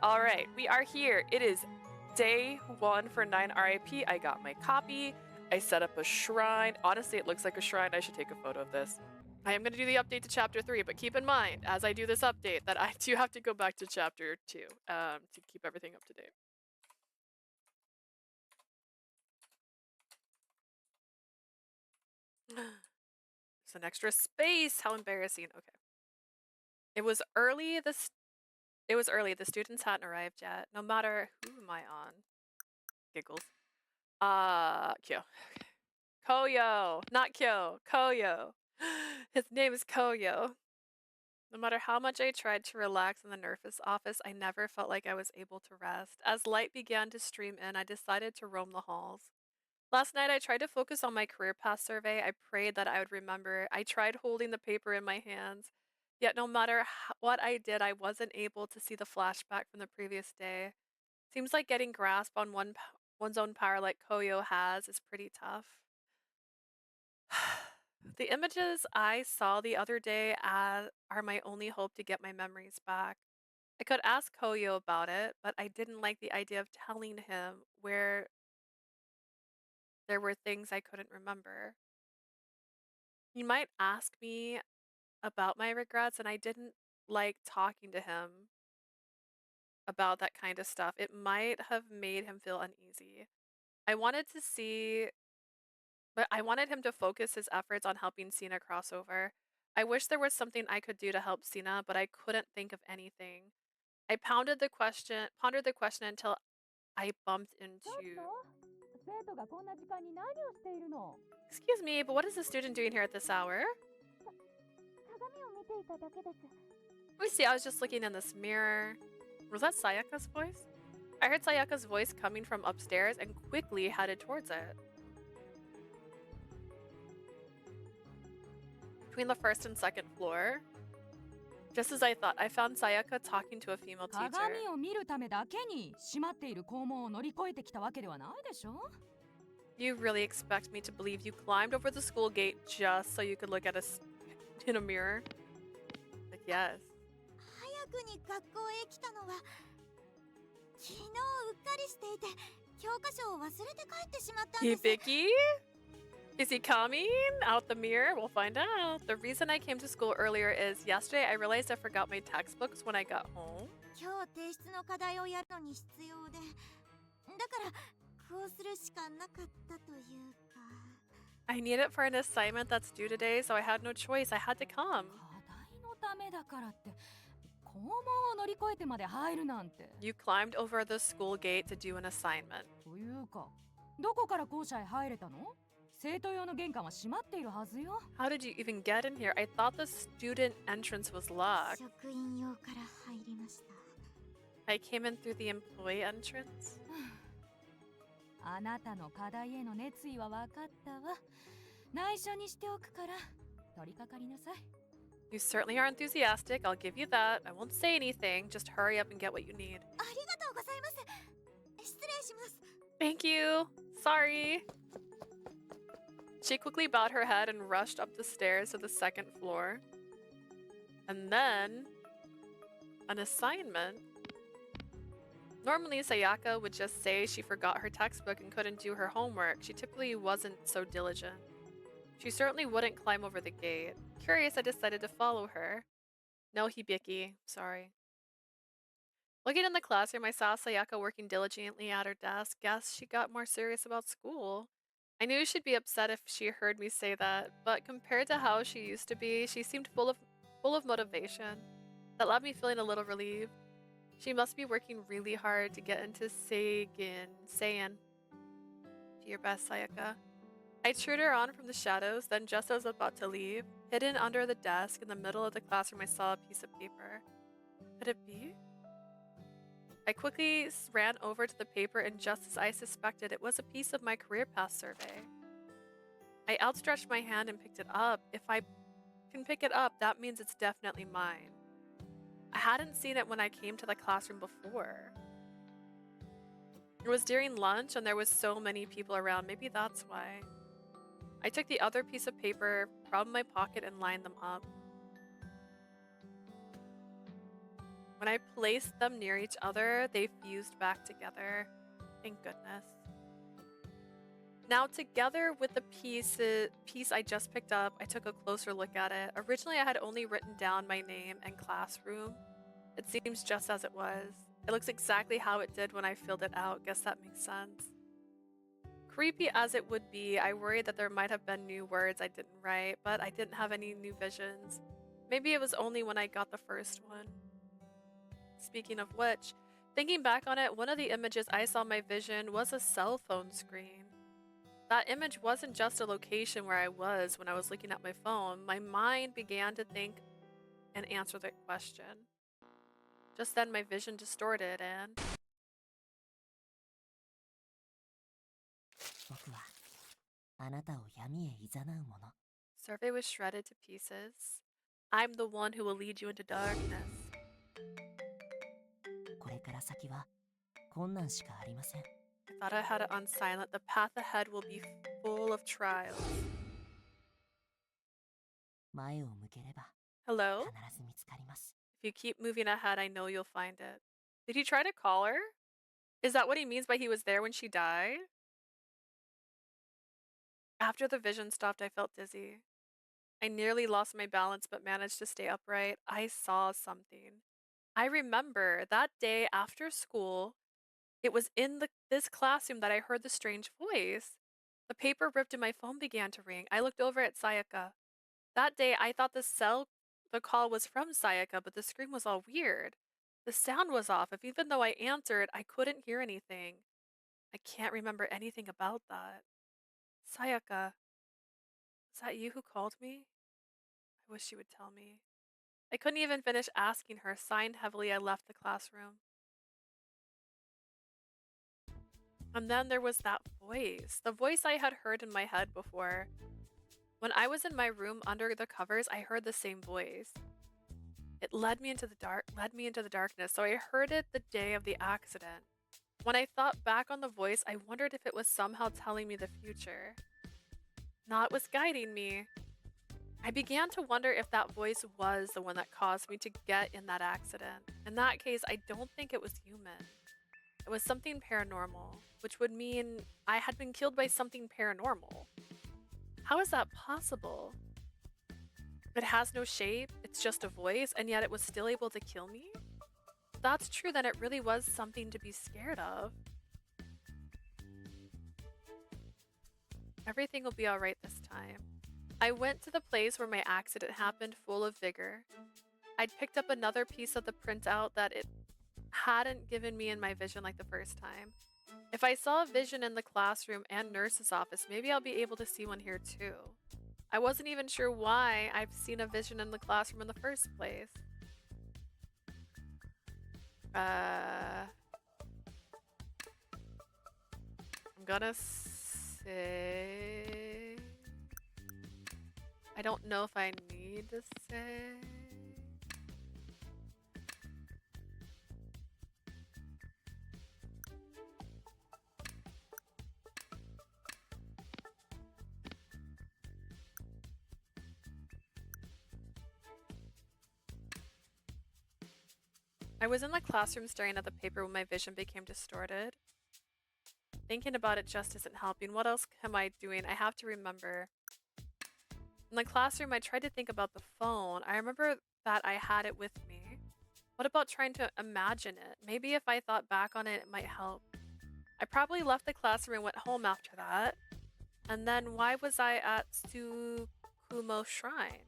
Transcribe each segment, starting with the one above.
All right, we are here. It is day 1 for 9 R.I.P. I got my copy. I set up a shrine. Honestly, it looks like a shrine. I should take a photo of this. I am going to do the update to chapter 3, but keep in mind, as I do this update, that I do have to go back to chapter 2 to keep everything up to date. There's an extra space. How embarrassing. Okay. It was early. It was early. The students hadn't arrived yet. No matter who am I on. Giggles. Kyo. Koyo. Not Kyo. Koyo. His name is Koyo. No matter how much I tried to relax in the nurse's office, I never felt like I was able to rest. As light began to stream in, I decided to roam the halls. Last night, I tried to focus on my career path survey. I prayed that I would remember. I tried holding the paper in my hands. Yet, no matter what I did, I wasn't able to see the flashback from the previous day. Seems like getting grasp on one's own power like Koyo has is pretty tough. The images I saw the other day are my only hope to get my memories back. I could ask Koyo about it, but I didn't like the idea of telling him where there were things I couldn't remember. He might ask me about my regrets, and I didn't like talking to him about that kind of stuff. It might have made him feel uneasy. I wanted to see, but I wanted him to focus his efforts on helping Sina cross over. I wish there was something I could do to help Sina, but I couldn't think of anything. I pondered the question until I bumped into. Excuse me, but what is the student doing here at this hour? Let me see, I was just looking in this mirror. Was that Sayaka's voice? I heard Sayaka's voice coming from upstairs and quickly headed towards it. Between the first and second floor. Just as I thought, I found Sayaka talking to a female teacher. You really expect me to believe you climbed over the school gate just so you could look at us in a mirror? Like, yes. Hibiki? Is he coming out the mirror? We'll find out. The reason I came to school earlier is yesterday I realized I forgot my textbooks when I got home. I need it for an assignment that's due today, so I had no choice. I had to come. You climbed over the school gate to do an assignment. How did you even get in here? I thought the student entrance was locked. I came in through the employee entrance. You certainly are enthusiastic, I'll give you that. I won't say anything, just hurry up and get what you need. Thank you. Sorry. She quickly bowed her head and rushed up the stairs to the second floor. And then, an assignment. Normally, Sayaka would just say she forgot her textbook and couldn't do her homework. She typically wasn't so diligent. She certainly wouldn't climb over the gate. Curious, I decided to follow her. No, Hibiki. Sorry. Looking in the classroom, I saw Sayaka working diligently at her desk. Guess she got more serious about school. I knew she'd be upset if she heard me say that, but compared to how she used to be, she seemed full of motivation. That left me feeling a little relieved. She must be working really hard to get into Saiyan. Do your best, Sayaka. I cheered her on from the shadows, then just as I was about to leave, hidden under the desk in the middle of the classroom, I saw a piece of paper. Could it be? I quickly ran over to the paper, and just as I suspected, it was a piece of my career path survey. I outstretched my hand and picked it up. If I can pick it up, that means it's definitely mine. I hadn't seen it when I came to the classroom before. It was during lunch and there was so many people around. Maybe that's why. I took the other piece of paper from my pocket and lined them up. When I placed them near each other, they fused back together. Thank goodness. Now, together with the piece I just picked up, I took a closer look at it. Originally, I had only written down my name and classroom. It seems just as it was. It looks exactly how it did when I filled it out. Guess that makes sense. Creepy as it would be, I worried that there might have been new words I didn't write, but I didn't have any new visions. Maybe it was only when I got the first one. Speaking of which, thinking back on it, one of the images I saw in my vision was a cell phone screen. That image wasn't just a location where I was when I was looking at my phone. My mind began to think and answer the question. Just then, my vision distorted and... Survey was shredded to pieces. I'm the one who will lead you into darkness. I thought I had it on silent. The path ahead will be full of trials. Hello? If you keep moving ahead, I know you'll find it. Did he try to call her? Is that what he means by he was there when she died? After the vision stopped, I felt dizzy. I nearly lost my balance but managed to stay upright. I saw something. I remember that day after school, it was in this classroom that I heard the strange voice. The paper ripped and my phone began to ring. I looked over at Sayaka. That day, I thought the call was from Sayaka, but the screen was all weird. The sound was off. Even though I answered, I couldn't hear anything. I can't remember anything about that. Sayaka, is that you who called me? I wish she would tell me. I couldn't even finish asking her. Sighing heavily, I left the classroom. And then there was that voice. The voice I had heard in my head before. When I was in my room under the covers, I heard the same voice. It led me into the darkness, so I heard it the day of the accident. When I thought back on the voice, I wondered if it was somehow telling me the future. No, it was guiding me. I began to wonder if that voice was the one that caused me to get in that accident. In that case, I don't think it was human. It was something paranormal, which would mean I had been killed by something paranormal. How is that possible? It has no shape, it's just a voice, and yet it was still able to kill me? If that's true, then it really was something to be scared of. Everything will be alright this time. I went to the place where my accident happened full of vigor. I'd picked up another piece of the printout that it hadn't given me in my vision like the first time. If I saw a vision in the classroom and nurse's office, maybe I'll be able to see one here too. I wasn't even sure why I've seen a vision in the classroom in the first place. I'm gonna say... I don't know if I need to say... I was in the classroom staring at the paper when my vision became distorted. Thinking about it just isn't helping. What else am I doing? I have to remember. In the classroom, I tried to think about the phone. I remember that I had it with me. What about trying to imagine it? Maybe if I thought back on it, it might help. I probably left the classroom and went home after that. And then why was I at Tsukumo Shrine?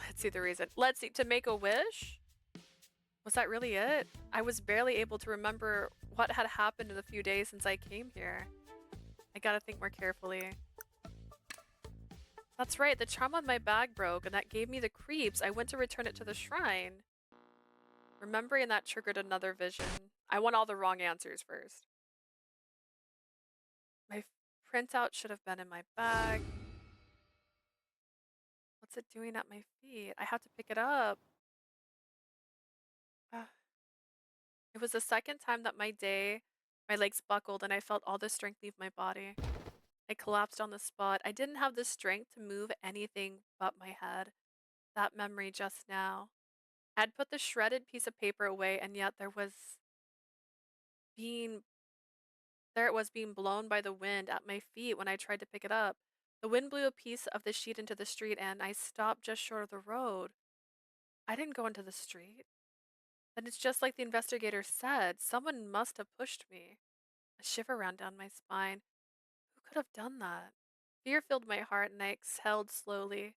Let's see the reason. Let's see, to make a wish? Was that really it? I was barely able to remember what had happened in the few days since I came here. I gotta think more carefully. That's right, the charm on my bag broke and that gave me the creeps. I went to return it to the shrine. Remembering that triggered another vision. I want all the wrong answers first. My printout should have been in my bag. What's it doing at my feet? I have to pick it up. It was the second time that my legs buckled and I felt all the strength leave my body. I collapsed on the spot. I didn't have the strength to move anything but my head. that memory just now. I'd put the shredded piece of paper away, and yet being it was being blown by the wind at my feet when I tried to pick it up. The wind blew a piece of the sheet into the street, and I stopped just short of the road. I didn't go into the street. And it's just like the investigator said. Someone must have pushed me. A shiver ran down my spine. Who could have done that? Fear filled my heart, and I exhaled slowly.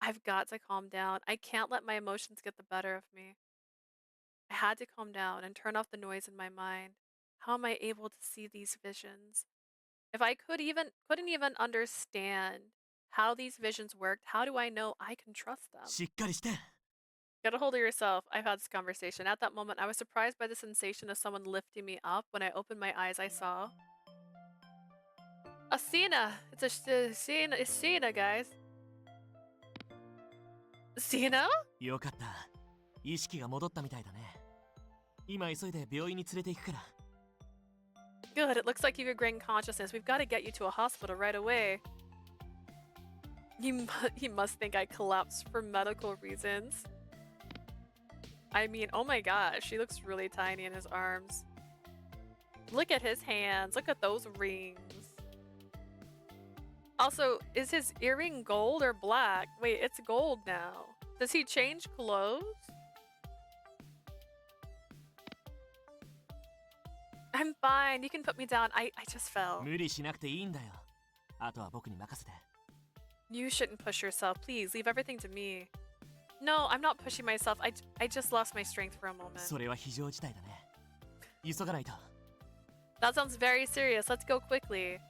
I've got to calm down. I can't let my emotions get the better of me. I had to calm down and turn off the noise in my mind. How am I able to see these visions? If I couldn't even understand how these visions worked, how do I know I can trust them? しっかりして。 Get a hold of yourself. I've had this conversation. At that moment, I was surprised by the sensation of someone lifting me up. When I opened my eyes, I saw Asina. It's Asina, guys. Asina? よかった。意識が戻ったみたいだね。今急いで病院に連れて行くから。 Good. It looks like you've regained consciousness. We've got to get you to a hospital right away. He must think I collapsed for medical reasons. I mean, oh my gosh, he looks really tiny in his arms. Look at his hands. Look at those rings. Also, is his earring gold or black? Wait, it's gold now. Does he change clothes? I'm fine. You can put me down. I just fell. 無理しなくていいんだよ。あとは僕に任せて。 You shouldn't push yourself. Please, leave everything to me. No, I'm not pushing myself. I just lost my strength for a moment. それは非常事態だね。急がないと。 That sounds very serious. Let's go quickly.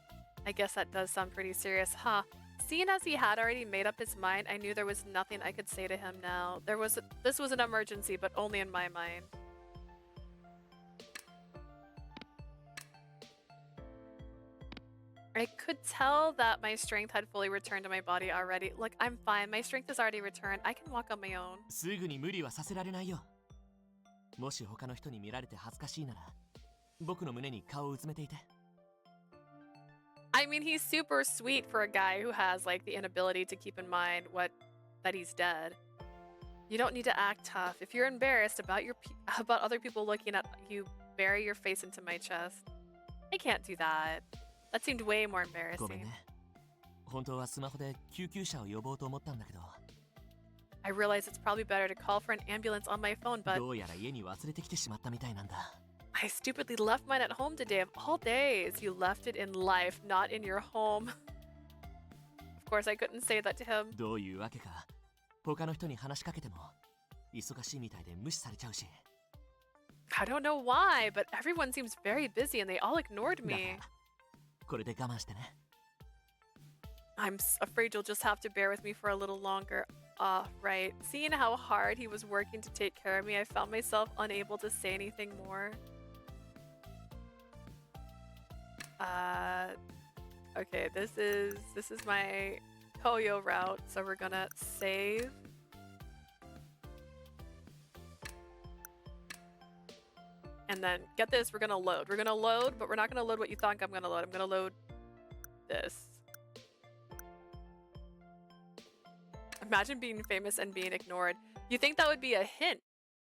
I guess that does sound pretty serious, huh? Seeing as he had already made up his mind, I knew there was nothing I could say to him now. This was an emergency, but only in my mind. I could tell that my strength had fully returned to my body already. Look, I'm fine. My strength has already returned. I can walk on my own. すぐに無理はさせられないよ。もし他の人に見られて恥ずかしいなら、僕の胸に顔をうずめていて。 I mean, he's super sweet for a guy who has like the inability to keep in mind that he's dead. You don't need to act tough. If you're embarrassed about about other people looking at you, bury your face into my chest. I can't do that. That seemed way more ごめん embarrassing. ね。本当はスマホで救急車を呼ぼうと思ったんだけど。 I realize it's probably better to call for an ambulance on my phone, but どうやら家に忘れてきてしまったみたいなんだ。 I stupidly left mine at home today of all days. You left it in life, not in your home. Of course, I couldn't say that to him. どういうわけか、他の人に話しかけても忙しいみたいで無視されちゃうし。 I don't know why, but everyone seems very busy and they all ignored だか me. らこれで我慢してね。 I'm afraid you'll just have to bear with me for a little longer. Right. Seeing how hard he was working to take care of me, I found myself unable to say anything more. Okay, this is my Koyo route, so we're gonna save. And then, get this, we're gonna load. We're gonna load, but we're not gonna load what you think I'm gonna load. I'm gonna load this. Imagine being famous and being ignored. You think that would be a hint?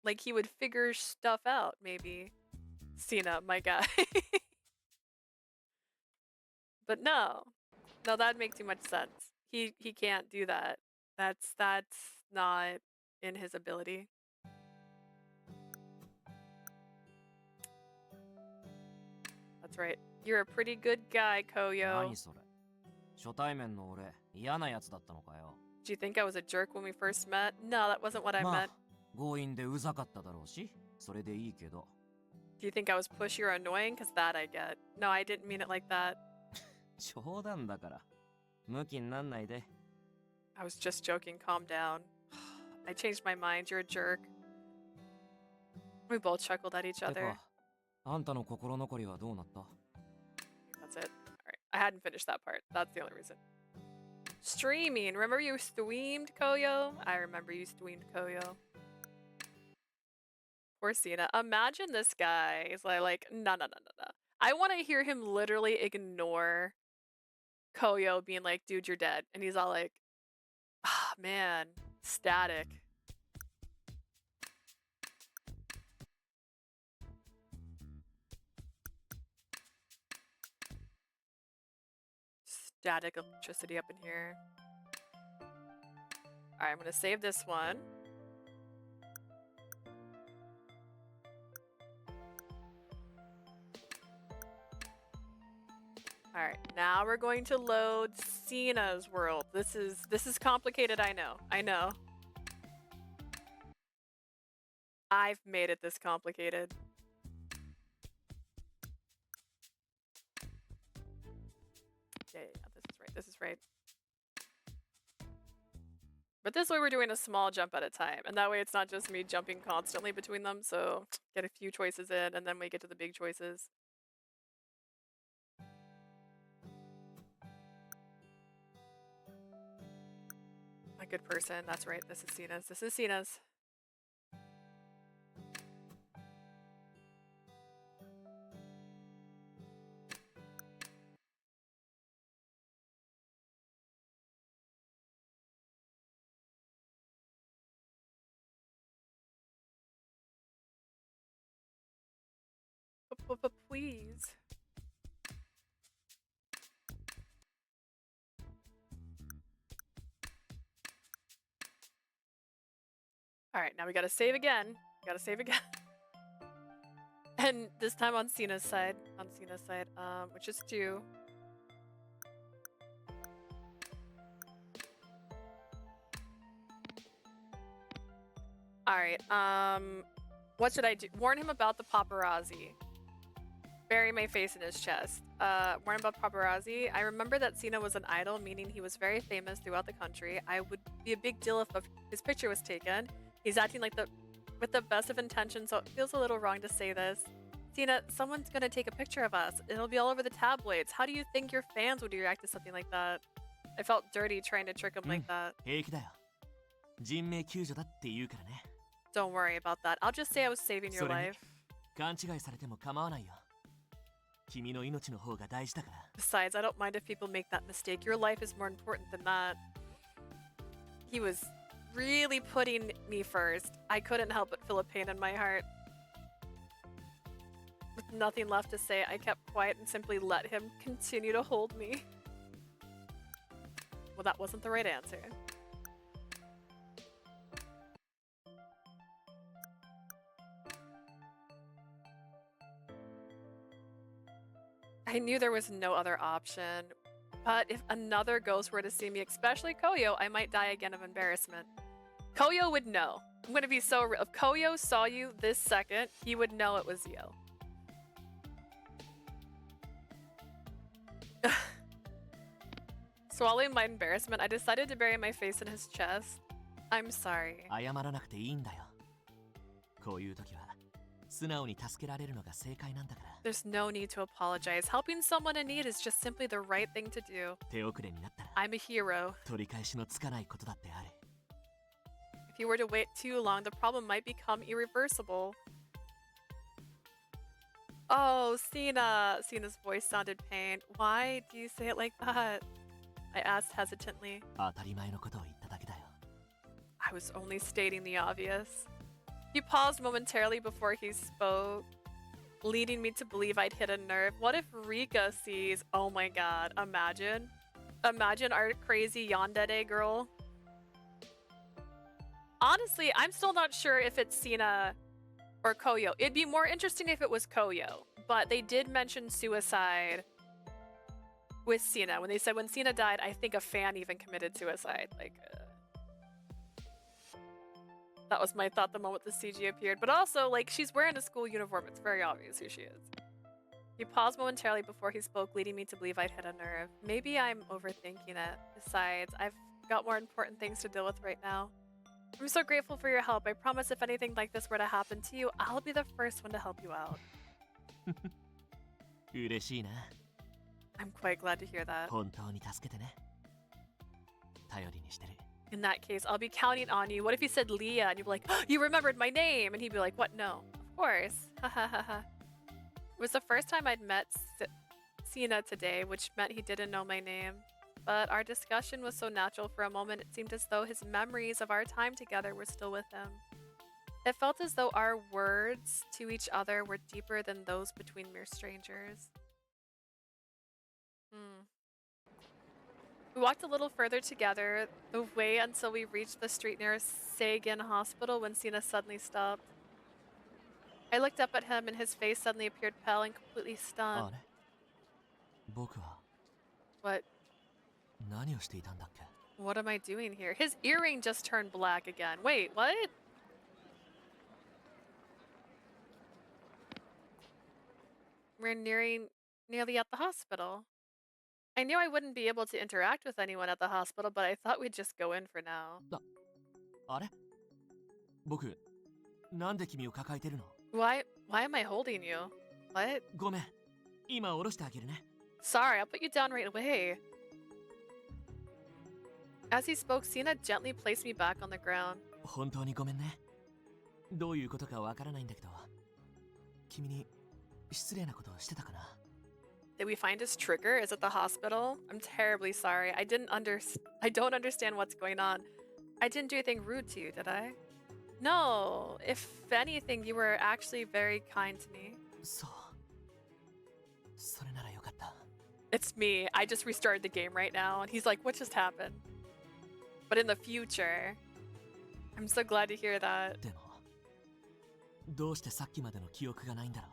Like he would figure stuff out, maybe. Cena, my guy. But no. No, that'd make too much sense. He can't do that. That's not in his ability. That's right. You're a pretty good guy, Koyo. 何それ。初対面の俺、嫌なやつだったのかよ。 Do you think I was a jerk when we first met? No, that wasn't what I ま meant. あ、強引でうざかっただろうし、それでいいけど。 Do you think I was pushy or annoying? Cause that I get. No, I didn't mean it like that. 冗談だから。ムキになんないで。 I was just joking. Calm down. I changed my mind. You're a jerk. We both chuckled at each て other. か、あんたの心残りはどうなった？ That's it. Alright. I hadn't finished that part. That's the only reason. Streaming. Remember you streamed, Koyo? I remember you streamed, Koyo. Poor Cena. Imagine this guy. He's like, no. I want to hear him literally ignore Koyo being like, dude, you're dead. And he's all like, ah, man, Static. Static electricity up in here. Alright, I'm gonna save this one. Alright, now we're going to load Cena's world. This is complicated, I know. I know. I've made it this complicated. Yeah, this is right. This is right. But this way we're doing a small jump at a time. And that way it's not just me jumping constantly between them. So get a few choices in and then we get to the big choices. A good person. That's right. This is Cena's. This is Cena's. Please. Alright, now we gotta save again. We gotta save again. And this time on Cena's side. On Cena's side, which is 2. Alright, what should I do? Warn him about the paparazzi. Bury my face in his chest. Warn him about paparazzi. I remember that Cena was an idol, meaning he was very famous throughout the country. I would be a big deal if his picture was taken. He's acting like with the best of intentions, so it feels a little wrong to say this. Cena, someone's gonna take a picture of us. It'll be all over the tabloids. How do you think your fans would react to something like that? I felt dirty trying to trick him like that. Don't worry about that. I'll just say I was saving your life. Besides, I don't mind if people make that mistake. Your life is more important than that. He was really putting me first. I couldn't help but feel a pain in my heart. With nothing left to say, I kept quiet and simply let him continue to hold me. Well, that wasn't the right answer. I knew there was no other option, but if another ghost were to see me, especially Koyo, I might die again of embarrassment. Koyo would know. I'm gonna be so real. If Koyo saw you this second, he would know it was you. Swallowing my embarrassment, I decided to bury my face in his chest. I'm sorry. There's no need to apologize. Helping someone in need is just simply the right thing to do. I'm a hero. If you were to wait too long, the problem might become irreversible. Oh, Cena! Cena's voice sounded pained. Why do you say it like that? I asked hesitantly. I was only stating the obvious. He paused momentarily before he spoke, leading me to believe I'd hit a nerve. What if Rika sees? Oh my god, imagine. Imagine our crazy yandere girl. Honestly, I'm still not sure if it's Cena or Koyo. It'd be more interesting if it was Koyo, but they did mention suicide with Cena. When they said when Cena died, I think a fan even committed suicide. Like, that was my thought the moment the CG appeared. But also, like, she's wearing a school uniform. It's very obvious who she is. He paused momentarily before he spoke, leading me to believe I'd hit a nerve. Maybe I'm overthinking it. Besides, I've got more important things to deal with right now. I'm so grateful for your help. I promise if anything like this were to happen to you, I'll be the first one to help you out. I'm quite glad to hear that. In that case, I'll be counting on you. What if he said Leah and you'd be like, oh, you remembered my name? And he'd be like, what? No. Of course. Ha ha ha ha. It was the first time I'd met Cena today, which meant he didn't know my name. but our discussion was so natural for a moment it seemed as though his memories of our time together were still with him. It felt as though our words to each other were deeper than those between mere strangers. We walked a little further together, the way until we reached the street near Sagan Hospital when Sina suddenly stopped. I looked up at him and his face suddenly appeared pale and completely あ stunned. れ僕は What 何をしていたんだっけ what am I doing here? His earring just turned black again. Wait, what? We're nearly at the hospital. I knew I wouldn't be able to interact with anyone at the hospital, but I thought we'd just go in for now. あれ僕、なんで君を抱えてるの Why am I holding you? What? ごめん、今下ろしてあげるね。 Sorry, I'll put you down right away. As he spoke, Sina gently placed me back on the ground. 本当にごめんね。どういうことかわからないんだけど、君に失礼なことをしてたかな Did we find his trigger? Is it the hospital? I'm terribly sorry. I don't understand what's going on. I didn't do anything rude to you, did I? No. If anything, you were actually very kind to me. そう。それならよかった。 It's me. I just restarted the game right now, and he's like, what just happened? But in the future, I'm so glad to hear that. でも、どうしてさっきまでの記憶がないんだろう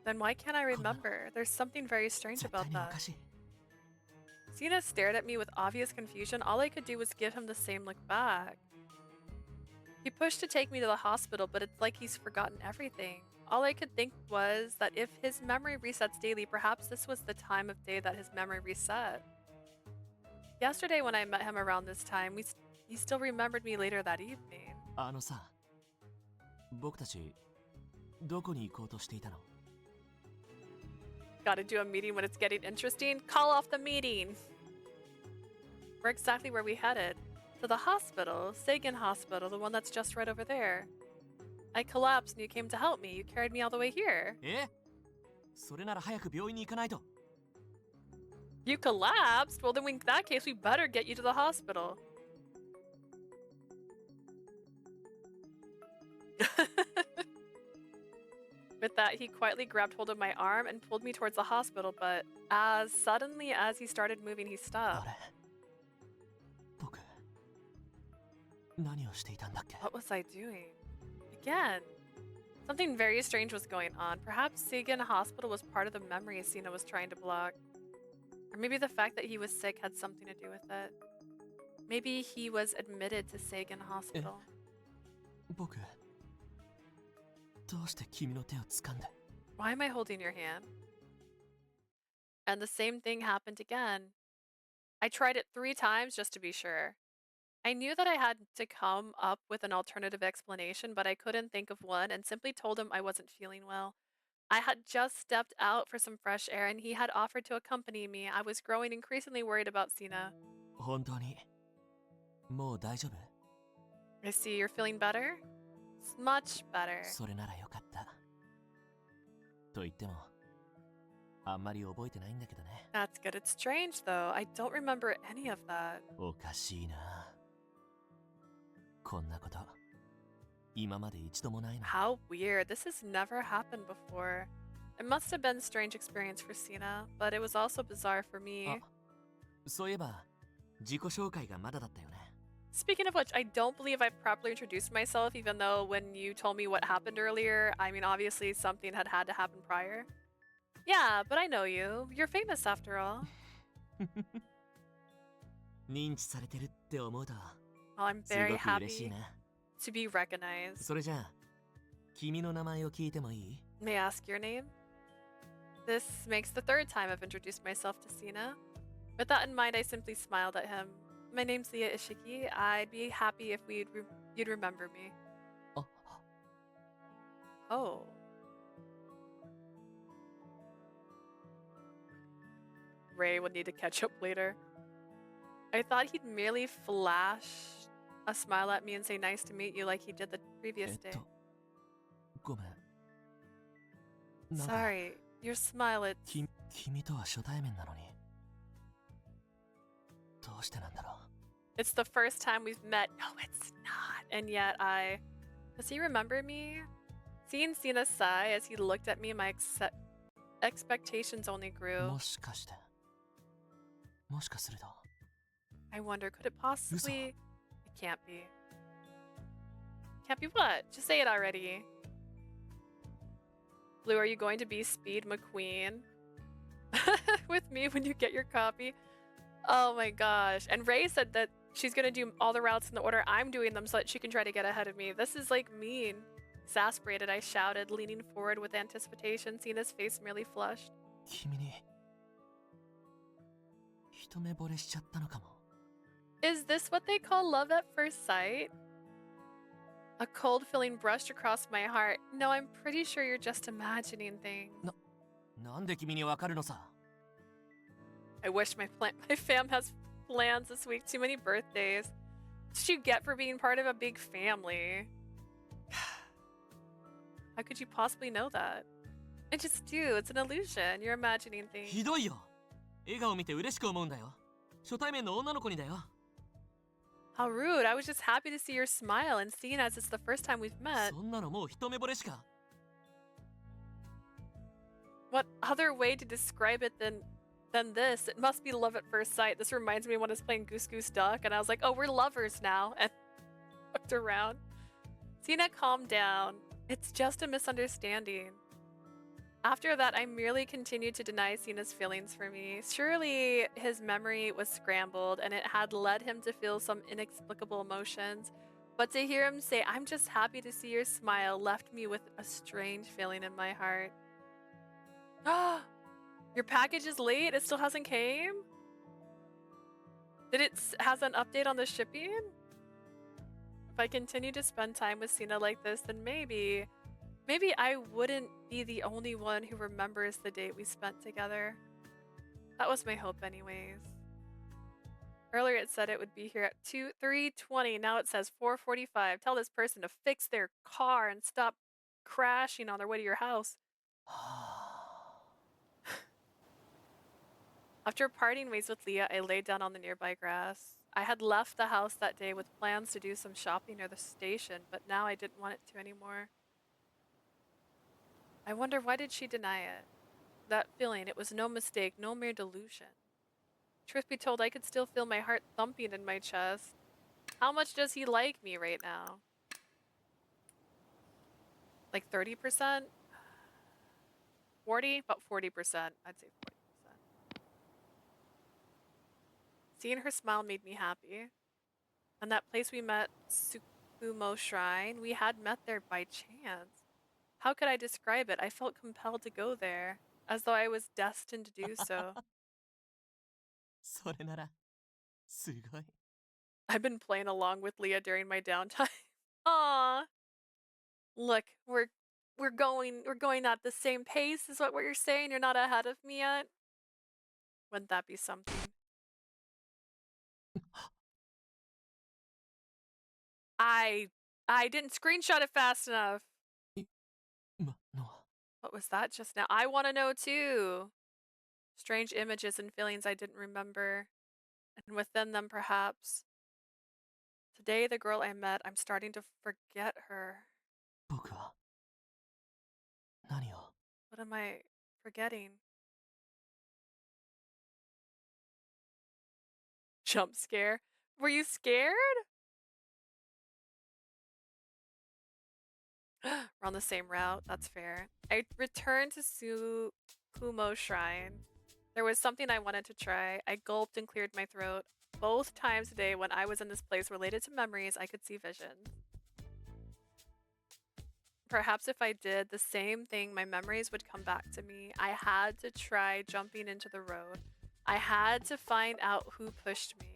Then why can't I remember? There's something very strange 絶対 about にお that. かしい。 Sina stared at me with obvious confusion. All I could do was give him the same look back. He pushed to take me to the hospital, but it's like he's forgotten everything. All I could think was that if his memory resets daily, perhaps this was the time of day that his memory reset. Yesterday when I met him around this time, he still remembered me later that evening. あのさ、僕たち、どこに行こうとしていたの Gotta do a meeting when it's getting interesting? Call off the meeting! We're exactly where we headed. To the hospital, Sagan Hospital, the one that's just right over there. I collapsed and you came to help me. You carried me all the way here. えそれなら早く病院に行かないと。 You collapsed? Well, then in that case, we better get you to the hospital. With that, he quietly grabbed hold of my arm and pulled me towards the hospital, but as suddenly as he started moving, he あ stopped. れ僕、何をしていたんだっけ What was I doing? Again. Something very strange was going on. Perhaps Sagan Hospital was part of the memory Sina was trying to block. Or maybe the fact that he was sick had something to do with it. Maybe he was admitted to Sagan Hospital. 僕、どうして君の手を掴んで Why am I holding your hand? And the same thing happened again. I tried it 3 times just to be sure. I knew that I had to come up with an alternative explanation, but I couldn't think of one and simply told him I wasn't feeling well. I had just stepped out for some fresh air and he had offered to accompany me. I was growing increasingly worried about Sina. 本当にもう大丈夫 I see you're feeling better? It's much better. それならよかったと言ってもあんまり覚えてないんだけどね That's good. It's strange though. I don't remember any of that. おかしいなこんなこと今まで一度もないな How weird. This has never happened before. It must have been a strange experience for Sina, but it was also bizarre for me. あそういえば自己紹介がまだだったよね Speaking of which, I don't believe I've properly introduced myself, even though when you told me what happened earlier, I mean, obviously something had to happen prior. Yeah, but I know you. You're famous after all. 認知されてるって思うと Well, I'm す very ごく嬉しい happy な to be recognized. それじゃあ君の名前を聞いてもいい May I ask your name? This makes the 3rd time I've introduced myself to Sina. With that in mind, I simply smiled at him. My name's Leah Ishiki. I'd be happy if you'd remember me. あ Oh. Ray would need to catch up later. I thought he'd merely flash a smile at me and say nice to meet you like he did the え previous っ day. とごめんなんか Sorry, your smile, it's... 君とは初対面なのにどうしてなんだろ It's the first time we've met. No, it's not. And yet Does he remember me? Seeing Sina sigh as he looked at me, my expectations only う。 grew. もしかして、もしかすると I wonder, could it possibly... It can't be. Can't be what? Just say it already. Blue, are you going to be Speed McQueen with me when you get your copy? Oh my gosh. And Ray said that she's gonna do all the routes in the order I'm doing them so that she can try to get ahead of me. This is like mean. Exasperated, I shouted, leaning forward with anticipation, seeing his face merely flushed. 君に一目惚れしちゃったのかも。 Is this what they call love at first sight? A cold feeling brushed across my heart. No, I'm pretty sure you're just imagining things. なんで君にわかるのさ。 I wish my fam has plans this week. Too many birthdays. What did you get for being part of a big family? How could you possibly know that? I just do. It's an illusion. You're imagining things. ひどいよ。笑顔見て嬉しく思うんだよ。初対面の女の子にだよ。 How rude. I was just happy to see your smile, and seeing as it's the first time we've met. そんなのもう一目惚れしか。 What other way to describe it than this? It must be love at first sight. This reminds me when I was playing Goose Goose Duck, and I was like, oh, we're lovers now. And looked around. Sina calmed down. It's just a misunderstanding. After that, I merely continued to deny Sina's feelings for me. Surely his memory was scrambled and it had led him to feel some inexplicable emotions. But to hear him say, I'm just happy to see your smile, left me with a strange feeling in my heart. Your package is late? It still hasn't came? Did it has an update on the shipping? If I continue to spend time with Sina like this, then maybe I wouldn't be the only one who remembers the date we spent together. That was my hope anyways. Earlier it said it would be here at 3:20. Now it says 4:45. Tell this person to fix their car and stop crashing on their way to your house. After parting ways with Leah, I laid down on the nearby grass. I had left the house that day with plans to do some shopping near the station, but now I didn't want it to anymore. I wonder, why did she deny it? That feeling, it was no mistake, no mere delusion. Truth be told, I could still feel my heart thumping in my chest. How much does he like me right now? Like 30%? 40? About 40%. I'd say 40%. Seeing her smile made me happy. And that place we met, Tsukumo Shrine, we had met there by chance. How could I describe it? I felt compelled to go there, as though I was destined to do so. それなら、すごい。 I've been playing along with Leah during my downtime. Aww. Look, we're going at the same pace is what you're saying. You're not ahead of me yet. Wouldn't that be something? I didn't screenshot it fast enough. 今のは What was that just now? I want to know too. Strange images and feelings I didn't remember. And within them, perhaps. Today, the girl I met, I'm starting to forget her. 僕は何を What am I forgetting? Jump scare? Were you scared? We're on the same route. That's fair. I returned to Tsukumo Shrine. There was something I wanted to try. I gulped and cleared my throat. Both times today when I was in this place related to memories, I could see visions. Perhaps if I did the same thing, my memories would come back to me. I had to try jumping into the road. I had to find out who pushed me.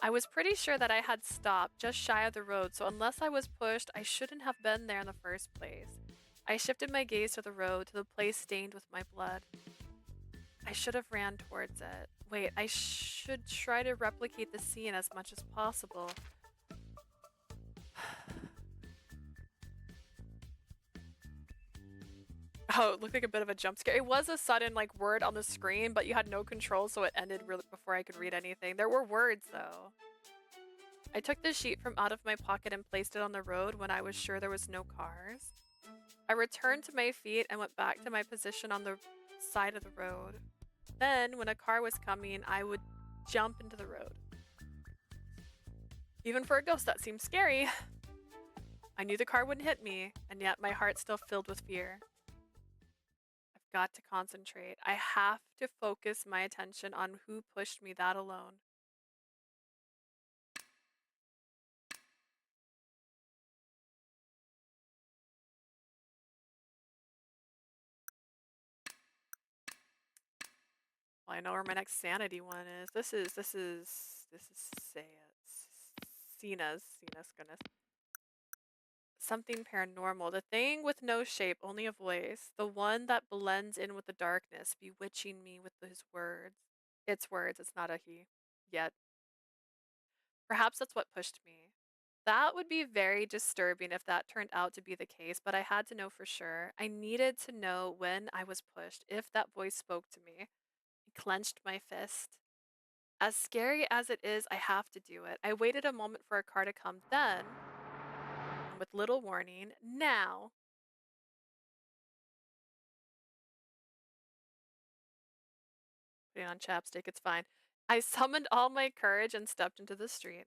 I was pretty sure that I had stopped just shy of the road, so unless I was pushed, I shouldn't have been there in the first place. I shifted my gaze to the road, to the place stained with my blood. I should have ran towards it. Wait, I should try to replicate the scene as much as possible. Oh, it looked like a bit of a jump scare. It was a sudden like word on the screen, but you had no control, so it ended really before I could read anything. There were words though. I took the sheet from out of my pocket and placed it on the road when I was sure there was no cars. I returned to my feet and went back to my position on the side of the road. Then, when a car was coming, I would jump into the road. Even for a ghost, that seemed scary. I knew the car wouldn't hit me, and yet my heart still filled with fear. I've got to concentrate. I have to focus my attention on who pushed me that alone. Well, I know where my next sanity one is. This is Cena's goodness. Something paranormal. The thing with no shape, only a voice. The one that blends in with the darkness, bewitching me with his words. It's words, it's not a he. Yet. Perhaps that's what pushed me. That would be very disturbing if that turned out to be the case, but I had to know for sure. I needed to know when I was pushed, if that voice spoke to me. I clenched my fist. As scary as it is, I have to do it. I waited a moment for a car to come, then, and with little warning, now. Putting on chapstick, it's fine. I summoned all my courage and stepped into the street.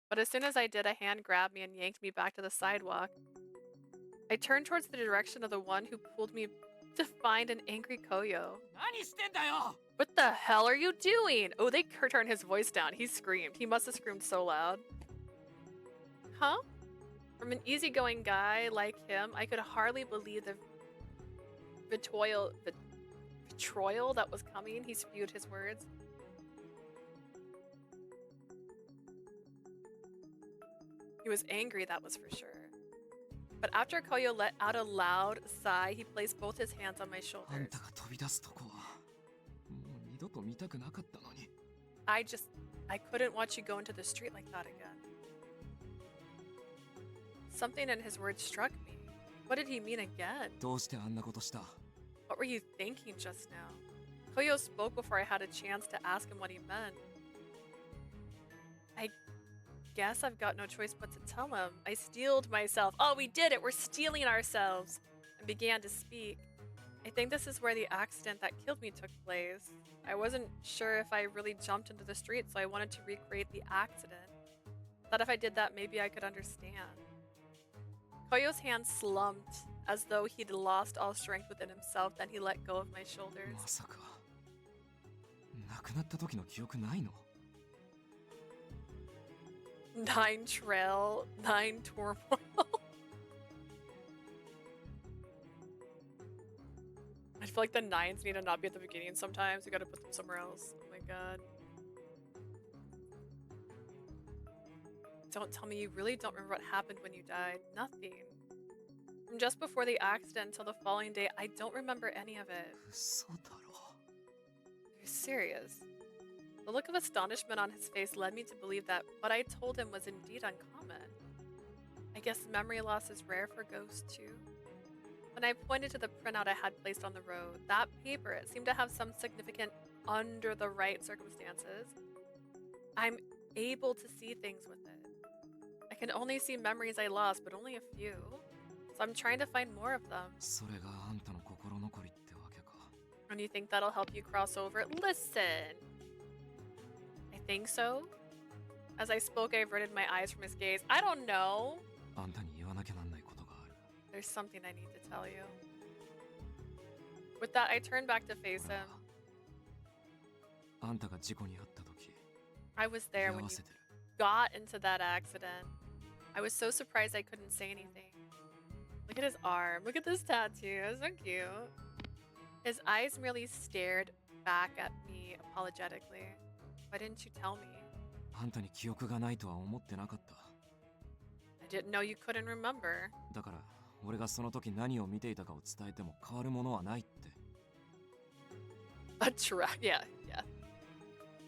But as soon as I did, a hand grabbed me and yanked me back to the sidewalk. I turned towards the direction of the one who pulled me to find an angry Koyo. What the hell are you doing? Oh, they turned his voice down. He screamed. He must have screamed so loud. Huh? From an easygoing guy like him, I could hardly believe the betrayal that was coming. He spewed his words. He was angry, that was for sure. But after Koyo let out a loud sigh, he placed both his hands on my shoulders. I couldn't watch you go into the street like that again. Something in his words struck me. What did he mean again? What were you thinking just now? Koyo spoke before I had a chance to ask him what he meant. I guess I've got no choice but to tell him. I steeled myself. Oh, we did it! We're steeling ourselves! And began to speak. I think this is where the accident that killed me took place. I wasn't sure if I really jumped into the street, so I wanted to recreate the accident. Thought if I did that, maybe I could understand. Koyo's hand slumped, as though he'd lost all strength within himself, then he let go of my shoulders. 9 trail, 9 turmoil. I feel like the 9s need to not be at the beginning sometimes. We gotta put them somewhere else. Oh my god. Don't tell me you really don't remember what happened when you died. Nothing. From just before the accident until the following day, I don't remember any of it. You're serious? The look of astonishment on his face led me to believe that what I told him was indeed uncommon. I guess memory loss is rare for ghosts too. When I pointed to the printout I had placed on the road, that paper, it seemed to have some significant under the right circumstances. I'm able to see things with it. I can only see memories I lost, but only a few. So I'm trying to find more of them. And you think that'll help you cross over? Listen! I think so. As I spoke, I averted my eyes from his gaze. I don't know. There's something I need to tell you. With that, I turned back to face him. I was there when you got into that accident. I was so surprised I couldn't say anything. Look at his arm. Look at this tattoo. It's so cute. His eyes merely stared back at me apologetically. Why didn't you tell me? I didn't know you couldn't remember. Yeah.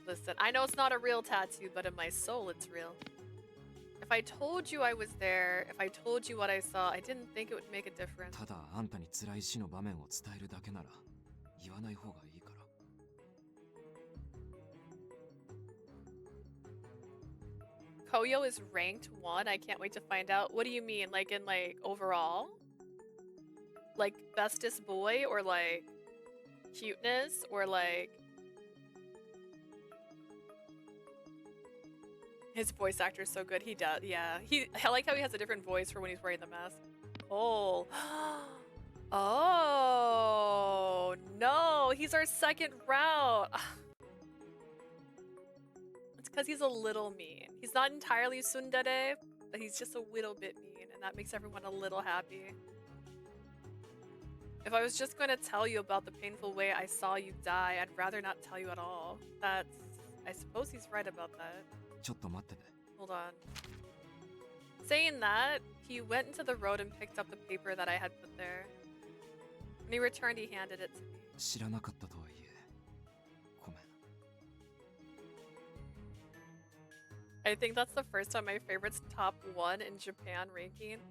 Listen, I know it's not a real tattoo, but in my soul it's real. If If I told you I was there, if I told you what I saw, I didn't think it would make a difference. ただあんたに辛い死の場面を伝えるだけなら言わない方がいいから。Koyo is ranked 1. I can't wait to find out. What do you mean? Like in like overall? Like bestest boy or like cuteness or like his voice actor is so good. He does. Yeah. I like how he has a different voice for when he's wearing the mask. Oh. Oh no, he's our second route. It's because he's a little mean. He's not entirely tsundere, but he's just a little bit mean, and that makes everyone a little happy. If I was just going to tell you about the painful way I saw you die, I'd rather not tell you at all. I suppose he's right about that. ちょっと待ってて。 Hold on. Saying that, he went into the road and picked up the paper that I had put there. When he returned, he handed it to me. 知らなかったとはいえ、ごめん。 I think that's the first time my favorite's top 1 in Japan ranking.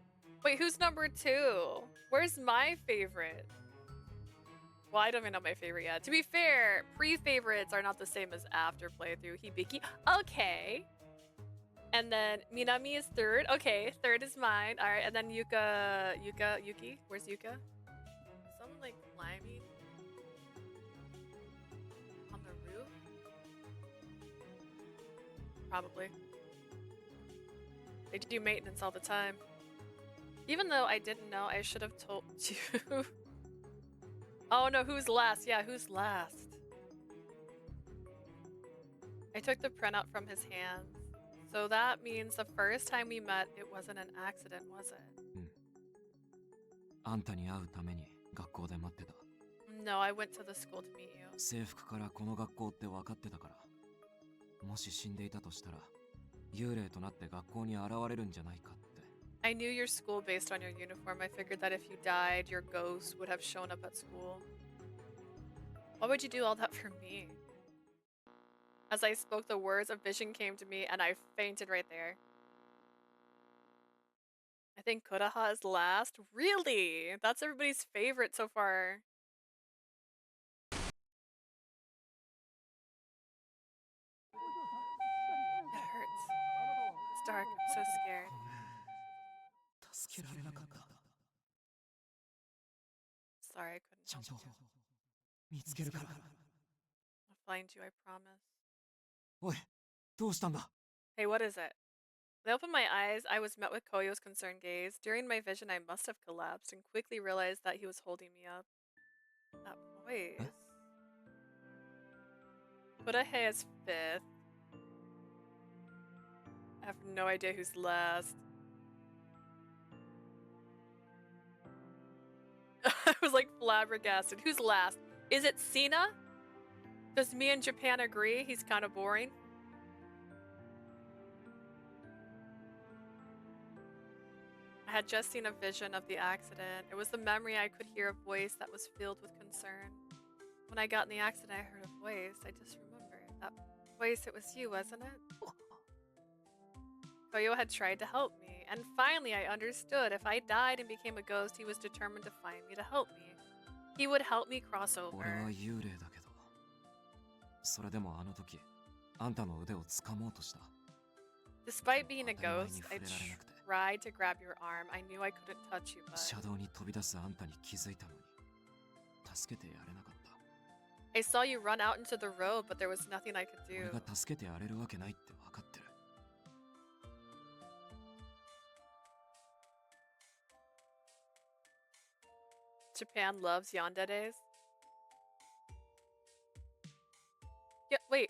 Wait, who's number 2? Where's my favorite? Well, I don't even know my favorite yet. To be fair, pre-favorites are not the same as after playthrough. Hibiki. Okay. And then Minami is 3rd. Okay, 3rd is mine. Alright, and then Yuki. Where's Yuka? Someone like climbing on the roof? Probably. They do maintenance all the time. Even though I didn't know, I should have told you. Oh no, who's last? Yeah, who's last? I took the printout from his hands. So that means the first time we met, it wasn't an accident, was it? あんたに会うために学校で待ってた。 No, I went to the school to meet you. 制服からこの学校って分かってたから。もし死んでいたとしたら、幽霊となって学校に現れるんじゃないかって。 I knew your school based on your uniform. I figured that if you died, your ghost would have shown up at school. Why would you do all that for me? As I spoke the words, a vision came to me and I fainted right there. I think Kodaha is last. Really? That's everybody's favorite so far. It hurts. It's dark. I'm so scared. 助けられなかった。 Sorry, I couldn't ちゃん help と you. 見つけるから。 I'll find you, I promise. おい、どうしたんだ？ Hey, what is it? When I opened my eyes, I was met with Koyo's concerned gaze. During my vision, I must have collapsed and quickly realized that he was holding me up. That voice. Kodahe is 5th. I have no idea who's last. I was like flabbergasted. Who's last? Is it Sina? Does me and Japan agree he's kind of boring? I had just seen a vision of the accident. It was the memory I could hear a voice that was filled with concern. When I got in the accident, I heard a voice. I just remembered. That voice, it was you, wasn't it? Koyo had tried to help me, and finally I understood. If I died and became a ghost, he was determined to find me to help me. He would help me cross 俺は over. 幽霊だけど、それでもあの時、あんたの腕を掴もうとした。 Despite being a ghost, I tried to grab your arm. I knew I couldn't touch you, but 車道に飛び出すあんたに気づいたのに、助けてやれなかった。 I saw you run out into the road, but there was nothing I could do. 俺が助けてやれるわけないって分かってる。 Japan loves yanderes. Yeah, wait.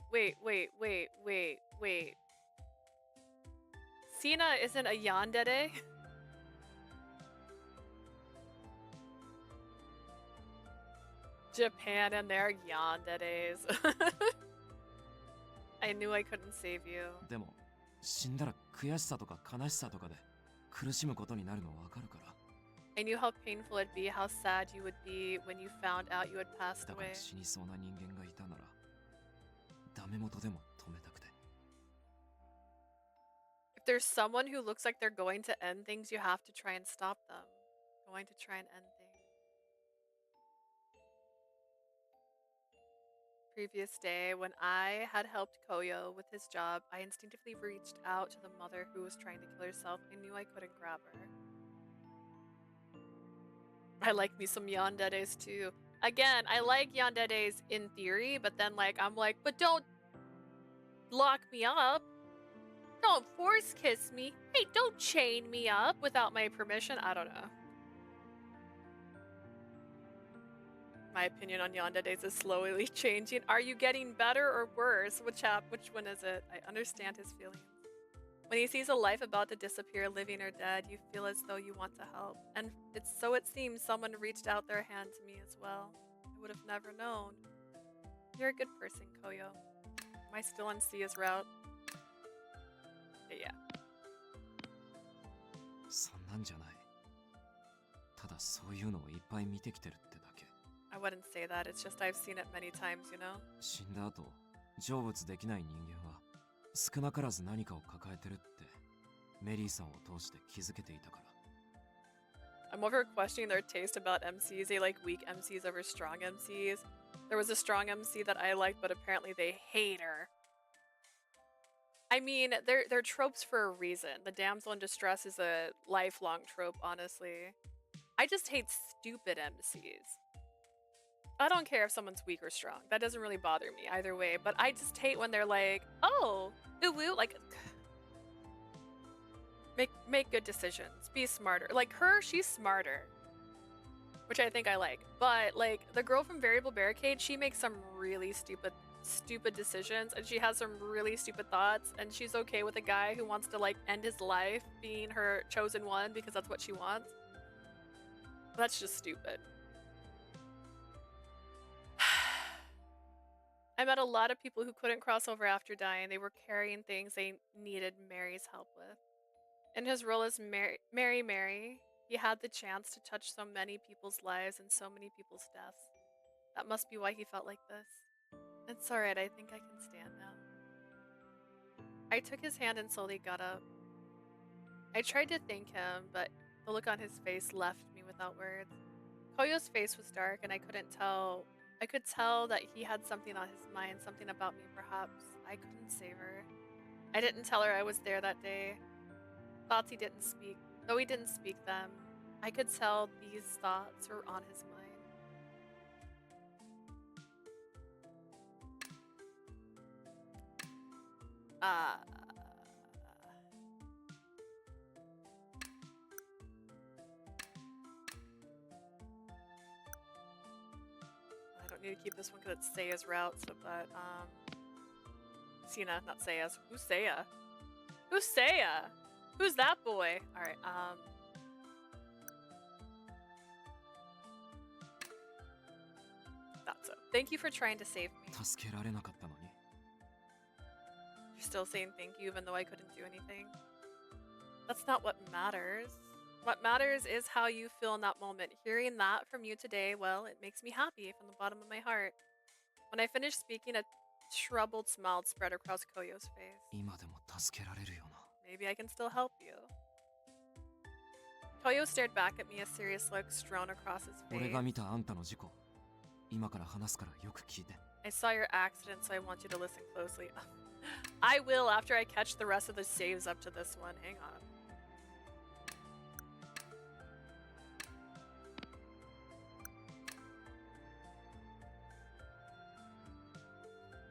Sina isn't a yandere? Japan and their yanderes. I knew I couldn't save you. でも、死んだら悔しさとか悲しさとかで苦しむことになるの分かるから。 I knew how painful it'd be, how sad you would be when you found out you had passed だから away. 死にそうな人間がいたなら、ダメ元でも止めたくて。there's someone who looks like they're going to end things, you have to try and stop them. Going to try and end things. Previous day, when I had helped Koyo with his job, I instinctively reached out to the mother who was trying to kill herself. I knew I couldn't grab her. I like me some yanderes too. Again, I like yanderes in theory, but then I'm like, but don't lock me up. Don't force kiss me. Hey, don't chain me up without my permission. I don't know. My opinion on yanderes is slowly changing. Are you getting better or worse? Which one is it? I understand his feelings. When he sees a life about to disappear, living or dead, you feel as though you want to help. And it seems someone reached out their hand to me as well. I would have never known. You're a good person, Koyo. Am I still on Sia's route? Yeah. そんなんじゃない。ただそういうのをいっぱい見てきてるってだけ。I wouldn't say that. It's just I've seen it many times, you know? 死んだ後、成仏できない人間は少なからず何かを抱えてるってメリーさんを通して気づけていたから。I'm over questioning their taste about MCs. They like weak MCs over strong MCs. There was a strong MC that I liked, but apparently they hate her. I mean, they're tropes for a reason. The damsel in distress is a lifelong trope, honestly. I just hate stupid MCs. I don't care if someone's weak or strong. That doesn't really bother me either way. But I just hate when they're like, oh, ooh woo, like, make good decisions. Be smarter. Like her, she's smarter. Which I think I like. But like the girl from Variable Barricade, she makes some really stupid decisions, and she has some really stupid thoughts, and she's okay with a guy who wants to like end his life being her chosen one because that's what she wants. That's just stupid. I met a lot of people who couldn't cross over after dying. They were carrying things they needed Mary's help with. In his role as Mary, he had the chance to touch so many people's lives and so many people's deaths. That must be why he felt like this. It's alright, I think I can stand now. I took his hand and slowly got up. I tried to thank him, but the look on his face left me without words. Koyo's face was dark, and I could tell that he had something on his mind, something about me perhaps. I couldn't save her. I didn't tell her I was there that day. Thoughts he didn't speak. Though he didn't speak them, I could tell these thoughts were on his mind. I don't need to keep this one because it's Seiya's route, so but Sina, not Seiya's. Who's Seiya? Who's Seiya? Who's that boy? Alright, that's so. Thank you for trying to save me. 助けられなかったのに。 You're still saying thank you even though I couldn't do anything. That's not what matters. What matters is how you feel in that moment. Hearing that from you today, well, it makes me happy from the bottom of my heart. When I finished speaking, a troubled smile spread across Koyo's face. 今でも助けられるよな。 Maybe I can still help you. Koyo stared back at me, a serious look strewn across his face. 俺が見たあんたの事故、今から話すからよく聞いて。 I saw your accident, so I want you to listen closely. I will after I catch the rest of the saves up to this one. Hang on.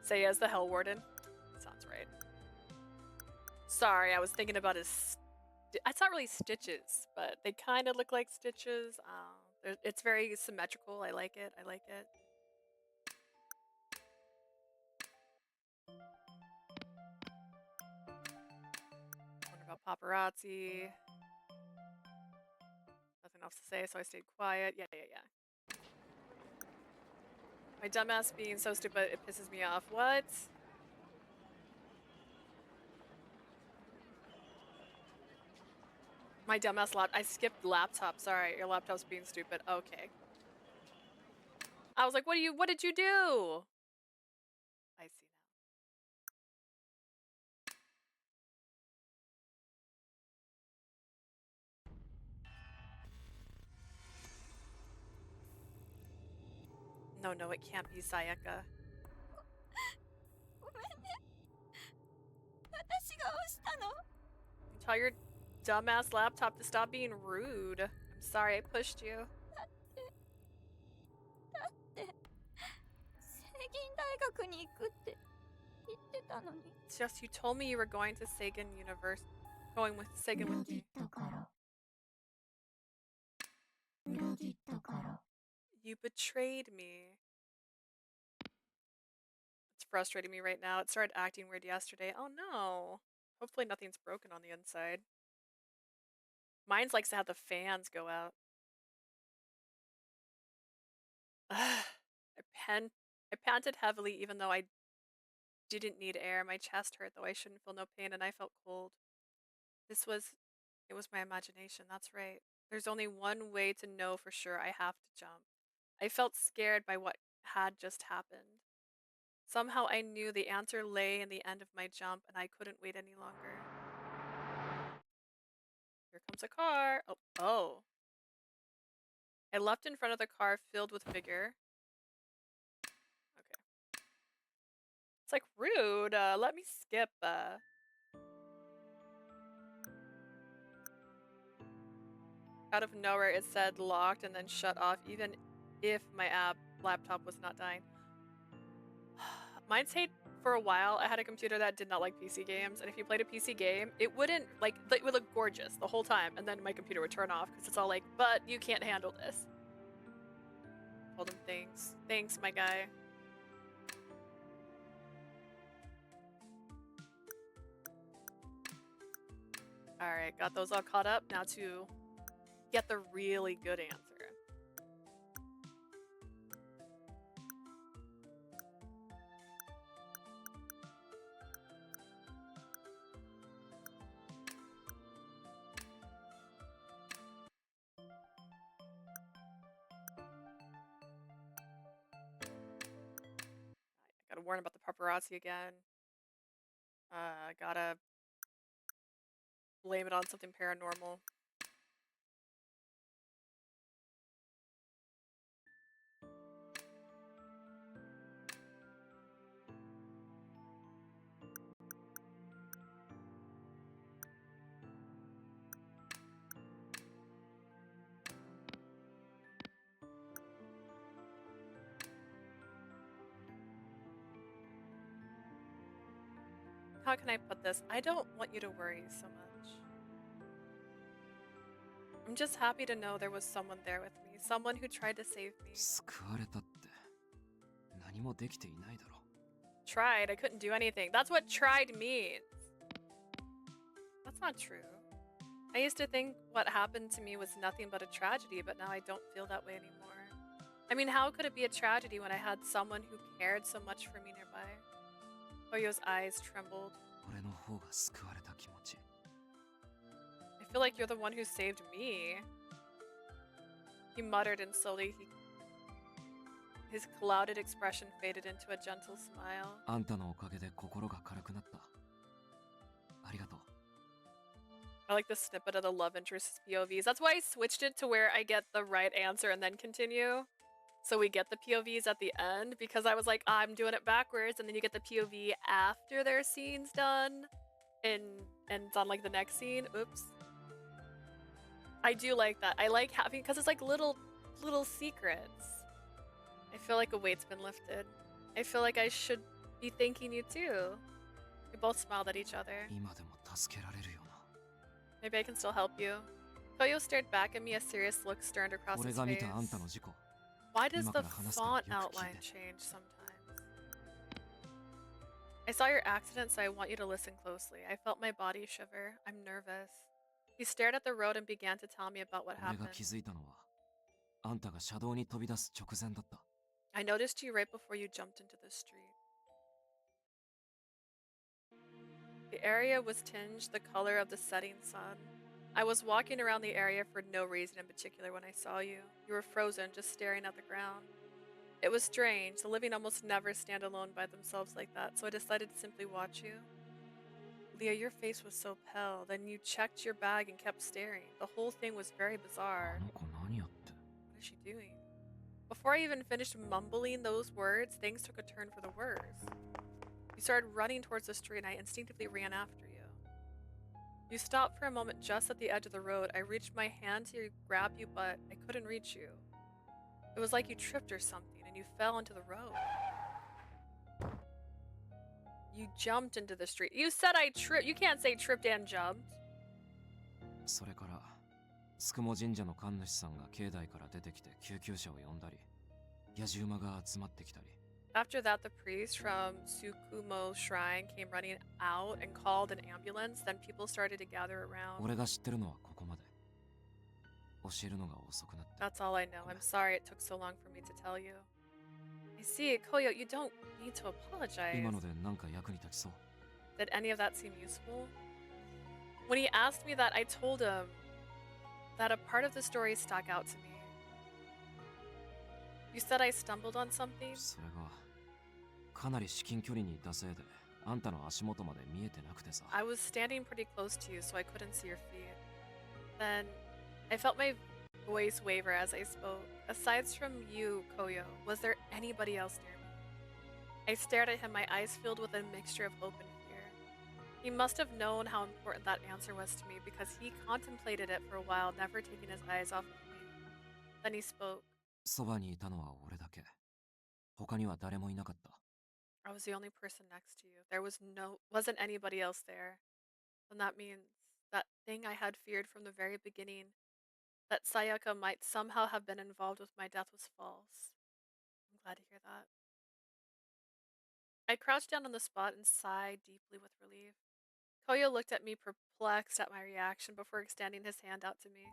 Seiya's the Hell Warden. Sounds right. Sorry, I was thinking about his... It's not really stitches, but they kind of look like stitches. It's very symmetrical. I like it. I like it. Wonder about paparazzi. Nothing else to say, so I stayed quiet. Yeah. My dumbass being so stupid, it pisses me off. What? My dumbass I skipped laptop. Sorry, your laptop's being stupid. Okay. I was like, what did you do? I see now. No, no, it can't be Sayaka. ごめんね。私が押したの。 Tell your dumbass laptop to stop being rude. I'm sorry I pushed you. だって聖銀大学に行くって言ってたのに。 It's just you told me you were going to Sagan Universe. Going with Sagan with me. You betrayed me. It's frustrating me right now. It started acting weird yesterday. Oh no. Hopefully nothing's broken on the inside. Mine's likes to have the fans go out. I panted heavily even though I didn't need air. My chest hurt though I shouldn't feel no pain and I felt cold. It was my imagination. That's right. There's only one way to know for sure I have to jump. I felt scared by what had just happened. Somehow I knew the answer lay in the end of my jump and I couldn't wait any longer. Here comes a car. Oh. I leapt in front of the car filled with vigor. Okay. It's like rude. Let me skip. Out of nowhere it said locked and then shut off even if my laptop was not dying. Mine stayed for a while. I had a computer that did not like PC games, and if you played a PC game, it wouldn't it would look gorgeous the whole time, and then my computer would turn off because it's all like, but you can't handle this. Told him thanks, my guy. All right, got those all caught up. Now to get the really good answer. Gotta warn about the paparazzi again. Gotta blame it on something paranormal. How can I put this? I don't want you to worry so much. I'm just happy to know there was someone there with me, someone who tried to save me. 救われたって何もできていないだろ。 Tried? I couldn't do anything. That's what tried means. That's not true. I used to think what happened to me was nothing but a tragedy, but now I don't feel that way anymore. I mean, how could it be a tragedy when I had someone who cared so much for me nearby? Oyo's eyes trembled. 俺の方が救われた気持ち。 I feel like you're the one who saved me. He muttered and slowly his clouded expression faded into a gentle smile. あんたのおかげで心が軽くなった。ありがとう。 I like the snippet of the love interest POVs. That's why I switched it to where I get the right answer and then continue. So we get the POVs at the end because I was like, I'm doing it backwards, and then you get the POV after their scene's done and it's on like the next scene. Oops. I do like that. I like having, because it's like little secrets. I feel like a weight's been lifted. I feel like I should be thanking you too. We both smiled at each other. 今でも助けられるよな。 Maybe I can still help you. Koyo stared back at me, a serious look sterned across 俺 his が見 face. たあんたの事故。 Why does the 今から話すからよく聞いて。 font outline change sometimes? I saw your accident, so I want you to listen closely. I felt my body shiver. I'm nervous. He stared at the road and began to tell me about what 俺が happened. 気づいたのは、あんたが車道に飛び出す直前だった。 I noticed you right before you jumped into the street. The area was tinged the color of the setting sun. I was walking around the area for no reason in particular when I saw you. You were frozen, just staring at the ground. It was strange. The living almost never stand alone by themselves like that, so I decided to simply watch you. Leah, your face was so pale. Then you checked your bag and kept staring. The whole thing was very あ bizarre. の子何やって。 What is she doing? Before I even finished mumbling those words, things took a turn for the worse. You started running towards the street and I instinctively ran after you. You stopped for a moment just at the edge of the road. I reached my hand to grab you, but I couldn't reach you. It was like you tripped or something and you fell into the road. You jumped into the street. You said I tripped. You can't say tripped and jumped. それからつくも神社の神主さんが境内から出てきて救急車を呼んだり野じ馬が集まってきたり After that, the priest from Tsukumo Shrine came running out and called an ambulance. Then people started to gather around. 俺が知ってるのはここまで教えるのが遅くなって That's all I know. I'm sorry it took so long for me to tell you. I see, Koyo, you don't need to apologize. 今ので何か役に立ちそう Did any of that seem useful? When he asked me that, I told him that a part of the story stuck out to me. You said I stumbled on something? それがかなり至近距離にいたせいであんたの足元まで見えてなくてさ I was standing pretty close to you, so I couldn't see your feet. Then I felt my voice waver as I spoke. Aside from you, Koyo, was there anybody else near me? I stared at him, my eyes filled with a mixture of hope and fear. He must have known how important that answer was to me because he contemplated it for a while, never taking his eyes off of me. Then he spoke. そばにいたのは俺だけ他には誰もいなかった I was the only person next to you. There wasn't anybody else there. And that means that thing I had feared from the very beginning, that Sayaka might somehow have been involved with my death, was false. I'm glad to hear that. I crouched down on the spot and sighed deeply with relief. Koyo looked at me perplexed at my reaction before extending his hand out to me.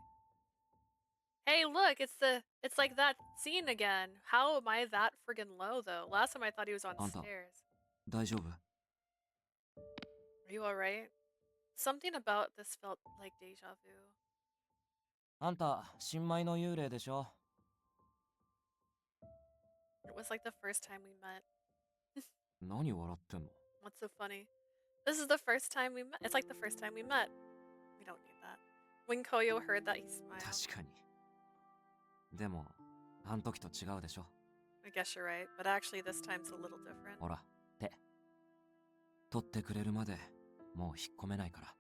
Hey, look, it's like that scene again. How am I that friggin' low though? Last time I thought he was on Anta. stairs. 大丈夫 Are you alright? Something about this felt like deja vu. あんた新米の幽霊でしょ It was like the first time we met. 何笑ってんの What's so funny? This is the first time we met. It's like the first time we met. We don't need that. When Koyo heard that, he smiled. 確かにでもあん時と違うでしょ I guess you're right, but actually this time's a little different. ほら手取ってくれるまでもう引っ込めないから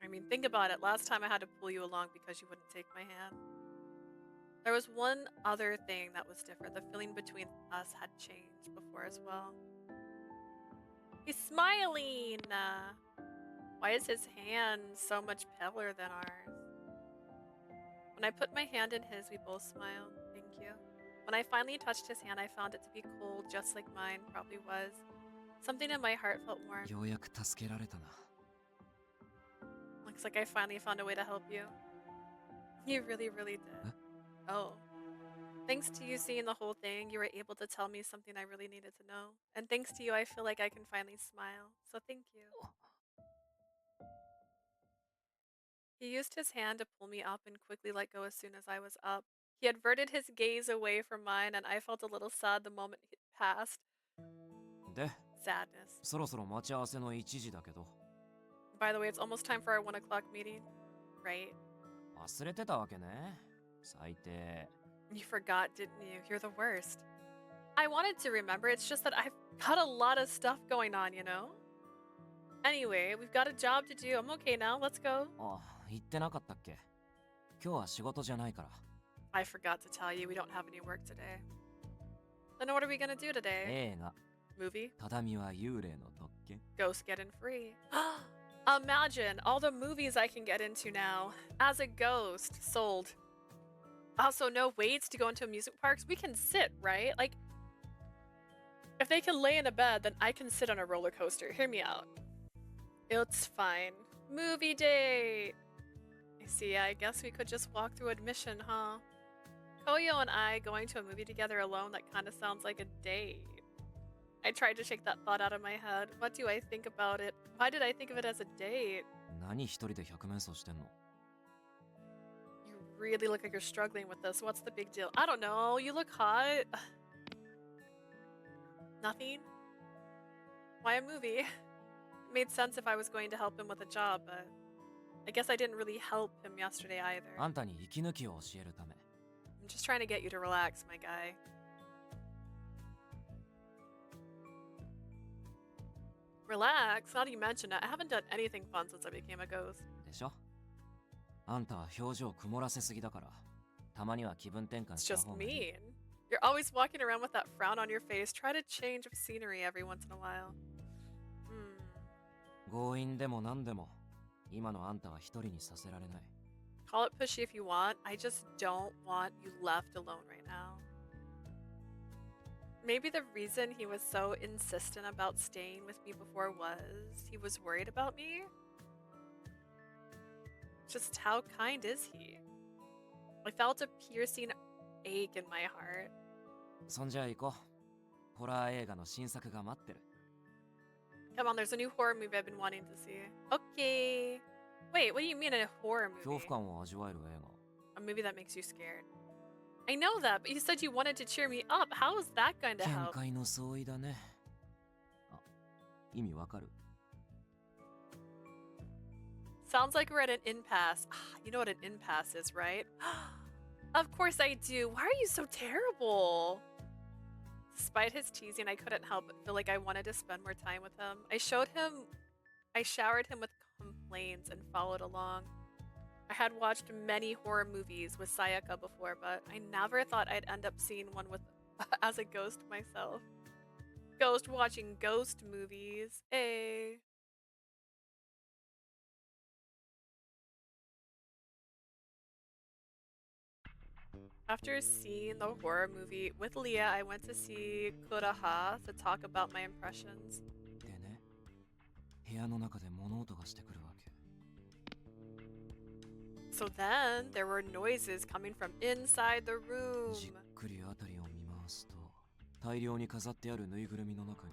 I mean, think about it. Last time I had to pull you along because you wouldn't take my hand. There was one other thing that was different. The feeling between us had changed before as well. He's smiling! Why is his hand so much paler than ours? When I put my hand in his, we both smiled. Thank you. When I finally touched his hand, I found it to be cold, just like mine probably was. Something in my heart felt warm. ようやく助けられたな Looks like I finally found a way to help you. You really, really did. Huh? Oh. Thanks to you seeing the whole thing, you were able to tell me something I really needed to know. And thanks to you, I feel like I can finally smile. So thank you. He used his hand to pull me up and quickly let go as soon as I was up. He averted his gaze away from mine, and I felt a little sad the moment it passed. で Sadness. そろそろ待ち合わせの1時だけど By the way, it's almost time for our 1 o'clock meeting. Right? 忘れてたわけね最低 You forgot, didn't you? You're the worst. I wanted to remember, it's just that I've got a lot of stuff going on, you know? Anyway, we've got a job to do. I'm okay now. Let's go. あ言ってなかったっけ今日は仕事じゃないから I forgot to tell you, we don't have any work today. Then what are we gonna do today? 映画 Movie? 畳は幽霊の特権 Ghost getting free. Imagine all the movies I can get into now. As a ghost. Sold. Also, no waits to go into amusement parks. We can sit, right? Like, if they can lay in a bed, then I can sit on a roller coaster. Hear me out. It's fine. Movie date. I see. I guess we could just walk through admission, huh? Koyo and I going to a movie together alone, that kind of sounds like a date. I tried to shake that thought out of my head. What do I think about it? Why did I think of it as a date? 何一人で100面相してんの You really look like you're struggling with this. What's the big deal? I don't know. You look hot. Nothing? Why a movie? It made sense if I was going to help him with a job, but I guess I didn't really help him yesterday either. あんたに息抜きを教えるため I'm just trying to get you to relax, my guy. Relax? Now that you mention it, I haven't done anything fun since I became a ghost. でしょ？あんたは表情曇らせすぎだから、たまには気分転換 It's した just 方がいい。mean. You're always walking around with that frown on your face. Try to change of scenery every once in a while. 強引でも何でも、今のあんたは一人にさせられない。Call it pushy if you want. I just don't want you left alone right now. Maybe the reason he was so insistent about staying with me before was he was worried about me? Just how kind is he? I felt a piercing ache in my heart. そんじゃ行こう。ホラー映画の新作が待ってる。Come on, there's a new horror movie I've been wanting to see. Okay. Wait, what do you mean a horror 恐怖 movie? 感を味わえる映 A movie that makes you scared. I know that, but you said you wanted to cheer me up. How is that going to 画。見 help? 解の相違だね。あ、意味わかる？ Sounds like we're at an impasse. You know what an impasse is, right? Of course I do. Why are you so terrible? Despite his teasing, I couldn't help but feel like I wanted to spend more time with him. I showered him with complaints and followed along. I had watched many horror movies with Sayaka before, but I never thought I'd end up seeing one with as a ghost myself. Ghost watching ghost movies. Hey. After seeing the horror movie with Leah, I went to see Kuraha to talk about my impressions. でね、部屋の中で物音がしてくるわけ。 So then, there were noises coming from inside the room. じっくりあたりを見回すと、大量に飾ってあるぬいぐるみの中に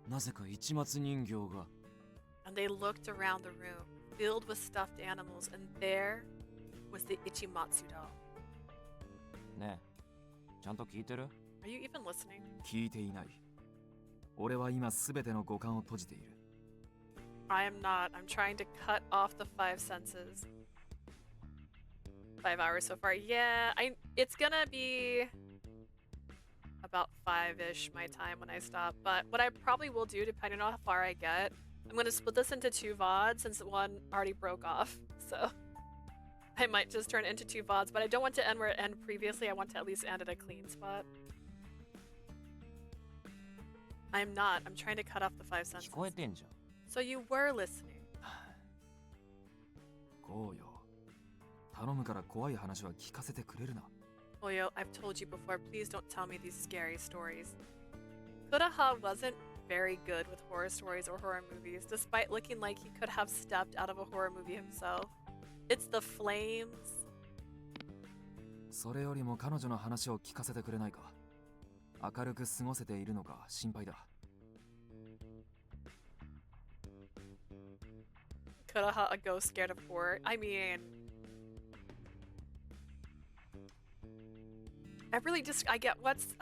なぜか市松人形が。 And they looked around the room, filled with stuffed animals, and there was the Ichimatsu doll. ねえ、ちゃんと聞いてる？ Are you even listening? 聞いていない。俺は今すべての五感を閉じている。I am not. I'm trying to cut off the five senses. 5 hours so far. Yeah, it's gonna be about 5-ish my time when I stop. But what I probably will do, depending on how far I get, I'm gonna split this into 2 VODs since one already broke off. So I might just turn it into 2 VODs, but I don't want to end where it ended previously. I want to at least end at a clean spot. I'm not. I'm trying to cut off the 5 senses. 聞こえてんじゃん。 So you were listening. こうよ。頼むから怖い話は聞かせてくれるな。Oyo, I've told you before, please don't tell me these scary stories. Kuraha wasn't very good with horror stories or horror movies, despite looking like he could have stepped out of a horror movie himself. It's the flames. それよりも彼女の話を聞かせてくれないか。明るく過ごせているのか心配だ。Kuraha, a ghost scared of horror. I mean, I get what's...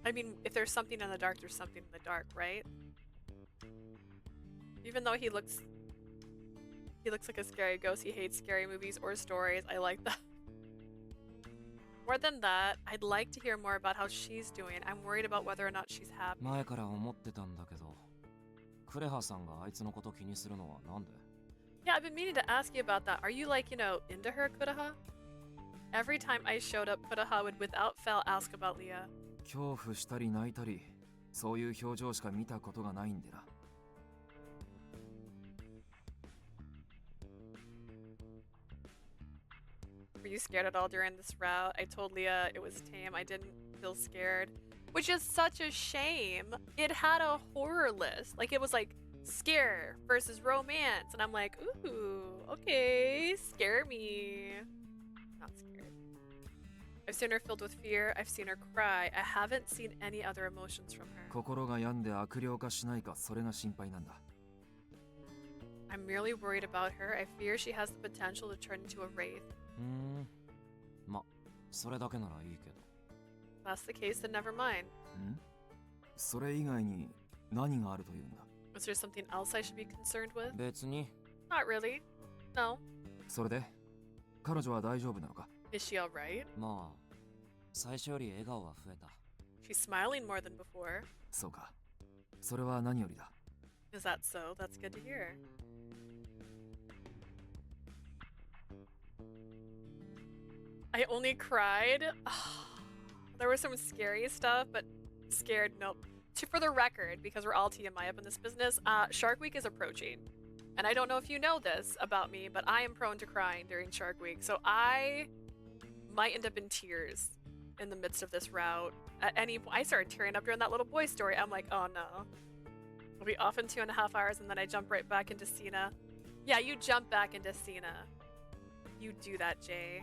I mean, if there's something in the dark, there's something in the dark, right? Even though he looks like a scary ghost, he hates scary movies or stories. I like that. More than that, I'd like to hear more about how she's doing. I'm worried about whether or not she's happy. 前から思ってたんだけど、クレハさんがあいつのこと気にするのはなんで？ Yeah, I've been meaning to ask you about that. Are you like, into her, Kuraha? Every time I showed up, Kuraha would without fail ask about Leah. 恐怖したり泣いたり、そういう表情しか見たことがないんでな。Were you scared at all during this route? I told Leah it was tame. I didn't feel scared. Which is such a shame. It had a horror list. Like, it was like, scare versus romance. And I'm like, ooh, okay, scare me. Not scared. I've seen her filled with fear. I've seen her cry. I haven't seen any other emotions from her. 心が病んで悪霊化しないか、それが心配なんだ。I'm merely worried about her. I fear she has the potential to turn into a wraith. ま、それだけならいいけど。 If that's the case, then never mind. ん？それ以外に何があるというんだ？ Was there something else I should be concerned with? 別に。 Not really. No. それで彼女は大丈夫なのか？ Is she alright? まあ最初より笑顔は増えた。 She's smiling more than before. そうか。それは何よりだ。 Is that so? That's good to hear. I only cried. There was some scary stuff, but scared, nope. For the record, because we're all TMI up in this business, Shark Week is approaching. And I don't know if you know this about me, but I am prone to crying during Shark Week. So I might end up in tears in the midst of this route. At any point, I started tearing up during that little boy story. I'm like, oh no. I'll be off in 2.5 hours and then I jump right back into Cena. Yeah, you jump back into Cena. You do that, Jay.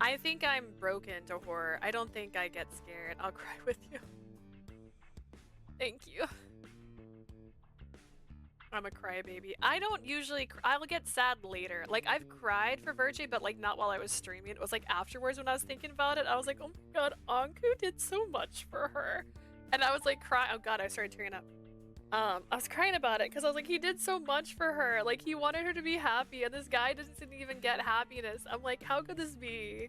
I think I'm broken to horror. I don't think I get scared. I'll cry with you. Thank you. I'm a crybaby. I don't usually I'll get sad later. Like, I've cried for Virgie, but like not while I was streaming. It was like afterwards when I was thinking about it. I was like, oh my god, Anku did so much for her. And I was like crying. Oh god, I started tearing up. I was crying about it because I was like, he did so much for her. Like, he wanted her to be happy, and this guy doesn't even get happiness. I'm like, how could this be?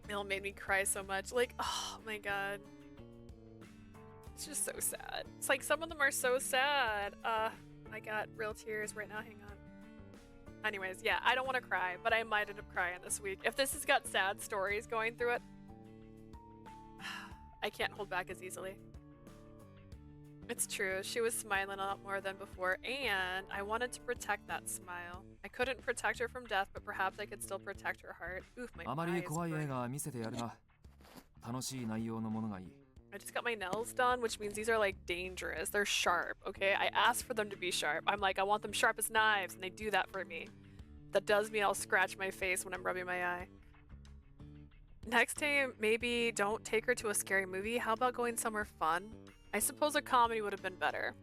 It made me cry so much. Like, oh my god. It's just so sad. It's like some of them are so sad. I got real tears right now. Hang on. Anyways, yeah, I don't want to cry, but I might end up crying this week. If this has got sad stories going through it, I can't hold back as easily. It's true. She was smiling a lot more than before, and I wanted to protect that smile. I couldn't protect her from death, but perhaps I could still protect her heart. Oof, my あまり eye is 怖い映 burning. 画見せてやるな。楽しい内容のものがいい。 I just got my nails done, which means these are like dangerous. They're sharp, okay? I asked for them to be sharp. I'm like, I want them sharp as knives, and they do that for me. That does mean I'll scratch my face when I'm rubbing my eye. Next time, maybe don't take her to a scary movie. How about going somewhere fun? I suppose a comedy would have been better.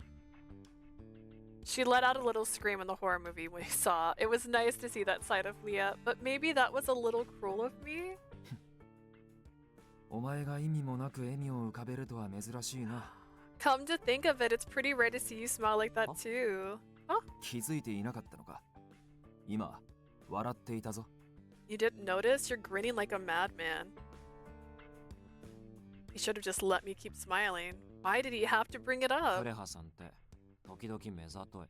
She let out a little scream in the horror movie we saw. It was nice to see that side of Leah, but maybe that was a little cruel of me? お前が意味もなく笑みを浮かべるとは珍しいな。 Come to think of it, it's pretty rare to see you smile like that too. Huh? 気づいていなかったのか。今、笑っていたぞ。 You didn't notice? You're grinning like a madman. You should have just let me keep smiling. Why did he have to bring it ク up? レハさんって時々目ざとい。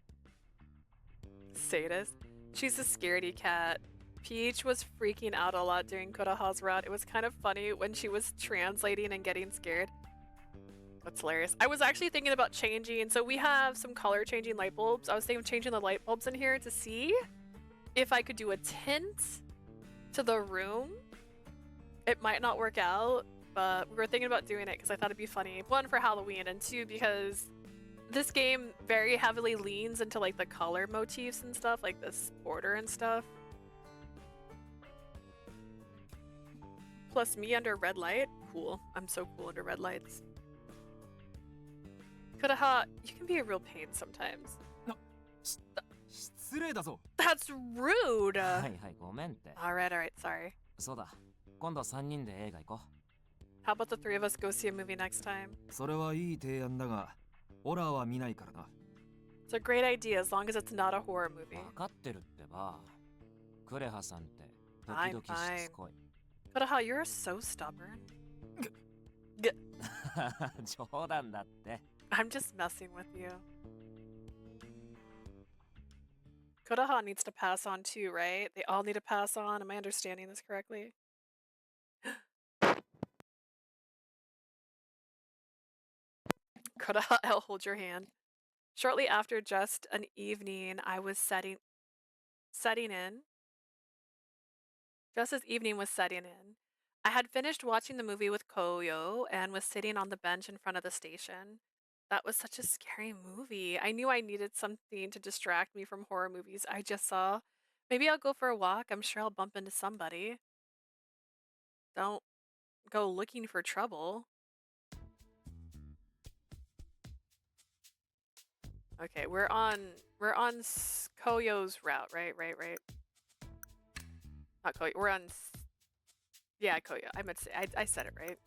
Sadist. She's a scaredy cat. Peach was freaking out a lot during Kodaha's route. It was kind of funny when she was translating and getting scared. That's hilarious. I was actually thinking about changing. So we have some color changing light bulbs. I was thinking of changing the light bulbs in here to see if I could do a tint to the room. It might not work out, but we were thinking about doing it because I thought it'd be funny. One, for Halloween, and two, because this game very heavily leans into like the color motifs and stuff, like this border and stuff. Plus me under red light. Cool. I'm so cool under red lights. Kodaha, you can be a real pain sometimes. 失礼だぞ。 That's rude! はいはい、ごめんって。 Alright, sorry. そうだ、今度3人で映画行こ How about the three of us go see a movie next time? それはいい提案だが、ホラーは見ないからな。 It's a great idea as long as it's not a horror う。 movie. 分かってるってば。クレハさんって時 I'm 々しつこい。 Kodaha, you're so stubborn. 冗談だって。 I'm just messing with you. Kodaha needs to pass on too, right? They all need to pass on. Am I understanding this correctly? Kodaha, I'll hold your hand. Shortly after just an evening, I was setting in. Just as evening was setting in, I had finished watching the movie with Koyo and was sitting on the bench in front of the station. That was such a scary movie. I knew I needed something to distract me from horror movies I just saw. Maybe I'll go for a walk. I'm sure I'll bump into somebody. Don't go looking for trouble. Okay, we're on Koyo's route, right? Not Koyo. We're on. Yeah, Koyo. I meant to say. I said it right.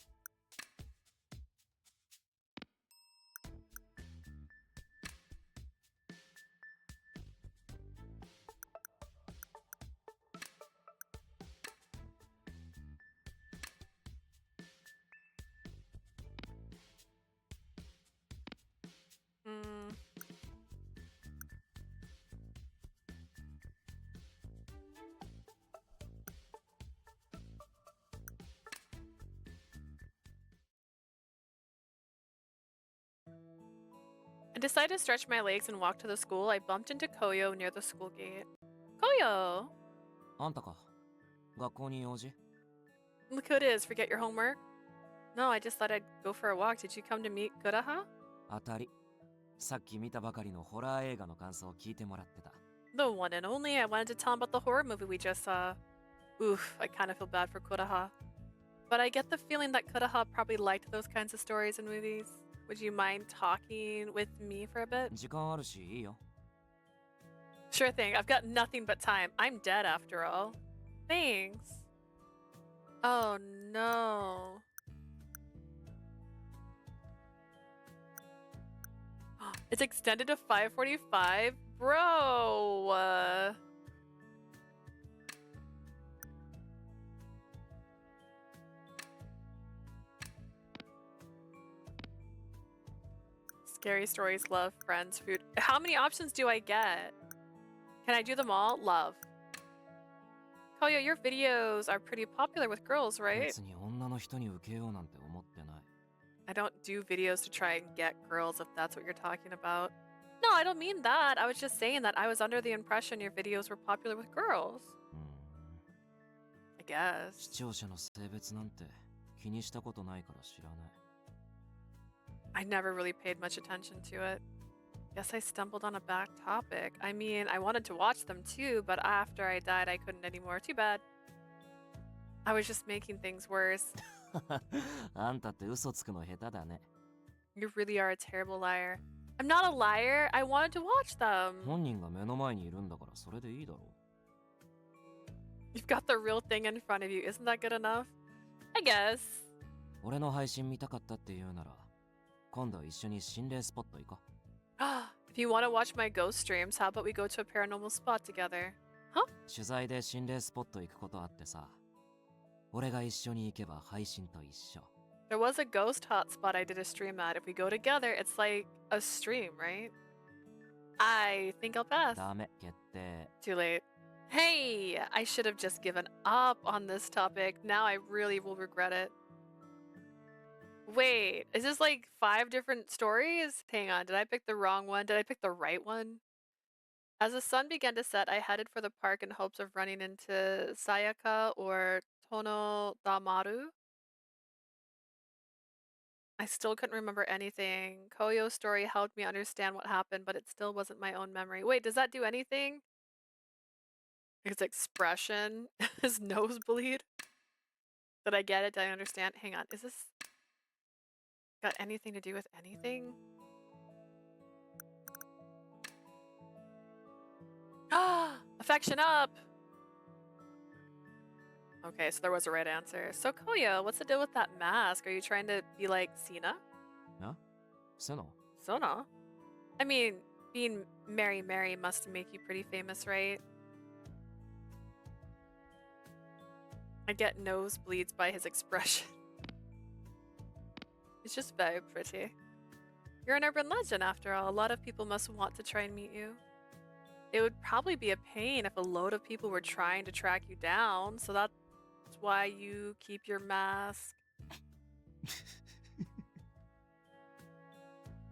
Mm. I decided to stretch my legs and walk to the school. I bumped into Koyo near the school gate. Koyo! あんたか。学校に用事 Look who it is. Forget your homework? No, I just thought I'd go for a walk. Did you come to meet Kuraha? 当たり。さっき見たばかりのホラー映画の感想を聞いてもらってた。The one and only. I wanted to tell him about the horror movie we just saw. Oof, I kind of feel bad for Kuraha. But I get the feeling that Kuraha probably liked those kinds of stories and movies. Would you mind talking with me for a bit? 時間あるし、いいよ。Sure thing. I've got nothing but time. I'm dead after all. Thanks. Oh no. It's extended to 5:45? Bro. Scary stories, love, friends, food. How many options do I get? Can I do them all? Love. Koyo, your videos are pretty popular with girls, right? 別に女の人に受けようなんて思ってない。I don't do videos to try and get girls if that's what you're talking about. No, I don't mean that. I was just saying that I was under the impression your videos were popular with girls. I guess. 視聴者の性別なんて気にしたことないから知らない。I never really paid much attention to it. Guess I stumbled on a back topic. I mean, I wanted to watch them too, but after I died, I couldn't anymore. Too bad. I was just making things worse. あんたって嘘つくの下手だね。You really are a terrible liar. I'm not a liar. I wanted to watch them. 本人が目の前にいるんだからそれでいいだろ You've got the real thing in front of you. Isn't that good enough? I guess. 俺の配信見たかったって言うなら、今度一緒に心霊スポット行こ If you want to watch my ghost streams, how about we go to a paranormal spot together? う。取材で心霊スポット行くことあってさ、俺が一緒に行けば配信と一緒。There was a ghost hotspot I did a stream at. If we go together, it's like a stream, right? I think I'll pass. ダメ、決定。 Too late. Hey, I should have just given up on this topic. Now I really will regret it. Wait, is this like 5 different stories? Hang on, did I pick the wrong one? Did I pick the right one? As the sun began to set, I headed for the park in hopes of running into Sayaka or Tono Damaru. I still couldn't remember anything. Koyo's story helped me understand what happened, but it still wasn't my own memory. Wait, does that do anything? His expression, his nosebleed. Did I get it? Did I understand? Hang on, is this got anything to do with anything? Affection up! Okay, so there was a right answer. So Koyo, what's the deal with that mask? Are you trying to be like Sina? なセノ Sona? I mean, being Mary Mary must make you pretty famous, right? I get nosebleeds by his expression. It's just very pretty. You're an urban legend after all. A lot of people must want to try and meet you. It would probably be a pain if a load of people were trying to track you down, so that's why you keep your mask.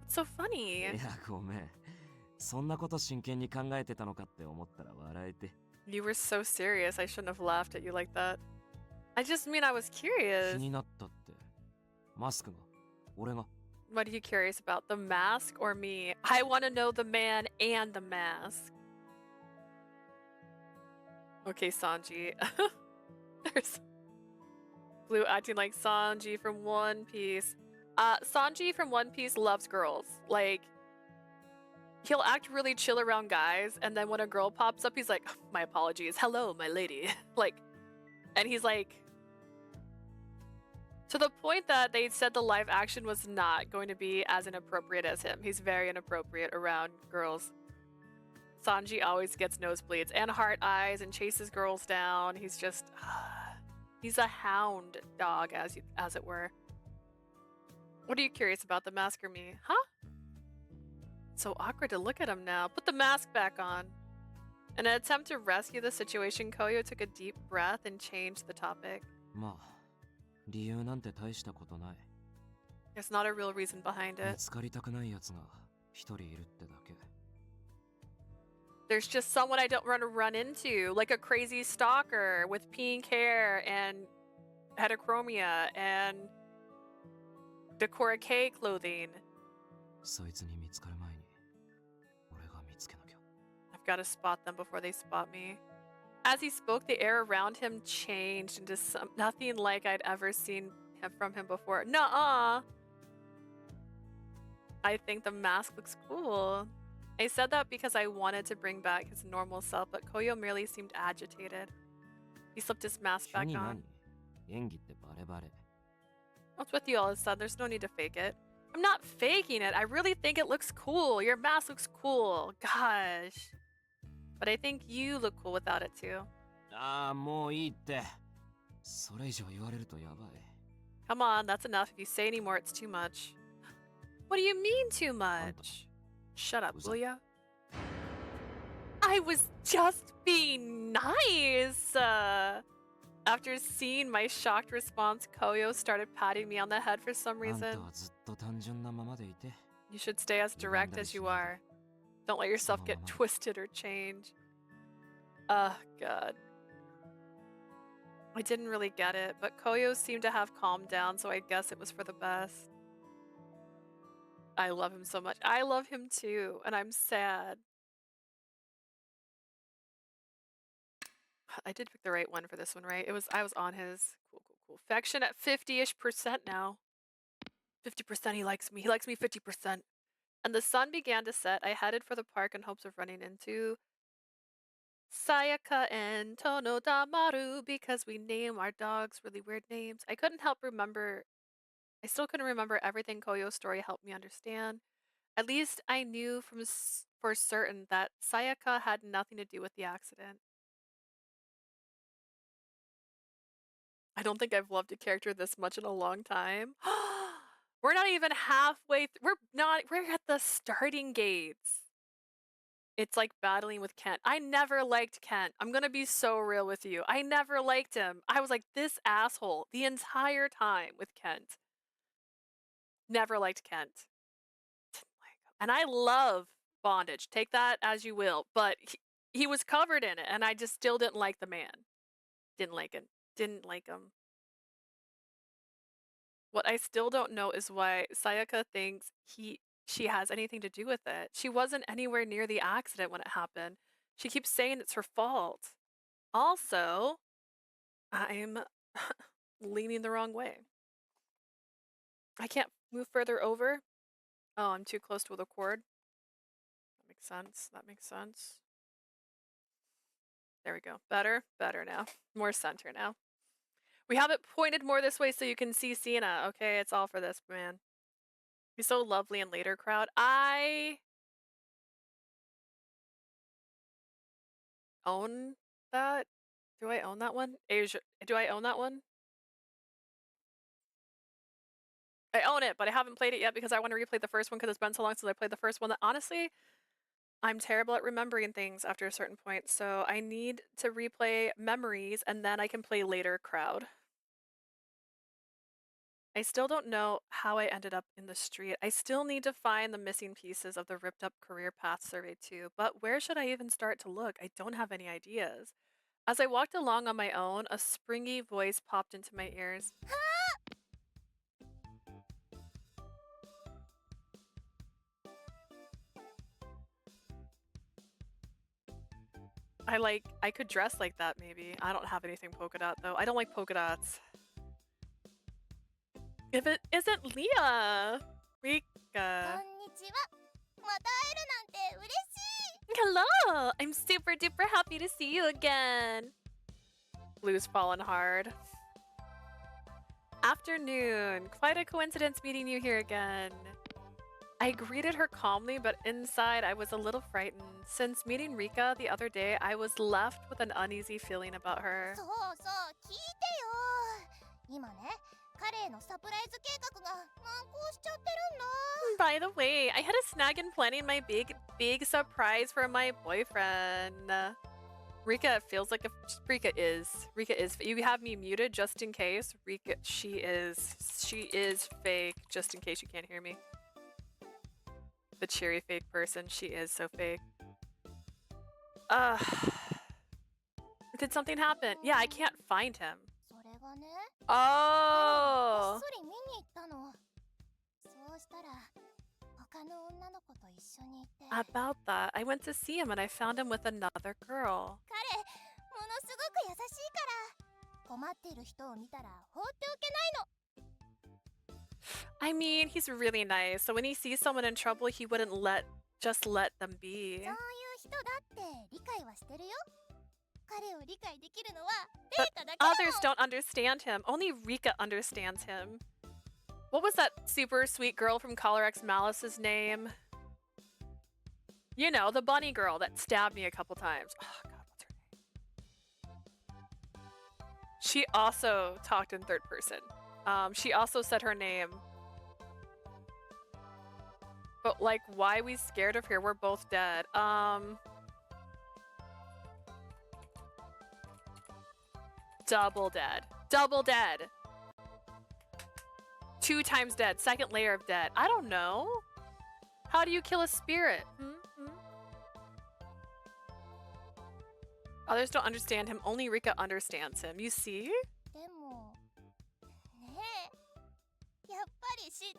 It's so funny. いや、ごめん。そんなこと真剣に考えてたのかって思ったら笑えて。 You were so serious. I shouldn't have laughed at you like that. I just mean I was 気 curious. になったって。マスクが。俺が。 What are you curious about? The mask or me? I want to know the man and the mask. Okay, Sanji. There's Blue acting like Sanji from One Piece. Sanji from One Piece loves girls. Like, he'll act really chill around guys, and then when a girl pops up, he's like, my apologies. Hello, my lady. Like, and he's like, to the point that they said the live action was not going to be as inappropriate as him. He's very inappropriate around girls. Sanji always gets nosebleeds and heart eyes and chases girls down. He's just, he's a hound dog, as it were. What are you curious about, the mask or me? Huh? So awkward to look at him now. Put the mask back on. In an attempt to rescue the situation, Koyo took a deep breath and changed the topic. まあ、理由なんて大したことない。 There's not a real reason behind 見 it. つかりたくない奴が一人いるってだけ。 There's just someone I don't want to run into, like a crazy stalker with pink hair and heterochromia and Decora K clothing. そいつに見つかる前に、俺が見つけなきゃ。 I've got to spot them before they spot me. As he spoke, the air around him changed into nothing like I'd ever seen from him before. Nuh-uh. I think the mask looks cool. I said that because I wanted to bring back his normal self, but Koyo merely seemed agitated. He slipped his mask 急 back に on. 何？演技ってバレバレ。 What's with you all of a sudden? There's no need to fake it. I'm not faking it. I really think it looks cool. Your mask looks cool. Gosh. But I think you look cool without it too. ああ、もういいって。それ以上言われるとやばい。 Come on, that's enough. If you say any more, it's too much. What do you mean too much? Shut up, will ya? I was just being nice! After seeing my shocked response, Koyo started patting me on the head for some あんた reason. はずっと単純なままでいて。 You should stay as direct as you are. Don't let yourself get twisted or change. Ugh, God. I didn't really get it, but Koyo seemed to have calmed down, so I guess it was for the best. I love him so much. I love him too, and I'm sad. I did pick the right one for this one, right? I was on his. Cool. Affection at 50-ish% now. 50% he likes me. He likes me 50%. And the sun began to set. I headed for the park in hopes of running into Sayaka and Tonodamaru because we name our dogs really weird names. I still couldn't remember everything Koyo's story helped me understand. At least I knew for certain that Sayaka had nothing to do with the accident. I don't think I've loved a character this much in a long time. We're not even halfway. We're at the starting gates. It's like battling with Kent. I never liked Kent. I'm gonna be so real with you. I never liked him. I was like this asshole the entire time with Kent. Never liked Kent. And I love bondage. Take that as you will. But he was covered in it, and I just still didn't like the man. Didn't like him. Didn't like him. What I still don't know is why Sayaka thinks she has anything to do with it. She wasn't anywhere near the accident when it happened. She keeps saying it's her fault. Also, I'm leaning the wrong way. I can't move further over. Oh, I'm too close to the cord. That makes sense. That makes sense. There we go. Better now. More center now. We have it pointed more this way so you can see Sienna. Okay, it's all for this, man. He's so lovely in later crowd. I own that. Do I own that one? Asia, do I own that one? I own it, but I haven't played it yet because I want to replay the first one because it's been so long since I played the first one that honestly, I'm terrible at remembering things after a certain point. So I need to replay memories and then I can play later crowd. I still don't know how I ended up in the street. I still need to find the missing pieces of the ripped up career path survey too, but where should I even start to look? I don't have any ideas. As I walked along on my own, a springy voice popped into my ears. I could dress like that maybe. I don't have anything polka dot though. I don't like polka dots. If it isn't Leah! Rika. こんにちは。また会えるなんて嬉しい。 Hello! I'm super duper happy to see you again. Blue's fallen hard. Afternoon. Quite a coincidence meeting you here again. I greeted her calmly, but inside I was a little frightened. Since meeting Rika the other day, I was left with an uneasy feeling about her. そうそう、聞いてよ。今ね、彼へのサプライズ計画が難航しちゃってるんだ。 By the way, I had a snag in planning my big surprise for my boyfriend. Rika feels like Rika is. You have me muted just in case. Rika, she is fake. Just in case you can't hear me. The cheery fake person. She is so fake. Did something happen? Yeah, I can't find him. それがね、こ Oh. っそり見に行ったの。そうしたら他の女の子と一緒にいて、 About that, I went to see him and I found him with another girl. 彼ものすごく優しいから困っている人を見たら放っておけないの。 I mean, he's really nice. So when he sees someone in trouble, he wouldn't just let them be. そういう人だって理解はしてるよ。彼を理解できるのは But レイカだけだもん。 others don't understand him. Only Rika understands him. What was that super sweet girl from Collar X Malice's name? You know, the bunny girl that stabbed me a couple times. Oh god, what's her name? She also talked in third person. She also said her name. But like, why are we scared of her? We're both dead. Double dead. Double dead. 2 times dead. Second layer of dead. I don't know. How do you kill a spirit? Others don't understand him. Only Rika understands him. You see? でもねえ、やっぱり嫉妬しちゃ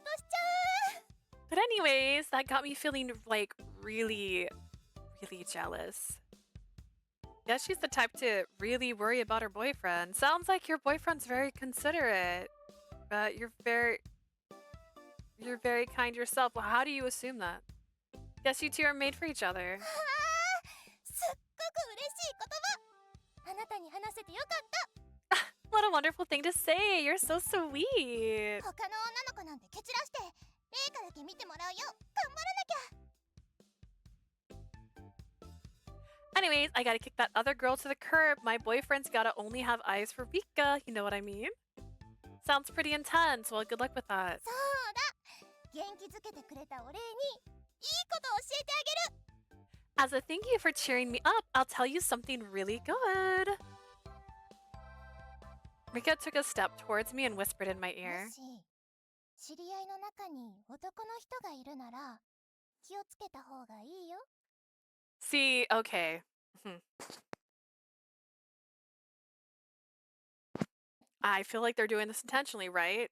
う。 But anyways, that got me feeling like really jealous. Yeah, she's the type to really worry about her boyfriend. Sounds like your boyfriend's very considerate. But you're very kind yourself. Well, how do you assume that? Guess you two are made for each other. すっごく嬉しい言葉。あなたに話せてよかった。 What a wonderful thing to say. You're so sweet. 他の女の子なんて蹴散らして、レイカだけ見てもらうよ。頑張らなきゃ。 Anyways, I gotta kick that other girl to the curb. My boyfriend's gotta only have eyes for Rika. You know what I mean? Sounds pretty intense. Well, good luck with that. そうだ。元気づけてくれたお礼にいいことを教えてあげる。 As a thank you for cheering me up, I'll tell you something really good. Rika took a step towards me and whispered in my も ear. し知り合いの中に男の人がいるなら気をつけた方がいいよ。 See, okay. I feel like they're doing this intentionally, right?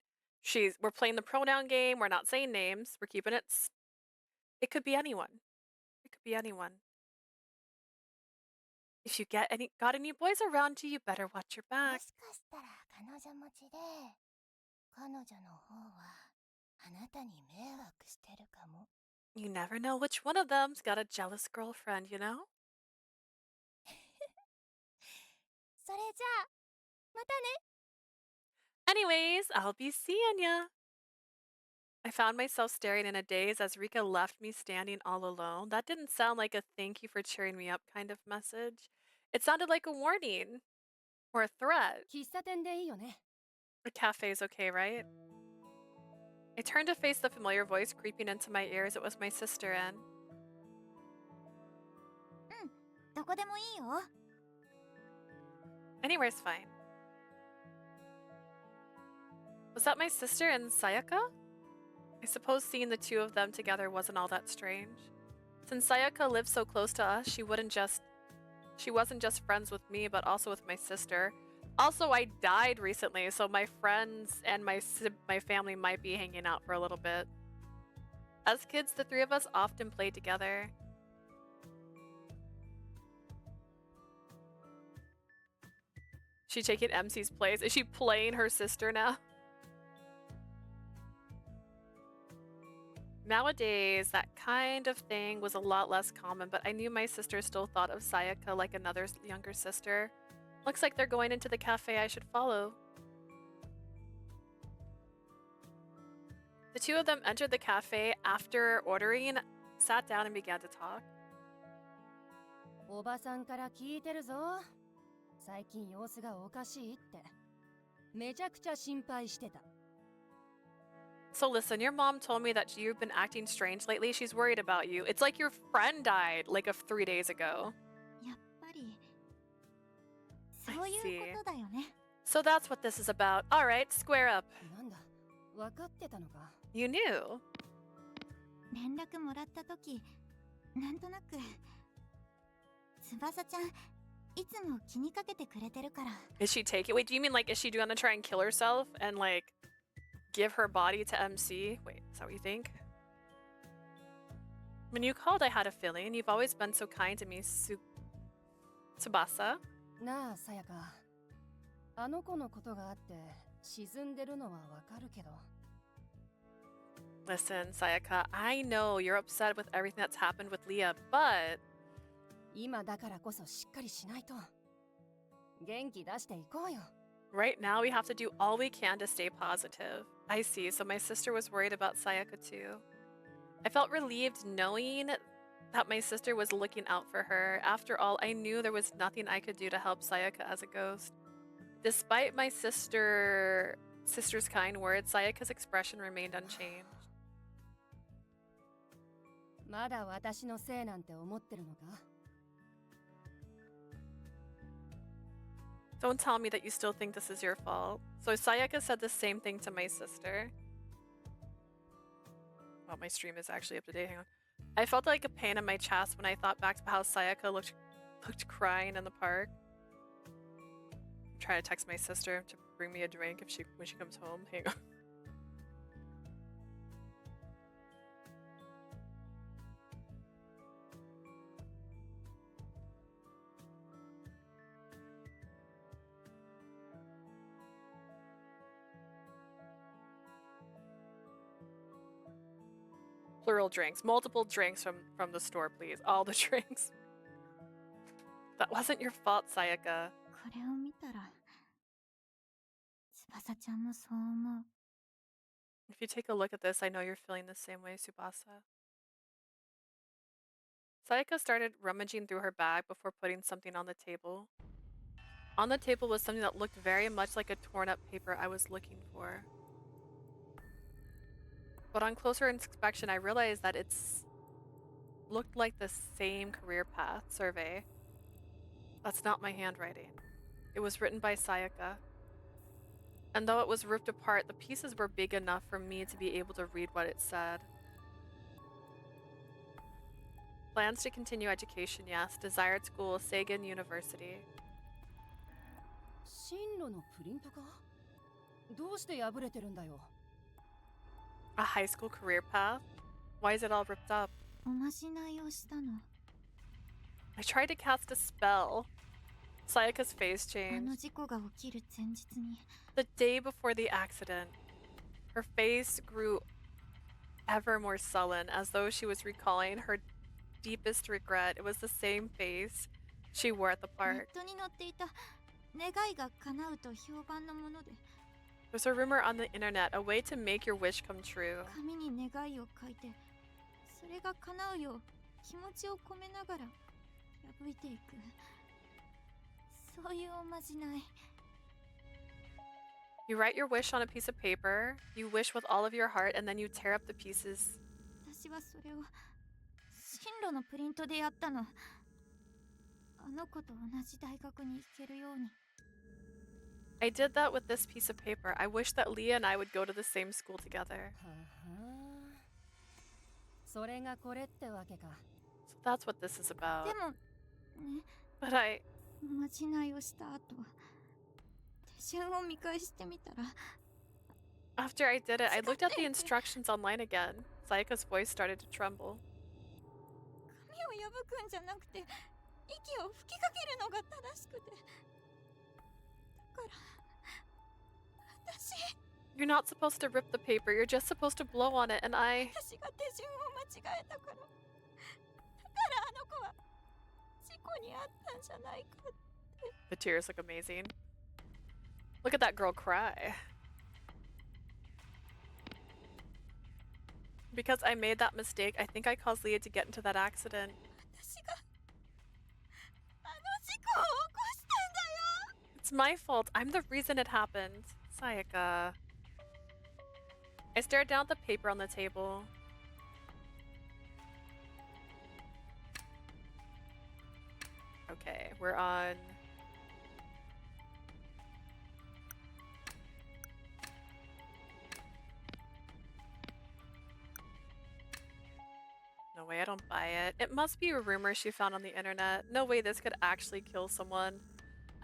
We're playing the pronoun game. We're not saying names. We're keeping it. It could be anyone. It could be anyone. If you got any boys around you, you better watch your も back. しかしたら彼女持ちで彼女の方はあなたに迷惑してるかも。 You never know which one of them's got a jealous girlfriend, you know? それじゃあまたね。 Anyways, I'll be seeing ya. I found myself staring in a daze as Rika left me standing all alone. That didn't sound like a thank you for cheering me up kind of message. It sounded like a warning or a threat. 喫茶店でいいよね。 A cafe's okay, right? I turned to face the familiar voice creeping into my ears. It was my sister, Anne. どこでもいいよ。 Anywhere's fine. Was that my sister and Sayaka? I suppose seeing the two of them together wasn't all that strange. Since Sayaka lived so close to us, she wasn't just friends with me, but also with my sister. Also, I died recently, so my friends and my family might be hanging out for a little bit. As kids, the three of us often played together. She taking MC's place? Is she playing her sister now? Nowadays, that kind of thing was a lot less common, but I knew my sister still thought of Sayaka like another younger sister. Looks like they're going into the cafe I should follow. The two of them entered the cafe after ordering, sat down and began to talk. おばさんから聞いてるぞ。最近様子がおかしいって。めちゃくちゃ心配してた。So listen, your mom told me that you've been acting strange lately. She's worried about you. It's like your friend died like of 3 days ago. やっぱり I そういう see. ことだよね。 So that's what this is about. All right, square up. なんだ分かってたのか You knew. 連絡もらった時なんとなく翼ちゃんいつも気にかけてくれてるから。 Is she taking? Wait, do you mean like is she gonna try and kill herself and like give her body to MC? Wait, is that what you think? When you called, I had a feeling. You've always been so kind to me, Tsubasa. なあさやかあの子のことがあって沈んでるのはわかるけど Listen, Sayaka, I know you're upset with everything that's happened with Leah, but 今だからこそしっかりしないと元気出していこうよ right now we have to do all we can to stay positive. I see, so my sister was worried about Sayaka too. I felt relieved knowing that my sister was looking out for her. After all, I knew there was nothing I could do to help Sayaka as a ghost. Despite my sister's kind words, Sayaka's expression remained unchanged. まだ私のせいなんて思ってるのか Don't tell me that you still think this is your fault. So Sayaka said the same thing to my sister. Well, my stream is actually up to date. Hang on. I felt like a pain in my chest when I thought back to how Sayaka looked crying in the park. I'm trying to text my sister to bring me a drink when she comes home. Hang on. Plural drinks. Multiple drinks from the store, please. All the drinks. That wasn't your fault, Sayaka. これを見たら翼ちゃんもそう思う。 If you take a look at this, I know you're feeling the same way, Tsubasa. Sayaka started rummaging through her bag before putting something on the table. On the table was something that looked very much like a torn up paper I was looking for. But on closer inspection, I realized that it's looked like the same career path survey. That's not my handwriting. It was written by Sayaka. And though it was ripped apart, the pieces were big enough for me to be able to read what it said. Plans to continue education, yes. Desired school, Sagan University. 進路のプリントかどうして破れてるんだよ A high school career path? Why is it all ripped up? おまじないをしたの。 I tried to cast a spell. Sayaka's face あの changed. 事故が起きる前日に The day before the accident, her face grew ever more sullen, as though she was recalling her deepest regret. It was the same face she wore at the ネッ park. トに載っていた願いが叶うと評判のもので There's a rumor on the internet, a way to make your wish come true. 紙に願いを書いてそれが叶うよう気持ちを込めながら破いていくそういうおまじない You write your wish on a piece of paper, you wish with all of your heart, and then you tear up the pieces. 私はそれを進路のプリントでやったのあの子と同じ大学に行けるように I did that with this piece of paper. I wish that Leah and I would go to the same school together. ははそれがこれってわけか So that's what this is about. でもね But I... おまじないをした後手順を見返してみたら After I did it, I looked at the instructions online again. Sayaka's voice started to tremble. 紙を破くんじゃなくて息を吹きかけるのが正しくてだから私 You're not supposed to rip the paper, you're just supposed to blow on it, and I... 私が手順を間違えたからだからあの子は事故に遭ったんじゃないか The tears look amazing. Look at that girl cry. Because I made that mistake, I think I caused Leah to get into that accident. 私があの事故を起こしたんだよ It's my fault. I'm the reason it happened. Sayaka. I stared down at the paper on the table. Okay, we're on... No way, I don't buy it. It must be a rumor she found on the internet. No way this could actually kill someone.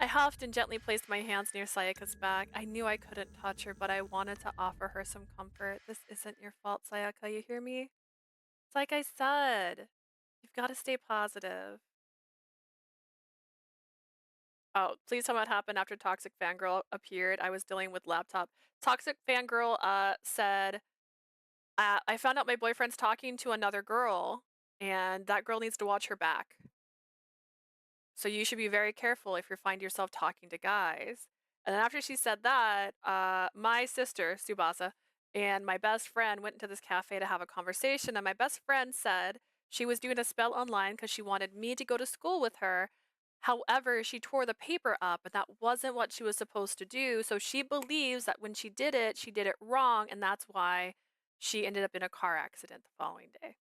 I huffed and gently placed my hands near Sayaka's back. I knew I couldn't touch her, but I wanted to offer her some comfort. This isn't your fault, Sayaka, you hear me? It's like I said. You've got to stay positive. Oh, please tell me what happened after Toxic Fangirl appeared. I was dealing with laptop. Toxic Fangirl said, I found out my boyfriend's talking to another girl, and that girl needs to watch her back. So you should be very careful if you find yourself talking to guys. And then after she said that, my sister, Subasa, and my best friend went into this cafe to have a conversation. And my best friend said she was doing a spell online because she wanted me to go to school with her. However, she tore the paper up, and that wasn't what she was supposed to do. So she believes that when she did it wrong, and that's why she ended up in a car accident the following day.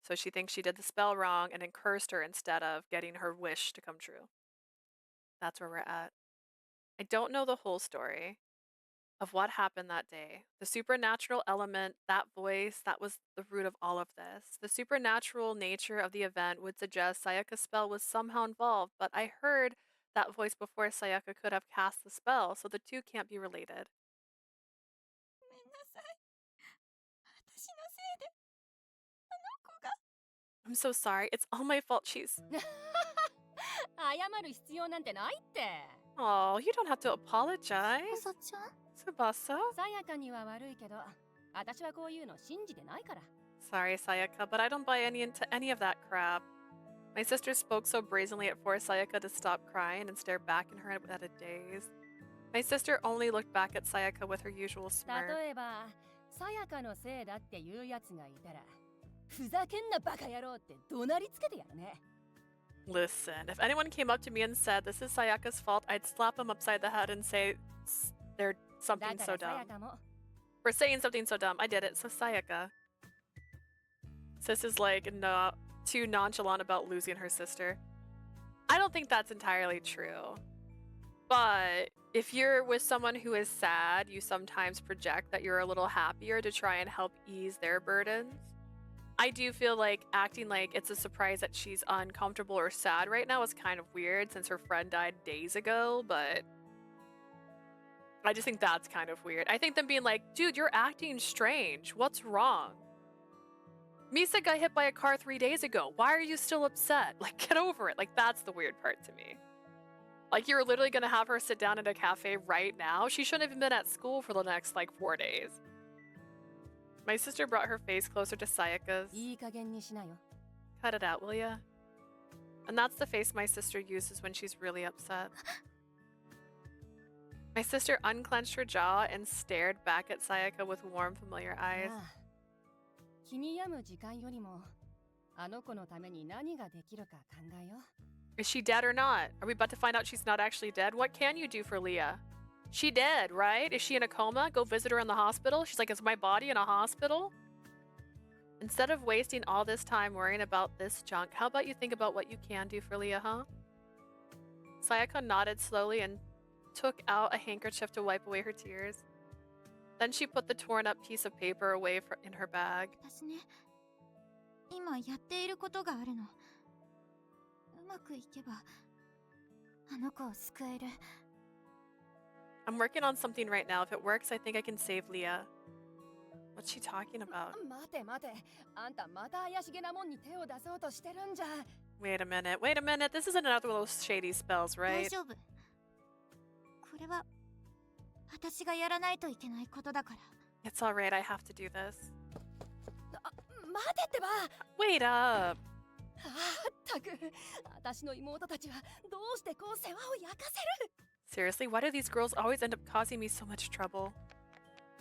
So she thinks she did the spell wrong and it cursed her instead of getting her wish to come true. That's where we're at. I don't know the whole story of what happened that day. The supernatural element, that voice, that was the root of all of this. The supernatural nature of the event would suggest Sayaka's spell was somehow involved, but I heard that voice before Sayaka could have cast the spell, so the two can't be related. ごめんなさい。私のせいであの子が。 I'm so sorry. It's all my fault. She's... 謝る必要なんてないって。 Oh, you don't have to apologize. さちゃん Tsubasa? さやかには悪いけど、私はこういうの信じてないから。 Sorry, Sayaka, but I don't buy into any of that crap. My sister spoke so brazenly it forced Sayaka to stop crying and stare back in her head at a daze. My sister only looked back at Sayaka with her usual smirk. 例えば、さやかのせいだっていうやつがいたら、ふざけんなバカ野郎って怒鳴りつけてやるね。 Listen, if anyone came up to me and said this is Sayaka's fault, I'd slap them upside the head and say they're だ something か so らさや dumb. かも、 For saying something so dumb. I did it, so Sayaka. Sis is like too nonchalant about losing her sister. I don't think that's entirely true. But if you're with someone who is sad, you sometimes project that you're a little happier to try and help ease their burdens. I do feel like acting like it's a surprise that she's uncomfortable or sad right now is kind of weird since her friend died days ago, but I just think that's kind of weird. I think them being like, dude, you're acting strange. What's wrong? Misa got hit by a car 3 days ago. Why are you still upset? Like, get over it. Like, that's the weird part to me. Like, you're literally gonna have her sit down at a cafe right now? She shouldn't have even been at school for the next, like, 4 days. My sister brought her face closer to Sayaka's. いい加減にしなよ。 Cut it out, will ya? And that's the face my sister uses when she's really upset. My sister unclenched her jaw and stared back at Sayaka with warm, familiar eyes. なあ、気に病む時間よりも、あの子のために何ができるか考えよう。 Is she dead or not? Are we about to find out she's not actually dead? What can you do for Leah? She dead, right? Is she in a coma? Go visit her in the hospital? She's like, is my body in a hospital? Instead of wasting all this time worrying about this junk, how about you think about what you can do for Leah, huh? Sayaka nodded slowly and took out a handkerchief to wipe away her tears. Then she put the torn up piece of paper away in her bag. 私ね、今やっていることがあるの。うまくいけば、あの子を救える。 I'm working on something right now. If it works, I think I can save Leah. What's she talking about? 待て待て、あんたまた怪しげなもんに手を出そうとしてるんじゃ。 Wait a minute. Wait a minute. This isn't another one of those shady spells, 大 right? 丈夫。これは私がやらないといけないことだから。 It's alright. I have to do this. 待てってば。 Wait up. あったく、私の妹たちはどうしてこう世話を焼かせる。 Seriously, why do these girls always end up causing me so much trouble?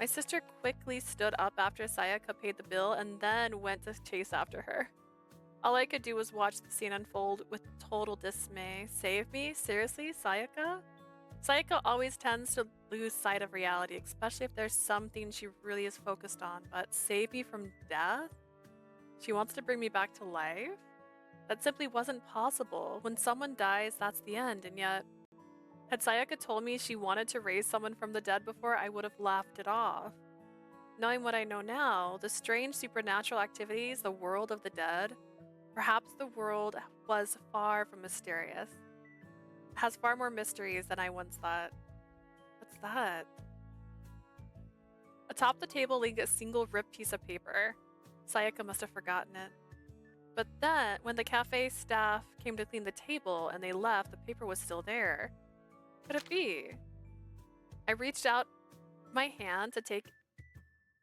My sister quickly stood up after Sayaka paid the bill and then went to chase after her. All I could do was watch the scene unfold with total dismay. Save me? Seriously, Sayaka? Sayaka always tends to lose sight of reality, especially if there's something she really is focused on. But save me from death? She wants to bring me back to life? That simply wasn't possible. When someone dies, that's the end, and yet, had Sayaka told me she wanted to raise someone from the dead before, I would have laughed it off. Knowing what I know now, the strange supernatural activities, the world of the dead, perhaps the world was far from mysterious. It has far more mysteries than I once thought. What's that? Atop the table lay a single ripped piece of paper. Sayaka must have forgotten it. But then, when the cafe staff came to clean the table and they left, the paper was still there. Could it be? I reached out my hand to take,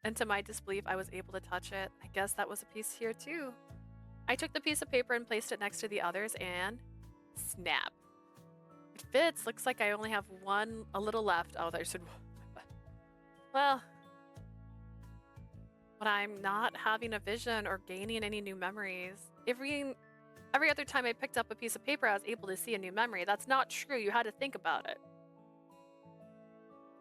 and to my disbelief, I was able to touch it. I guess that was a piece here too. I took the piece of paper and placed it next to the others, and snap. It fits. Looks like I only have a little left. Oh, there should. Well, but I'm not having a vision or gaining any new memories. Every other time I picked up a piece of paper, I was able to see a new memory. That's not true. You had to think about it.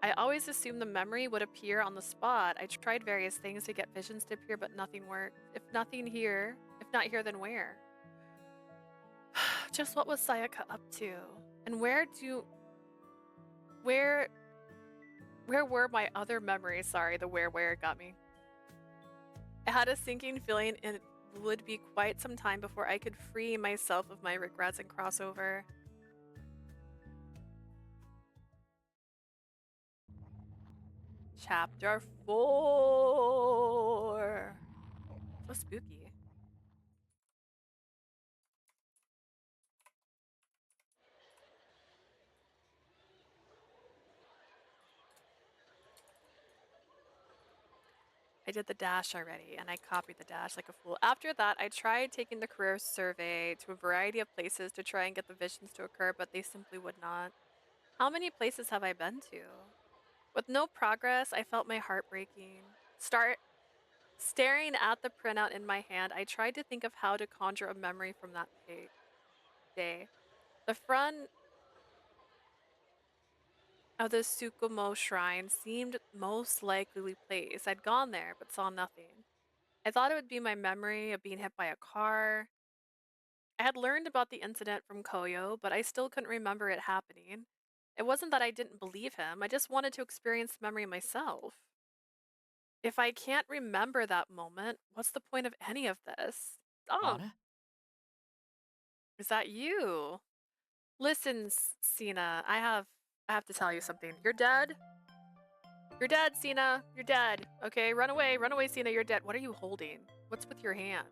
I always assumed the memory would appear on the spot. I tried various things to get visions to appear, but nothing worked. If not here, then where? Just what was Sayaka up to? And where were my other memories? Sorry, the where got me. I had a sinking feeling it would be quite some time before I could free myself of my regrets and cross over. Chapter 4. So spooky. I did the dash already, and I copied the dash like a fool. After that, I tried taking the career survey to a variety of places to try and get the visions to occur, but they simply would not. How many places have I been to? With no progress, I felt my heart breaking. Staring at the printout in my hand, I tried to think of how to conjure a memory from that day. The front of the Tsukumo shrine seemed most likely place. I'd gone there, but saw nothing. I thought it would be my memory of being hit by a car. I had learned about the incident from Koyo, but I still couldn't remember it happening. It wasn't that I didn't believe him, I just wanted to experience the memory myself. If I can't remember that moment, what's the point of any of this? Oh, あれ is that you? Listen, Sina, I have to tell you something. You're dead? You're dead, Sina. You're dead. Okay, run away, Sina, you're dead. What are you holding? What's with your hand?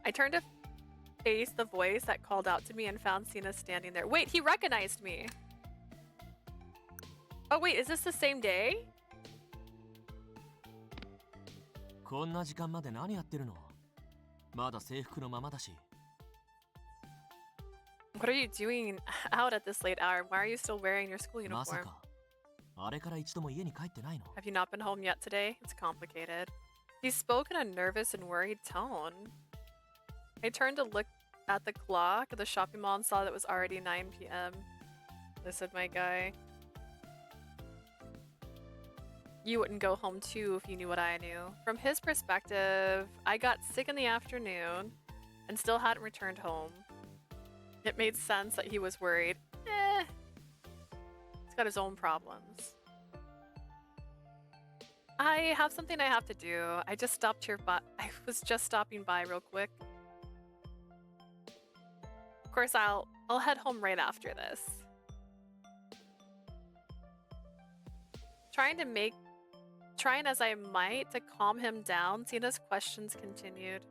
I turned to face the voice that called out to me and found Sina standing there. Wait, he recognized me. Oh wait, is this the same day? こんな時間まで何やってるのまだ制服のままだし What are you doing out at this late hour? Why are you still wearing your school まさ uniform? かあれから一度も家に帰ってないの Have you not been home yet today? It's complicated. He spoke in a nervous and worried tone. I turned to look at the clock at the shopping mall and saw that it was already 9 p.m. Listen, my guy. You wouldn't go home too if you knew what I knew. From his perspective, I got sick in the afternoon and still hadn't returned home. It made sense that he was worried. He's got his own problems. I have something I have to do. I was just stopping by real quick. Of course, I'll head home right after this. Trying as I might to calm him down, Sina's questions continued.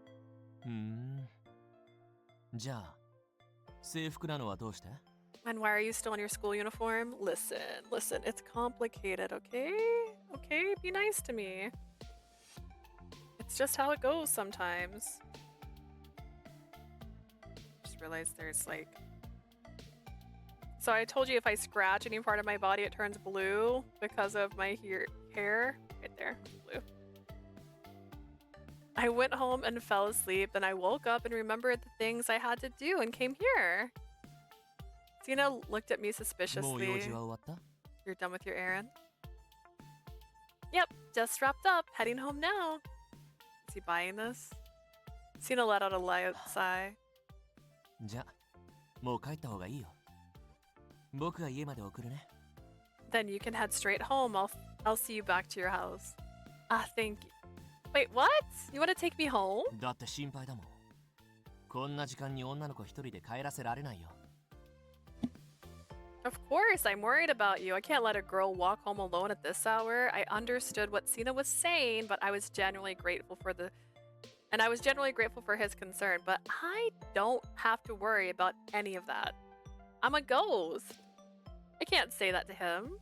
じゃあ制服なのはどうして And why are you still in your school uniform? Listen, it's complicated, okay? Okay, be nice to me. It's just how it goes sometimes. Just realized there's like... So I told you if I scratch any part of my body, it turns blue because of my hair? Right there. Blue. I went home and fell asleep. Then I woke up and remembered the things I had to do and came here. Cena looked at me もう用 suspiciously. 事は終わった You're done with your errand? Yep, just wrapped up. Heading home now. Is he buying this? Cena let out a light sigh. じゃ、もう帰った方がいいよ。僕が家まで送るね。 Then you can head straight home. I'll see you back to your house. Ah, thank you. Wait, what? You want to take me home? だって心配だもん。こんな時間に女の子一人で帰らせられないよ。 Of course, I'm worried about you. I can't let a girl walk home alone at this hour. I understood what Cena was saying, but I was genuinely grateful for his concern. But I don't have to worry about any of that. I'm a ghost. I can't say that to him.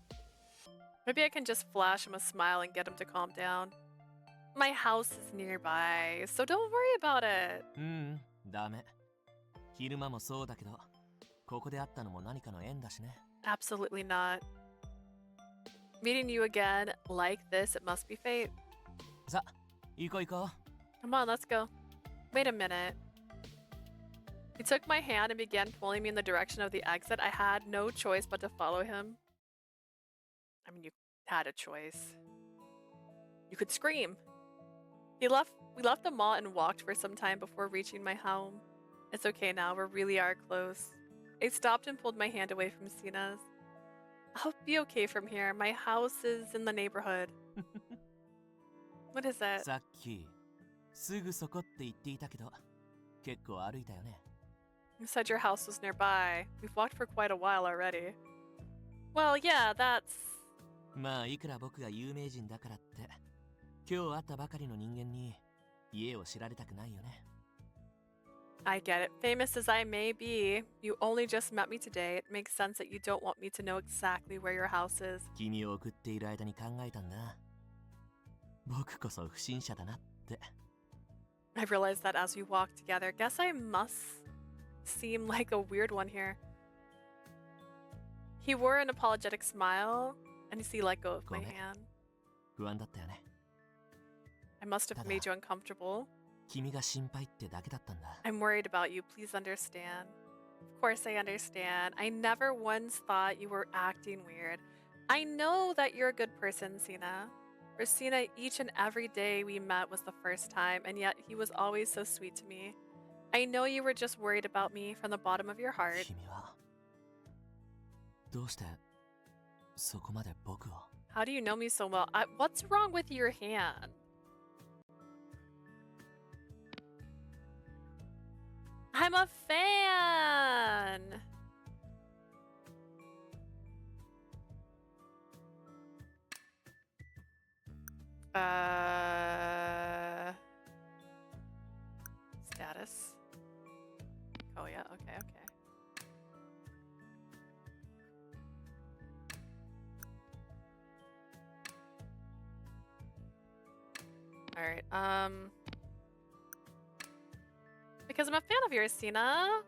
Maybe I can just flash him a smile and get him to calm down. My house is nearby, so don't worry about it. ダメ。昼間もそうだけど、ここで会ったのも何かの縁だしね。 Absolutely not. Meeting you again like this, it must be fate. さ、行こう行こ Come on, let's go. Wait a minute. He took my hand and began pulling me in the direction of the exit. I had no choice but to follow him. I mean, you had a choice. You could scream. We left the mall and walked for some time before reaching my home. It's okay now, we really are close. I stopped and pulled my hand away from Cena's. I'll be okay from here. My house is in the neighborhood. What is う。 it? さっき、すぐそこって言っていたけど、結構歩いたよね。 You said your house was nearby. We've walked for quite a while already. Well, yeah, that's... まあいくら僕が有名人だからって、今日会ったばかりの人間に家を知られたくないよね。 I get it. Famous as I may be, you only just met me today. It makes sense that you don't want me to know exactly where your house is. 君を送っている間に考えたんだ。僕こそ不審者だなって。 I realized that as we walked together. Guess I must seem like a weird one here. He wore an apologetic smile, and he let go of my Go ahead. hand. 不安だったよね。 I must have made you uncomfortable. 君が心配ってだけだったんだ。 I'm worried about you. Please understand. Of course I understand. I never once thought you were acting weird. I know that you're a good person, Cena. For Cena, each and every day we met was the first time, and yet he was always so sweet to me. I know you were just worried about me from the bottom of your heart. 君はどうしてそこまで僕を How do you know me so well? What's wrong with your hand? I'm a fan! Status. Oh yeah, okay. Alright, because I'm a fan of yours, Cena.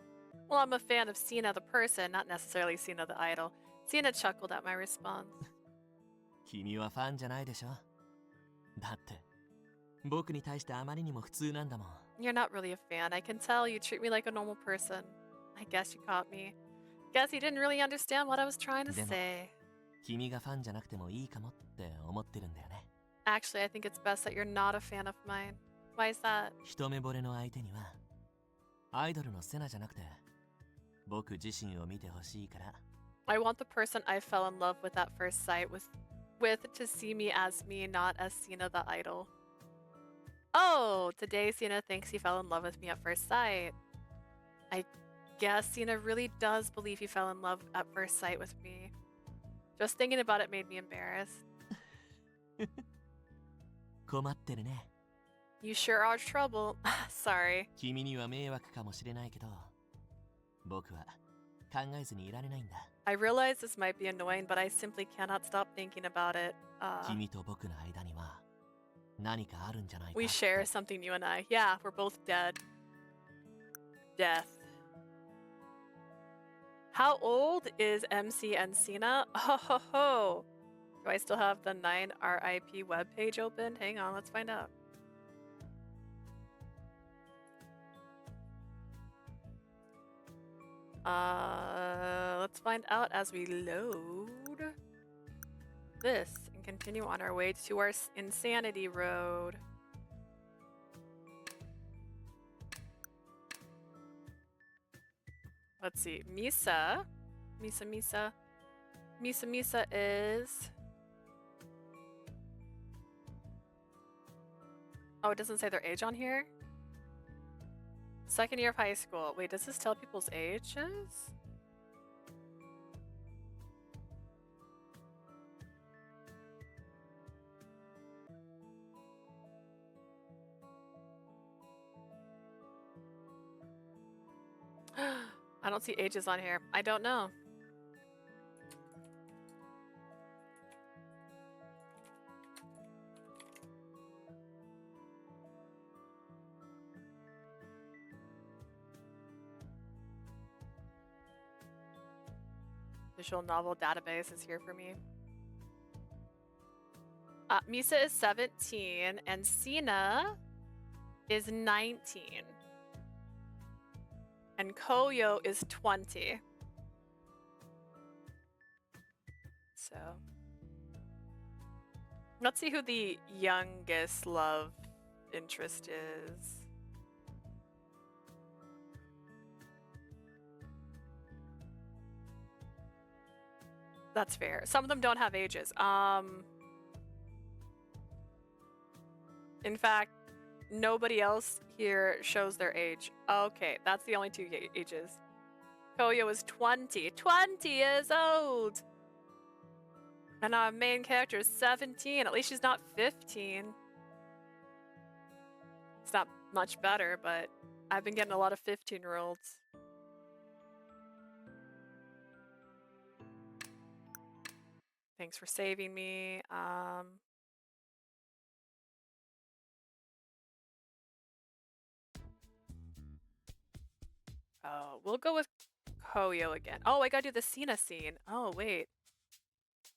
Well, I'm a fan of Cena the person, not necessarily Cena the idol. Cena chuckled at my response. 君はファンじゃないでしょ。だって僕に対してあまりにも普通なんだもん。 You're not really a fan. I can tell you treat me like a normal person. I guess you caught me. Guess you didn't really understand what I was trying to でも say. 君がファンじゃなくてもいいかもって思ってるんだよね。 Actually, I think it's best that you're not a fan of mine. Why is that? 一目惚れの相手にはアイドルのセナじゃなくて僕自身を見てほしいから。 I want the person I fell in love with at first sight with to see me as me, not as Cena the idol. Oh, today Cena thinks he fell in love with me at first sight. I guess Cena really does believe he fell in love at first sight with me. Just thinking about it made me embarrassed. 困ってるね。 You sure are trouble. Sorry. 君には迷惑かもしれないけど僕は考えずにいられないんだ。 I realize this might be annoying, but I simply cannot stop thinking about it. 君と僕の間には何かあるんじゃないか We って share something, you and I. Yeah, we're both dead. Death. How old is MC and Cena? Oh ho ho. Do I still have the 9 R.I.P. webpage open? Hang on, let's find out. Let's find out as we load this and continue on our way to our insanity road. Let's see. Misa is... Oh, it doesn't say their age on here? Second year of high school. Wait, does this tell people's ages? I don't see ages on here. I don't know. Visual novel database is here for me. Misa is 17 and Sina is 19. And Koyo is 20. So let's see who the youngest love interest is. That's fair. Some of them don't have ages. In fact, nobody else here shows their age. Okay, that's the only two ages. Koyo is 20. 20 years old! And our main character is 17. At least she's not 15. It's not much better, but I've been getting a lot of 15-year-olds. Thanks for saving me. Oh, we'll go with Koyo again. Oh, I gotta do the Sina scene. Oh, wait.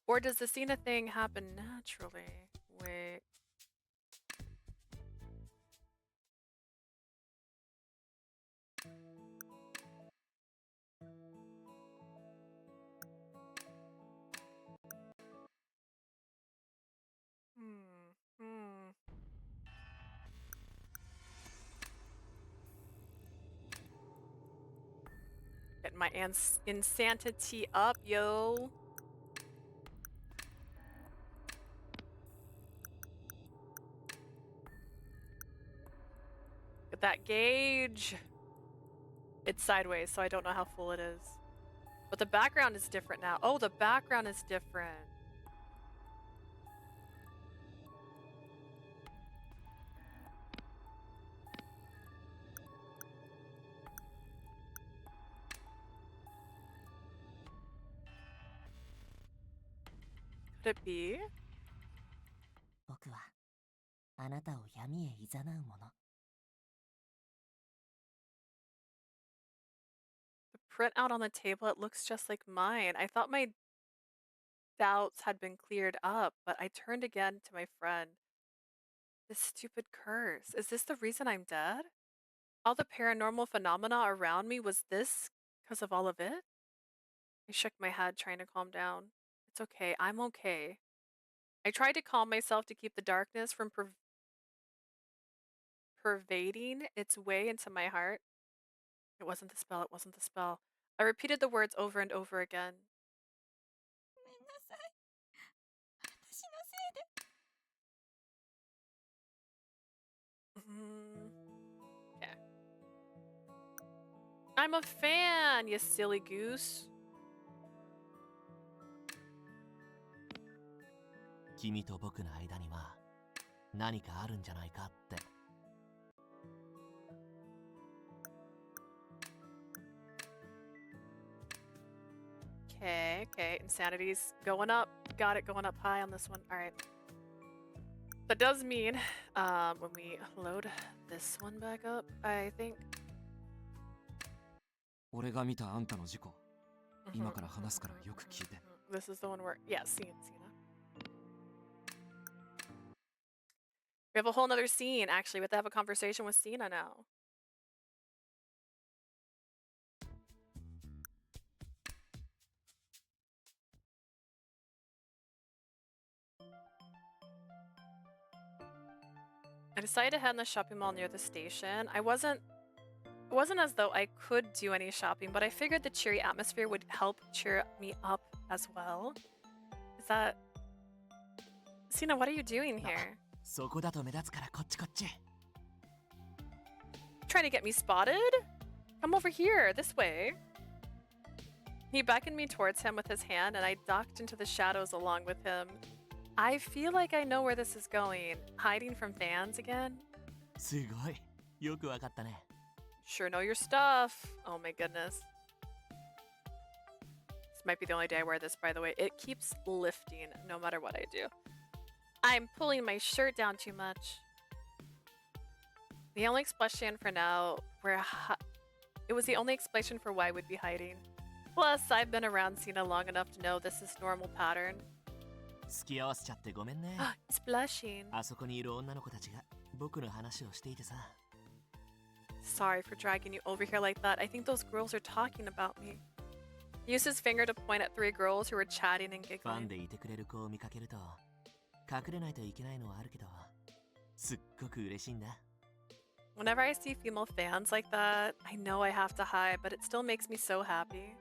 Or does the Sina thing happen naturally? Wait. Getting my insanity up, yo. Get that gauge. It's sideways, so I don't know how full it is. But the background is different now. Oh, the background is different. Could it be? 僕はあなたを闇へ誘う者。 The printout on the table, it looks just like mine. I thought my doubts had been cleared up, but I turned again to my friend. This stupid curse. Is this the reason I'm dead? All the paranormal phenomena around me, was this because of all of it? I shook my head, trying to calm down. It's okay, I'm okay. I tried to calm myself to keep the darkness from pervading its way into my heart. It wasn't the spell, it wasn't the spell. I repeated the words over and over again. ごめんなさい。私のせいで。Yeah. I'm a fan, you silly goose. 君と僕の間には何かあるんじゃないかって。 Okay. Insanity's going up. Got it going up high on this one. Alright. That does mean, when we load this one back up, I think. 俺が見たあんたの事故、今から話すからよく聞いて。This is the one where, yeah, Cena. We have a whole nother scene, actually. We have to have a conversation with Sina now. I decided to head in the shopping mall near the station. It wasn't as though I could do any shopping, but I figured the cheery atmosphere would help cheer me up as well. Is that... Sina, what are you doing here? そこだと目立つからこっちこっち。 Trying to get me spotted? Come over here, this way. He beckoned me towards him with his hand, and I ducked into the shadows along with him. I feel like I know where this is going. Hiding from fans again? すごい。よくわかったね。 Sure know your stuff. Oh my goodness. This might be the only day I wear this, by the way. It keeps lifting no matter what I do. I'm pulling my shirt down too much. The only explanation for now, it was the only explanation for why we'd be hiding. Plus, I've been around Sina long enough to know this is normal pattern. 付き合わせちゃってごめんね。 It's blushing. あそこにいる女の子たちが僕の話をしていてさ。 Sorry for dragging you over here like that. I think those girls are talking about me. He used his finger to point at 3 girls who were chatting and ファン giggling. でいてくれる子を見かけると隠れないといけないのはあるけど、すっごく嬉しいんだ。 Whenever I see female fans like that, I know I have to hide, but it still makes me so happy.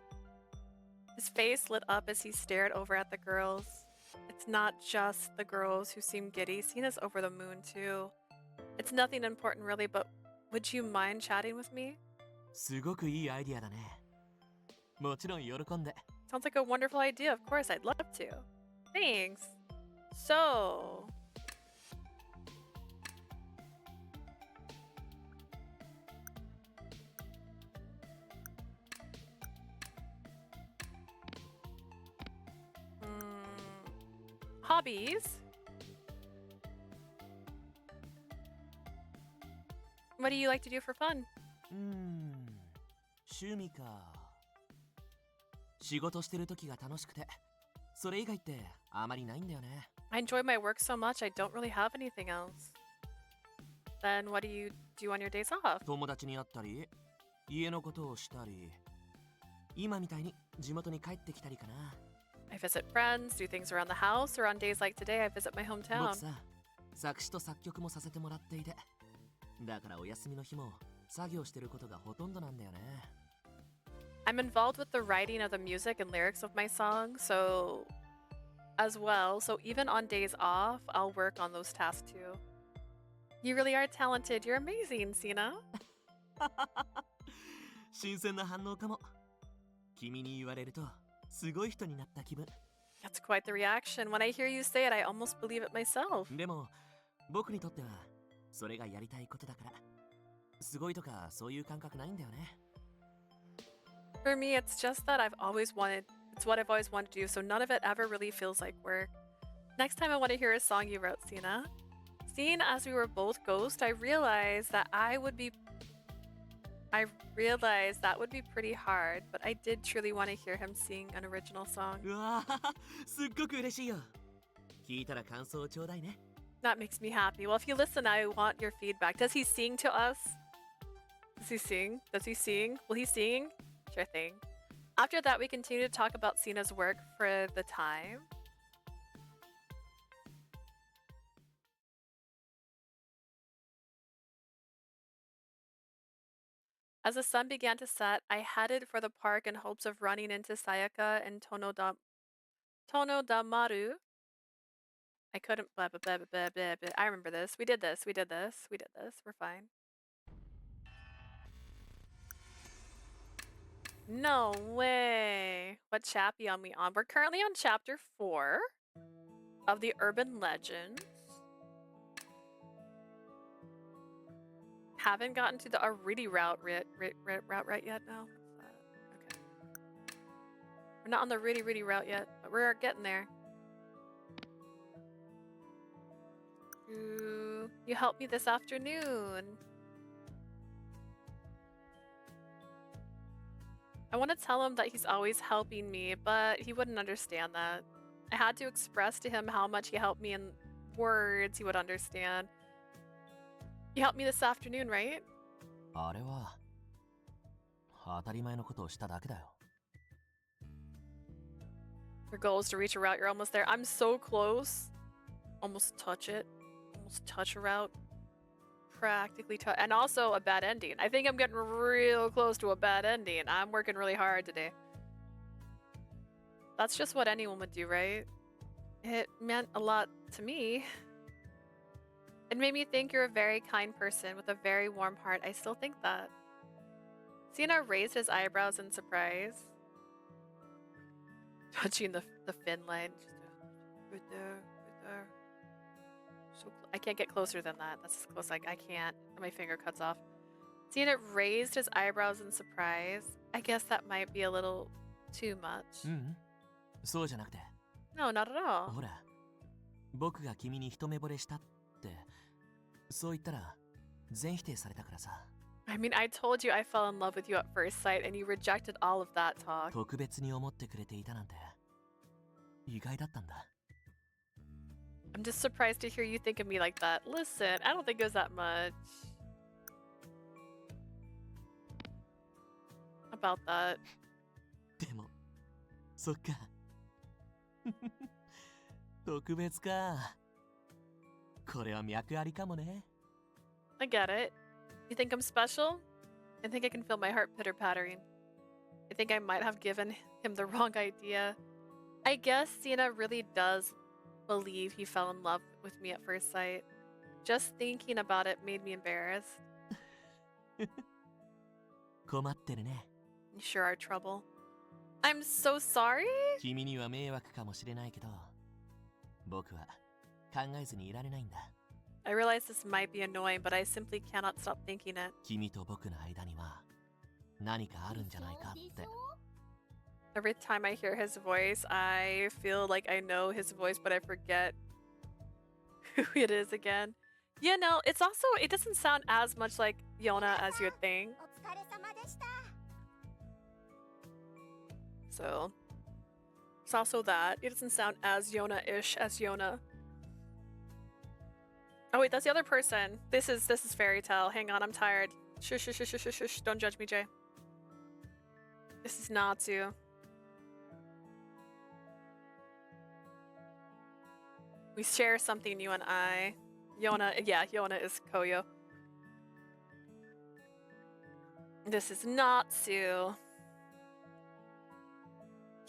His face lit up as he stared over at the girls. It's not just the girls who seem giddy. Sina's over the moon too. It's nothing important really, but would you mind chatting with me? すごくいいアイディアだね。もちろん喜んで。 Sounds like a wonderful idea. Of course, I'd love to. Thanks. So... Hobbies? What do you like to do for fun? 趣味か。仕事してる時が楽しくて、それ以外ってあまりないんだよね。 I enjoy my work so much, I don't really have anything else. Then what do you do on your days off? 友達に会ったり、家のことをしたり、今みたいに地元に帰ってきたりかな。 I visit friends, do things around the house, or on days like today, I visit my 僕 hometown. さ、作詞と作曲もさせてもらっていて、だからお休みの日も作業してることがほとんどなんだよね。 I'm involved with the writing of the music and lyrics of my songs, so as well, so even on days off, I'll work on those tasks too. You really are talented. You're amazing, Sina. 新鮮な反応かも。君に言われるとすごい人になった気分。 That's quite the reaction. When I hear you say it, I almost believe it myself. でも僕にとってはそれがやりたいことだから。すごいとかそういう感覚ないんだよね。 For me, it's just that it's what I've always wanted to do, so none of it ever really feels like work. Next time I want to hear a song you wrote, Sina. Seeing as we were both ghosts, I realized that would be pretty hard, but I did truly want to hear him sing an original song. うわー、すっごく嬉しいよ。聞いたら感想をちょうだいね。 That makes me happy. Well, if you listen, I want your feedback. Does he sing to us? Does he sing? Does he sing? Will he sing? Sure thing. After that, we continue to talk about Sina's work for the time. As the sun began to set, I headed for the park in hopes of running into Sayaka and Tonodamaru. I couldn't blah, blah, blah, blah, blah, blah. I remember this. We did this. We're fine. No way. What chapter are we on? We're currently on chapter 4 of the Urban Legends. Haven't gotten to the Ariti route right yet now. Okay. We're not on the Riti route yet, but we're getting there. You helped me this afternoon. I want to tell him that he's always helping me, but he wouldn't understand that. I had to express to him how much he helped me in words he would understand. You helped me this afternoon, right? あれは当たり前のことをしただけだよ。 Your goal is to reach a route. You're almost there. I'm so close. Almost touch it. Almost touch a route. Practically touch. And also a bad ending. I think I'm getting real close to a bad ending. I'm working really hard today. That's just what anyone would do, right? It meant a lot to me. It made me think you're a very kind person with a very warm heart. I still think that. Sienna raised his eyebrows in surprise. Touching the fin line. Right there, right there. So I can't get closer than that. That's as close I can't. My finger cuts off. Sienna raised his eyebrows in surprise. I guess that might be a little too much. そうじゃなくて、 No, not at all. ほら、僕が君に一目惚れしたって、そう言ったら全否定されたからさ。 I mean, I told you I fell in love with you at first sight and you rejected all of that talk. 特別に思ってくれていたなんて意外だったんだ。 I'm just surprised to hear you think of me like that. Listen, I don't think it was that much. About that. でも、そっか。特別か。これは脈ありかもね。 I get it. You think I'm special? I think I can feel my heart pitter-pattering. I think I might have given him the wrong idea. I guess Sienna really does believe he fell in love with me at first sight. Just thinking about it made me embarrassed. 困ってるね。 You sure are trouble. I'm so sorry? 君には迷惑かもしれないけど、僕は考えずにいられないんだ。 I realize this might be annoying, but I simply cannot stop thinking it. 君と僕の間には何かあるんじゃないかって。 Every time I hear his voice, I feel like I know his voice, but I forget who it is again. You know, it's also, it doesn't sound as much like Yona as you'd think. お疲れ様でした。 So, it's also that. It doesn't sound as Yona-ish as Yona. Oh wait, that's the other person. This is Fairy Tale. Hang on, I'm tired. Shush, shush, shush, shush, shush. Don't judge me, Jay. This is Natsu. We share something, you and I. Yona, yeah, Yona is Koyo. This is Natsu.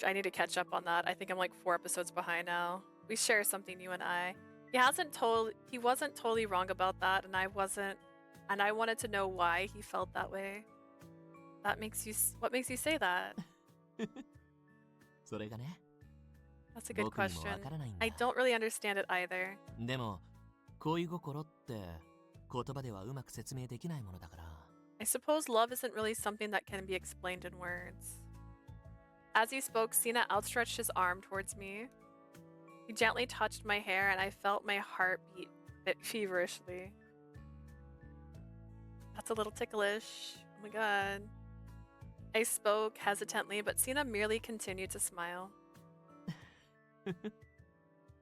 I need to catch up on that. I think I'm like 4 episodes behind now. We share something, you and I. He wasn't totally wrong about that, and I wasn't, and I wanted to know why he felt that way. What makes you say that? それがね。 That's a good 僕にも question. わからないんだ。 I don't really understand it either. でも、恋心って言葉ではうまく説明できないものだから。 I suppose love isn't really something that can be explained in words. As he spoke, Sina outstretched his arm towards me. He gently touched my hair, and I felt my heart beat feverishly. That's a little ticklish. Oh my god. I spoke hesitantly, but Sina merely continued to smile.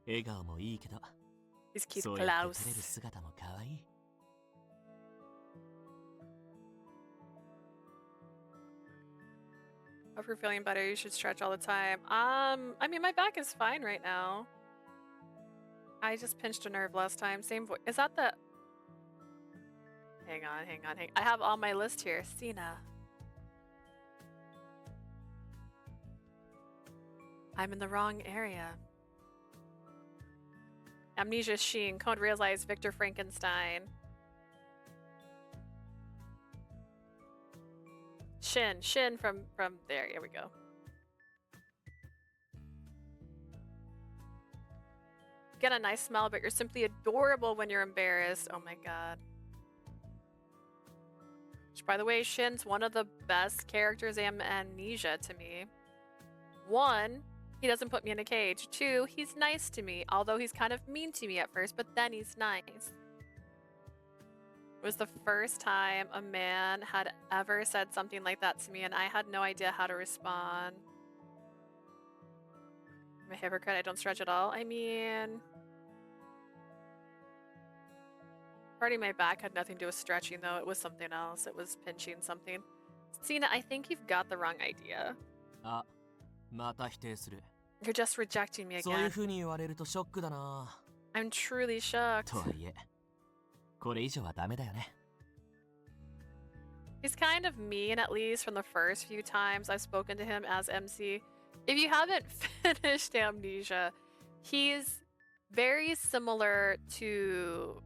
笑顔もいいけど、 He's cute そうやって照れる Klaus. 姿も可愛い。 Hope you're feeling better, you should stretch all the time. I mean, my back is fine right now. I just pinched a nerve last time. Same voice. Is that the... Hang on. I have on my list here. Sina. I'm in the wrong area. Amnesia Sheen. Can't realize Victor Frankenstein. Shin from there. Here we go. Get a nice smile, but you're simply adorable when you're embarrassed. Oh my god. Which, by the way, Shin's one of the best characters in Amnesia to me. 1, he doesn't put me in a cage. 2, he's nice to me, although he's kind of mean to me at first, but then he's nice. It was the first time a man had ever said something like that to me, and I had no idea how to respond. I'm a hypocrite, I don't stretch at all. I mean... Part of my back had nothing to do with stretching, though. It was something else. It was pinching something. Cena, I think you've got the wrong idea. あ、また否定する。 You're just rejecting me そういう again. 風に言われるとショックだな。 I'm truly shocked. とはいえ、これ以上はダメだよね。 He's kind of mean, at least from the first few times I've spoken to him as MC. If you haven't finished Amnesia, he's very similar to...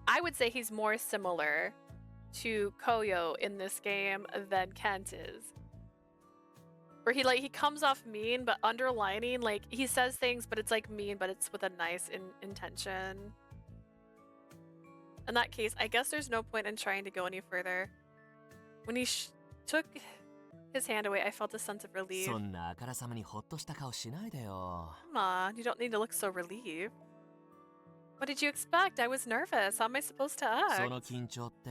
I would say he's more similar to Koyo in this game than Kent is. Where he comes off mean, but underlining, like, he says things, but it's like mean, but it's with a nice intention. In that case, I guess there's no point in trying to go any further. When he took his hand away, I felt a sense of relief. そんなあからさまにホッとした顔しないでよ。 Come on, you don't need to look so relieved. What did you expect? I was nervous. How am I supposed to そ act? の緊張って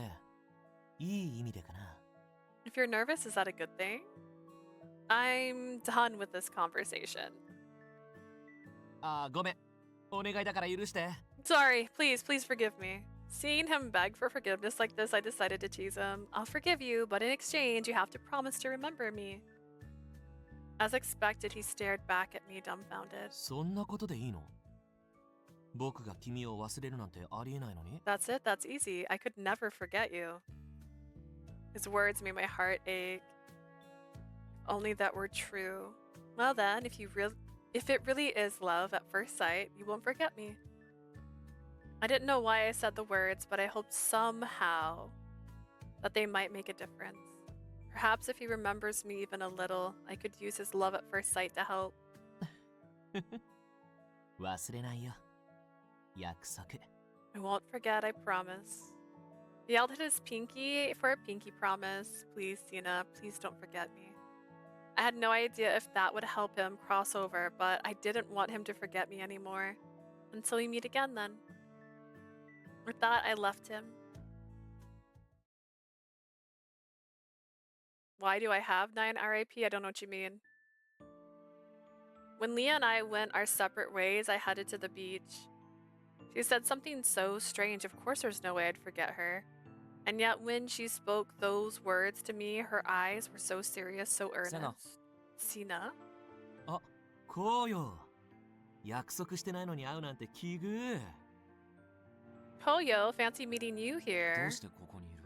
いい意味でかな。 If you're nervous, is that a good thing? I'm done with this conversation. あ、ごめん。お願いだから許して。 Sorry, please forgive me. Seeing him beg for forgiveness like this, I decided to tease him. I'll forgive you, but in exchange, you have to promise to remember me. As expected, he stared back at me, dumbfounded. そんなことでいいの？僕が君を忘れるなんてありえないのに。 That's it, that's easy. I could never forget you. His words made my heart ache. Only that were true. Well then, if it really is love at first sight, you won't forget me. I didn't know why I said the words, but I hoped somehow that they might make a difference. Perhaps if he remembers me even a little, I could use his love at first sight to help. 忘れないよ。約束。 I won't forget, I promise. He yelled at his pinky for a pinky promise. Please, Cena, please don't forget me. I had no idea if that would help him cross over, but I didn't want him to forget me anymore. Until we meet again then. With that, I left him. Why do I have 9 R.I.P? I don't know what you mean. When Leah and I went our separate ways, I headed to the beach. She said something so strange, of course there's no way I'd forget her. And yet when she spoke those words to me, her eyes were so serious, so earnest. Sina? あ、こうよ。約束してないのに会うなんて奇遇。 Koyo, fancy meeting you ど here. うしてここにいる？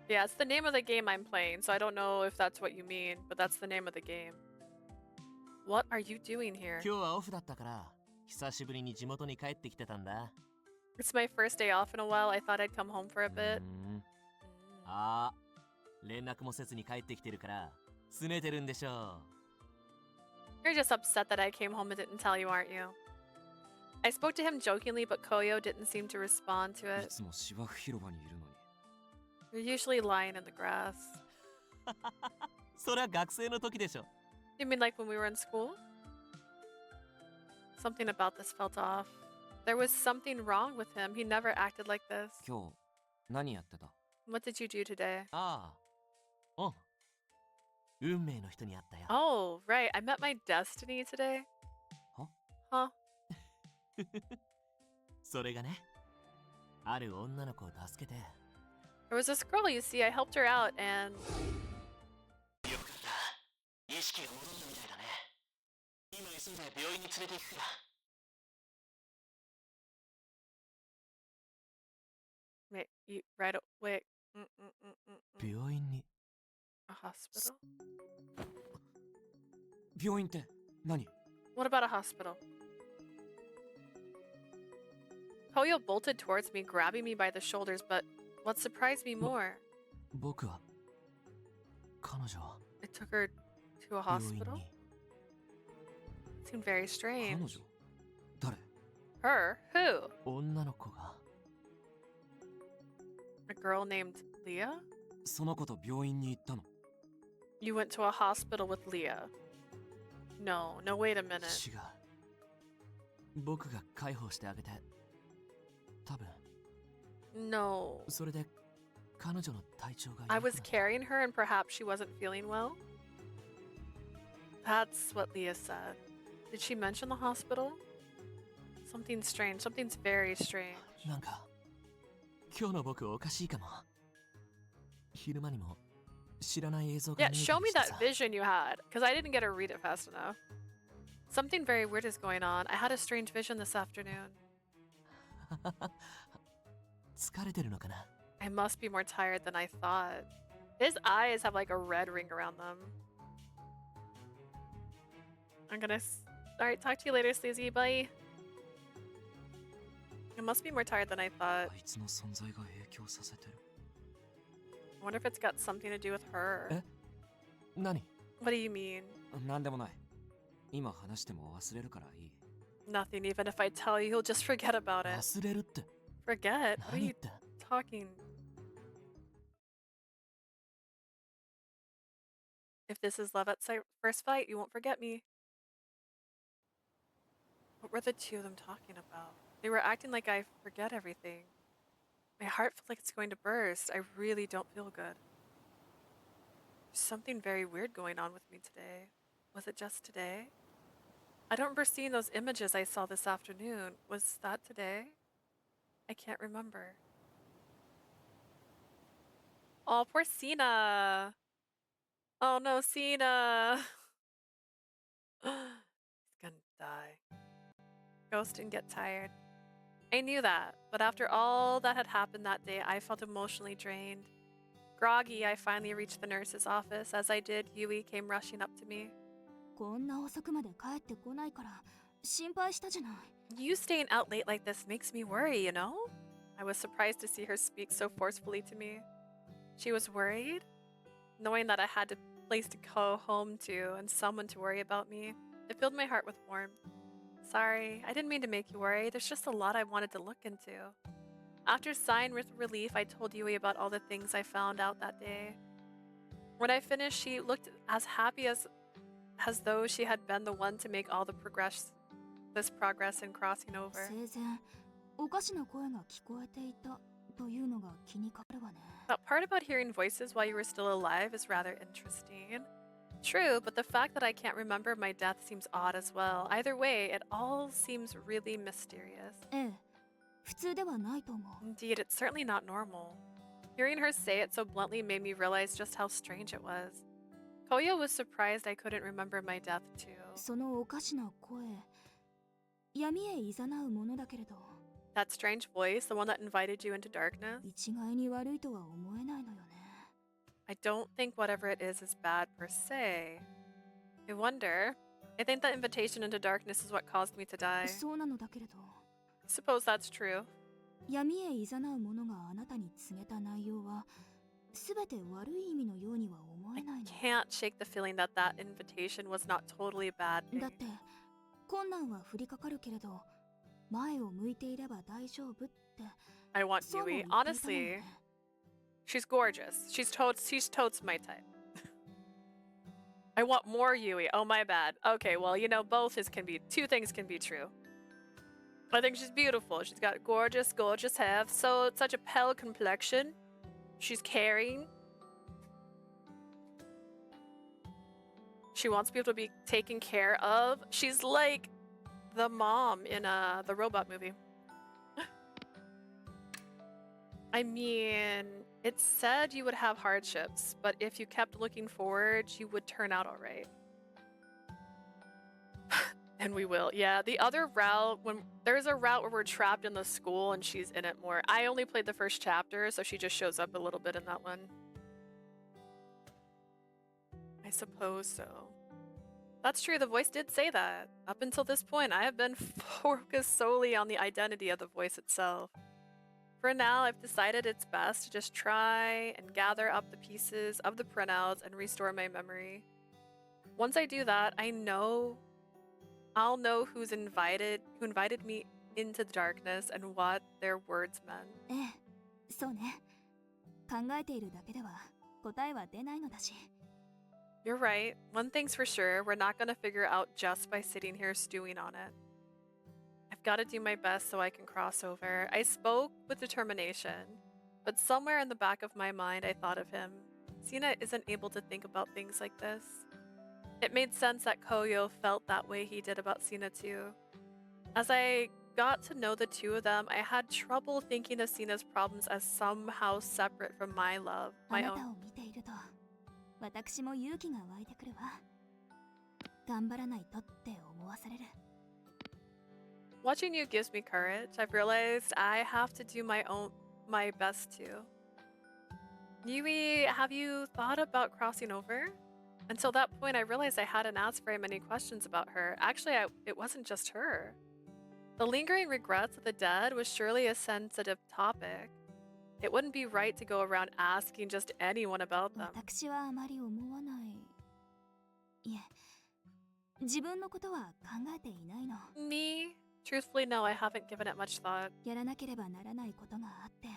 Yeah, it's the name of the game I'm playing, so I don't know if that's what you mean, but that's the name of the game. What are you doing here? 今日はオフだったから、久しぶりに地元に帰ってきてたんだ。 It's my first day off in a while. I thought I'd come home for a bit. あ、連絡もせずに帰ってきてるから、拗ねてるんでしょ You're just upset that I came home and didn't tell you, aren't you? I spoke to him jokingly, but Koyo didn't seem to respond to い it. つも芝生広場にいるのに。 You're usually lying in the grass. う。そりゃ学生の時でしょ。 You mean like when we were in school? Something about this felt off. There was something wrong with him. He never acted like this. 今日何やってた？ What did you do today? ああ、うん。運命の人に会ったよ。 Oh, right. I met my destiny today. Huh? それがね、ある女の子を助けて。 There was this girl, you see. I helped her out and... よかった。意識が戻ったみたいだね。今急いで病院に連れて行くから。 Wait, you... Right... Wait. Mm. 病院に。 A hospital? 病院って何？ What about a hospital? Koyo bolted towards me, grabbing me by the shoulders, but what surprised me more, 僕は彼女は it took her to a 病院 hospital? に。 It seemed very 彼 strange. 女？誰？ Her? Who? 女の子が A girl named Leah? その子と病院に行ったの？ You went to a hospital with Leah? No, wait a minute. 違う。僕が介抱してあげて。多分 No. それで彼女の体調が I 良くな was った。 carrying her and perhaps she wasn't feeling well? That's what Leah said. Did she mention the hospital? Something's strange. Something's very strange. なんか今日の僕おかしいかも。昼間にも知らない映像が Yeah, 見え show たり me して that さ。 vision you had, because I didn't get to read it fast enough. Something very weird is going on. I had a strange vision this afternoon. 疲れてるのかな。 I must be more tired than I thought. His eyes have like a red ring around them. I'm gonna... Alright, talk to you later, Sleazy. Bye. I must be more tired than I thought. あいつの存在が影響させてる。 I wonder if it's got something to do with her. え、何？ What do you mean? なんでもない。今話しても忘れるからいい。 Nothing. Even if I tell you, you'll just forget about it. 忘れるって Forget? What are 何言 you って。 talking? If this is love at first sight, you won't forget me. What were the two of them talking about? They were acting like I forget everything. My heart feels like it's going to burst. I really don't feel good. There's something very weird going on with me today. Was it just today? I don't remember seeing those images I saw this afternoon. Was that today? I can't remember. Oh, poor Cena. Oh no, Cena. He's gonna die. Ghost and get tired. I knew that, but after all that had happened that day, I felt emotionally drained. Groggy, I finally reached the nurse's office. As I did, Yui came rushing up to me. こんな遅くまで帰ってこないから心配したじゃない。 You staying out late like this makes me worry, you know? I was surprised to see her speak so forcefully to me. She was worried? Knowing that I had a place to go home to and someone to worry about me, it filled my heart with warmth. Sorry, I didn't mean to make you worry. There's just a lot I wanted to look into. After sighing with relief, I told Yui about all the things I found out that day. When I finished, she looked as happy as though she had been the one to make all this progress in crossing over. 生前おかしな声が聞こえていたというのが気にかかるわね。 That part about hearing voices while you were still alive is rather interesting. True, but the fact that I can't remember my death seems odd as well. Either way, it all seems really mysterious. ええ、普通ではないと思う。 Indeed, it's certainly not normal. Hearing her say it so bluntly made me realize just how strange it was. Koya was surprised I couldn't remember my death too. そのおかしな声、闇へ誘うものだけれど、 That strange voice, the one that invited you into darkness? 一概に悪いとは思えないのよね。 I don't think whatever it is bad per se. I wonder. I think that invitation into darkness is what caused me to die. そうなのだけれど、 Suppose that's true. 闇へ誘うものがあなたに告げた内容は、すべて悪い意味のようには思 I えないの。 can't shake the feeling that that invitation was not totally a bad だ thing. って困難は降りかかるけれど、前を向いていれば大丈夫って、 I want そうも Yui. 言っていたのよ Honestly, ね。 she's gorgeous. She's totes my type. I want more Yui. Oh, my bad. Okay, well, you know, two things can be true. I think she's beautiful. She's got gorgeous hair. Such a pale complexion. She's caring. She wants people to be taken care of. She's like the mom in the robot movie. I mean, it said you would have hardships, but if you kept looking forward, you would turn out all right. And we will. Yeah, the other route, when there's a route where we're trapped in the school and she's in it more. I only played the first chapter, so she just shows up a little bit in that one. I suppose so. That's true, the voice did say that. Up until this point, I have been focused solely on the identity of the voice itself. For now, I've decided it's best to just try and gather up the pieces of the printouts and restore my memory. Once I do that, I'll know who invited me into the darkness and what their words meant. ええ、そうね。考えているだけでは答えは出ないのだし。 You're right. One thing's for sure, we're not gonna figure out just by sitting here stewing on it. I've got to do my best so I can cross over. I spoke with determination, but somewhere in the back of my mind I thought of him. Sina isn't able to think about things like this. It made sense that Koyo felt that way he did about Sina too. As I got to know the two of them, I had trouble thinking of Sina's problems as somehow separate from my love, あ my な own. たを見ていると私も勇気が湧いてくるわ。頑張らないとって思わされる。 Watching you gives me courage. I've realized I have to do my best too. Yui, have you thought about crossing over? Until that point, I realized I hadn't asked very many questions about her. Actually, it wasn't just her. The lingering regrets of the dead was surely a sensitive topic. It wouldn't be right to go around asking just anyone about them. 私はあまり思わない。いえ、自分のことは考えていないの。 Me? Truthfully, no, I haven't given it much thought. やらなければならないことがあって、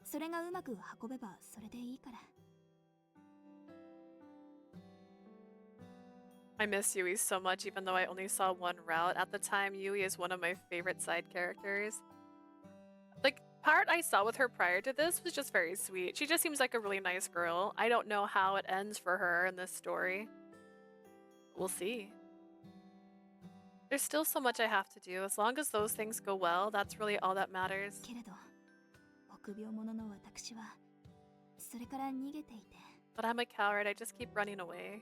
それがうまく運べばそれでいいから。 I miss Yui so much, even though I only saw one route. At the time, Yui is one of my favorite side characters. The part I saw with her prior to this was just very sweet. She just seems like a really nice girl. I don't know how it ends for her in this story. We'll see. There's still so much I have to do. As long as those things go well, that's really all that matters. けれど、臆病者の私はそれから逃げていて。 But I'm a coward. I just keep running away.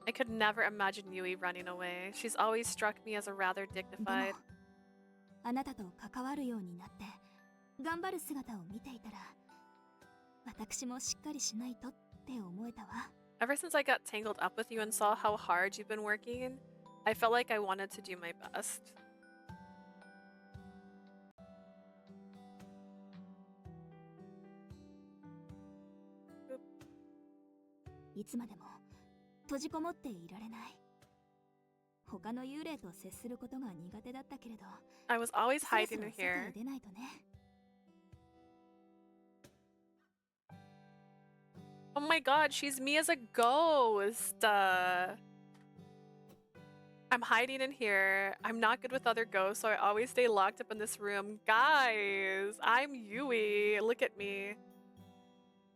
I could never imagine Yui running away. She's always struck me as a rather で dignified. も、あなたと関わるようになって頑張る姿を見ていたら、私もしっかりしないとって思えたわ。 Ever since I got tangled up with you and saw how hard you've been working, I felt like I wanted to do my best. いつまでも閉じこもっていられない。他の幽霊と接することが苦手だったけれど、 I was always そろそ hiding ろ in 外へ here. 出ないとね。 Oh my god, she's me as a ghost. I'm hiding in here. I'm not good with other ghosts, so I always stay locked up in this room. Guys, I'm Yui. Look at me.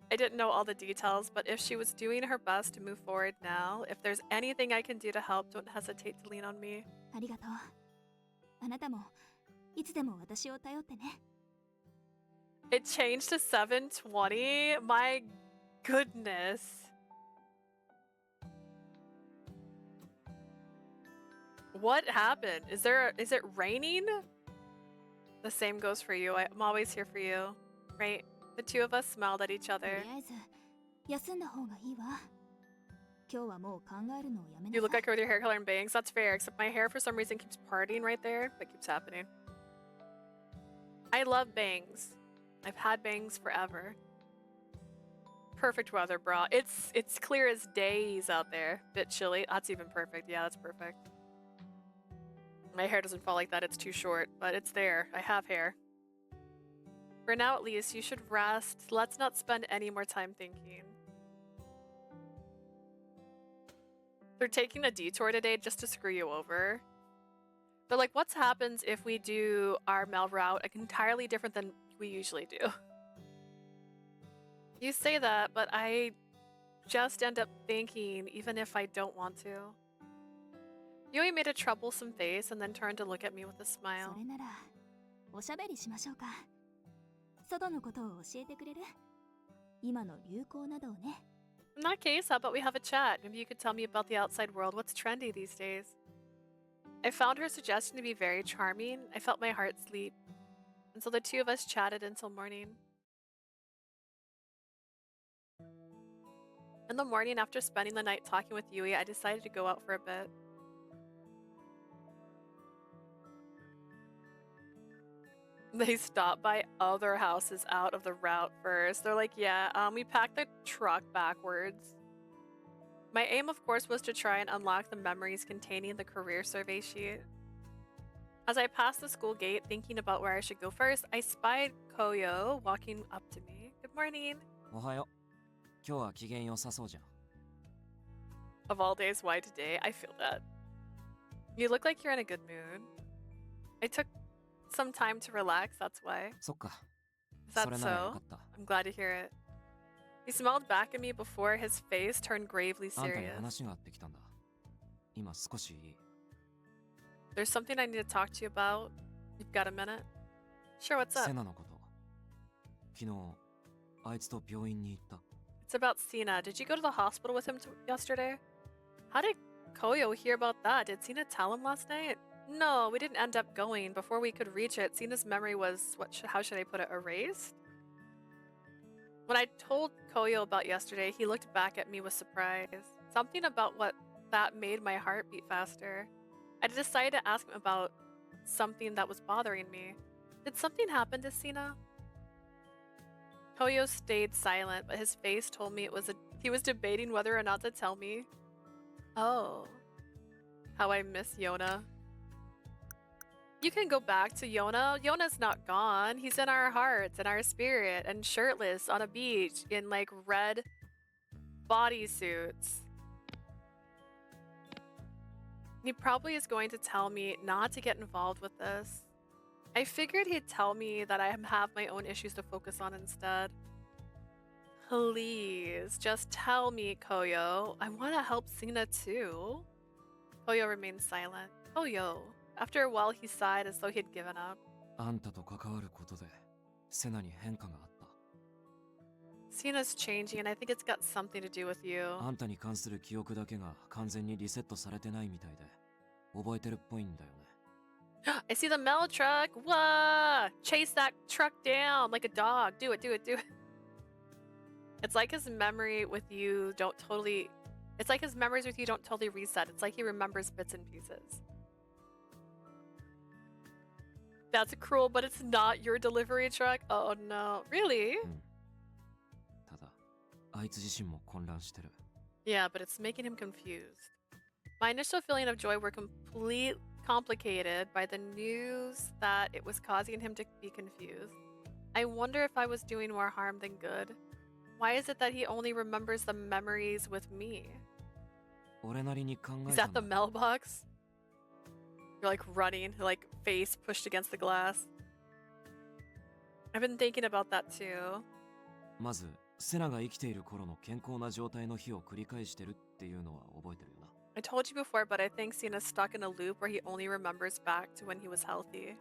I didn't know all the details, but if she was doing her best to move forward now, if there's anything I can do to help, don't hesitate to lean on me. ありがとう。あなたもいつでも私を頼ってね。 It changed to 7:20? My goodness. What happened? Is it raining? The same goes for you. I'm always here for you. Right? The two of us smiled at each と other. りあえず休んだ方がいいわ。今日はもう考えるのをやめな You look さい。 like her with your hair color and bangs. That's fair, except my hair for some reason keeps parting right there. That keeps happening. I love bangs. I've had bangs forever. Perfect weather, bra. It's clear as days out there. Bit chilly. That's even perfect. Yeah, that's perfect. My hair doesn't fall like that. It's too short, but it's there. I have hair. For now, at least, you should rest. Let's not spend any more time thinking. They're taking a detour today just to screw you over. But like, what happens if we do our Mel route entirely different than we usually do? You say that, but I just end up thinking, even if I don't want to. Yui made a troublesome face and then turned to look at me with a そ smile. れならおしゃべりしましょうか。外のことを教えてくれる？今の流行などをね。 In that case, how about we have a chat? Maybe you could tell me about the outside world. What's trendy these days? I found her suggestion to be very charming. I felt my heart leap. And so the two of us chatted until morning. In the morning, after spending the night talking with Yui, I decided to go out for a bit. They stopped by other houses out of the route first. They're like, yeah, we packed the truck backwards. My aim, of course, was to try and unlock the memories containing the career survey sheet. As I passed the school gate, thinking about where I should go first, I spied Koyo walking up to me. Good morning. おはよう。今日は機嫌良さそうじゃん。 Of all days, why today? I feel that. You look like you're in a good mood. I took some time to relax, that's why. そっか。 Is that それならよ so? かった。 I'm glad to hear it. He smiled back at me before his face turned gravely あんたに serious. 話があってきたんだ。今少しいい。 There's something I need to talk to you about. You've got a minute? Sure, what's up? セナのこと。昨日、あいつと病院に行った。It's about Sina. Did you go to the hospital with him yesterday? How did Koyo hear about that? Did Sina tell him last night? No, we didn't end up going. Before we could reach it, Sina's memory was, how should I put it, erased? When I told Koyo about yesterday, he looked back at me with surprise. Something about what that made my heart beat faster. I decided to ask him about something that was bothering me. Did something happen to Sina? Koyo stayed silent, but his face told me he was debating whether or not to tell me. Oh, how I miss Yona. You can go back to Yona. Yona's not gone. He's in our hearts and our spirit and shirtless on a beach in like red bodysuits. He probably is going to tell me not to get involved with this. I figured he'd tell me that I have my own issues to focus on instead. Please, just tell me, Koyo. I want to help Sina too. Koyo remained silent. Koyo. After a while, he sighed as though he'd given up. あんたと関わることで、セナに変化があった。Sina's changing, and I think it's got something to do with you. あんたに関する記憶だけが完全にリセットされてないみたいで、覚えてるっぽいんだよね。I see the mail truck. Wah! Chase that truck down like a dog. Do it, do it, do it. It's like his memory with you don't totally... It's like his memories with you don't totally reset. It's like he remembers bits and pieces. That's cruel, but it's not your delivery truck? Oh no. Really? ただ、あいつ自身も混乱してる。Yeah, but it's making him confused. My initial feeling of joy were completely complicated by the news that it was causing him to be confused. I wonder if I was doing more harm than good. Why is it that he only remembers the memories with me? 俺なりに考え Is た that the んだ。 mailbox? You're like running, like face pushed against the glass. I've been thinking about that too. まず、セナが生きている頃の健康な状態の日を繰り返してるっていうのは覚えてるよな。I told you before, but I think Sina's stuck in a loop where he only remembers back to when he was healthy.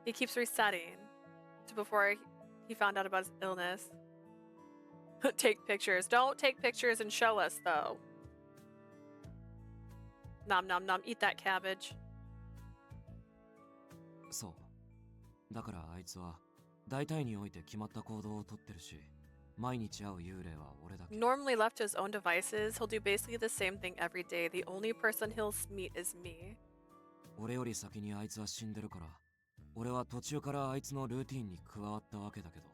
He keeps resetting to before he found out about his illness. Take pictures. Don't take pictures and show us, though. Nom nom nom. Eat that cabbage. そう。だからあいつは大体において決まった行動をとってるし、毎日会う幽霊は俺だけ。 Normally left to his own devices, he'll do basically the same thing every day. The only person he'll meet is me. 俺より先にあいつは死んでるから、俺は途中からあいつのルーティンに加わったわけだけど。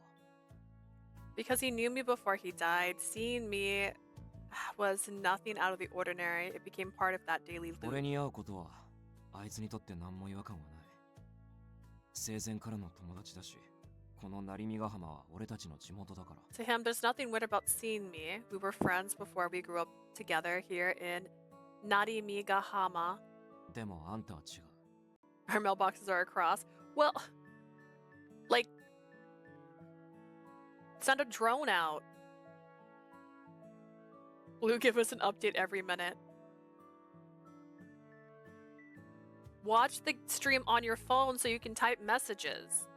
Because he knew me before he died, seeing me was nothing out of the ordinary. It became part of that daily loop. 俺に会うことはあいつにとって何も違和感はない。生前からの友達だし、この成見ヶ浜は俺たちの地元だから。 To him, there's nothing weird about seeing me. We were friends before we grew up together here in Narimigahama. でもあんたは違う。 Our mailboxes are across. Well, like, send a drone out. Blue, give us an update every minute. Watch the stream on your phone so you can type messages.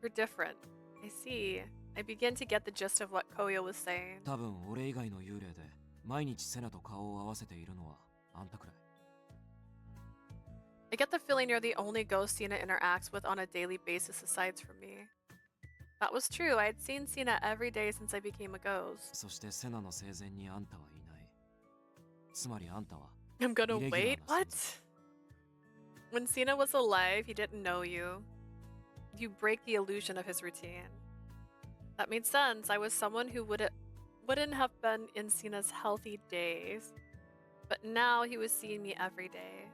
You're different. I see. I begin to get the gist of what Koyo was saying. 多分俺以外の幽霊で毎日セナと顔を合わせているのはあんたくらい。 I get the feeling you're the only ghost Sina interacts with on a daily basis aside from me. That was true. I had seen Sina every day since I became a ghost. そしてセナの生前にあんたはいない。つまりあんたは I'm gonna Irregular wait? na What? When Sina was alive, he didn't know you. You break the illusion of his routine. That made sense. I was someone who wouldn't have been in Sina's healthy days. But now he was seeing me every day.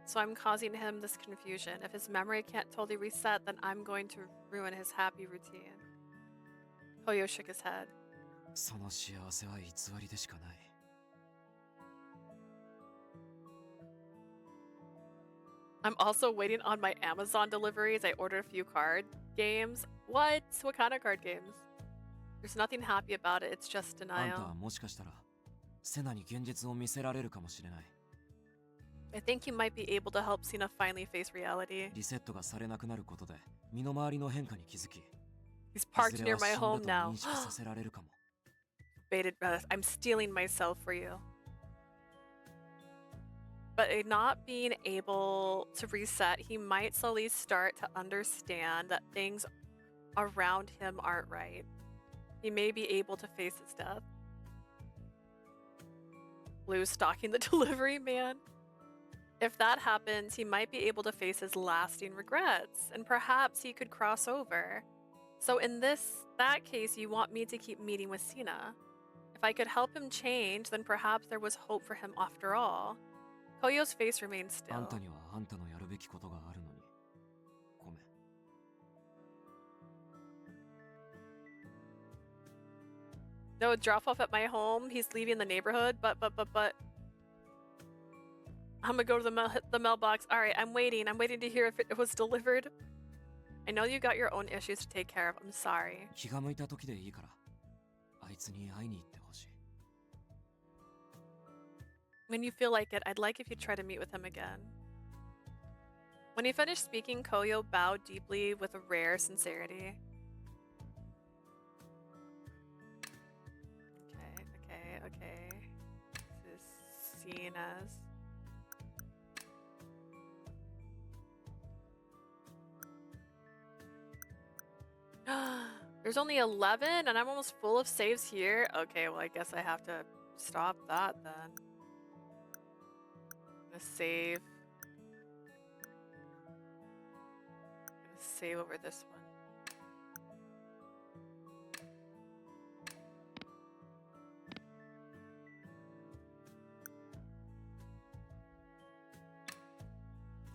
So I'm causing him this confusion. If his memory can't totally reset, then I'm going to ruin his happy routine. Koyo shook his head. その幸せは偽りでしかない。 I'm also waiting on my Amazon deliveries. I ordered a few card games. What? What kind of card games? There's nothing happy about it. It's just あんた denial. はもしかしたらセナに現実を見せられるかもしれない。I think he might be able to help Sina finally face reality. リセットがされなくなることで身の回りの変化に気づき、い He's ず parked れ near は my 死んだ home と now. 認識させられるかも。 Baited breath. I'm stealing myself for you. But not being able to reset, he might slowly start to understand that things around him aren't right. He may be able to face his death. Blue stalking the delivery man. If that happens, he might be able to face his lasting regrets, and perhaps he could cross over. So in that case, you want me to keep meeting with Sina. If I could help him change, then perhaps there was hope for him after all. Koyo's face remained あ still. んたにはあんたのやるべきことがあるのに。ごめん。 No, drop off at my home. He's leaving the neighborhood, but. I'm gonna go to the mailbox. All right, I'm waiting. I'm waiting to hear if it was delivered. I know you got your own issues to take care of. I'm sorry. 気が向いた時でいいから、あいつに会いに行ってほしい。 When you feel like it, I'd like if you try to meet with him again. When he finished speaking, Koyo bowed deeply with a rare sincerity. Okay. This is seen as... There's only 11 and I'm almost full of saves here. Okay, well I guess I have to stop that then. I'm gonna save. I'm gonna save over this one.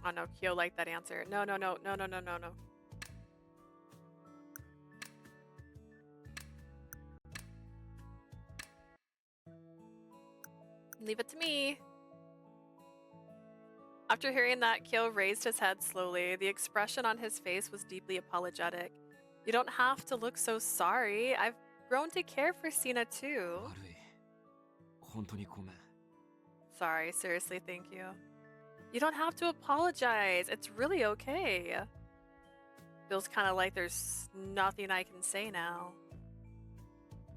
Oh no, Kyo liked that answer. No. Leave it to me. After hearing that, Kyo raised his head slowly. The expression on his face was deeply apologetic. You don't have to look so sorry. I've grown to care for Sina too. 悪い。本当にごめん。 Sorry, seriously, thank you. You don't have to apologize. It's really okay. Feels kind of like there's nothing I can say now.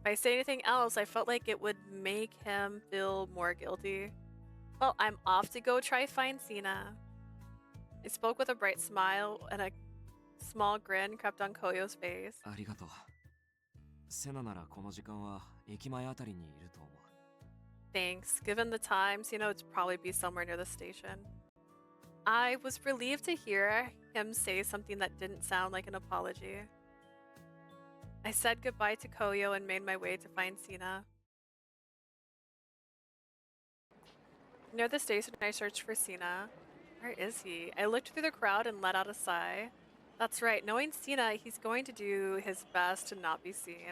If I say anything else, I felt like it would make him feel more guilty. Well, I'm off to go try find Sina. I spoke with a bright smile and a small grin crept on Koyo's face. ありがとう。セナならこの時間は駅前あたりにいると思う。 Thanks. Given the time, Sina would probably be somewhere near the station. I was relieved to hear him say something that didn't sound like an apology. I said goodbye to Koyo and made my way to find Sina. Near the station, I searched for Sina. Where is he? I looked through the crowd and let out a sigh. That's right, knowing Sina, he's going to do his best to not be seen.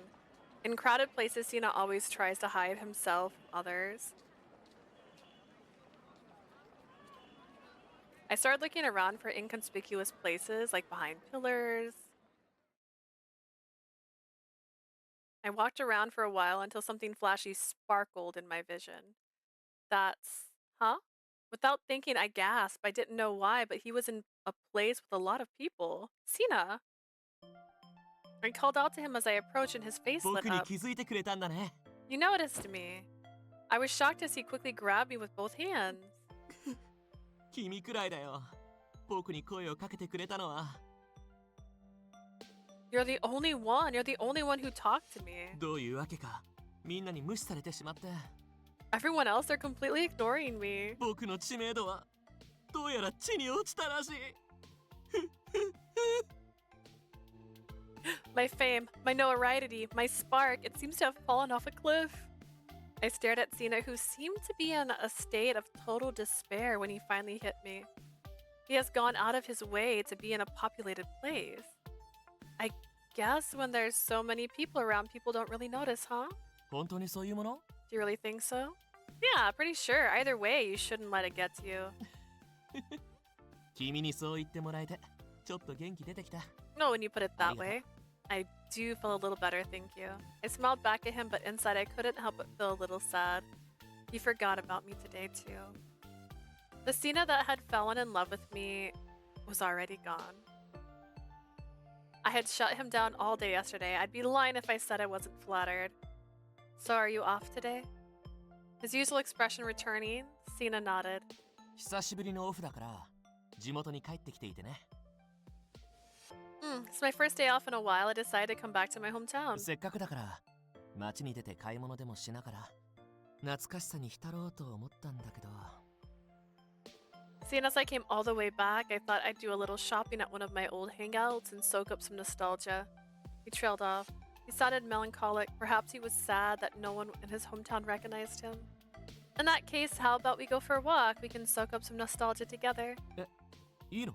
In crowded places, Sina always tries to hide himself from others. I started looking around for inconspicuous places, like behind pillars. I walked around for a while until something flashy sparkled in my vision. That's... huh? Without thinking, I gasped. I didn't know why, but he was in a place with a lot of people. Sina! I called out to him as I approached and his face lit 僕に up. 気づいてくれたんだね。 You noticed me. I was shocked as he quickly grabbed me with both hands. 君くらいだよ。僕に声をかけてくれたのは。 You're the only one. You're the only one who talked to me. どういうわけか、みんなに無視されてしまって。 Everyone else, they're completely ignoring me. 僕の知名度はどうやら地に落ちたらしい。 My fame, my notoriety, my spark, it seems to have fallen off a cliff. I stared at Sina, who seemed to be in a state of total despair when he finally hit me. He has gone out of his way to be in a populated place. I guess when there's so many people around, people don't really notice, huh? 本当にそういうもの？ Do you really think so? Yeah, pretty sure. Either way, you shouldn't let it get to you. 君にそう言ってもらえて、ちょっと元気出てきた。 No, when you put it that way. I do feel a little better, thank you. I smiled back at him, but inside I couldn't help but feel a little sad. He forgot about me today, too. The Sina that had fallen in love with me was already gone. I had shut him down all day yesterday. I'd be lying if I said I wasn't flattered. So are you off today? His usual expression returning, Sina nodded. 久しぶりのオフだから地元に帰ってきていてね。It's my first day off in a while. I decided to come back to my hometown. せっかくだから街に出て買い物でもしながら懐かしさに浸ろうと思ったんだけど。 Seeing as I came all the way back, I thought I'd do a little shopping at one of my old hangouts and soak up some nostalgia. He trailed off. He sounded melancholic. Perhaps he was sad that no one in his hometown recognized him. In that case, how about we go for a walk? We can soak up some nostalgia together. いいの？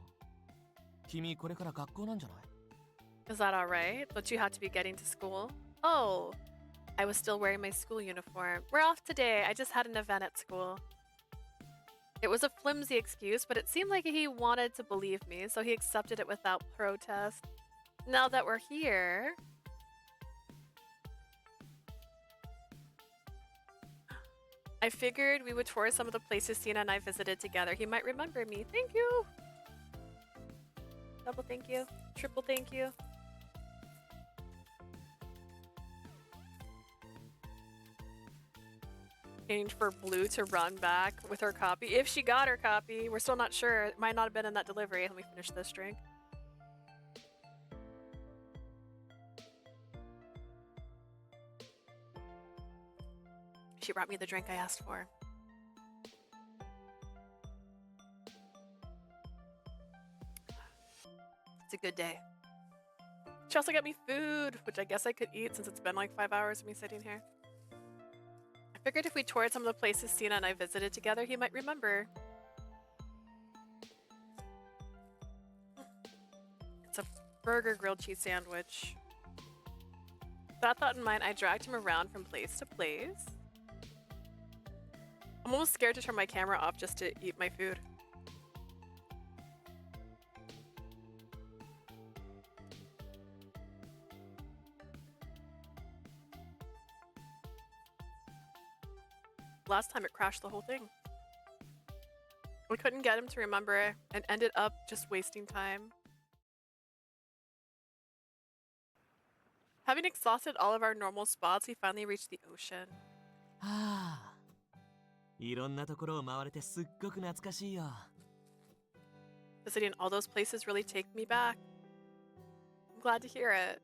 君これから学校なんじゃない？ Is that alright? Don't you have to be getting to school? Oh, I was still wearing my school uniform. We're off today. I just had an event at school. It was a flimsy excuse, but it seemed like he wanted to believe me, so he accepted it without protest. Now that we're here... I figured we would tour some of the places Sina and I visited together. He might remember me. Thank you! Double thank you. Triple thank you. Change for Blue to run back with her copy. If she got her copy, we're still not sure. It might not have been in that delivery. Let me finish this drink. She brought me the drink I asked for. It's a good day. She also got me food, which I guess I could eat since it's been like 5 hours of me sitting here. I figured if we toured some of the places Sina and I visited together, he might remember. It's a burger grilled cheese sandwich. With that thought in mind, I dragged him around from place to place. I'm almost scared to turn my camera off just to eat my food. Last time it crashed the whole thing. We couldn't get him to remember and ended up just wasting time. Having exhausted all of our normal spots, we finally reached the ocean. はあ、いろんなところを回れてすっごく懐かしいよ。 Visiting all those places really take me back. I'm glad to hear it.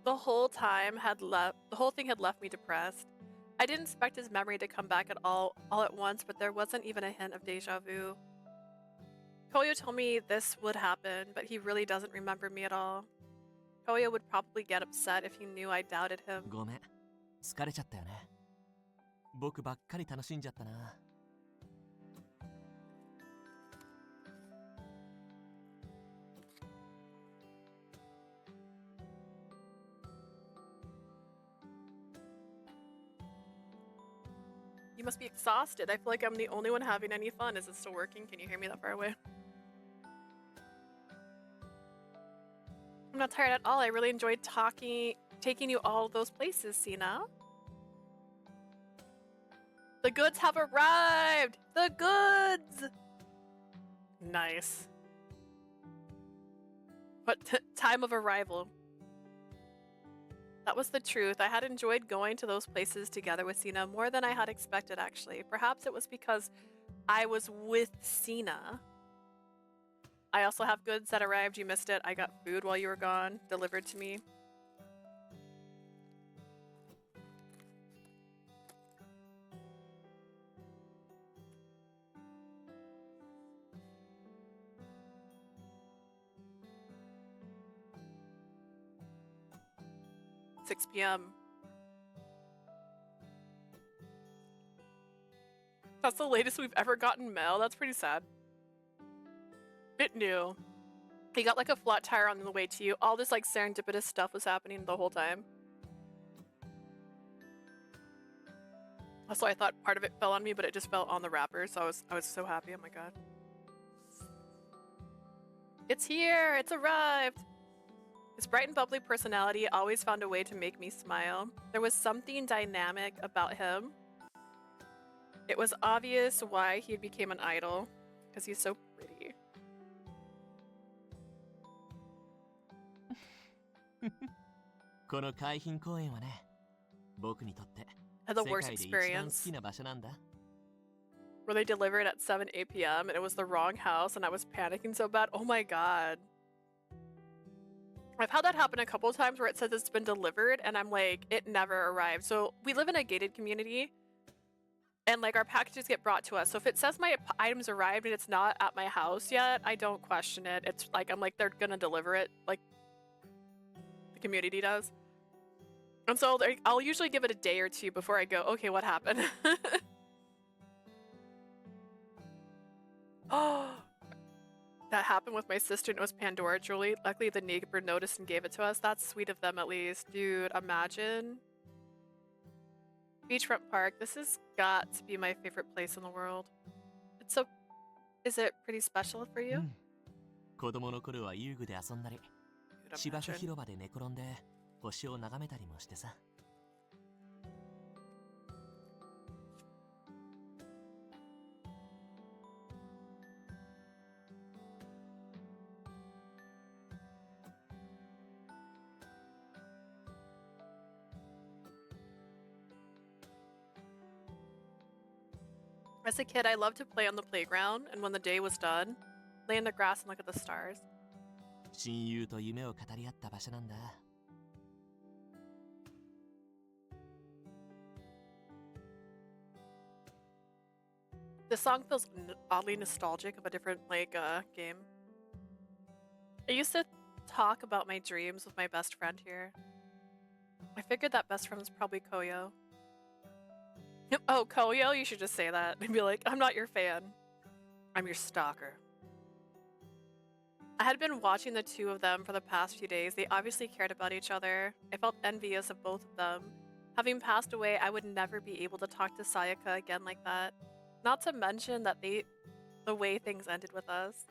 The whole thing had left me depressed. I didn't expect his memory to come back at all at once, but there wasn't even a hint of deja vu. Koyo told me this would happen, but he really doesn't remember me at all. Koyo would probably get upset if he knew I doubted him. ごめん、疲れちゃったよね。僕ばっかり楽しんじゃったな。 You must be exhausted. I feel like I'm the only one having any fun. Is it still working? Can you hear me that far away? I'm not tired at all. I really enjoyed taking you all those places, Sina. The goods have arrived! The goods! Nice. What time of arrival? That was the truth. I had enjoyed going to those places together with Sina more than I had expected, actually. Perhaps it was because I was with Sina. I also have goods that arrived. You missed it. I got food while you were gone, delivered to me. $6 p.m. That's the latest we've ever gotten mail. That's pretty sad. Bit new. He got like a flat tire on the way to you. All this like serendipitous stuff was happening the whole time. Also, I thought part of it fell on me, but it just fell on the wrapper, so I was so happy. Oh my god. It's here! It's arrived! His bright and bubbly personality always found a way to make me smile. There was something dynamic about him. It was obvious why he became an idol, because he's so pretty. この海浜公園はね、僕にとって Had the 世 worst 界で一番好 experience きな場所なんだ。 where they delivered at 7, 8 p.m. and it was the wrong house and I was panicking so bad. Oh my god. I've had that happen a couple of times where it says it's been delivered and I'm like, it never arrived. So we live in a gated community and like our packages get brought to us. So if it says my items arrived and it's not at my house yet, I don't question it. It's like, I'm like, they're gonna deliver it. Like the community does. And so I'll usually give it a day or two before I go, okay, what happened? Oh, that happened with my sister and it was Pandora jewelry. Luckily the neighbor noticed and gave it to us. That's sweet of them at least. Dude, imagine. Beachfront Park. This has got to be my favorite place in the world. It's so... Is it pretty special for you? 子供の頃は遊具で遊んだり、 Dude, 芝生 imagine. 広場で寝転んで星を眺めたりもしてさ。 As a kid, I loved to play on the playground, and when the day was done, lay in the grass and look at the stars. 親友と夢を語り合った場所なんだ。 This song feels oddly nostalgic of a different, like, game. I used to talk about my dreams with my best friend here. I figured that best friend was probably Koyo. Oh, Koyo? You should just say that and be like, I'm not your fan. I'm your stalker. I had been watching the two of them for the past few days. They obviously cared about each other. I felt envious of both of them. Having passed away, I would never be able to talk to Sayaka again like that. Not to mention that the way things ended with us.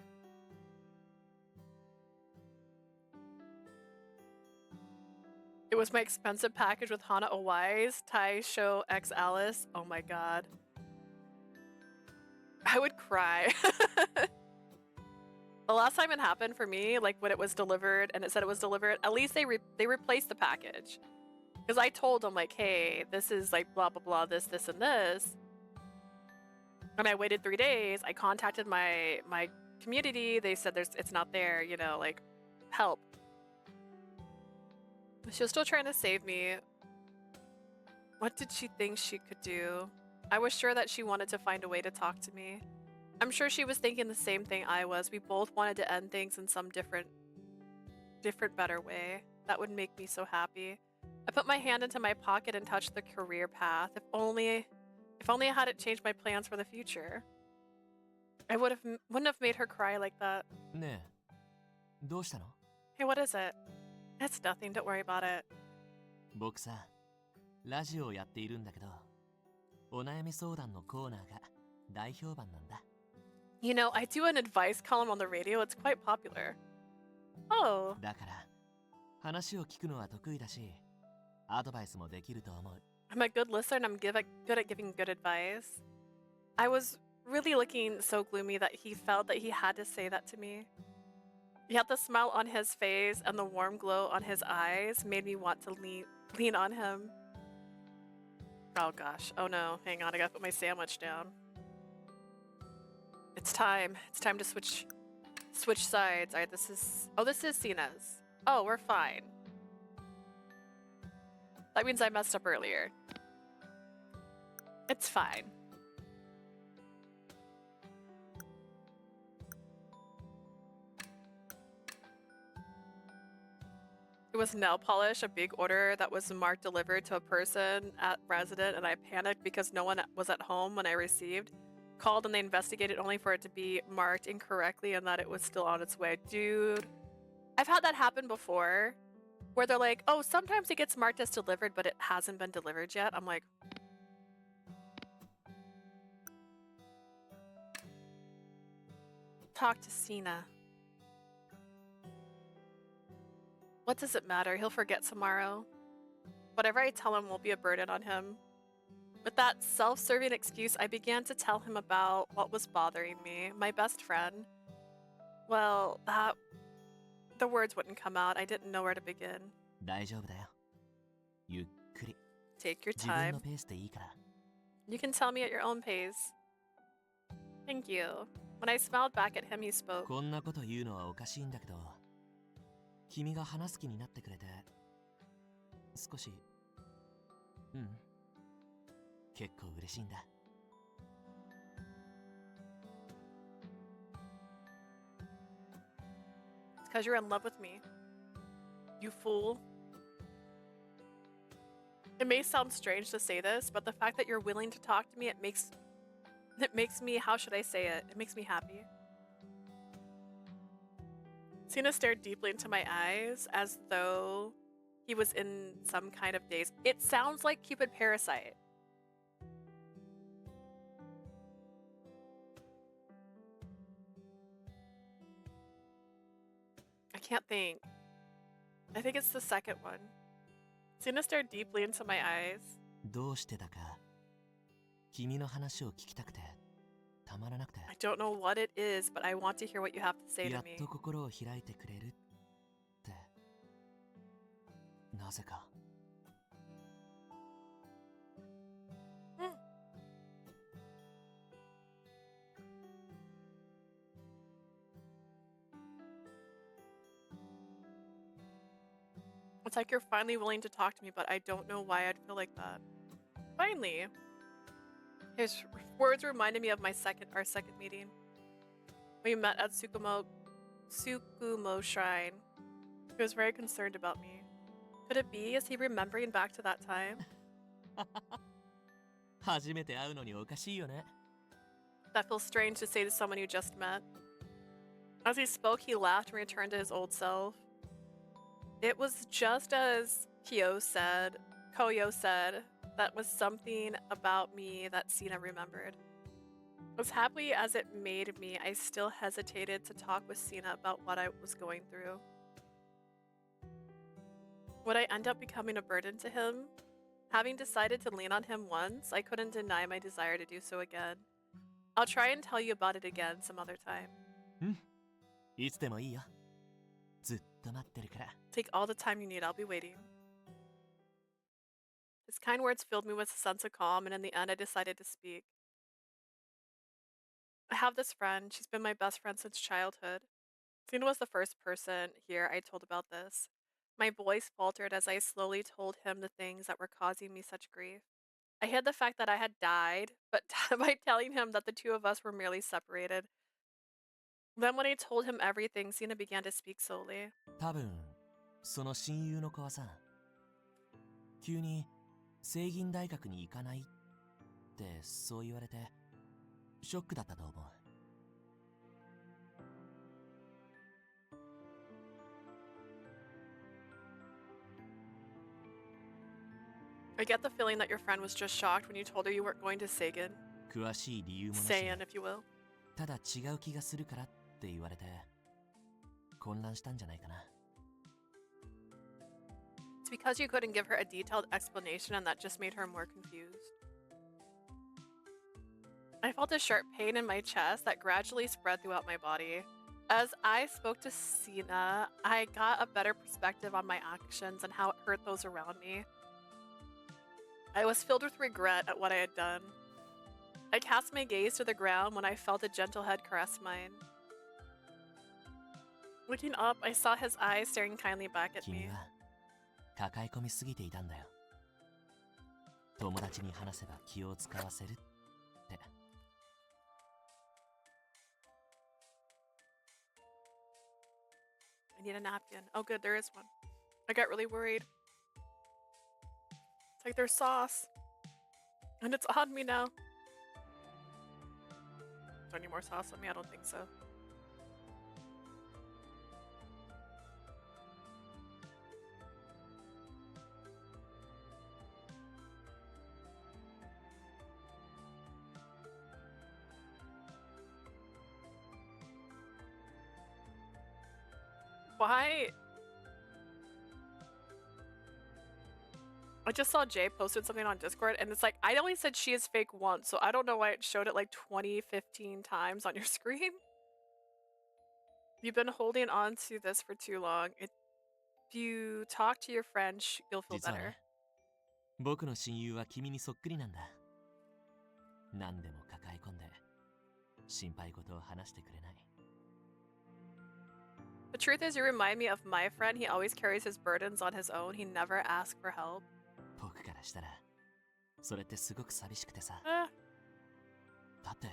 It was my expensive package with Hana Owai's Tai Show X Alice. Oh my god. I would cry. The last time it happened for me, like when it was delivered and it said it was delivered, at least they replaced the package. Because I told them like, hey, this is like blah, blah, blah, this, and this. And I waited 3 days. I contacted my community. They said it's not there, you know, like help. She was still trying to save me. What did she think she could do? I was sure that she wanted to find a way to talk to me. I'm sure she was thinking the same thing I was. We both wanted to end things in some different, better way. That would make me so happy. I put my hand into my pocket and touched the career path. If only I hadn't changed my plans for the future. I wouldn't have made her cry like that. ねえ、どうしたの？ Hey, what is it? It's nothing. Don't worry about it. 僕さ、ラジオをやっているんだけど、お悩み相談のコーナーが大評判なんだ。 You know, I do an advice column on the radio. It's quite popular. Oh. だから、話を聞くのは得意だし、アドバイスもできると思う。 I'm a good listener and I'm good at giving good advice. I was really looking so gloomy that he felt that he had to say that to me. Yet the smile on his face and the warm glow on his eyes made me want to lean on him. Oh gosh. Oh no. Hang on. I gotta put my sandwich down. It's time. It's time to switch sides. Alright, this is Sina's. Oh, we're fine. That means I messed up earlier. It's fine. It was nail polish, a big order that was marked delivered to a person at resident, and I panicked because no one was at home when I received. Called and they investigated only for it to be marked incorrectly and that it was still on its way. Dude, I've had that happen before where they're like, oh, sometimes it gets marked as delivered, but it hasn't been delivered yet. I'm like, talk to Sina. What does it matter? He'll forget tomorrow. Whatever I tell him won't be a burden on him. With that self-serving excuse, I began to tell him about what was bothering me. My best friend. Well, the words wouldn't come out. I didn't know where to begin. 大丈夫だよ。ゆっくり Take your 自分 time. のペースでいいから。 You can tell me at your own pace. Thank you. When I smiled back at him, he spoke. こんなこと言うのはおかしいんだけど、君が話す気になってくれて、少し、結構嬉しいんだ。 It's because you're in love with me. You fool. It may sound strange to say this, but the fact that you're willing to talk to me, it makes me, how should I say it? It makes me happy. Cena stared deeply into my eyes as though he was in some kind of daze. It sounds like Cupid Parasite. I can't think. I think it's the second one. Cena stared deeply into my eyes. どうしてだか、君の話を聞きたくて、たまらなくて。 I don't know what it is, but I want to hear what you have to say や to っ me. と心を開いてくれるって、なぜか。 It's like you're finally willing to talk to me, but I don't know why I'd feel like that. Finally. His words reminded me of our second meeting. We met at Tsukumo Shrine. He was very concerned about me. Could it be, is he remembering back to that time? 初めて会うのにおかしいよね。 That feels strange to say to someone you just met. As he spoke, he laughed and returned to his old self. It was just as Koyo said, that was something about me that Cena remembered. As happy as it made me, I still hesitated to talk with Cena about what I was going through. Would I end up becoming a burden to him? Having decided to lean on him once, I couldn't deny my desire to do so again. I'll try and tell you about it again some other time. いつでもいいよ。ずっと待ってるから。 Take all the time you need, I'll be waiting. His kind words filled me with a sense of calm, and in the end, I decided to speak. I have this friend. She's been my best friend since childhood. Cena was the first person here I told about this. My voice faltered as I slowly told him the things that were causing me such grief. I hid the fact that I had died, but by telling him that the two of us were merely separated. Then when I told him everything, Cena began to speak slowly. 多分、その親友の子はさ、急に聖銀大学に行かないってそう言われて、ショックだったと思う。 I get the feeling that your friend was just shocked when you told her you weren't going to Sagan. 詳しい理由もなし、 Saiyan, if you will. ただ違う気がするからって言われて、混乱したんじゃないかな。 It's because you couldn't give her a detailed explanation and that just made her more confused. I felt a sharp pain in my chest that gradually spread throughout my body. As I spoke to Cena, I got a better perspective on my actions and how it hurt those around me. I was filled with regret at what I had done. I cast my gaze to the ground when I felt a gentle head caress mine. Looking up, I saw his eyes staring kindly back at 君 me. は抱え込みすぎていたんだよ。友達に話せば気を使わせるって。 I need a napkin. Oh good, there is one. I got really worried. It's like there's sauce. And it's on me now. Is there any more sauce on me? I don't think so. Why? I just saw Jay posted something on Discord and it's like, I only said she is fake once, so I don't know why it showed it like 20, 15 times on your screen. You've been holding on to this for too long. If you talk to your friend, you'll feel 実は better. ね、僕の親友は君にそっくりなんだ。何でも抱え込んで、心配事を話してくれない。The truth is, you remind me of my friend. He always carries his burdens on his own. He never asks for help. 僕からしたら、それってすごく寂しくてさ。 だって、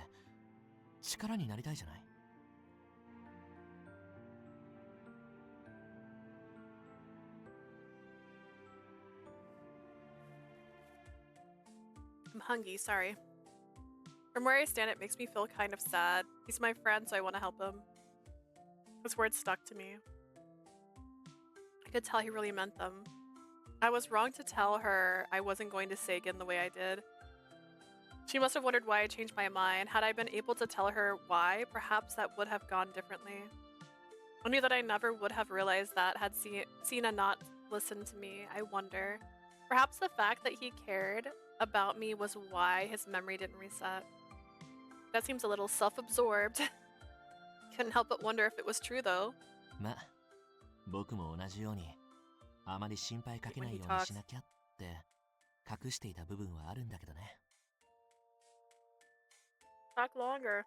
力になりたいじゃない。 I'm hungry, sorry. From where I stand, it makes me feel kind of sad. He's my friend, so I want to help him. Those words stuck to me. I could tell he really meant them. I was wrong to tell her I wasn't going to Sagan the way I did. She must have wondered why I changed my mind. Had I been able to tell her why, perhaps that would have gone differently. Only that I never would have realized that had Sina not listened to me. I wonder. Perhaps the fact that he cared about me was why his memory didn't reset. That seems a little self-absorbed. Couldn't help but wonder if it was true though. まあ、僕も同じように、あまり心配かけないようにしなきゃって隠していた部分はあるんだけどね。 Talk longer.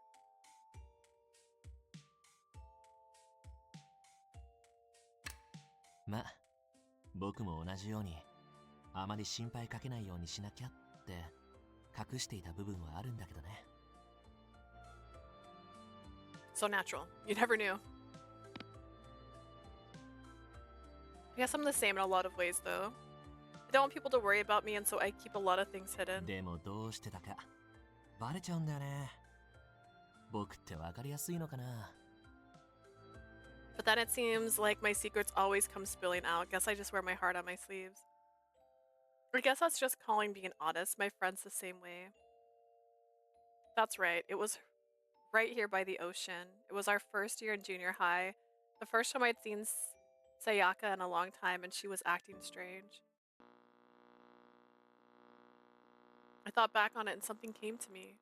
まあ、僕も同じように、あまり心配かけないようにしなきゃって隠していた部分はあるんだけどね。 So natural. You never knew. I guess I'm the same in a lot of ways though. I don't want people to worry about me and so I keep a lot of things hidden. でもどうしてたかバレちゃうんだよね。僕ってわかりやすいのかな。 But then it seems like my secrets always come spilling out. Guess I just wear my heart on my sleeves. I guess that's just calling being honest. My friend's the same way. That's right. It was right here by the ocean. It was our first year in junior high. The first time I'd seen Sayaka in a long time and she was acting strange. I thought back on it and something came to me.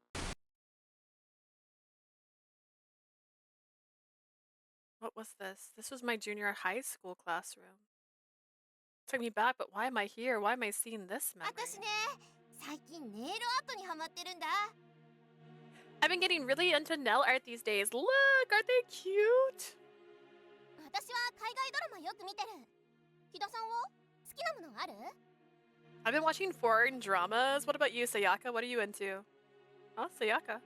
What was this? This was my junior high school classroom. Took me back, but why am I here? Why am I seeing this memory? 私ね、最近ネイルアートにハマってるんだ。 I've been getting really into nail art these days. Look, aren't they cute? 私は海外ドラマよく見てる。木田さんは好きなものある？ I've been watching foreign dramas. What about you, Sayaka? What are you into? Oh, Sayaka.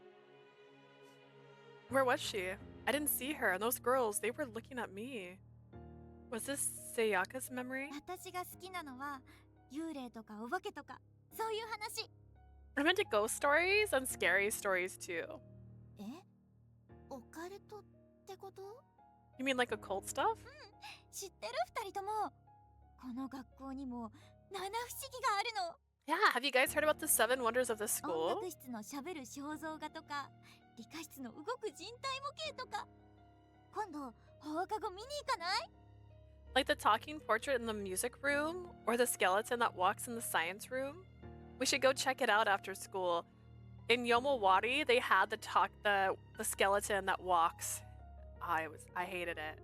Where was she? I didn't see her, and those girls, they were looking at me. Was this Sayaka's memory? 私が好きなのは幽霊とかお化けとかそういう話。 I'm into ghost stories and scary stories too. え？オカルトってこと？ You mean like occult stuff? 知ってる二人とも。この学校にも七不思議があるの。 Yeah, have you guys heard about the 7 wonders of the 音 school? 楽室のしゃべる肖像画とか理科室の動く人体模型とか。今度放課後見に行かない？ Like the talking portrait in the music room? Or the skeleton that walks in the science room? We should go check it out after school. In Yomowari, they had the skeleton that walks. I hated it.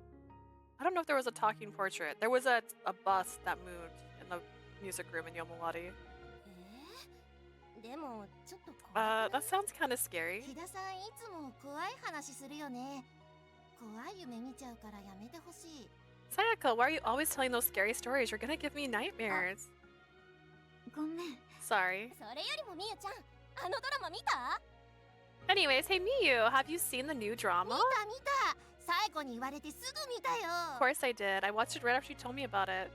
I don't know if there was a talking portrait. There was a bust that moved in the music room in Yomowari. でもちょっと怖くない？ That sounds kind of scary. 木田さんいつも怖い話するよね。怖い夢見ちゃうからやめてほしい。 Sayaka, why are you always telling those scary stories? You're gonna give me nightmares. ごめん。 Sorry. それよりもみゆちゃん、あのドラマ見た？ Anyways, hey Miyu, have you seen the new drama? 見た。最後に言われてすぐ見たよ。 Of course I did. I watched it right after you told me about it.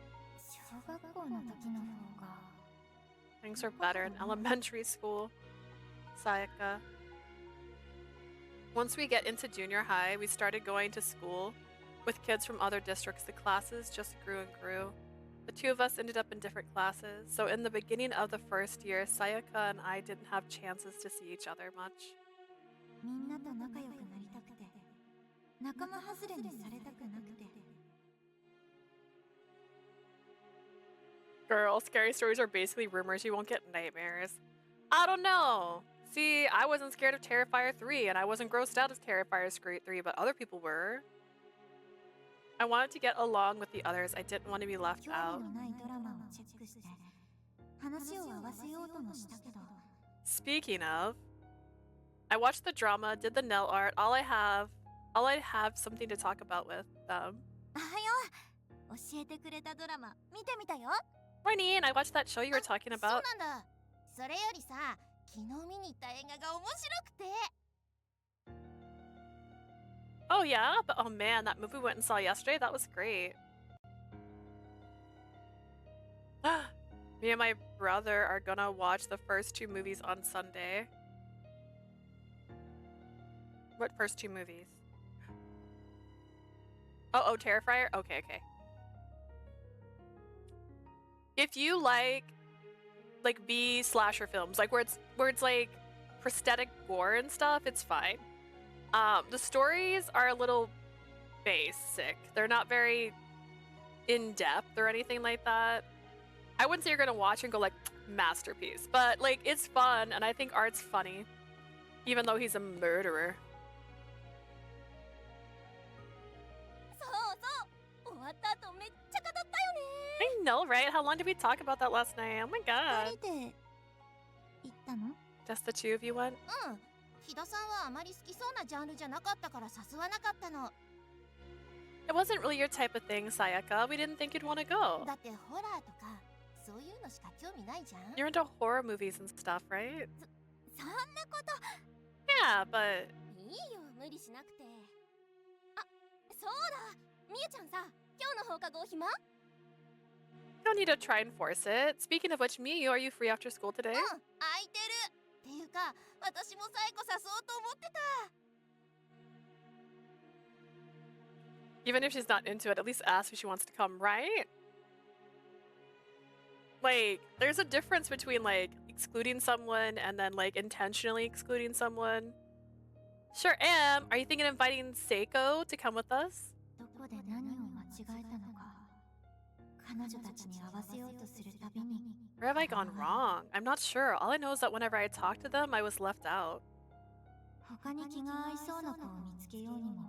小学校の時の方が。 Things were better in elementary school. Sayaka. Once we get into junior high, we started going to school with kids from other districts. The classes just grew and grew. The two of us ended up in different classes, so in the beginning of the first year, Sayaka and I didn't have chances to see each other much. みんなと仲良くなりたくて、仲間外れにされたくなくて。Girl, scary stories are basically rumors. You won't get nightmares. I don't know. See, I wasn't scared of Terrifier 3, and I wasn't grossed out of Terrifier 3, but other people were. I wanted to get along with the others. I didn't want to be left 興味 out. のないドラマをチェックして話を合わせようともしたけど Speaking of, I watched the drama, did the nail art. All I have something to talk about with them. おはよう教えてくれたドラマ見てみたよ Morning, I watched that show you were talking そう about. なんだそれよりさ昨日見に行った映画が面白くて Oh yeah, but oh man, that movie we went and saw yesterday, that was great. Me and my brother are gonna watch the first 2 movies on Sunday. What first 2 movies? Oh, Terrifier? Okay. If you like B slasher films, like where it's like prosthetic gore and stuff, it's fine. The stories are a little basic. They're not very in-depth or anything like that. I wouldn't say you're gonna watch and go like, masterpiece, but like it's fun, and I think Art's funny, even though he's a murderer. そうそう終わった後めっちゃ語ったよね I know, right? How long did we talk about that last night? Oh my 二 god. 人で行ったの Just the 2 of you went? うん日田さんはあまり好きそうなジャンルじゃなかったから誘わなかったの It wasn't really your type of thing, Sayaka. We didn't think you'd want to go. だってホラーとかそういうのしか興味ないじゃん You're into horror movies and stuff, right? そんなこと Yeah, but いいよ無理しなくてあそうだみゆちゃんさ今日の放課後暇 you don't need to try and force it. Speaking of which, Miyu, are you free after school today? うん空いてるっていうか私もサイコ誘おうと思ってた Even if she's not into it, at least ask if she wants to come, right? Like, there's a difference between like excluding someone and then like intentionally excluding someone. Sure am. Are you thinking of inviting Seiko to come with us? どこで何を間違えたのか彼女たちに合わせようとするたびに Where have I gone wrong? I'm not sure. All I know is that whenever I talked to them, I was left out. 他に気が合いそうな子を見つけようにも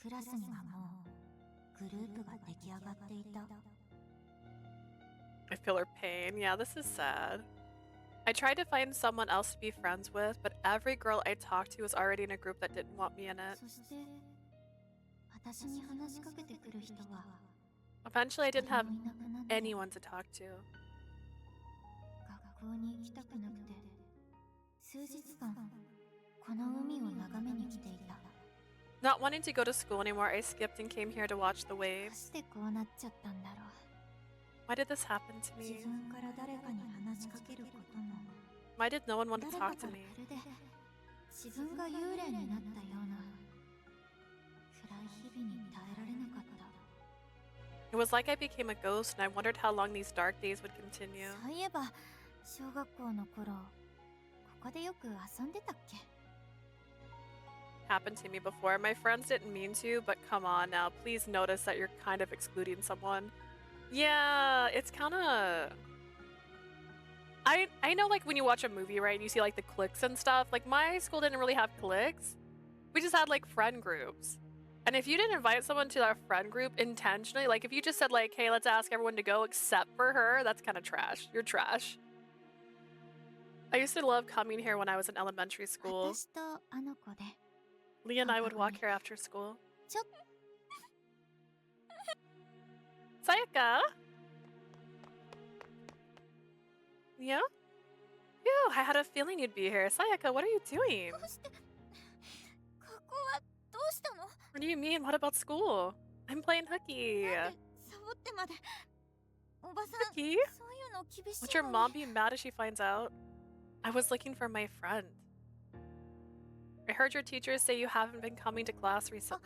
クラスにはもうグループが出来上がっていた I feel her pain. Yeah, this is sad. I tried to find someone else to be friends with, but every girl I talked to was already in a group that didn't want me in it. そして私に話しかけてくる人は Eventually, I didn't 誰 have もいなくなって anyone to talk to. 学校に行きたくなくて数日間この海を眺めに来ていた Not wanting to go to school anymore, I skipped and came here to watch the どう waves. してこうなっちゃったんだろう Why did this happen to 自 me? 分から誰かに話しかけることも Why did no one want to 誰か talk と to ま me? るで自分が幽霊になったような暗い日々に耐えられなかった It was like I became a ghost, and I wondered how long these dark days would continue. そういえば小学校の頃ここでよく遊んでたっけ Happened to me before. My friends didn't mean to, but come on now. Please notice that you're kind of excluding someone. Yeah, it's kind of... I know, like, when you watch a movie, right, and you see, like, the cliques and stuff. Like, my school didn't really have cliques. We just had, like, friend groups. And if you didn't invite someone to our friend group intentionally, like, if you just said, like, hey, let's ask everyone to go except for her, that's kind of trash. You're trash. I used to love coming here when I was in elementary school. 私とあの子で Lee and I would walk here after school. ちょっ Sayaka? Yeah? Phew, I had a feeling you'd be here. Sayaka, what are you doing? どうして学校はどうしたの What do you mean? What about school? I'm playing hooky. なんでサボってまでおばさん Hooky? そういうの厳し Would い your の mom に be mad if she finds out? I was looking for my friend. I heard your teachers say you haven't been coming to class recently.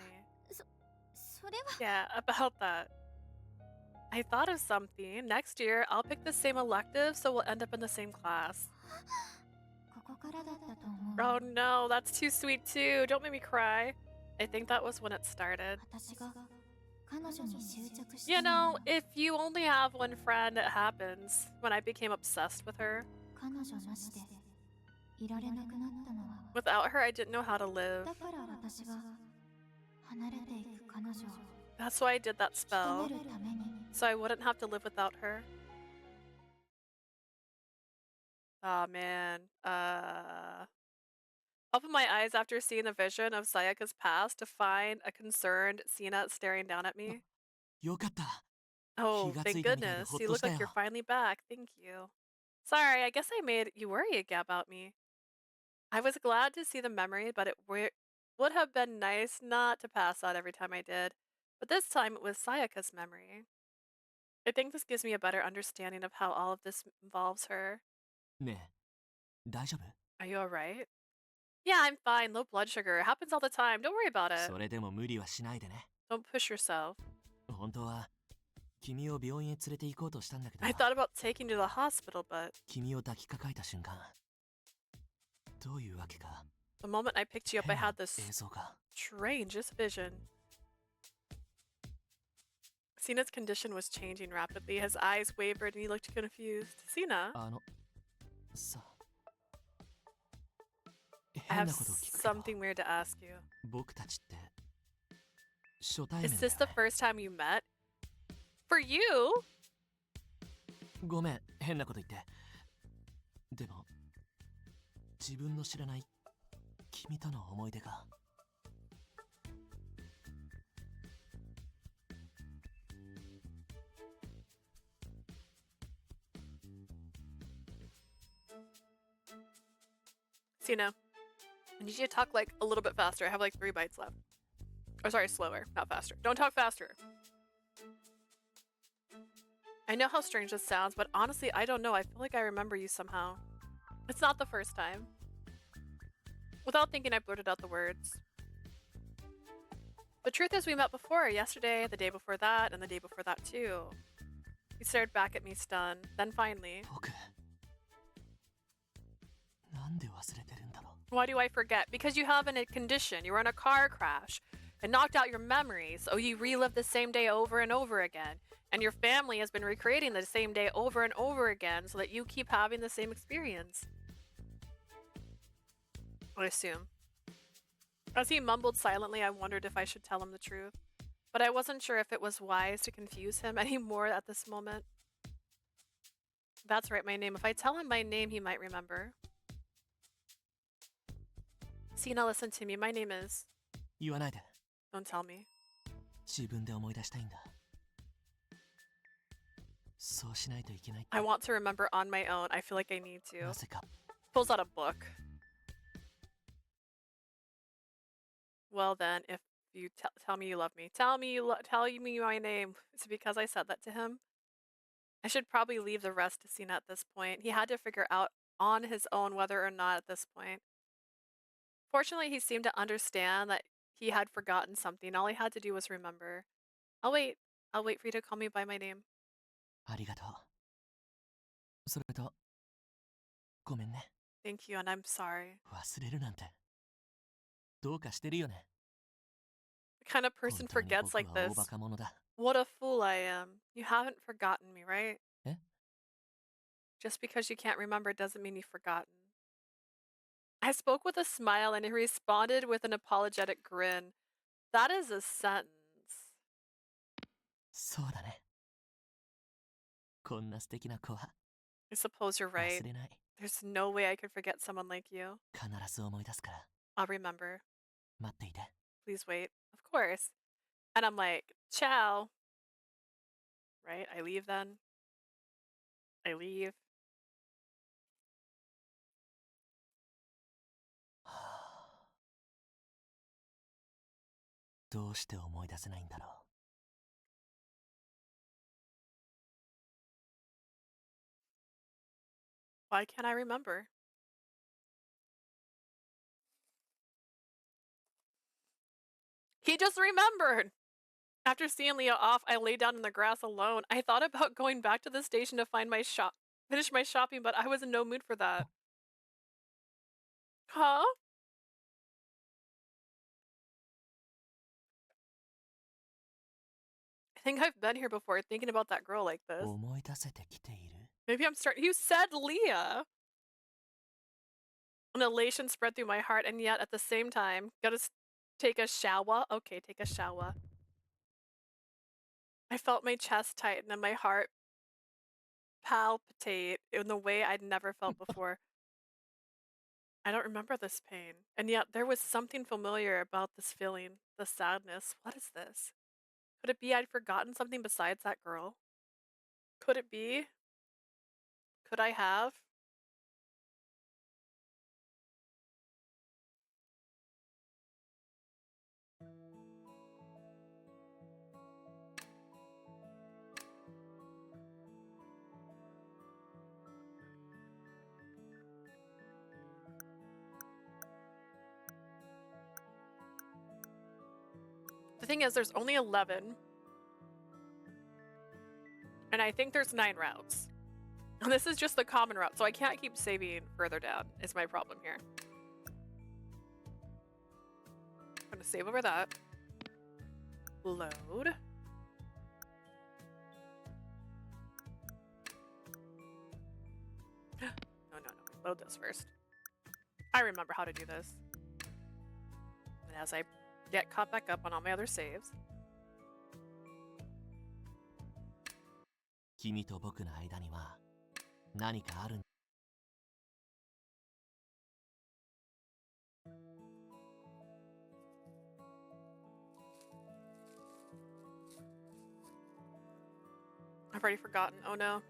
それは Yeah, about that. I thought of something. Next year, I'll pick the same elective, so we'll end up in the same class. ここからだったと思う Oh no, that's too sweet too. Don't make me cry. I think that was when it started. 私が彼女に執着し You たの know, は if you only have one friend, it happens. When I became obsessed with her. 彼女なしでいられなくなったのは Without her, I didn't know how to live. だから私は離れていく彼女を That's why I did that 引き止 spell. めるために So I wouldn't have to live without her. Oh man. Open my eyes after seeing the vision of Sayaka's past to find a concerned Sina staring down at me. よかった。 Oh, 気がつ thank いたみたいで goodness. ほっ You と look した like よ。 you're finally back. Thank you. Sorry, I guess I made you worry again about me. I was glad to see the memory, but it would have been nice not to pass out every time I did. But this time it was Sayaka's memory. I think this gives me a better understanding of how all of this involves her. ねえ、大丈夫？ Are you alright? Yeah, I'm fine. Low blood sugar. It happens all the time. Don't worry about it. それでも無理はしないでね。 Don't push yourself. 本当は君を病院へ連れて行こうとしたんだけど I、thought about taking you to the hospital, but 君を抱きかかえた瞬間、どういうわけか the moment I picked you up, I 変な had this 映像が。 strangest vision. Sina's condition was changing rapidly. His eyes wavered and he looked confused. Sina, さ I 変 have なことを聞くけど something weird to ask you. 僕たちって初対面 Is だ this よ the ね。 first time you met? For you? ごめん、変なこと言って。でも自分の知らない君との思い出が。 Sina, I need you to talk like a little bit faster. I have like 3 bites left. Or sorry, slower, not faster. Don't talk faster. I know how strange this sounds, but honestly, I don't know. I feel like I remember you somehow. It's not the first time. Without thinking, I blurted out the words. The truth is, we met before, yesterday, the day before that, and the day before that too. He stared back at me stunned. Then finally, 僕なんで忘れてるんだろう。 why do I forget? Because you have a condition. You were in a car crash. It knocked out your memories, so you relive the same day over and over again. And your family has been recreating the same day over and over again so that you keep having the same experience. I assume. As he mumbled silently, I wondered if I should tell him the truth. But I wasn't sure if it was wise to confuse him anymore at this moment. That's right, my name. If I tell him my name, he might remember. Sina, listen to me. My name is... 言わないで。 Don't tell me. 自分で思い出したいんだ。そうしないといけないって。 I want to remember on my own. I feel like I need to. なぜか。 Pulls out a book. Well then, if you tell me you love me, tell me my name. Is it because I said that to him? I should probably leave the rest to Sina at this point. He had to figure out on his own whether or not at this point. Fortunately, he seemed to understand that he had forgotten something. All he had to do was remember. I'll wait. I'll wait for you to call me by my name. ありがとう。それと、ごめんね。 Thank you, and I'm sorry. 忘れるなんて。どうかしてるよね。 What kind of person 本当に forgets 僕 like は大 this? バカ者だ。 What a fool I am. You haven't forgotten me, right? え？ Just because you can't remember doesn't mean you've forgotten. I spoke with a smile and he responded with an apologetic grin. That is a sentence. そうだね。こんな素敵な子は I suppose you're right. 忘れない。 There's no way I could forget someone like you. 必ず思い出すから。 I'll remember. 待っていて。 Please wait. Of course. And I'm like, ciao. Right? I leave then. I leave. はあどうして思い出せないんだろう。 Why can't I remember? He just remembered! After seeing Leah off, I lay down in the grass alone. I thought about going back to the station to finish my shopping, but I was in no mood for that. Huh? think I've been here before thinking about that girl like this. 思い出せてきている Maybe I'm starting. You said Leah! An elation spread through my heart, and yet at the same time, gotta take a shower? Okay, take a shower. I felt my chest tighten and my heart palpitate in a way I'd never felt before. I don't remember this pain, and yet there was something familiar about this feeling, the sadness. What is this? Could it be I'd forgotten something besides that girl? Could it be? Could I have? The thing is, there's only 11. And I think there's 9 routes. And this is just the common route, so I can't keep saving further down, is my problem here. I'm gonna save over that. Load. No. Load this first. I remember how to do this. And as I get caught back up on all my other saves. 君と僕の間には何かあるん I've already forgotten. Oh no.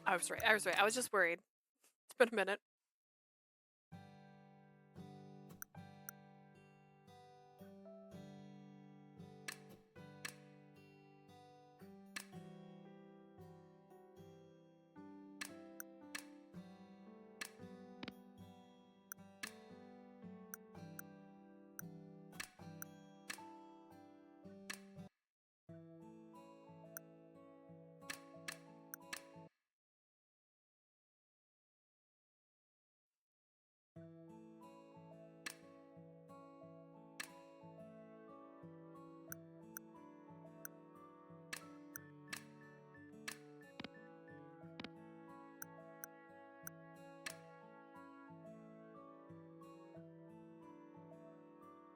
I was right. I was just worried. It's been a minute.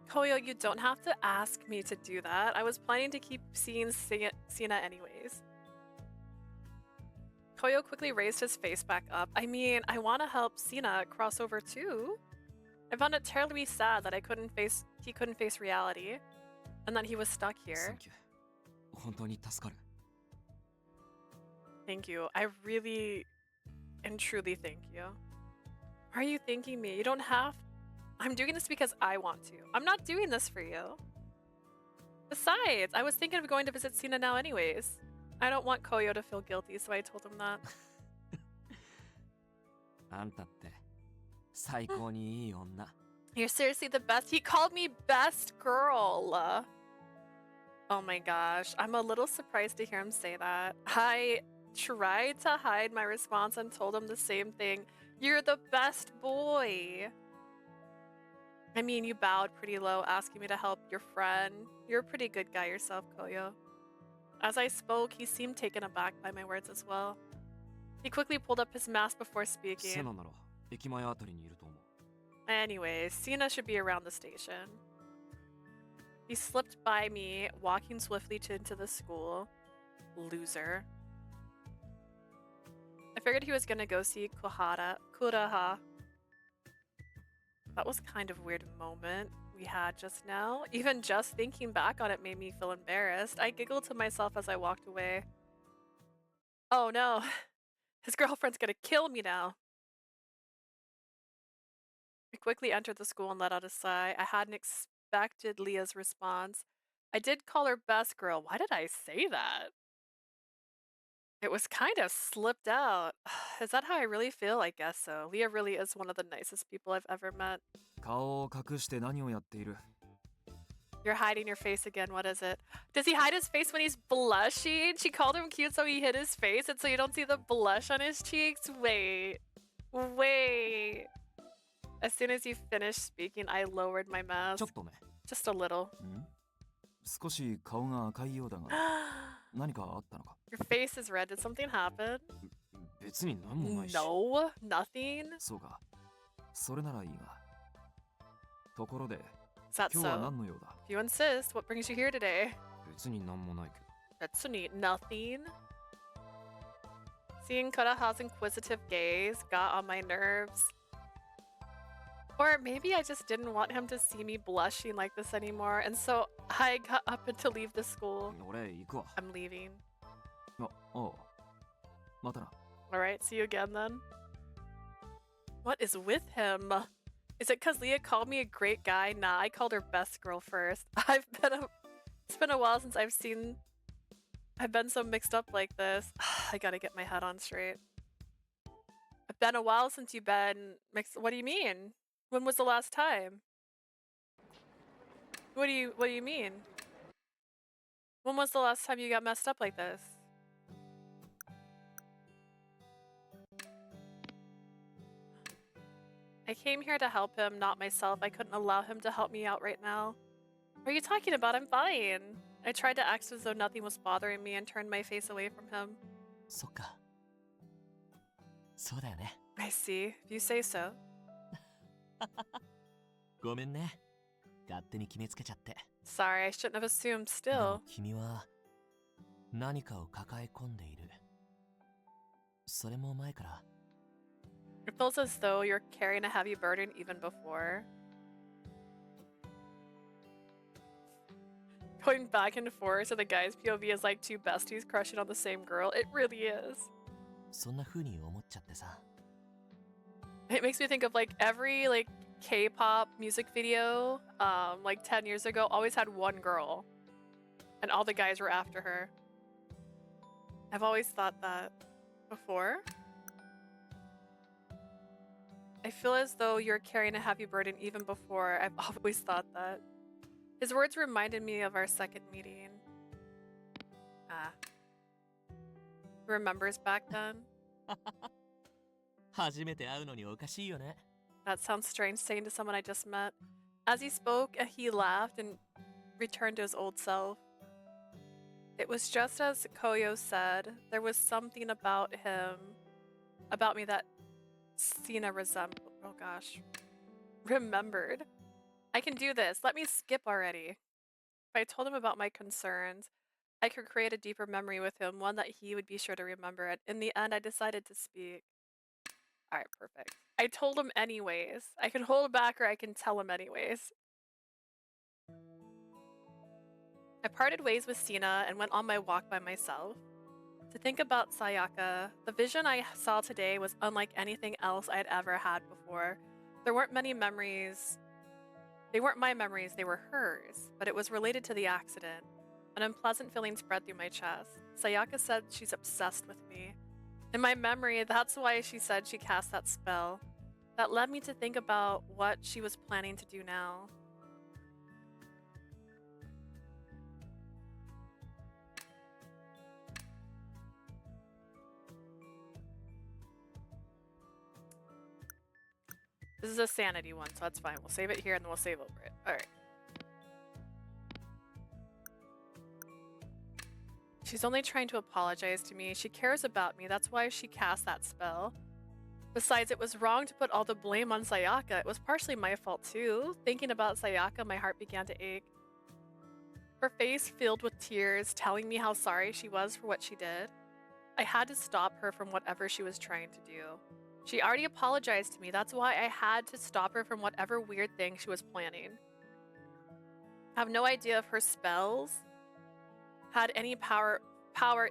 Koyo, you don't have to ask me to do that. I was planning to keep seeing Sina anyways. Koyo quickly raised his face back up. I mean, I want to help Sina cross over too. I found it terribly sad that he couldn't face reality, and that he was stuck here. Thank you. 本当に助かる Thank you. I really and truly thank you. Why are you thanking me? You don't have. I'm doing this because I want to. I'm not doing this for you. Besides, I was thinking of going to visit Sina now anyways. I don't want Koyo to feel guilty, so I told him that. あんたって最高にいい女 You're seriously the best. He called me best girl. Oh my gosh. I'm a little surprised to hear him say that. I tried to hide my response and told him the same thing. You're the best boy. I mean, you bowed pretty low, asking me to help your friend. You're a pretty good guy yourself, Koyo. As I spoke, he seemed taken aback by my words as well. He quickly pulled up his mask before セ speaking. ナなら駅前あたりにいると思う Anyways, Sina should be around the station. He slipped by me, walking swiftly into the school. Loser. I figured he was gonna go see Kuraha. That was kind of a weird moment we had just now. Even just thinking back on it made me feel embarrassed. I giggled to myself as I walked away. Oh no, his girlfriend's gonna kill me now. I quickly entered the school and let out a sigh. I hadn't expected Leah's response. I did call her best girl. Why did I say that? It was kind of slipped out. Is that how I really feel? I guess so. Leah really is one of the nicest people I've ever met. 顔を隠して何をやっている You're hiding your face again. What is it? Does he hide his face when he's blushing? She called him cute so he hid his face and so you don't see the blush on his cheeks? Wait. Wait. As soon as you finished speaking, I lowered my ちょ mask. っとね Just a little. 少し顔が赤いようだが何かあったのか Your face is red. Did something happen? 別に何もないし No. Nothing? そうかそれならいいがところで Is that 今日は so? 何の用だ If you insist, what brings you here today? 別に何もないけど That's neat. Nothing. Seeing Kuraha's inquisitive gaze got on my nerves. Or maybe I just didn't want him to see me blushing like this anymore, and so I got up to leave the school. 俺行くわ I'm leaving. あああまたな Alright, see you again then. What is with him? Is it because Leah called me a great guy? Nah, I called her best girl first. It's been a while since I've been so mixed up like this. I gotta get my head on straight. It's been a while since you've been mixed. What do you mean? When was the last time? What do you mean? When was the last time you got messed up like this? I came here to help him, not myself. I couldn't allow him to help me out right now. What are you talking about? I'm fine. I tried to act as though nothing was bothering me and turned my face away from him. そっかそうだよね I see. If you say so. ごめんね勝手に決めつけちゃって Sorry, I shouldn't have assumed でも still. 君は何かを抱え込んでいるそれも前から It feels as though you're carrying a heavy burden even before. Going back and forth to the guy's POV is like two besties crushing on the same girl. It really is. そんな風に思っちゃってさ It makes me think of like every like K-pop music video, like 10 years ago, always had one girl, and all the guys were after her. I've always thought that before. I feel as though you're carrying a heavy burden even before. I've always thought that. His words reminded me of our second meeting. Ah. Remembers back then? 初めて会うのにおかしいよね That sounds strange saying to someone I just met. As he spoke, he laughed and returned to his old self. It was just as Koyo said. There was something about me that Sina remembered. I can do this. Let me skip already. If I told him about my concerns, I could create a deeper memory with him, one that he would be sure to remember. And in the end, I decided to speak. Alright, perfect. I told him anyways. I can hold back or I can tell him anyways. I parted ways with Sina and went on my walk by myself. To think about Sayaka, the vision I saw today was unlike anything else I had ever had before. There weren't many memories. They weren't my memories, they were hers, but it was related to the accident. An unpleasant feeling spread through my chest. Sayaka said she's obsessed with me. In my memory, that's why she said she cast that spell. That led me to think about what she was planning to do now. This is a sanity one, so that's fine. We'll save it here and then we'll save over it. Alright. She's only trying to apologize to me. She cares about me. That's why she cast that spell. Besides, it was wrong to put all the blame on Sayaka. It was partially my fault too. Thinking about Sayaka, my heart began to ache. Her face filled with tears, telling me how sorry she was for what she did. I had to stop her from whatever she was trying to do. She already apologized to me. That's why I had to stop her from whatever weird thing she was planning. I have no idea if her spells had any power,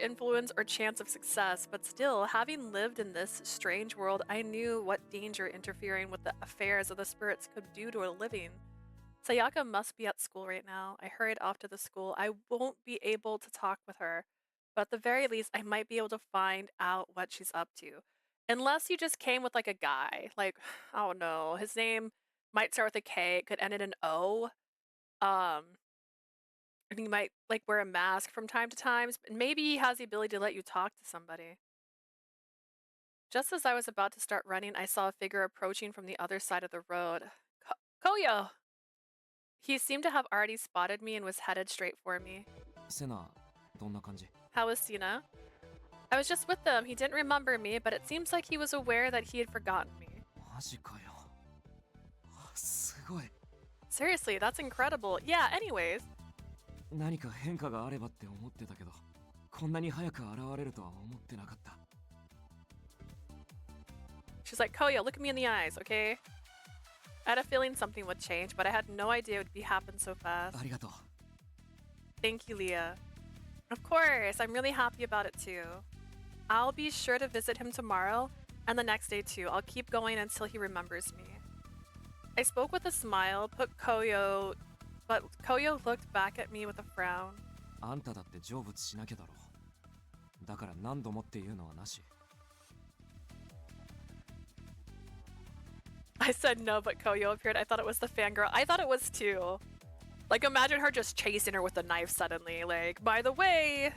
influence, or chance of success, but still, having lived in this strange world, I knew what danger interfering with the affairs of the spirits could do to a living. Sayaka must be at school right now. I hurried off to the school. I won't be able to talk with her, but at the very least, I might be able to find out what she's up to. Unless you just came with like a guy, like, I don't know, his name might start with a K, it could end in an O. And he might like wear a mask from time to time. And maybe he has the ability to let you talk to somebody. Just as I was about to start running, I saw a figure approaching from the other side of the road. Koyo! He seemed to have already spotted me and was headed straight for me. セナ、どんな感じ？ How was Sina? I was just with them. He didn't remember me, but it seems like he was aware that he had forgotten me. マジかよ。すごい。 Seriously, that's incredible. Yeah, anyways. 何か変化があればって思ってたけど、こんなに早く現れるとは思ってなかった。 She's like, Koyo, look at me in the eyes, okay? I had a feeling something would change, but I had no idea it would happen so fast. ありがとう。 Thank you, Leah. Of course, I'm really happy about it too. I'll be sure to visit him tomorrow and the next day too. I'll keep going until he remembers me. I spoke with a smile, but Koyo looked back at me with a frown. あんただって成仏しなきゃだろう。だから何度もっていうのはなし。 I said no, but Koyo appeared. I thought it was the fangirl. I thought it was too. Like, imagine her just chasing her with a knife suddenly. Like, by the way,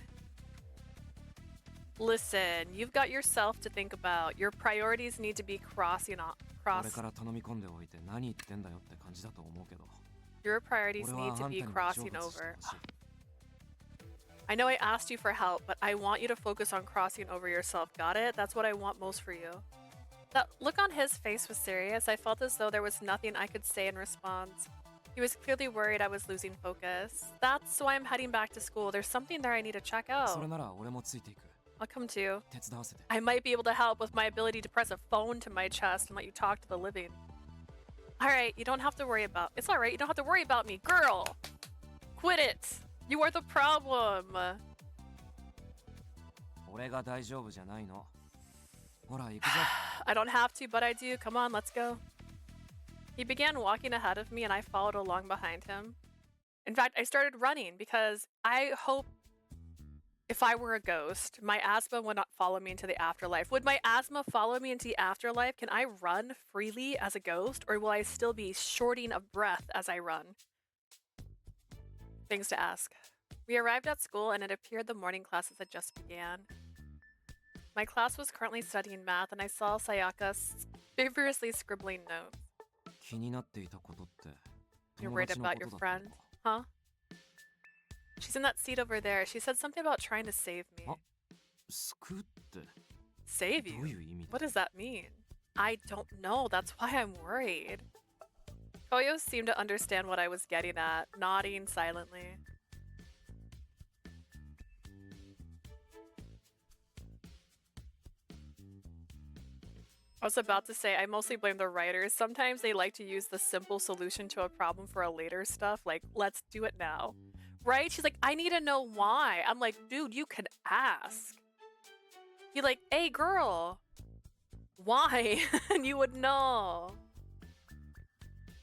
listen, you've got yourself to think about. Your priorities need to be crossing off. 俺から頼み込んでおいて何言ってんだよって感じだと思うけど。 Your priorities need to be crossing over. I know I asked you for help, but I want you to focus on crossing over yourself. Got it? That's what I want most for you. That look on his face was serious. I felt as though there was nothing I could say in response. He was clearly worried I was losing focus. That's why I'm heading back to school. There's something there I need to check そ out. れなら俺もついていく。 I'll come too. 手伝わせて。 I might be able to help with my ability to press a phone to my chest and let you talk to the living. Alright, you don't have to worry about... It's alright, you don't have to worry about me. Girl! Quit it! You are the problem! 俺が大丈夫じゃないの。ほら、行くぞ。 I don't have to, but I do. Come on, let's go. He began walking ahead of me and I followed along behind him. In fact, I started running because I hope if I were a ghost, my asthma would not follow me into the afterlife. Would my asthma follow me into the afterlife? Can I run freely as a ghost, or will I still be shorting of breath as I run? Things to ask. We arrived at school and it appeared the morning classes had just began. My class was currently studying math and I saw Sayaka feverishly scribbling notes. 気になっていたことって。 You're worried 友達の about こ your とだったの friend, か huh? She's in that seat over there. She said something about trying to save me. 救うって Save どう you? いう意味だ What does that mean? I don't know. That's why I'm worried. Koyo seemed to understand what I was getting at, nodding silently. I was about to say, I mostly blame the writers. Sometimes they like to use the simple solution to a problem for a later stuff, like, let's do it now. Right? She's like, I need to know why. I'm like, dude, you can ask. You're like, hey, girl, why? And you would know.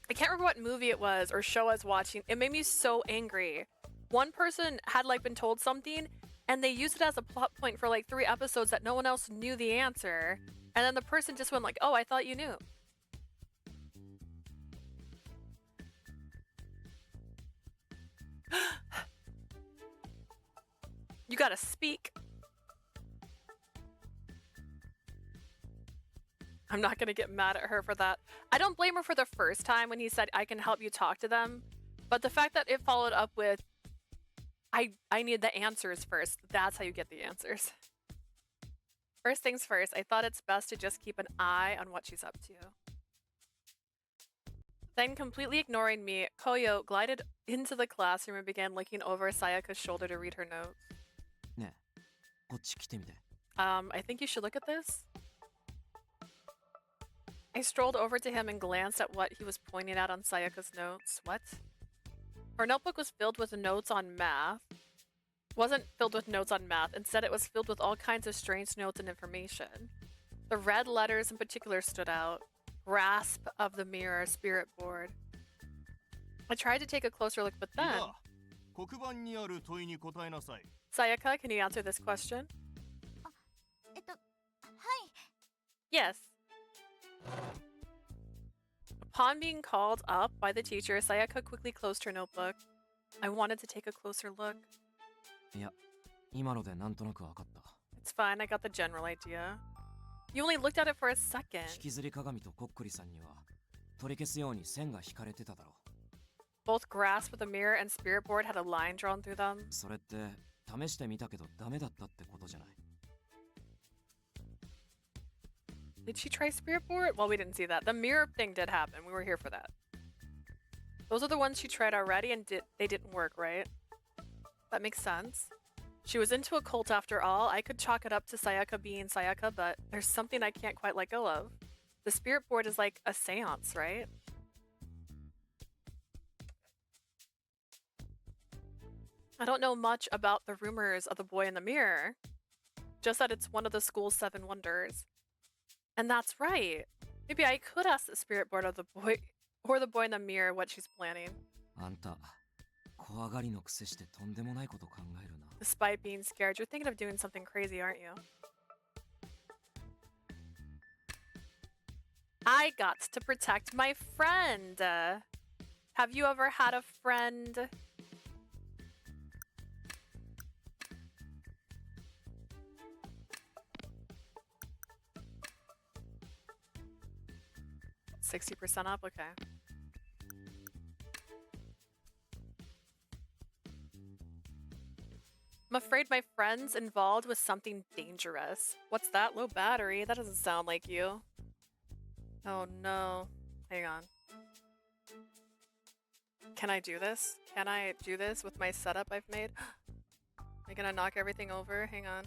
I can't remember what movie it was or show I was watching. It made me so angry. One person had like been told something and they used it as a plot point for like 3 episodes that no one else knew the answer. And then the person just went like, oh, I thought you knew. You gotta speak. I'm not gonna get mad at her for that. I don't blame her for the first time when he said, I can help you talk to them. But the fact that it followed up with, I need the answers first. That's how you get the answers. First things first, I thought it's best to just keep an eye on what she's up to. Then, completely ignoring me, Koyo glided into the classroom and began looking over Sayaka's shoulder to read her notes. ねえ、こっち来てみて。 I think you should look at this. I strolled over to him and glanced at what he was pointing at on Sayaka's notes. What? Her notebook was filled with notes on math. Wasn't filled with notes on math. Instead, it was filled with all kinds of strange notes and information. The red letters in particular stood out. Grasp of the mirror, spirit board. I tried to take a closer look, but then... 黒板にある問いに答えなさい。 Sayaka, can you answer this question? はい。 Yes. Upon being called up by the teacher, Sayaka quickly closed her notebook. I wanted to take a closer look. いや、今のでなんとなくわかった。 It's fine, I got the general idea. You only looked at it for a second. 引きずり鏡とこっくりさんには取り消すように線が引かれてただろ Both grasp of the mirror and spirit board had a line drawn through them. う。それって試してみたけどダメだったってことじゃない。 Did she try spirit board? Well, we didn't see that. The mirror thing did happen. We were here for that. Those are the ones she tried already and they didn't work, right? That makes sense. She was into a cult after all. I could chalk it up to Sayaka being Sayaka, but there's something I can't quite let go of. The spirit board is like a seance, right? I don't know much about the rumors of the boy in the mirror. Just that it's one of the school's 7 wonders. And that's right. Maybe I could ask the spirit board of the boy or the boy in the mirror what she's planning. あんた、怖がりのくせしてとんでもないこと考えるな。 Despite being scared, you're thinking of doing something crazy, aren't you? I got to protect my friend. Have you ever had a friend? $60% up? Okay. I'm afraid my friend's involved with something dangerous. What's that? Low battery? That doesn't sound like you. Oh no. Hang on. Can I do this? Can I do this with my setup I've made? Am I gonna knock everything over? Hang on.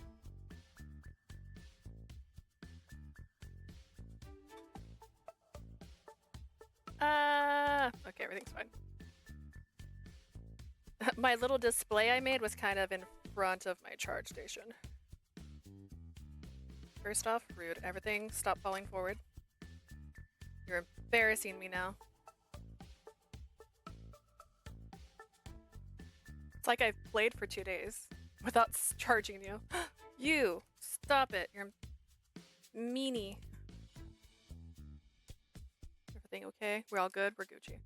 Okay, everything's fine. My little display I made was kind of in front of my charge station. First off, rude. Everything, stop falling forward. You're embarrassing me now. It's like I've played for 2 days without charging you. You! Stop it. You're a meanie. Everything okay? We're all good? We're Gucci.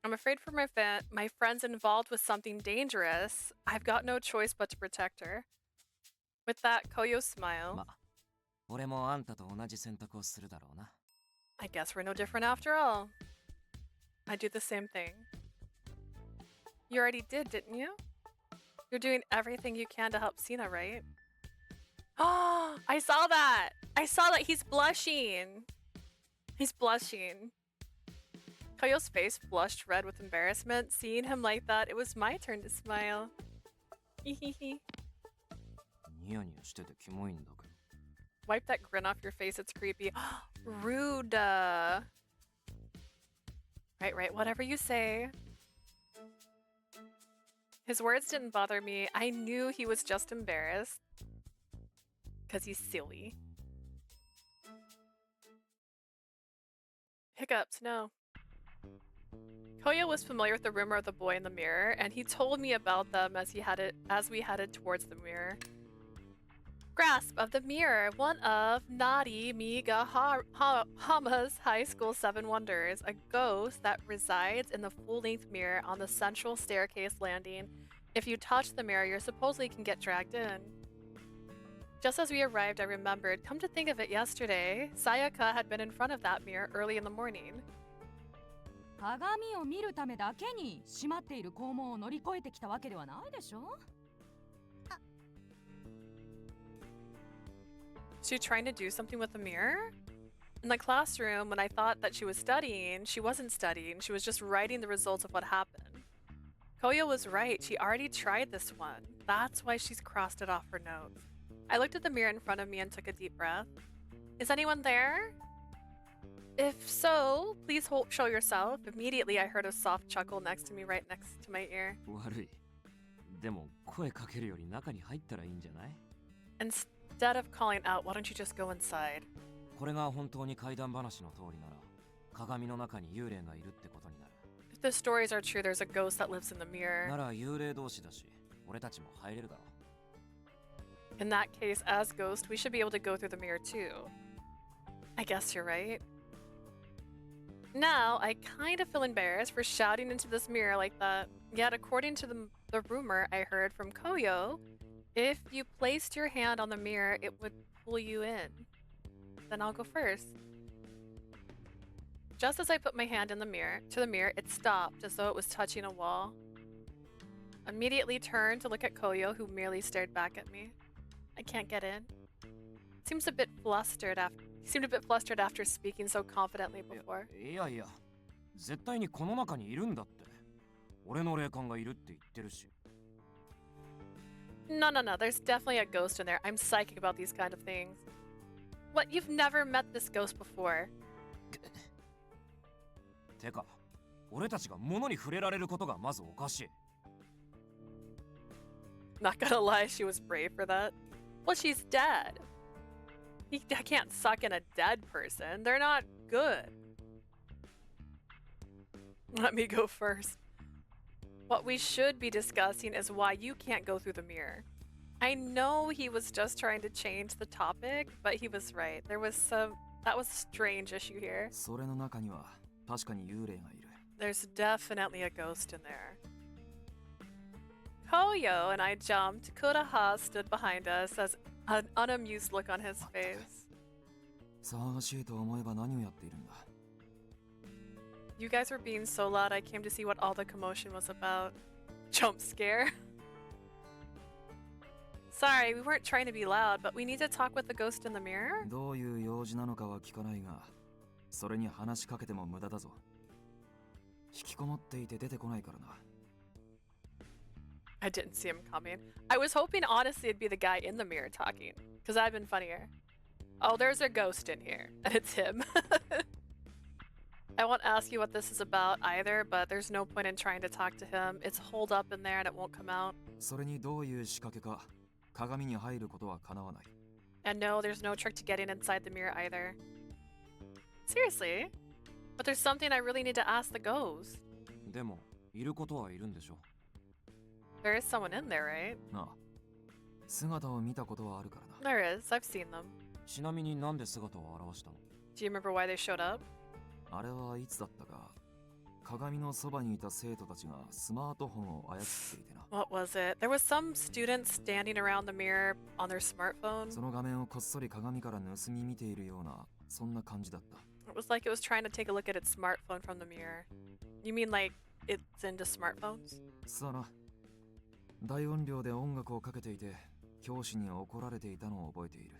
I'm afraid for my friend's involved with something dangerous. I've got no choice but to protect her. With that, Koyo smiled. ま、俺もあんたと同じ選択をするだろうな。 I guess we're no different after all. I do the same thing. You already did, didn't you? You're doing everything you can to help Sina, right? Oh, I saw that! I saw that he's blushing! He's blushing. Koyo's face flushed red with embarrassment. Seeing him like that, it was my turn to smile. Hehehe. ニヤニヤしててキモいんだけど。 Wipe that grin off your face, it's creepy. Rude. Right, whatever you say. His words didn't bother me. I knew he was just embarrassed. Because he's silly. Hiccups, no. Koyo was familiar with the rumor of the boy in the mirror, and he told me about them as we headed towards the mirror. Grasp of the mirror, one of Nari Hama's high school 7 wonders, a ghost that resides in the full-length mirror on the central staircase landing. If you touch the mirror, you supposedly can get dragged in. Just as we arrived, I remembered, come to think of it, yesterday, Sayaka had been in front of that mirror early in the morning. 鏡を見るためだけに閉まっている校門を乗り越えてきたわけではないでしょ? Is she trying to do something with the mirror? In the classroom, when I thought that she was studying, she wasn't studying. She was just writing the results of what happened. Koyo was right. She already tried this one. That's why she's crossed it off her notes. I looked at the mirror in front of me and took a deep breath. Is anyone there? If so, please show yourself. Immediately, I heard a soft chuckle next to me, right next to my ear. 悪い。でも声かけるより中に入ったらいいんじゃない? Instead of calling out, why don't you just go inside? これが本当に怪談話の通りなら、鏡の中に幽霊がいるってことになる。 If the stories are true, there's a ghost that lives in the mirror. なら幽霊同士だし、俺たちも入れるだろう。 In that case, as ghost, we should be able to go through the mirror too. I guess you're right. Now, I kind of feel embarrassed for shouting into this mirror like that. Yet, according to the rumor I heard from Koyo, if you placed your hand on the mirror, it would pull you in. Then I'll go first. Just as I put my hand in the mirror, it stopped as though it was touching a wall. Immediately turned to look at Koyo, who merely stared back at me. I can't get in. Seemed a bit flustered after speaking so confidently before. いやいや、絶対にこの中にいるんだって。俺の霊感がいるって言ってるし。No, there's definitely a ghost in there. I'm psychic about these kind of things. What, you've never met this ghost before? てか、俺たちが物に触れられることがまずおかしい。Not gonna lie, she was brave for that. Well, she's dead. I can't suck in a dead person. They're not good. Let me go first. What we should be discussing is why you can't go through the mirror. I know he was just trying to change the topic, but he was right. That was a strange issue here. それの中には確かに幽霊がいる。 There's definitely a ghost in there. Koyo and I jumped. Kuraha stood behind us as an unamused look on his face. 騒がしいと思えば何をやっているんだ。 You guys were being so loud, I came to see what all the commotion was about. Jump scare. Sorry, we weren't trying to be loud, but we need to talk with the ghost in the mirror? どういう用事なのかは聞かないが、それに話しかけても無駄だぞ。引きこもっていて出てこないからな。 I didn't see him coming. I was hoping honestly it'd be the guy in the mirror talking, because I've been funnier. Oh, there's a ghost in here, and it's him. I won't ask you what this is about either, but there's no point in trying to talk to him. It's holed up in there and it won't come out. それにどういう仕掛けか、鏡に入ることは叶わない。 And no, there's no trick to getting inside the mirror either. Seriously? But there's something I really need to ask the ghost. でも、いることはいるんでしょ。 There is someone in there, right? なあ、姿を見たことはあるからな。 There is. I've seen them. ちなみになんで姿を現したの？ Do you remember why they showed up? あれはいつだったか、鏡のそばにいた生徒たちがスマートフォンを操っていてな。 What was it? There was some students standing around the mirror on their smartphone. その画面をこっそり鏡から盗み見ているような、そんな感じだった。 It was like it was trying to take a look at its smartphone from the mirror. You mean like it's into smartphones? さあな。大音量で音楽をかけていて、教師に怒られていたのを覚えている。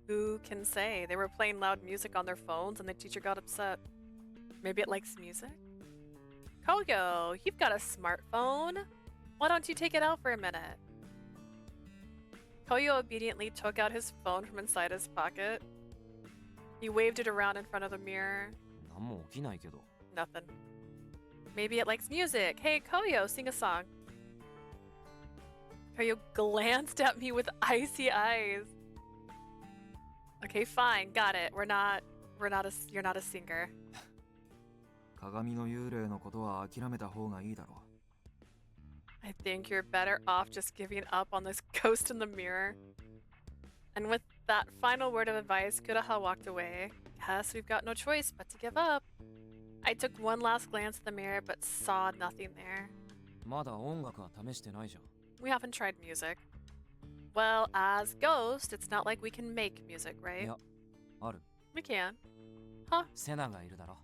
Who can say? They were playing loud music on their phones and the teacher got upset. Maybe it likes music? Koyo, you've got a smartphone. Why don't you take it out for a minute? Koyo obediently took out his phone from inside his pocket. He waved it around in front of the mirror. 何も起きないけど。 Nothing. Maybe it likes music. Hey, Koyo, sing a song. Koyo glanced at me with icy eyes. Okay, fine, got it. You're not a singer. 鏡の幽霊のことは諦めた方がいいだろう。 I think you're better off just giving up on this ghost in the mirror. And with that final word of advice, Kuraha walked away. Yes, we've got no choice but to give up. I took one last glance at the mirror but saw nothing there. まだ音楽は試してないじゃん。 We haven't tried music. Well, as ghosts, it's not like we can make music, い right? や、ある。 We can. セナがいるだろ。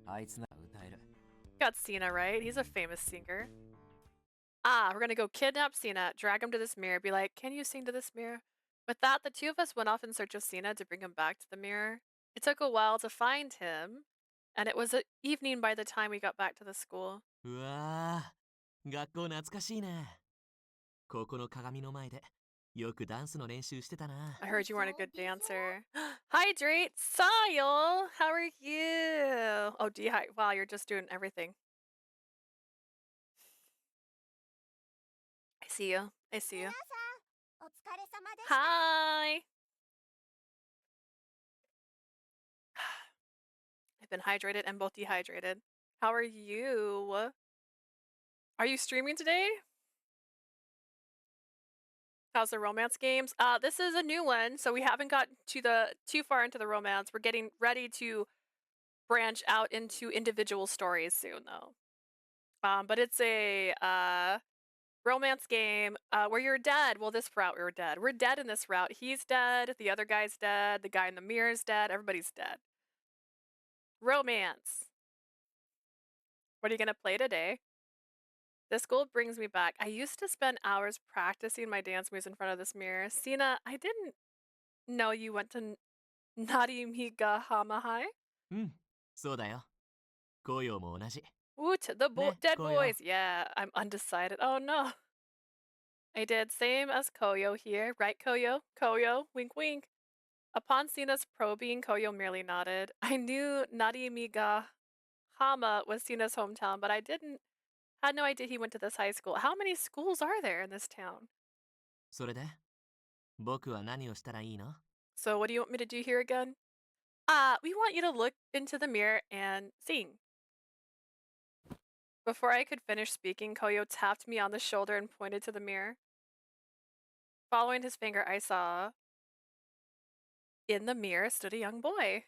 あいつなら歌える。 Got Cena, right? He's a famous singer. Ah, we're gonna go kidnap Cena, drag him to this mirror, be like, can you sing to this mirror? With that, the two of us went off in search of Cena to bring him back to the mirror. It took a while to find him, and it was evening by the time we got back to the school. うわー、学校懐かしいな。ここの鏡の前でよくダンスの練習してたな。 I heard you weren't a good dancer. Hydrate! Sayol! How are you? Oh, dehydrate. Wow, you're just doing everything. I see you. I see you. お疲れ様でした。 Hi! I've been hydrated and both dehydrated. How are you? Are you streaming today? How's the romance games? This is a new one, so we haven't gotten too far into the romance. We're getting ready to branch out into individual stories soon, though. But it's a romance game where you're dead. Well, this route we're dead. We're dead in this route. He's dead. The other guy's dead. The guy in the mirror is dead. Everybody's dead. Romance. What are you gonna play today? This goal brings me back. I used to spend hours practicing my dance moves in front of this mirror. Sina, I didn't know you went to Narimiga High. うん、そうだよ。紅葉も同じ。 Woot, the Ne, dead Koyo. boys. Yeah, I'm undecided. Oh no. I did same as Koyo here, right Koyo? Koyo, wink wink. Upon Sina's probing, Koyo merely nodded. I knew Narimiga Hama was Sina's hometown, but I had no idea he went to this high school. How many schools are there in this town? それで僕は何をしたらいいの？ So what do you want me to do here again? We want you to look into the mirror and sing. Before I could finish speaking, Koyo tapped me on the shoulder and pointed to the mirror. Following his finger, I saw in the mirror stood a young boy.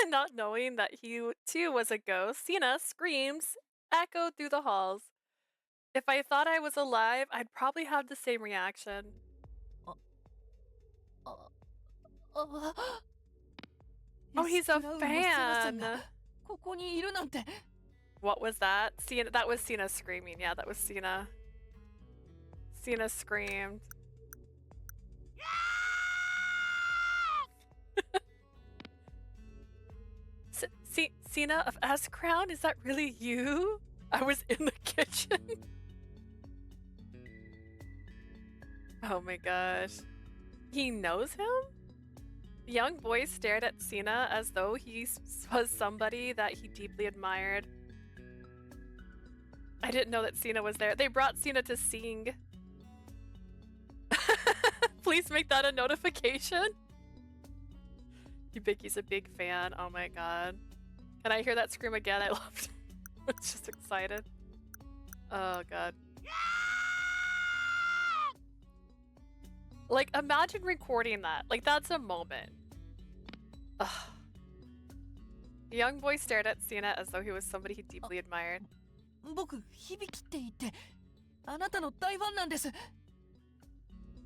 Not knowing that he too was a ghost, Sina screams echoed through the halls. If I thought I was alive, I'd probably have the same reaction. Oh, he's a fan. ここにいるなんて。 What was that? Sina, that was Sina screaming. Yeah, that was Sina. Sina screamed. Sina of S Crown, is that really you? I was in the kitchen. Oh my gosh. He knows him? The young boy stared at Sina as though he was somebody that he deeply admired. I didn't know that Sina was there. They brought Sina to sing. Please make that a notification. Yubiki's a big fan. Oh my god. Can I hear that scream again? I loved it. I was just excited. Oh god. Like, imagine recording that. Like, that's a moment. Ugh. The young boy stared at Sina as though he was somebody he deeply admired. 僕、響って言って、あなたの大ファンなんです。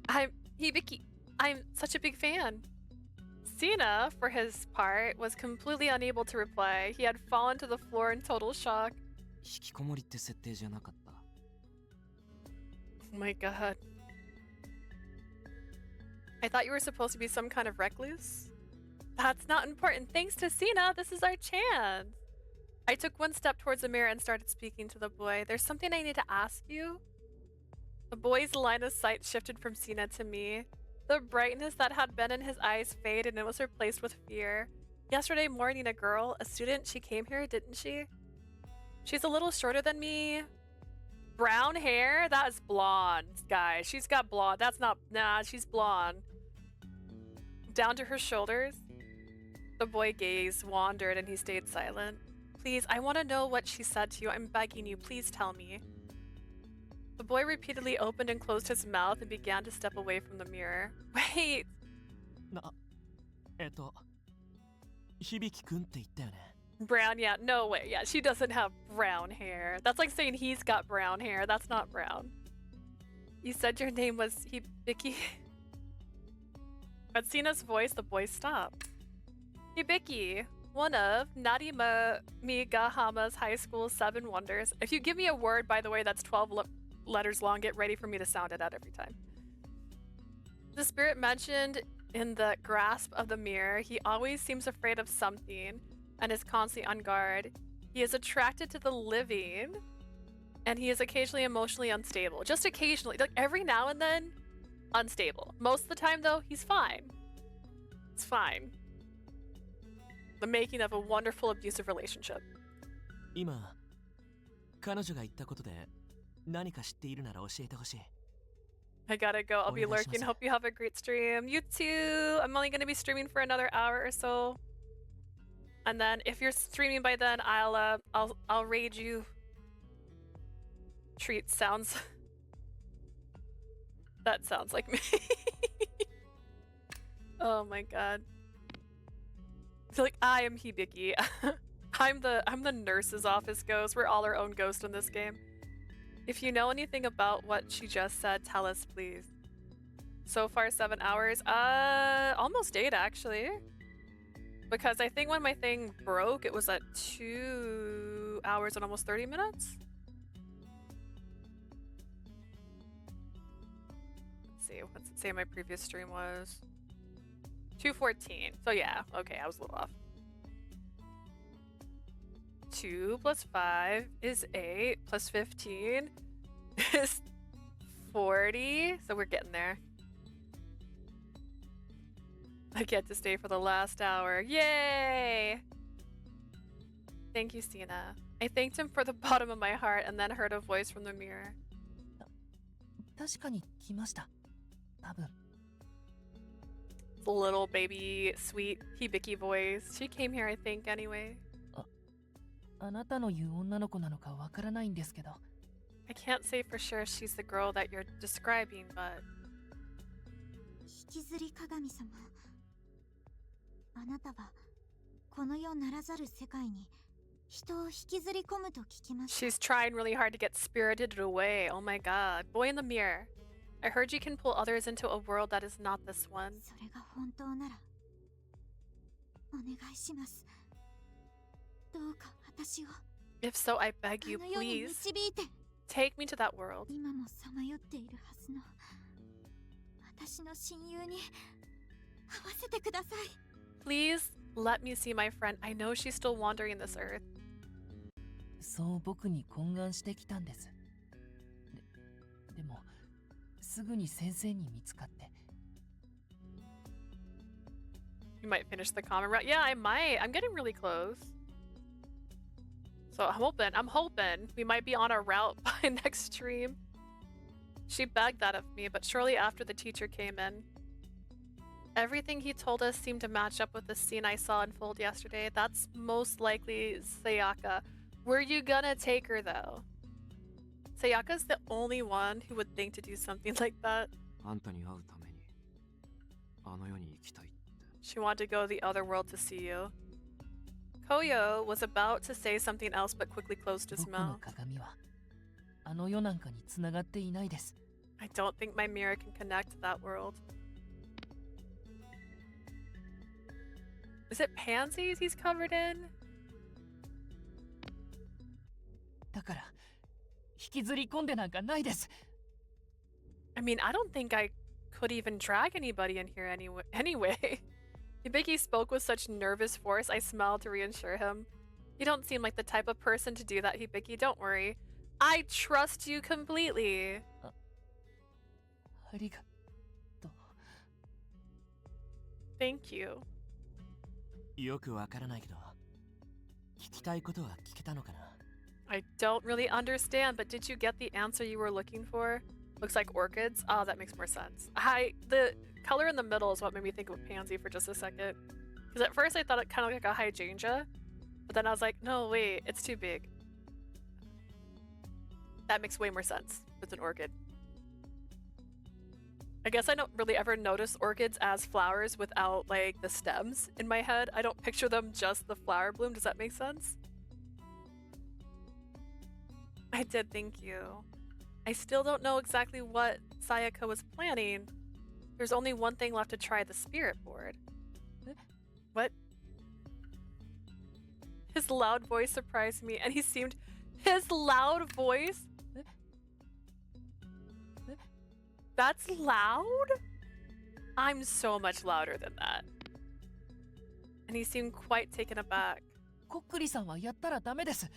I'm Hibiki. I'm such a big fan. Sina, for his part, was completely unable to reply. He had fallen to the floor in total shock. 引きこもりって設定じゃなかった。 Oh my god. I thought you were supposed to be some kind of recluse? That's not important. Thanks to Sina, this is our chance. I took one step towards the mirror and started speaking to the boy. There's something I need to ask you. The boy's line of sight shifted from Sina to me. The brightness that had been in his eyes faded and it was replaced with fear. Yesterday morning, a girl, a student, she came here, didn't she? She's a little shorter than me. Brown hair? That is blonde, guys. She's got blonde. That's not... Nah, she's blonde. Down to her shoulders. The boy gazed, wandered, and he stayed silent. Please, I want to know what she said to you. I'm begging you. Please tell me. The boy repeatedly opened and closed his mouth and began to step away from the mirror. Wait! 響くんって言ったよね。 Brown, yeah, no way. Yeah, she doesn't have brown hair. That's like saying he's got brown hair. That's not brown. You said your name was Hibiki? At Sina's voice, the boy stopped. Hibiki, one of Narima Migahama's high school 7 wonders. If you give me a word, by the way, that's 12 letters long, get ready for me to sound it out every time. The spirit mentioned in the grasp of the mirror, he always seems afraid of something and is constantly on guard. He is attracted to the living, and he is occasionally emotionally unstable. Just occasionally, like every now and then, unstable. Most of the time, though, he's fine. It's fine. The making of a wonderful abusive relationship. 今、彼女が言ったことで何か知っているなら教えてほしい。 I gotta go. I'll be lurking. Hope you have a great stream. You too. I'm only gonna be streaming for another hour or so. And then if you're streaming by then, I'll raid you. Treat sounds that sounds like me. Oh my god. It's like I am Hibiki. I'm the nurse's office ghost. We're all our own ghost in this game. If you know anything about what she just said, tell us please. So far 7 hours. Almost 8 actually. Because I think when my thing broke, it was at 2 hours and almost 30 minutes. Let's see, what's it say my previous stream was? 2:14. So yeah, okay, I was a little off. 2 plus 5 is 8, plus 15 is 40. So we're getting there. I get to stay for the last hour. Yay! Thank you, Sina. I thanked him for the bottom of my heart and then heard a voice from the mirror. 確かに来ました。多分。 The little baby, sweet Hibiki voice. She came here, I think, anyway. あなたの言う女の子なのかわからないんですけど。 I can't say for sure she's the girl that you're describing, but... 引きずり鏡様。あなたはこの世ならざる世界に人を引きずり込むと聞きました。 She's trying really hard to get spirited away. Oh my god. Boy in the mirror. I heard you can pull others into a world that is not this one. それが本当ならお願いします。どうか私を If so, I beg あ you, の世に please 導いて。 take me to that world. 今もさまよっているはずの私の親友に会わせてください。 Please let me see my friend. I know she's still wandering this earth. そう僕に懇願してきたんです。でもすぐに先生に見つかって。 You might finish the common route. Yeah, I might. I'm getting really close. So I'm hoping we might be on our route by next stream. She begged that of me, but shortly after the teacher came in. Everything he told us seemed to match up with the scene I saw unfold yesterday. That's most likely Sayaka. Were you gonna take her though? Sayaka's the only one who would think to do something like that. あんたに会うためにあの世に行きたいって。 She wanted to go to the other world to see you. Koyo was about to say something else but quickly closed his 僕の mouth. 鏡はあの世なんかに繋がっていないです。 I don't think my mirror can connect to that world. Is it pansies he's covered in? だから引きずり込んでなんかないです。 I mean, I don't think I could even drag anybody in here anyway. Hibiki spoke with such nervous force, I smiled to reassure him. You don't seem like the type of person to do that, Hibiki. Don't worry. I trust you completely. ありがとう。 Thank you. よくわからないけど、聞きたいことは聞けたのかな。 I don't really understand, but did you get the answer you were looking for? Looks like orchids. Oh, that makes more sense. The color in the middle is what made me think of pansy for just a second. Because at first I thought it kind of looked like a hydrangea, but then I was like, no, wait, it's too big. That makes way more sense. It's an orchid. I guess I don't really ever notice orchids as flowers without like the stems in my head. I don't picture them just the flower bloom. Does that make sense? I did, thank you. I still don't know exactly what Sayaka was planning. There's only one thing left to try, the spirit board. What? His loud voice surprised me, and his loud voice? That's loud? I'm so much louder than that. And he seemed quite taken aback. こっくりさんはやったらダメです。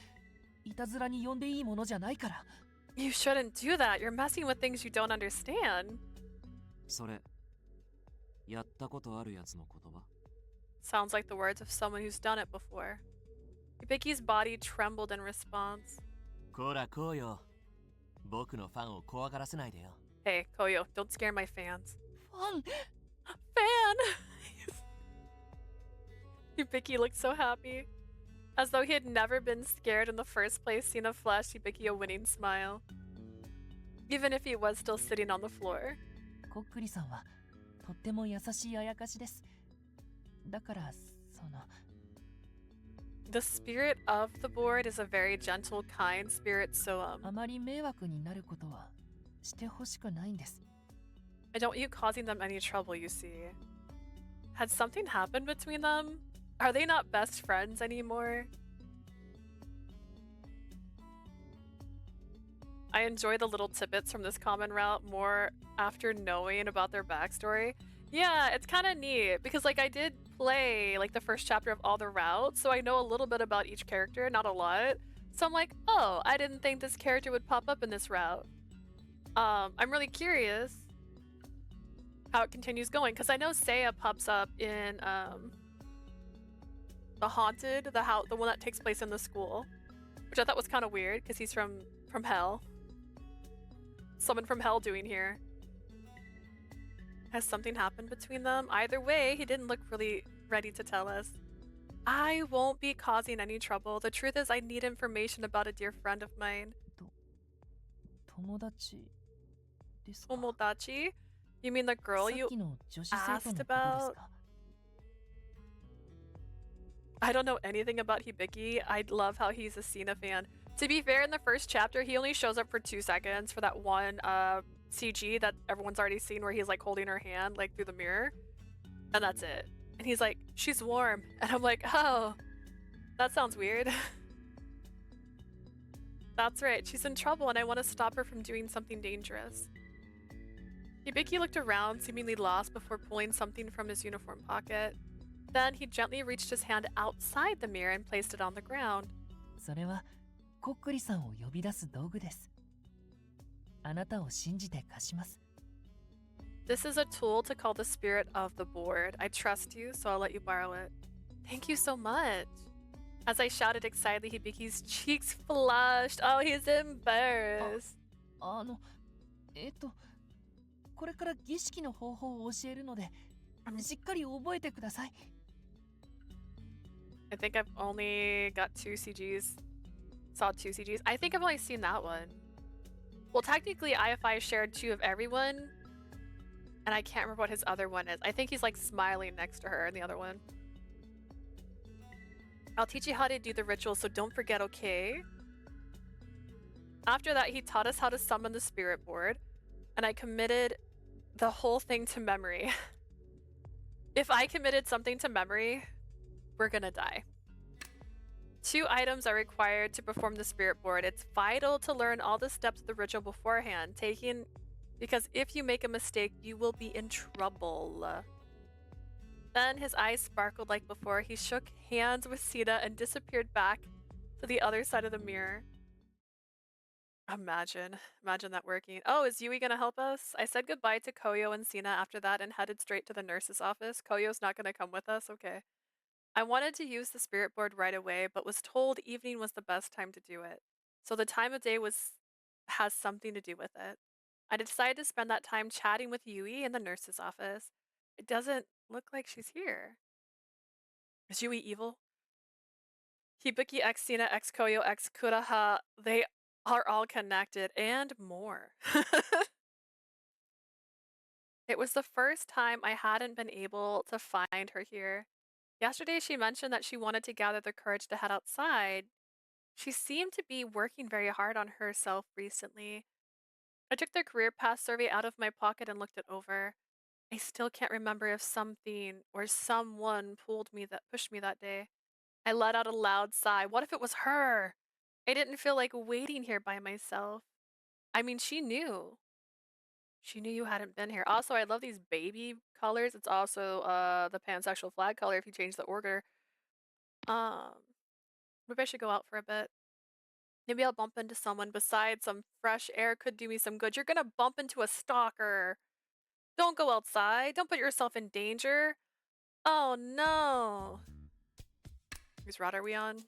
いたずらに呼んでいいものじゃないから。 You shouldn't do that. You're messing with things you don't understand. それやったことあるやつの言葉。 Sounds like the words of someone who's done it before. Hibiki's body trembled in response. こらこうよ。僕のファンを怖がらせないでよ。 Hey, Koyo, don't scare my fans. ファン Fan! Hibiki looked so happy. As though he had never been scared in the first place, Sina flashed Hibiki a winning smile. Even if he was still sitting on the floor. こっくりさんはとっても優しいあやかしです。だからその The spirit of the board is a very gentle, kind spirit, so あまり迷惑になることはしてほしくないんです。 I don't want you causing them any trouble, you see. Had something happened between them? Are they not best friends anymore? I enjoy the little tidbits from this common route more after knowing about their backstory. Yeah, it's kind of neat because like I did play like the first chapter of all the routes, so I know a little bit about each character, not a lot. So I'm like, oh, I didn't think this character would pop up in this route. I'm really curious how it continues going because I know Seiya pops up in the haunted, the house, the one that takes place in the school, which I thought was kind of weird because he's from hell. Someone from hell doing here. Has something happened between them? Either way, he didn't look really ready to tell us. I won't be causing any trouble. The truth is I need information about a dear friend of mine. 友達ですか。 Tomodachi? You mean the girl さっ you きの女子生徒 asked のことです about? か。 I don't know anything about Hibiki. I love how he's a Sina fan. To be fair, in the first chapter, he only shows up for 2 seconds for that one CG that everyone's already seen where he's like holding her hand like through the mirror. And that's it. And he's like, she's warm. And I'm like, oh, that sounds weird. That's right, she's in trouble and I want to stop her from doing something dangerous. Hibiki looked around, seemingly lost before pulling something from his uniform pocket. Then he gently reached his hand outside the mirror and placed it on the ground. それはコックリさんを呼び出す道具です。あなたを信じて貸します。 This is a tool to call the spirit of the board. I trust you, so I'll let you borrow it. Thank you so much. As I shouted excitedly, Hibiki's cheeks flushed. Oh, he's embarrassed. これから儀式の方法を教えるので、しっかり覚えてください。 I think I've only got 2 CGs. Saw 2 CGs. I think I've only seen that one. Well, technically, IFI shared 2 of everyone. And I can't remember what his other one is. I think he's like smiling next to her in the other one. I'll teach you how to do the ritual, so don't forget, okay? After that, he taught us how to summon the spirit board. And I committed the whole thing to memory. If I committed something to memory, we're gonna die. 2 items are required to perform the spirit board. It's vital to learn all the steps of the ritual beforehand, because if you make a mistake, you will be in trouble. Then his eyes sparkled like before. He shook hands with Sita and disappeared back to the other side of the mirror. Imagine that working. Oh, is Yui gonna help us? I said goodbye to Koyo and Sina after that and headed straight to the nurse's office. Koyo's not gonna come with us? Okay. I wanted to use the spirit board right away, but was told evening was the best time to do it. So the time of day has something to do with it. I decided to spend that time chatting with Yui in the nurse's office. It doesn't look like she's here. Is Yui evil? Hibiki x Sina x Koyo x Kuraha, they are all connected and more. It was the first time I hadn't been able to find her here. Yesterday she mentioned that she wanted to gather the courage to head outside. She seemed to be working very hard on herself recently. I took the career path survey out of my pocket and looked it over. I still can't remember if something or someone pushed me that day. I let out a loud sigh. What if it was her? I didn't feel like waiting here by myself. I mean, she knew. She knew you hadn't been here. Also, I love these baby colors. It's also the pansexual flag color if you change the order. Maybe I should go out for a bit. Maybe I'll bump into someone besides. Some fresh air could do me some good. You're gonna bump into a stalker. Don't go outside. Don't put yourself in danger. Oh no. Whose route are we on?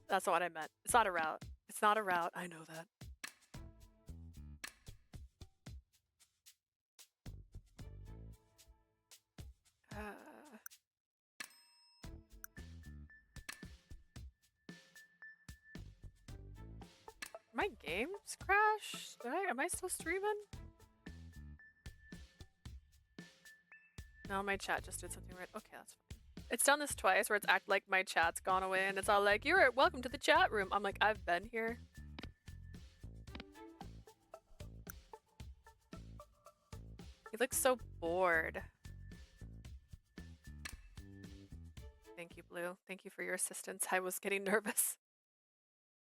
That's not what I meant. It's not a route. It's not a route. I know that. My game's crashed? Am I still streaming? No, my chat just did something right. Okay, that's fine. It's done this twice where it's act like my chat's gone away and it's all like, you're welcome to the chat room. I'm like, I've been here. He looks so bored. Thank you, Blue. Thank you for your assistance. I was getting nervous.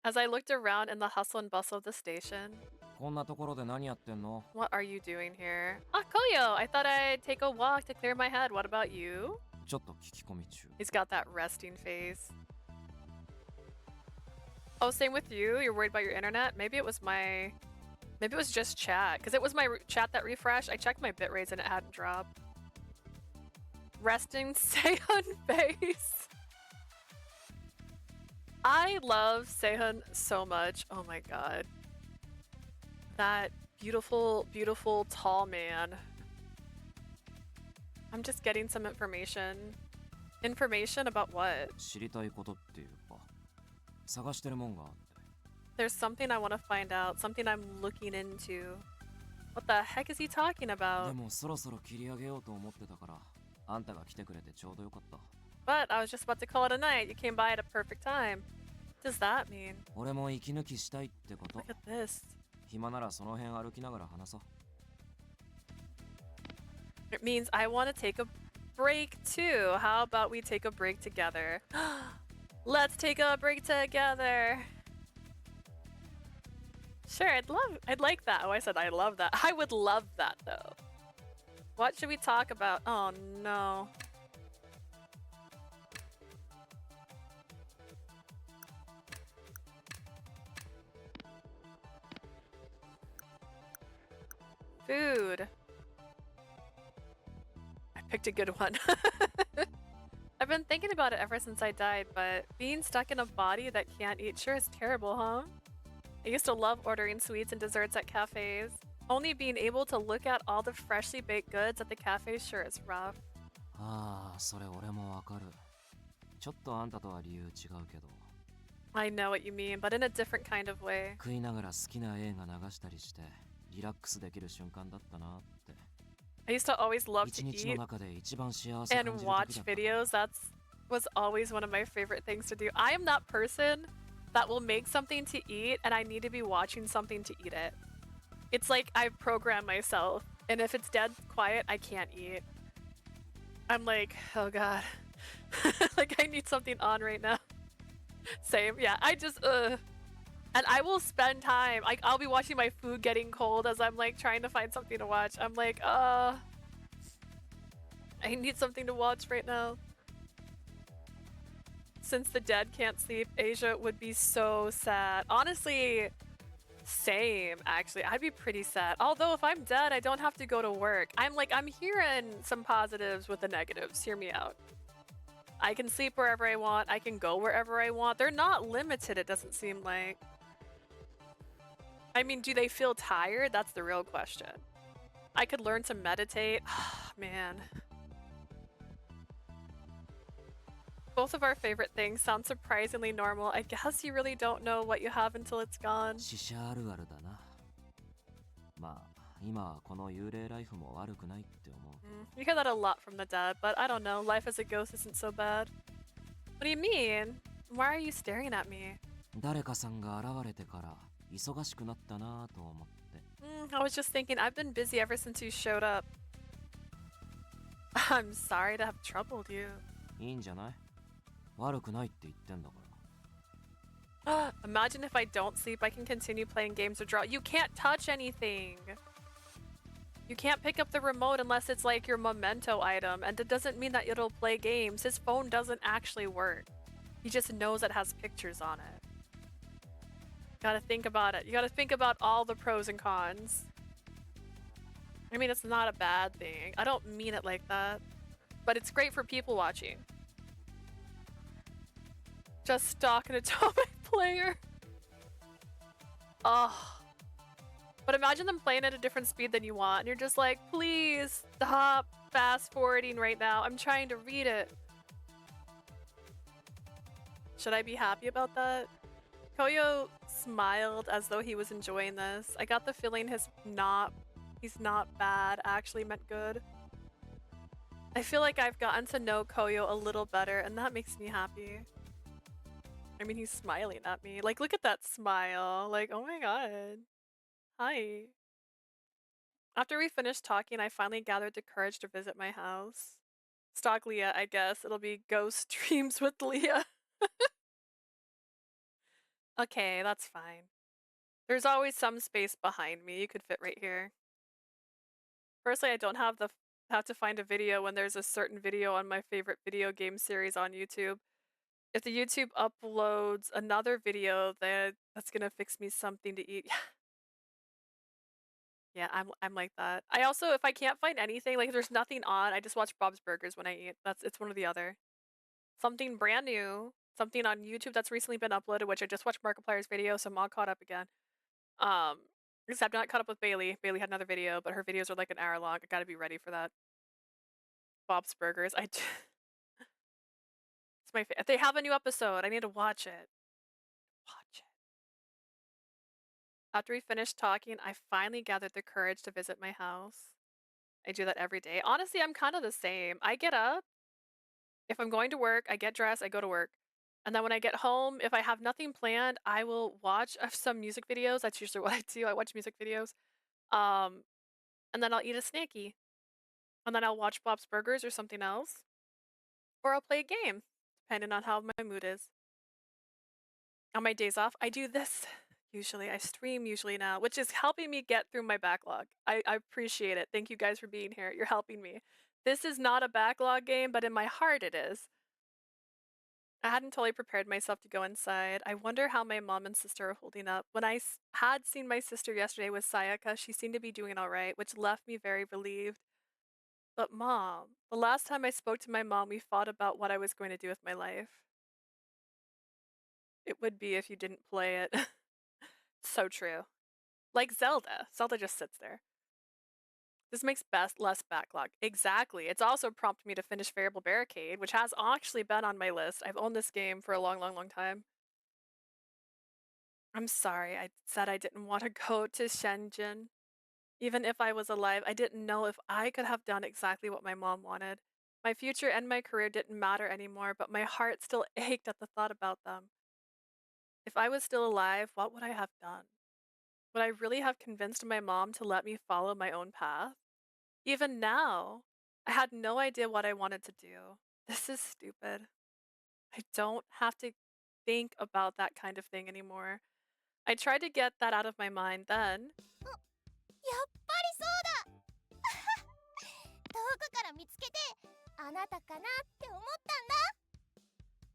As I looked around in the hustle and bustle of the station, こんなところで何やってんの？ what are you doing here? Ah, Koyo! I thought I'd take a walk to clear my head. What about you? ちょっと聞き込み中。 He's got that resting face. Oh, same with you? You're worried about your internet? Maybe it was just chat. Because it was my chat that refreshed. I checked my bit rates and it hadn't dropped. Resting Sehun face. I love Sehun so much. Oh my god. That beautiful, beautiful tall man. I'm just getting some information. Information about what? 知りたいことっていうか、探してるもんがあって。 There's something I want to find out, something I'm looking into. What the heck is he talking で about? もそろそろ切り上げようと思ってたから、あんたが来てくれてちょうどよかった。 But I was just about to call it a night. You came by at a perfect time. What does that mean? 俺も息抜きしたいってこと。 Look at this. 暇ならその辺歩きながら話そう。 It means I want to take a break too. How about we take a break together? Let's take a break together. Sure, I'd like that. Oh, I said I love that. I would love that though. What should we talk about? Oh no. Food. I picked a good one. I've been thinking about it ever since I died, but being stuck in a body that can't eat sure is terrible, huh? I used to love ordering sweets and desserts at cafes. Only being able to look at all the freshly baked goods at the cafe sure is rough. ああ、それ俺もわかる。ちょっとあんたとは理由違うけど。 I know what you mean, but in a different kind of way. 食いながら好きな映画流したりして、リラックスできる瞬間だったなって。 I used to always love to 一日の eat 中で一番幸せ感 and じる watch 時だった。 videos. That was always one of my favorite things to do. I am that person that will make something to eat and I need to be watching something to eat it. It's like I program myself, and if it's dead quiet, I can't eat. I'm like, oh god. Like I need something on right now. Same, yeah, I just, And I will spend time, like I'll be watching my food getting cold as I'm like trying to find something to watch. I'm like, I need something to watch right now. Since the dead can't sleep, Asia would be so sad. Honestly, same, actually. I'd be pretty sad. Although if I'm dead, I don't have to go to work. I'm hearing some positives with the negatives. Hear me out. I can sleep wherever I want. I can go wherever I want. They're not limited, it doesn't seem like. I mean, do they feel tired? That's the real question. I could learn to meditate. Man. Both of our favorite things sound surprisingly normal. I guess you really don't know what you have until it's gone. 死者あるあるだな。まあ、今はこの幽霊ライフも悪くないって思う。You hear that a lot from the dead, but I don't know. Life as a ghost isn't so bad. What do you mean? Why are you staring at me? 誰かさんが現れてから忙しくなったなぁと思って。I was just thinking, I've been busy ever since you showed up. I'm sorry to have troubled you. いいんじゃない？悪くないって言ってんだから。Imagine if I don't sleep, I can continue playing games or draw. You can't touch anything. You can't pick up the remote unless it's like your memento item, and it doesn't mean that it'll play games. His phone doesn't actually work. He just knows it has pictures on it. Gotta think about it. You gotta think about all the pros and cons. I mean, it's not a bad thing. I don't mean it like that. But it's great for people watching. Just stalk an atomic player. Oh. But imagine them playing at a different speed than you want, and you're just like, please stop fast forwarding right now. I'm trying to read it. Should I be happy about that? Koyo smiled as though he was enjoying this. I got the feeling he's not bad actually meant good. I feel like I've gotten to know Koyo a little better, and that makes me happy. I mean, he's smiling at me. Like, look at that smile. Like, oh my god. Hi. After we finished talking, I finally gathered the courage to visit my house. Stalk Leah, I guess. It'll be ghost dreams with Leah. Okay, that's fine. There's always some space behind me. You could fit right here. Personally, I don't have to find a video when there's a certain video on my favorite video game series on YouTube. If the YouTube uploads another video, that's gonna fix me something to eat. Yeah, I'm like that. I also, if I can't find anything, like if there's nothing on, I just watch Bob's Burgers when I eat. It's one or the other. Something brand new, something on YouTube that's recently been uploaded, which I just watched Markiplier's video, so I'm all caught up again. Um, Except I'm not caught up with Bailey. Bailey had another video, but her videos are like an hour long. I gotta be ready for that. Bob's Burgers. It's my if they have a new episode, I need to watch it. Watch it. After we finished talking, I finally gathered the courage to visit my house. I do that every day. Honestly, I'm kind of the same. I get up. If I'm going to work, I get dressed, I go to work. And then when I get home, if I have nothing planned, I will watch some music videos. That's usually what I do. I watch music videos. Um, and then I'll eat a snacky. And then I'll watch Bob's Burgers or something else. Or I'll play a game, depending on how my mood is. On my days off, I do this usually. I stream usually now, which is helping me get through my backlog. I appreciate it. Thank you guys for being here. You're helping me. This is not a backlog game, but in my heart it is. I hadn't totally prepared myself to go inside. I wonder how my mom and sister are holding up. When I had seen my sister yesterday with Sayaka, she seemed to be doing all right, which left me very relieved. But mom, the last time I spoke to my mom, we fought about what I was going to do with my life. It would be if you didn't play it. So true. Like Zelda. Zelda just sits there. This makes less backlog. Exactly. It's also prompted me to finish Variable Barricade, which has actually been on my list. I've owned this game for a long, long, long time. I'm sorry, I said I didn't want to go to Shenzhen. Even if I was alive, I didn't know if I could have done exactly what my mom wanted. My future and my career didn't matter anymore, but my heart still ached at the thought about them. If I was still alive, what would I have done? Would I really have convinced my mom to let me follow my own path? Even now, I had no idea what I wanted to do. This is stupid. I don't have to think about that kind of thing anymore. I tried to get that out of my mind then. やっぱりそうだ遠くから見つけてあなたかなって思ったんだ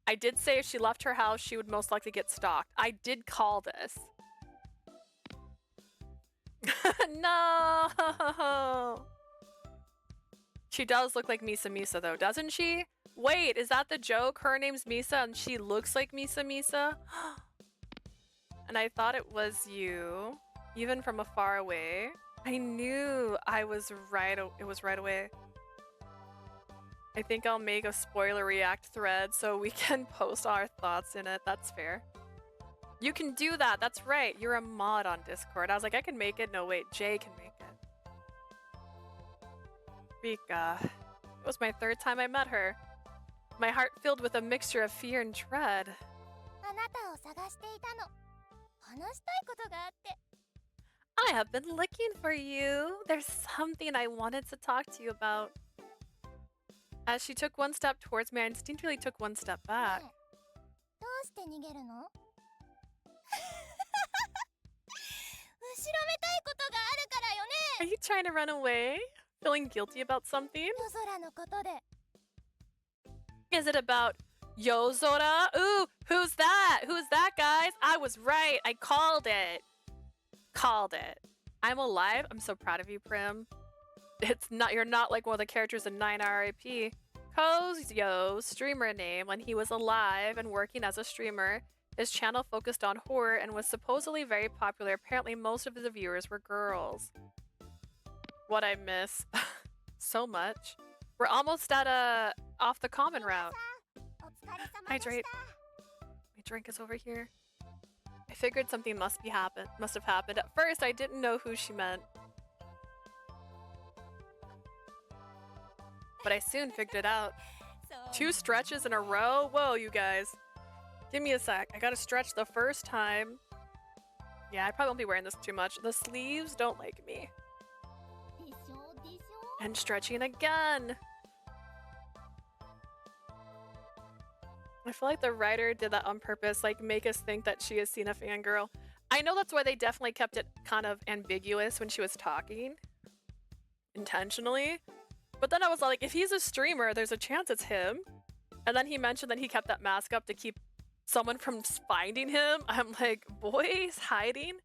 I did say if she left her house, she would most likely get stalked. I did call this. No! She does look like Misa Misa though, doesn't she? Wait, is that the joke? Her name's Misa and she looks like Misa Misa? And I thought it was you, even from afar away. I knew I was right. It was right away. I think I'll make a spoiler react thread so we can post our thoughts in it. That's fair. You can do that. That's right. You're a mod on Discord. I was like, I can make it. No, wait. Jay can make it. Rika. It was my third time I met her. My heart filled with a mixture of fear and dread. あなたを探していたの話したいことがあって I have been looking for you. There's something I wanted to talk to you about. As she took one step towards me, I instinctively took one step back. ねえどうして逃げるの後ろめたいことがあるからよ Are ね you trying to run away? Feeling guilty about something? 夜空のことで Is it about Yozora? Ooh, who's that? Who's that, guys? I was right. I called it. Called it. I'm alive. I'm so proud of you, Prim. You're not like one of the characters in 9 R.I.P. Koyo's streamer name when he was alive and working as a streamer. His channel focused on horror and was supposedly very popular. Apparently most of the viewers were girls. What I miss. So much. We're almost at off the common route. お疲れ様で Hydrate. した My drink is over here. I figured something must have happened. At first, I didn't know who she meant. but I soon figured it out. 2 stretches in a row? Whoa, you guys. Give me a sec. I gotta stretch the first time. Yeah, I probably won't be wearing this too much. The sleeves don't like me. And stretching again. I feel like the writer did that on purpose, like make us think that she is Cena fangirl. I know that's why they definitely kept it kind of ambiguous when she was talking. Intentionally. But then I was like, if he's a streamer, there's a chance it's him. And then he mentioned that he kept that mask up to keep someone from finding him. I'm like, boy, he's hiding?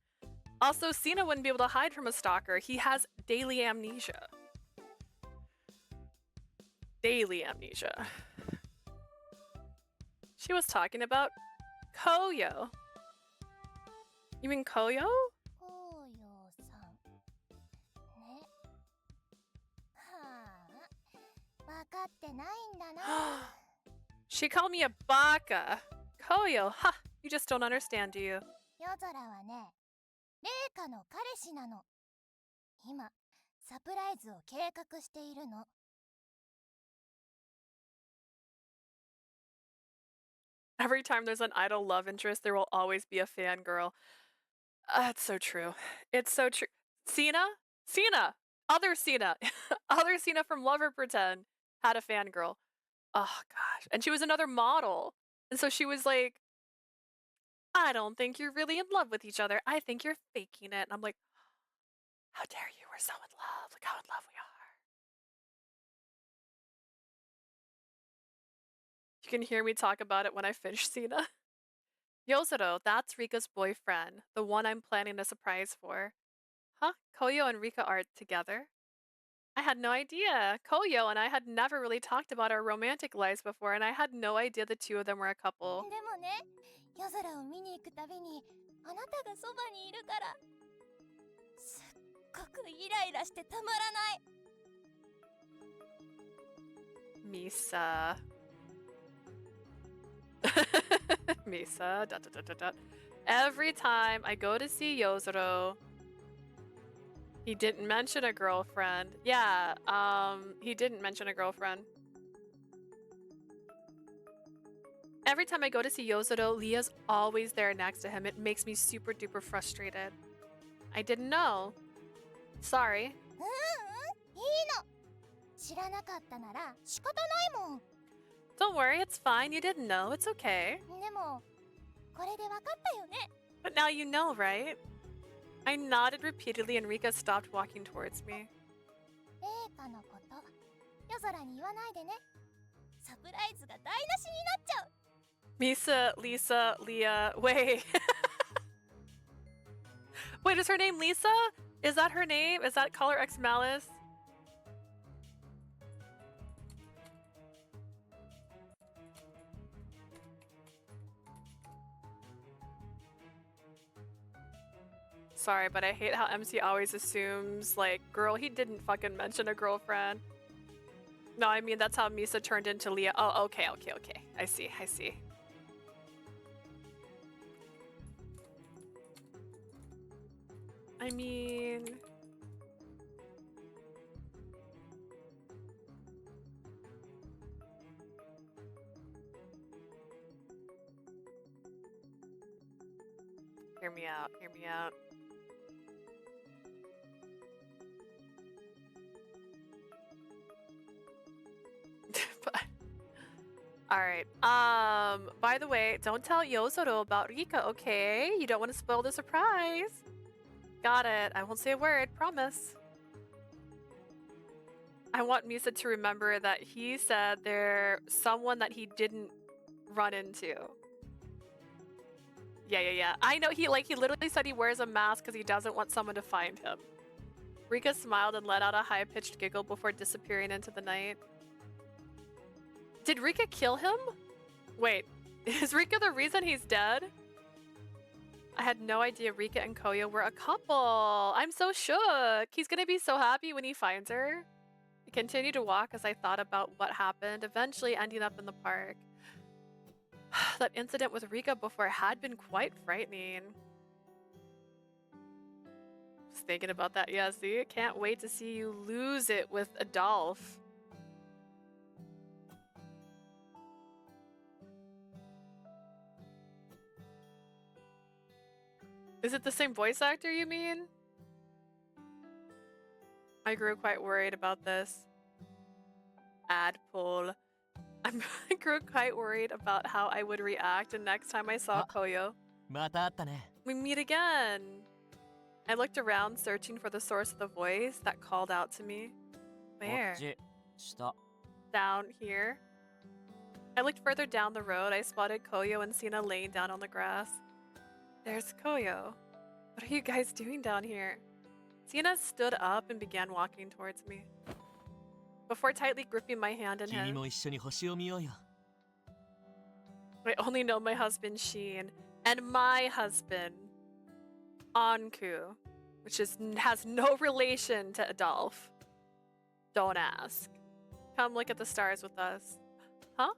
Also, Cena wouldn't be able to hide from a stalker. He has daily amnesia. Daily amnesia. She was talking about Koyo. You mean Koyo? She called me a baka. Koyo, ha! You just don't understand, do you? 夜空はね、レイカの彼氏なの。今、サプライズを計画しているの。Every time there's an idol love interest, there will always be a fangirl. It's so true. It's so true. Cena? Cena! Other Cena! Other Cena from Lover Pretend had a fangirl. Oh gosh. And she was another model. And so she was like, I don't think you're really in love with each other. I think you're faking it. And I'm like, how dare you? We're so in love. Look how in love we are. You can hear me talk about it when I finish Cena. Yozoro, that's Rika's boyfriend, the one I'm planning a surprise for. Huh? Koyo and Rika are together? I had no idea. Koyo and I had never really talked about our romantic lives before, and I had no idea the two of them were a couple. でもね、夜空を見に行くたびにあなたがそばにいるからすっごくイライラしてたまらない。 Misa. Misa. Dot, dot, dot, dot, dot. Every time I go to see Yozoro, he didn't mention a girlfriend. Yeah, he didn't mention a girlfriend. Every time I go to see Yozoro, Leah's always there next to him. It makes me super duper frustrated. I didn't know. Sorry. いいの。知らなかったなら仕方ないもん。 Don't worry, it's fine. You didn't know. It's okay. でもこれでわかったよね。 But now you know, right? I nodded repeatedly and Rika stopped walking towards me. レイカのこと夜空に言わないでね。サプライズが台無しになっちゃう。 Misa, Lisa, Leah. Wait. Wait, is her name Lisa? Is that her name? Is that Color X Malice? Sorry, but I hate how MC always assumes, like, girl, he didn't fucking mention a girlfriend. No, I mean, that's how Misa turned into Leah. Oh, okay. I see. I mean... Hear me out. Alright, by the way, don't tell Yozoro about Rika, okay? You don't want to spoil the surprise. Got it. I won't say a word, promise. I want Misa to remember that he said there's someone that he didn't run into. Yeah. I know he literally said he wears a mask because he doesn't want someone to find him. Rika smiled and let out a high-pitched giggle before disappearing into the night. Did Rika kill him? Wait, is Rika the reason he's dead? I had no idea Rika and Koyo were a couple. I'm so shook. He's gonna be so happy when he finds her. I continued to walk as I thought about what happened, eventually ending up in the park. That incident with Rika before had been quite frightening. Just thinking about that, yeah, see? Can't wait to see you lose it with Adolf. Is it the same voice actor, you mean? I grew quite worried about this. Ad pull. I grew quite worried about how I would react the next time I saw Koyo. また会ったね。 We meet again. I looked around searching for the source of the voice that called out to me. こ Where? っち下 Down here. I looked further down the road. I spotted Koyo and Sina laying down on the grass. There's Koyo. What are you guys doing down here? Sina stood up and began walking towards me. Before tightly gripping my hand in 君 his, も一緒に星を見ようよ。 I only know my husband Sheen and my husband Anku, which has no relation to Adolf. Don't ask. Come look at the stars with us. Huh?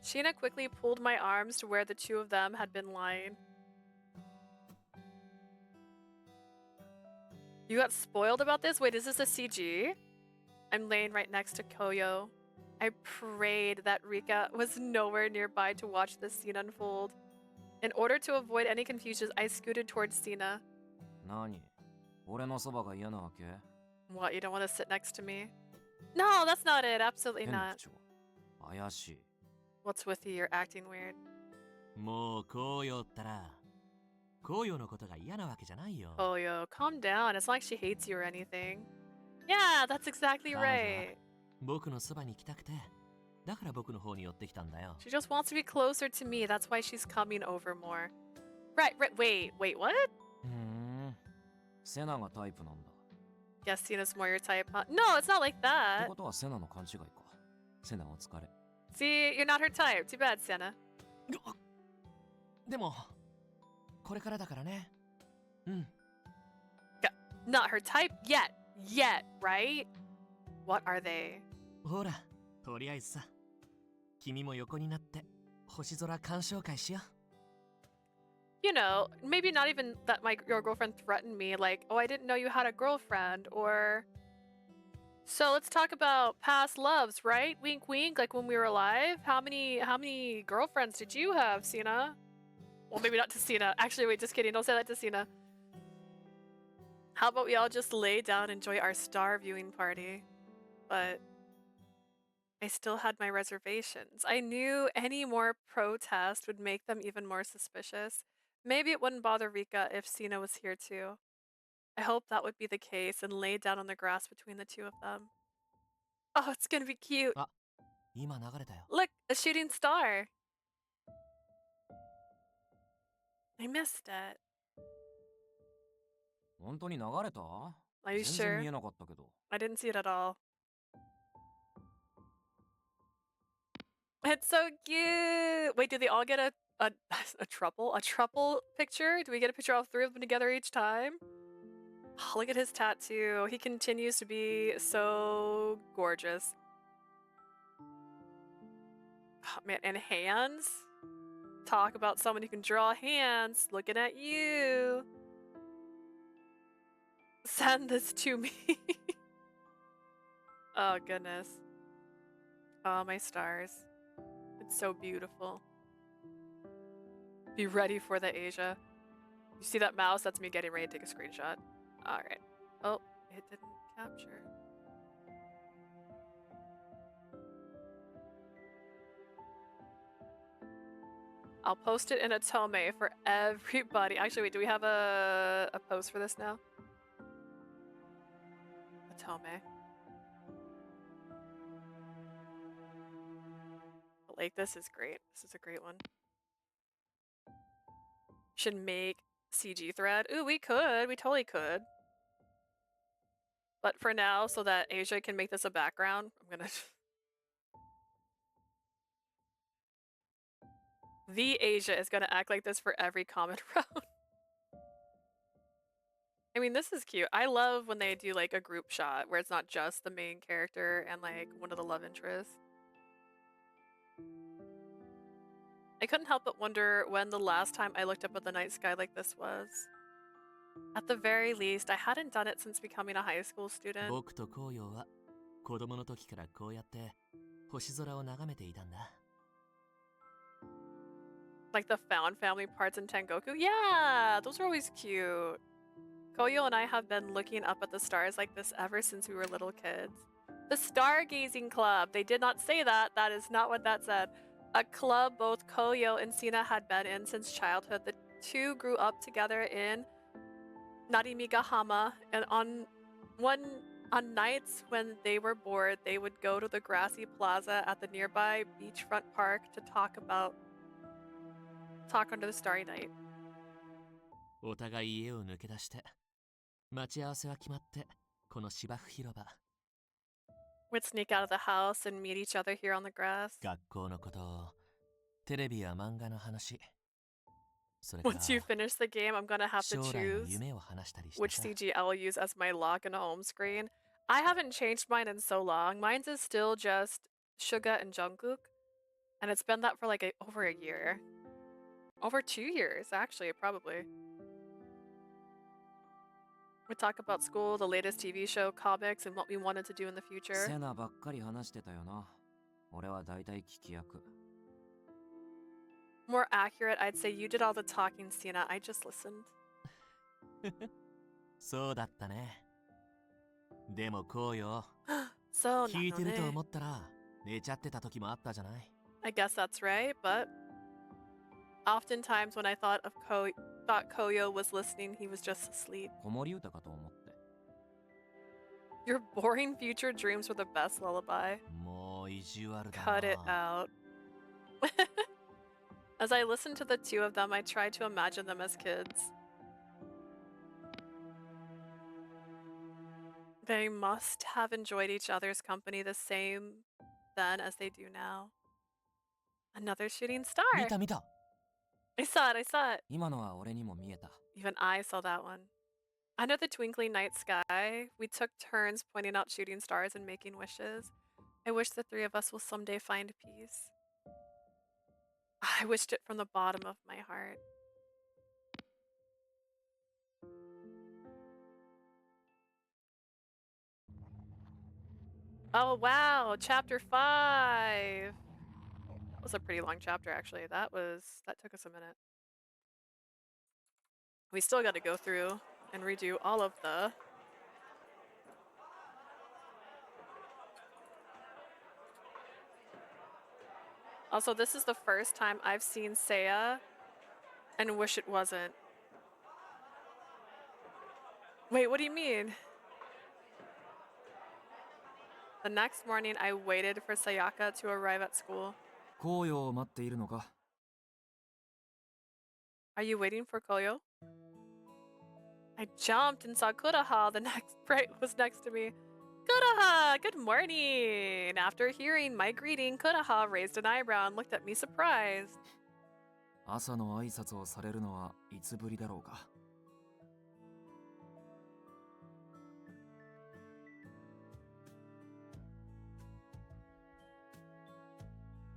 Sheena quickly pulled my arms to where the two of them had been lying. You got spoiled about this? Wait, is this a CG? I'm laying right next to Koyo. I prayed that Rika was nowhere nearby to watch this scene unfold. In order to avoid any confusion, I scooted towards Sina. 何俺のそばが嫌なわけ What, you don't want to sit next to me? No, that's not it. Absolutely 変な not. 口調怪しい What's with you? You're acting weird. もうこうよったら、こうよのことが嫌なわけじゃないよ。 Koyo, calm down. It's not like she hates you or anything. Yeah, that's exactly 彼女は right. 僕のそばに来たくて、だから僕の方に寄ってきたんだよ。 She just wants to be closer to me. That's why she's coming over more. Right, wait, what? ふーんセナがタイプなんだ Guess Sina's more your type, huh? No, it's not like って that. ことはセナの勘違いかセナお疲れ See, you're not her type. Too bad, Sina. でも、これからだからね。うん。 Not her type yet. Yet, right? What are they? ほら、とりあえずさ、君も横になって星空鑑賞会しよう。 You know, maybe not even that your girlfriend threatened me, like, oh, I didn't know you had a girlfriend, or so let's talk about past loves, right? Wink wink, like when we were alive. How many girlfriends did you have, Sina? Well, maybe not to Sina. Actually, wait, just kidding. Don't say that to Sina. How about we all just lay down and enjoy our star viewing party? But I still had my reservations. I knew any more protest would make them even more suspicious. Maybe it wouldn't bother Rika if Sina was here too. I hoped that would be the case and lay down on the grass between the two of them. Oh, it's gonna be cute. 今流れたよ。 Look, a shooting star. I missed it. 本当に流れた Are you 全然 sure? 見えなかったけど I didn't see it at all. It's so cute. Wait, do they all get a truple picture? Do we get a picture of all three of them together each time? Oh, look at his tattoo. He continues to be so gorgeous. Oh, man, and hands. Talk about someone who can draw hands. Looking at you. Send this to me. Oh, goodness. Oh, my stars. It's so beautiful. Be ready for the Asia. You see that mouse? That's me getting ready to take a screenshot. Alright. Oh, it didn't capture. I'll post it in a tome for everybody. Actually, wait, do we have a post for this now? A tome. Like, this is great. This is a great one. Should make CG thread. Ooh, we could. We totally could. But for now, so that Asia can make this a background, I'm gonna... The Asia is gonna act like this for every comment round. I mean, this is cute. I love when they do, like, a group shot where it's not just the main character and, like, one of the love interests. I couldn't help but wonder when the last time I looked up at the night sky like this was. At the very least, I hadn't done it since becoming a high school student. 僕と紅葉は子供の時からこうやって星空を眺めていたんだ。Like the found family parts in Tengoku? Yeah, those are always cute. Koyo and I have been looking up at the stars like this ever since we were little kids. The Stargazing Club. They did not say that. That is not what that said. A club both Koyo and Sina had been in since childhood. The two grew up together in Narimigahama, and on nights when they were bored, they would go to the grassy plaza at the nearby beachfront park to talk under the starry night. お互い家を抜け出して待ち合わせは決まってこの芝生広場 We'd sneak out of the house and meet each other here on the grass. 学校のことテレビや漫画の話それから Once you finish the game, I'm gonna have to 将来の choose 夢を話したりして which さ CG I will use as my lock and home screen. I haven't changed mine in so long. Mine's is still just Suga and Jungkook, and it's been that for like over a year. Over 2 years, actually, probably. We talk about school, the latest TV show, comics, and what we wanted to do in the future. セナばっかり話してたよな。俺は大体聞き役。 More accurate, I'd say you did all the talking, Sina. I just listened. そうだったねでもこうよ So 聞いてると nanone. 思ったら寝ちゃってた時もあったじゃない I guess that's right, but oftentimes when I thought Koyo was listening, he was just asleep. 子守歌かと思って。 Your boring future dreams were the best lullaby. もう意地悪だ Cut it な out. As I listened to the two of them, I tried to imagine them as kids. They must have enjoyed each other's company the same then as they do now. Another shooting star. 見た見た I saw it, I saw it. 今のは俺にも見えた。 Even I saw that one. Under the twinkling night sky, we took turns pointing out shooting stars and making wishes. I wish the three of us will someday find peace. I wished it from the bottom of my heart. Oh wow, chapter 5. That was a pretty long chapter actually. That took us a minute. We still got to go through and redo all of the Also, this is the first time I've seen Seiya and wish it wasn't. Wait, what do you mean? The next morning, I waited for Sayaka to arrive at school. 紅葉を待っているのか Are you waiting for Koyo? I jumped and saw Kuraha. The next was next to me. Kuraha, good morning. After hearing my greeting, Kuraha raised an eyebrow and looked at me surprised. 朝の挨拶をされるのはいつぶりだろうか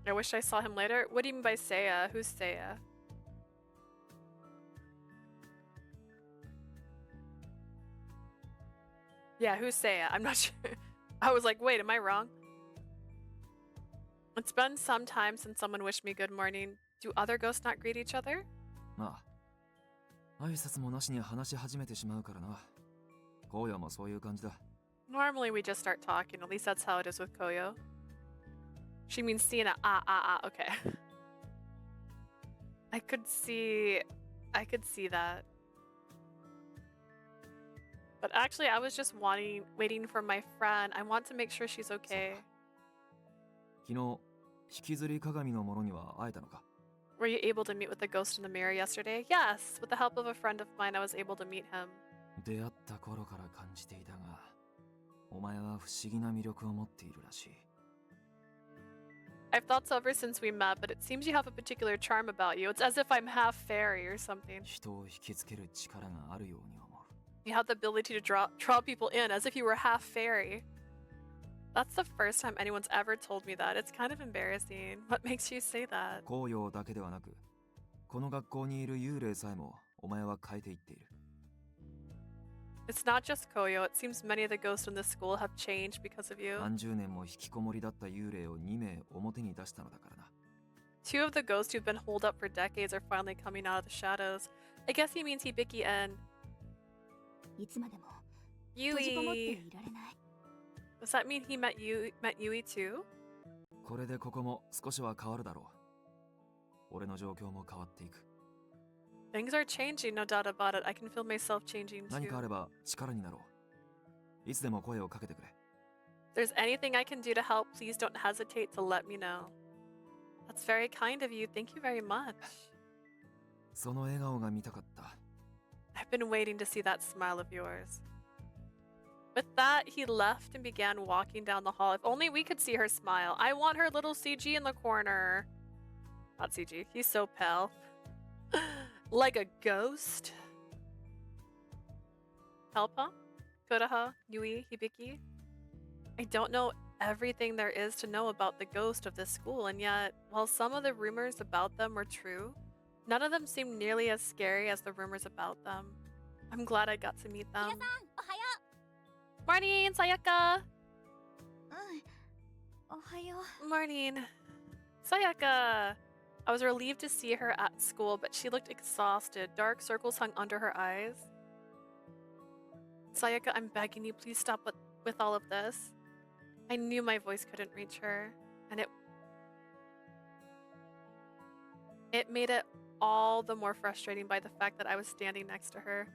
I wish I saw him later. What do you mean by Seiya? Who's Seiya? Yeah, who's Seiya? I'm not sure. I was like, wait, am I wrong? It's been some time since someone wished me good morning. Do other ghosts not greet each other? まあ挨拶もなしに話し始めてしまうからな紅葉もそういう感じだ Normally we just start talking. At least that's how it is with Koyo. She means Sina. Okay. I could see that. But actually, I was just waiting for my friend. I want to make sure she's okay. 昨日引きずり鏡の者には会えたのか Were you able to meet with the ghost in the mirror yesterday? Yes, with the help of a friend of mine, I was able to meet him. 出会った頃から感じていたがお前は不思議な魅力を持っているらしい I've thought so ever since we met, but it seems you have a particular charm about you. It's as if I'm half fairy or something. 人を引きつける力があるように思う You have the ability to draw people in as if you were half fairy. That's the first time anyone's ever told me that. It's kind of embarrassing. What makes you say that? 紅葉だけではなくこの学校にいる幽霊さえもお前は変えていっている It's not just Koyo. It seems many of the ghosts in this school have changed because of you. 何十年も引きこもりだった幽霊を2名表に出したのだからな Two of the ghosts who've been holed up for decades are finally coming out of the shadows. I guess he means Hibiki and いつまでも閉じこもって Yui. いられない。 Does that mean he met Yui too? これでここも少しは変わるだろう。俺の状況も変わっていく。 Things are changing, no doubt about it. I can feel myself changing 何かあ too. れば力になろう。いつでも声をかけてくれ。 If there's anything I can do to help, please don't hesitate to let me know. That's very kind of you. Thank you very much. その笑顔が見たかった。 I've been waiting to see that smile of yours. With that, he left and began walking down the hall. If only we could see her smile. I want her little CG in the corner. Not CG. He's so pale. Like a ghost. Helpa? Kodaha? Yui? Hibiki? I don't know everything there is to know about the ghost of this school, and yet, while some of the rumors about them were true, none of them seemed nearly as scary as the rumors about them. I'm glad I got to meet them. 皆さん、おはよ Morning, Sayaka! う。おはよう。 Morning. Sayaka! I was relieved to see her at school, but she looked exhausted. Dark circles hung under her eyes. Sayaka, I'm begging you, please stop with all of this. I knew my voice couldn't reach her, and it made it all the more frustrating by the fact that I was standing next to her.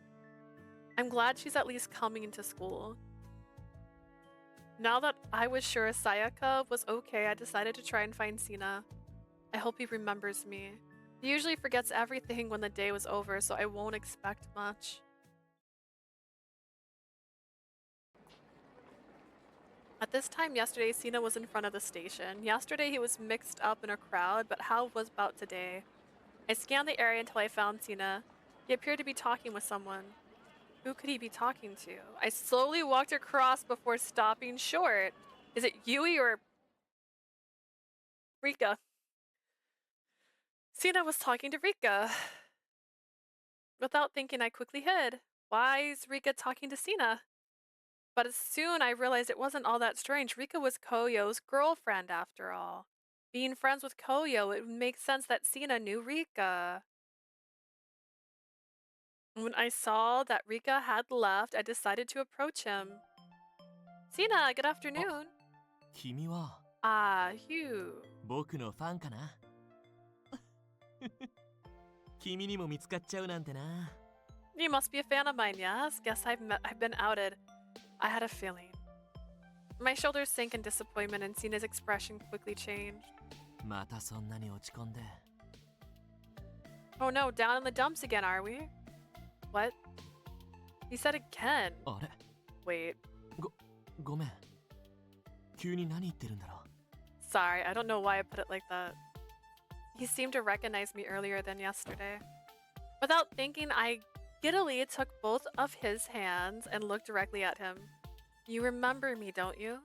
I'm glad she's at least coming into school. Now that I was sure Sayaka was okay, I decided to try and find Sina. I hope he remembers me. He usually forgets everything when the day was over, so I won't expect much. At this time yesterday, Sina was in front of the station. Yesterday he was mixed up in a crowd, but how was about today? I scanned the area until I found Sina. He appeared to be talking with someone. Who could he be talking to? I slowly walked across before stopping short. Is it Yui or Rika? Sina was talking to Rika. Without thinking, I quickly hid. Why is Rika talking to Sina? But soon I realized it wasn't all that strange. Rika was Koyo's girlfriend after all. Being friends with Koyo, it would make sense that Sina knew Rika. When I saw that Rika had left, I decided to approach him. Sina, good afternoon. 君は Ah, Hugh. 僕のファンかな君にも見つかっちゃうなんてな。 You must be a fan of mine, yes? Guess I've been outed. I had a feeling. My shoulders sank in disappointment and Sina's expression quickly changed. またそんなに落ち込んで。 Oh no, down in the dumps again, are we? What? He said again. あれ Wait. ごめん。急に何言ってるんだろう。 Sorry, I don't know why I put it like that. He seemed to recognize me earlier than yesterday. Without thinking, I giddily took both of his hands and looked directly at him. You remember me, don't you?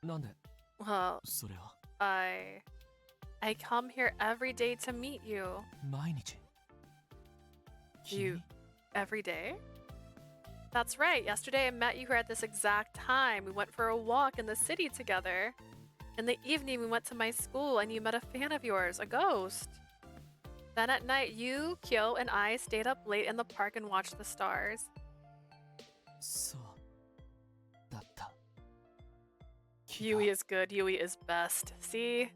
なんで Well, それを I come here every day to meet you. 毎日 You every day? That's right. Yesterday I met you here at this exact time. We went for a walk in the city together. In the evening we went to my school and you met a fan of yours, a ghost. Then at night you, Kyo, and I stayed up late in the park and watched the stars. そうだった。 Yui is good. Yui is best. See?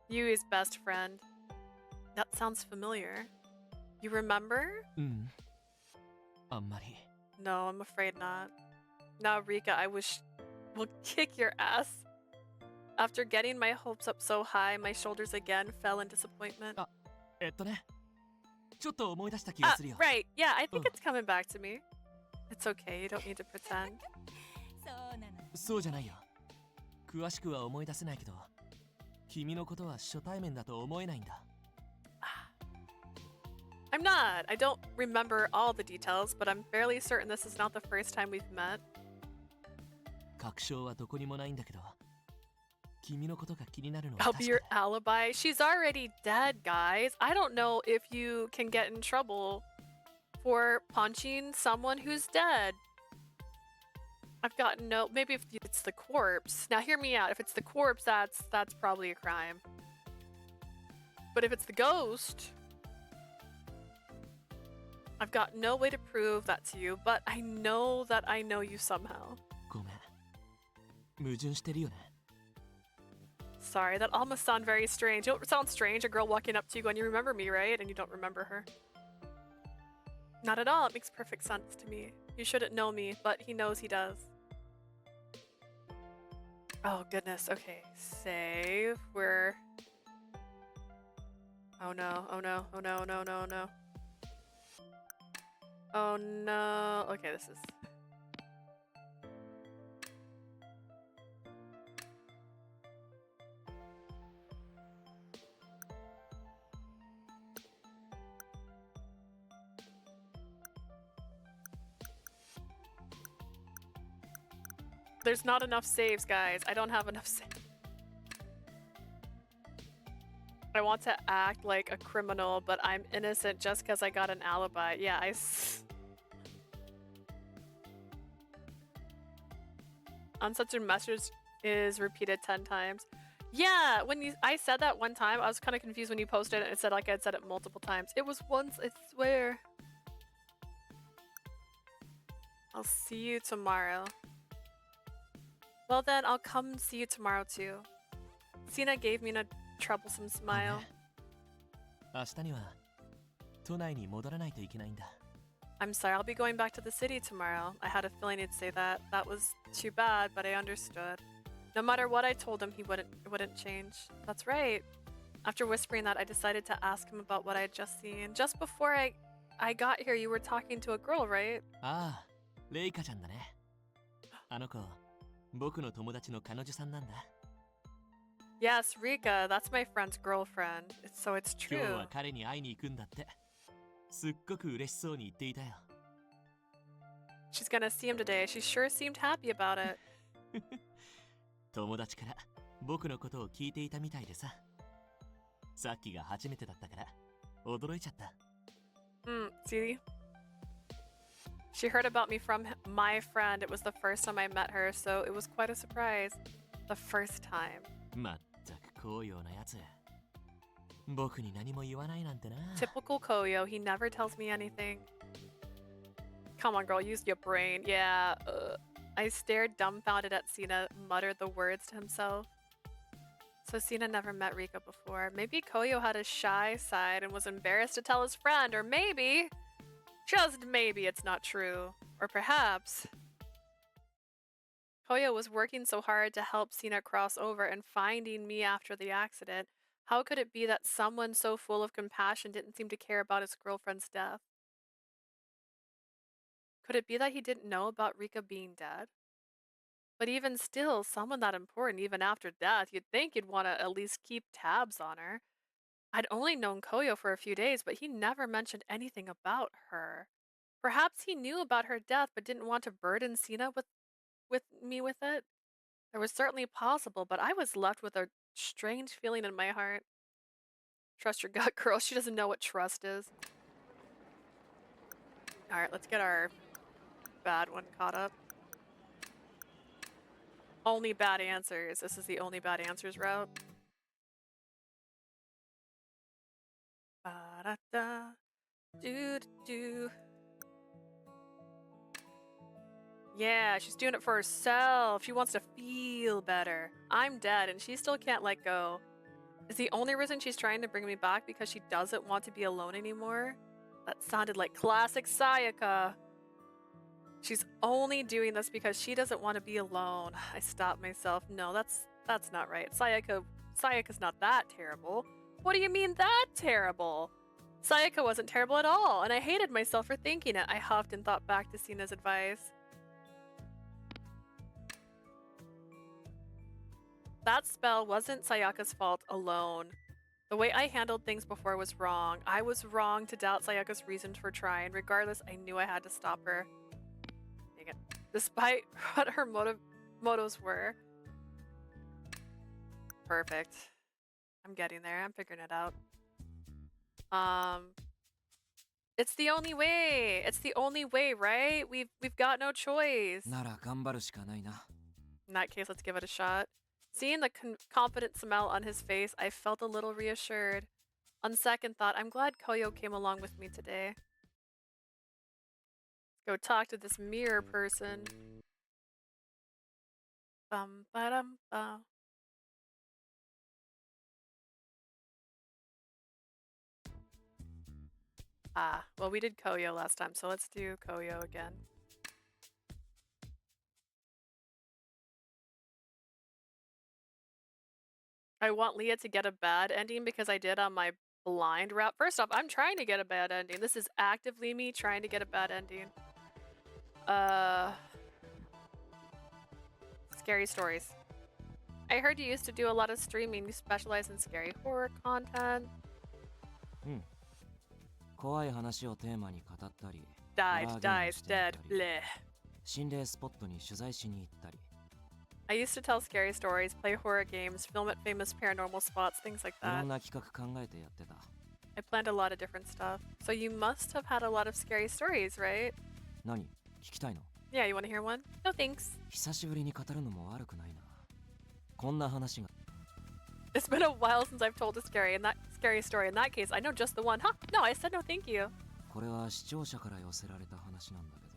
Yui's best friend. That sounds familiar. You remember? うんあんまり No, I'm afraid not. Now, Rika, I wish will kick your ass. After getting my hopes up so high, my shoulders again fell in disappointment. ねちょっと思い出した気がするよ。 Right. Yeah, I think it's coming back to me. It's okay. You don't need to pretend. そうなの。そうじゃないよ。詳しくは思い出せないけど、君のことは初対面だと思えないんだ。 I'm not. I don't remember all the details, but I'm fairly certain this is not the first time we've met. 確証はどこにもないんだけど、君のことが気になるのは I'll 確 be か your だ。 alibi. She's already dead, guys. I don't know if you can get in trouble for punching someone who's dead. I've got no. Maybe if it's the corpse. Now hear me out. If it's the corpse, that's probably a crime. But if it's the ghost, I've got no way to prove that to you. But I know that I know you somehow. ごめん。矛盾してるよね。 Sorry, that all must sound very strange. You know what sounds strange? A girl walking up to you going, "You remember me, right?" And you don't remember her. Not at all. It makes perfect sense to me. You shouldn't know me, but he knows he does. Oh, goodness. Okay. Save. We're... Oh, no. Oh, no. Oh, no, no, no, no. Oh, no. Okay, this is... There's not enough saves, guys. I don't have enough saves. I want to act like a criminal, but I'm innocent just because I got an alibi. Yeah, Unsuch a message is repeated 10 times. Yeah, when I said that one time, I was kind of confused when you posted it. It said like I'd said it multiple times. It was once, I swear. I'll see you tomorrow. Well then, I'll come see you tomorrow too. Sina gave me a troublesome smile. 明日には都内に戻らないといけないんだ。 I'm sorry, I'll be going back to the city tomorrow. I had a feeling he'd say that. That was too bad, but I understood. No matter what I told him, it wouldn't change. That's right. After whispering that, I decided to ask him about what I had just seen. Just before I got here, you were talking to a girl, right? ああ、レイカちゃんだね。あの子、僕の友達の彼女さんなんだ。 Yes, Rika. That's my friend's girlfriend. So it's 今日 true. は彼に会いに行くんだって。すっごく嬉しそうに言っていたよ。 She's gonna see him today. She sure seemed happy about it. 友達から僕のことを聞いていたみたいでさ。さっきが初めてだったから驚いちゃった。 See? She heard about me from my friend. It was the first time I met her, so it was quite a surprise. The first time. まったくこうようなやつ。僕に何も言わないなんてな。 Typical Koyo. He never tells me anything. Come on, girl. Use your brain. Yeah. I stared dumbfounded at Sina, muttered the words to himself. So Sina never met Rika before. Maybe Koyo had a shy side and was embarrassed to tell his friend. Or maybe, just maybe, it's not true. Or perhaps Koyo was working so hard to help Sina cross over and finding me after the accident. How could it be that someone so full of compassion didn't seem to care about his girlfriend's death? Could it be that he didn't know about Rika being dead? But even still, someone that important, even after death, you'd think you'd want to at least keep tabs on her. I'd only known Koyo for a few days, but he never mentioned anything about her. Perhaps he knew about her death, but didn't want to burden Sina with it. It was certainly possible, but I was left with a strange feeling in my heart. Trust your gut, girl. She doesn't know what trust is. Alright, let's get our bad one caught up. Only bad answers. This is the only bad answers route. Ba-da-da. Do-do-do. Yeah, she's doing it for herself. She wants to feel better. I'm dead and she still can't let go. Is the only reason she's trying to bring me back because she doesn't want to be alone anymore? That sounded like classic Sayaka. She's only doing this because she doesn't want to be alone. I stopped myself. No, that's not right. Sayaka's not that terrible. What do you mean that terrible? Sayaka wasn't terrible at all, and I hated myself for thinking it. I huffed and thought back to Sina's advice. That spell wasn't Sayaka's fault alone. The way I handled things before was wrong. I was wrong to doubt Sayaka's reasons for trying. Regardless, I knew I had to stop her. Dang it. Despite what her motives were. Perfect. I'm getting there. I'm figuring it out. It's the only way. It's the only way, right? We've got no choice. なら頑張るしかないな。 In that case, let's give it a shot. Seeing the confident smile on his face, I felt a little reassured. On second thought, I'm glad Koyo came along with me today. Go talk to this mirror person. Bum ba dum bum. Ah, well, we did Koyo last time, so let's do Koyo again. I want Leah to get a bad ending because I did on my blind route. First off, I'm trying to get a bad ending. This is actively me trying to get a bad ending. Scary stories. I heard you used to do a lot of streaming. You specialize in scary horror content. 怖い話をテーマに語ったり、 Died, ホラーゲーム dies, してみ dead, たり、 bleh. 心霊スポットに取材しに行ったり、 I used to tell scary stories, play horror games, film at famous paranormal spots, things like いろ that. んな企画考えてやってた。 I planned a lot of different stuff. So you must have had a lot of scary stories, right? 何？聞きたいの？ Yeah, you want to hear one? No thanks. 久しぶりに語るのも悪くないな。こんな話が。 It's been a while since I've told a scary story. In that case, I know just the one. Huh? No, I said no thank you. これは視聴者から寄せられた話なんだけど。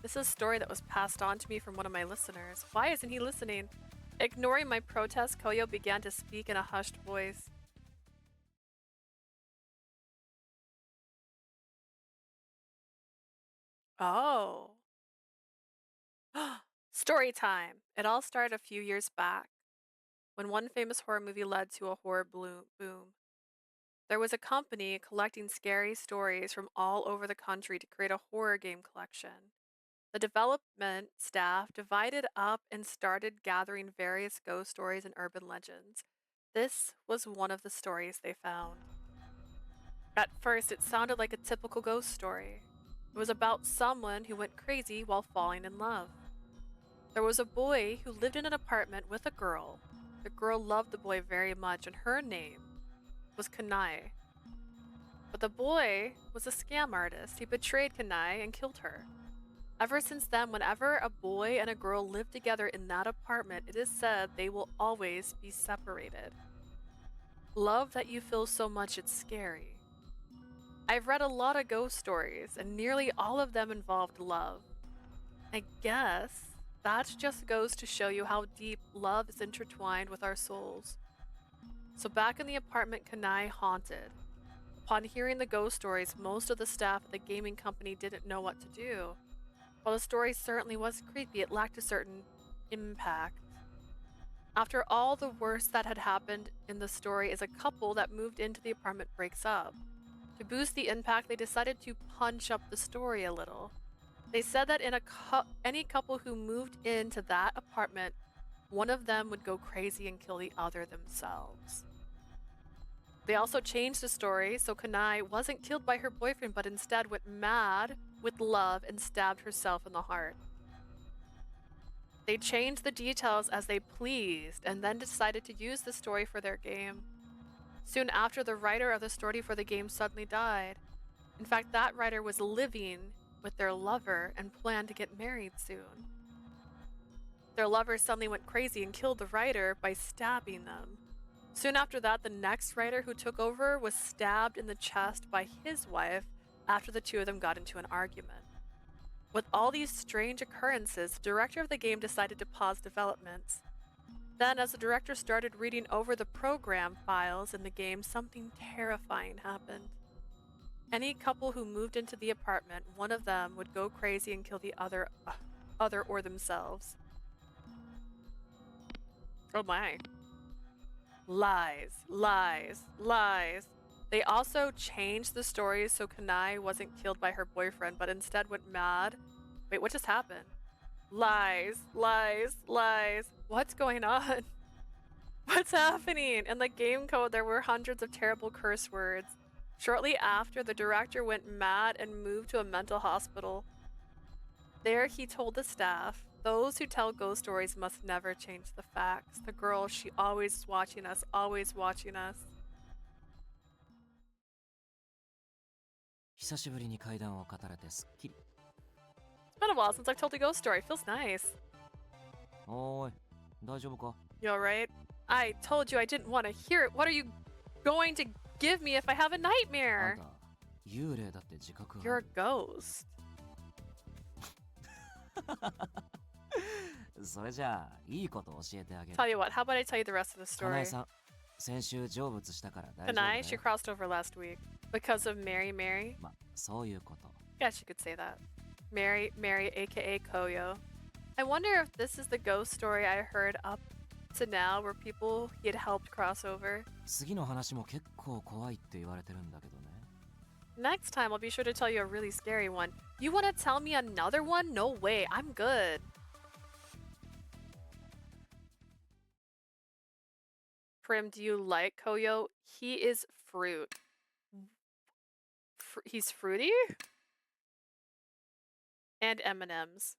This is a story that was passed on to me from one of my listeners. Why isn't he listening? Ignoring my protest, Koyo began to speak in a hushed voice. Oh. Story time. It all started a few years back, when one famous horror movie led to a horror boom. There was a company collecting scary stories from all over the country to create a horror game collection. The development staff divided up and started gathering various ghost stories and urban legends. This was one of the stories they found. At first, it sounded like a typical ghost story. It was about someone who went crazy while falling in love. There was a boy who lived in an apartment with a girl. The girl loved the boy very much, and her name was Kanai. But the boy was a scam artist. He betrayed Kanai and killed her. Ever since then, whenever a boy and a girl live together in that apartment, it is said they will always be separated. Love that you feel so much it's scary. I've read a lot of ghost stories, and nearly all of them involved love. I guess that just goes to show you how deep love is intertwined with our souls. So back in the apartment Kanai haunted, upon hearing the ghost stories, most of the staff at the gaming company didn't know what to do. While the story certainly was creepy, it lacked a certain impact. After all the worst that had happened in the story is a couple that moved into the apartment breaks up. To boost the impact, they decided to punch up the story a little. They said that in any couple who moved into that apartment, one of them would go crazy and kill the other themselves. They also changed the story so Kanai wasn't killed by her boyfriend but instead went mad with love and stabbed herself in the heart. They changed the details as they pleased and then decided to use the story for their game. Soon after, the writer of the story for the game suddenly died. In fact, that writer was living with their lover and planned to get married soon. Their lover suddenly went crazy and killed the writer by stabbing them. Soon after that, the next writer who took over was stabbed in the chest by his wife after the two of them got into an argument. With all these strange occurrences, the director of the game decided to pause developments. Then, as the director started reading over the program files in the game, something terrifying happened. Any couple who moved into the apartment, one of them would go crazy and kill the other or themselves. Oh my. Lies, lies, lies. They also changed the story so Kanai wasn't killed by her boyfriend, but instead went mad. Wait, what just happened? Lies, lies, lies. What's going on? What's happening? In the game code, there were hundreds of terrible curse words. Shortly after, the director went mad and moved to a mental hospital. There, he told the staff, those who tell ghost stories must never change the facts. The girl, she always is watching us, always watching us. 久しぶりに怪談を語れてすっきり。 It's been a while since I've told a ghost story. Feels nice. おーい、大丈夫か？ You alright? I told you I didn't want to hear it. What are you going to give me if I have a あん nightmare? た、幽霊だって自覚 You're あ a る。 ghost. それじゃあ、いいこと教えてあげる。 Tell you what, how about I tell you the rest of the かなえ story? さん、先週成仏したから大丈夫だ Kanai, よ。 she crossed over last week. Because of Mary Mary? ま、そういうこと。 Guess you could say that. Mary Mary, aka Koyo. I wonder if this is the ghost story I heard up to now where people he had helped cross over. 次の話も結構怖いって言われてるんだけどね。 Next time, I'll be sure to tell you a really scary one. You want to tell me another one? No way, I'm good. Prim, do you like Koyo? He is fruit. He's fruity? And M&Ms.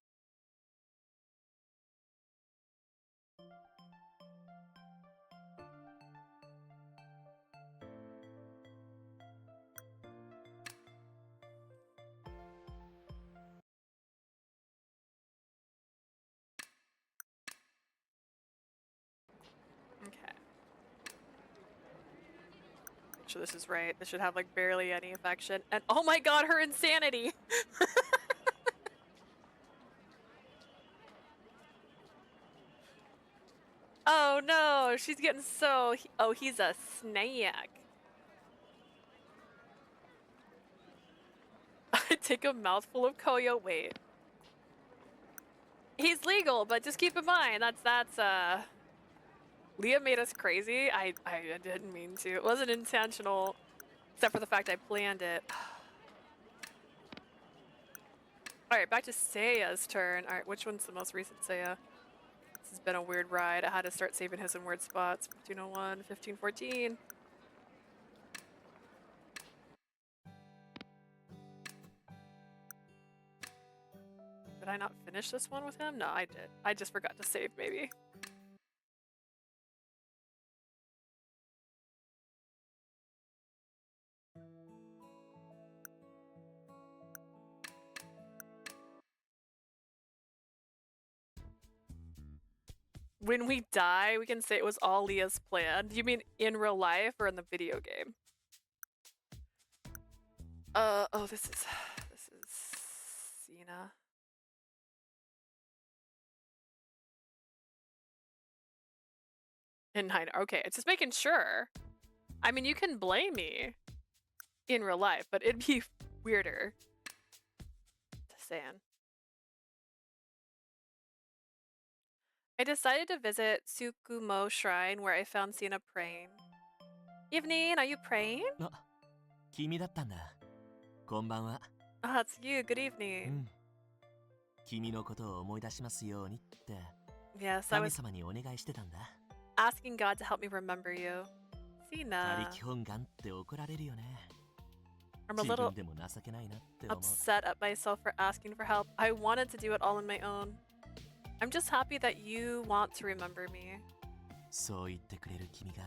Okay. Make sure this is right. This should have like barely any affection. And oh my god, her insanity! Oh no, she's getting so. Oh, he's a snack. I take a mouthful of Koyo. Wait. He's legal, but just keep in mind that's Leah made us crazy. I didn't mean to. It wasn't intentional, except for the fact I planned it. All right, back to Seiya's turn. All right, which one's the most recent Seiya? This has been a weird ride. I had to start saving his in weird spots. 1501, 1514. Did I not finish this one with him? No, I did. I just forgot to save, maybe. When we die, we can say it was all Leah's plan. Do you mean in real life or in the video game? Oh, this is Cena. In 9, okay, it's just making sure. I mean, you can blame me in real life, but it'd be weirder. Just saying. I decided to visit Tsukumo Shrine where I found Cena praying. Evening, are you praying? あ、君だったんだ。こんばんは。 Ah, it's you. Good う evening. ん。君のことを思い出しますようにって Yes, I 神 was 様にお願いしてたんだ。 asking God to help me remember you. 他 Cena. 力本願って怒られるよね。 I'm a 自 little 分でも情けないなって思う。 upset at myself for asking for help. I wanted to do it all on my own. I'm just happy that you want to remember me. そう言ってくれる君が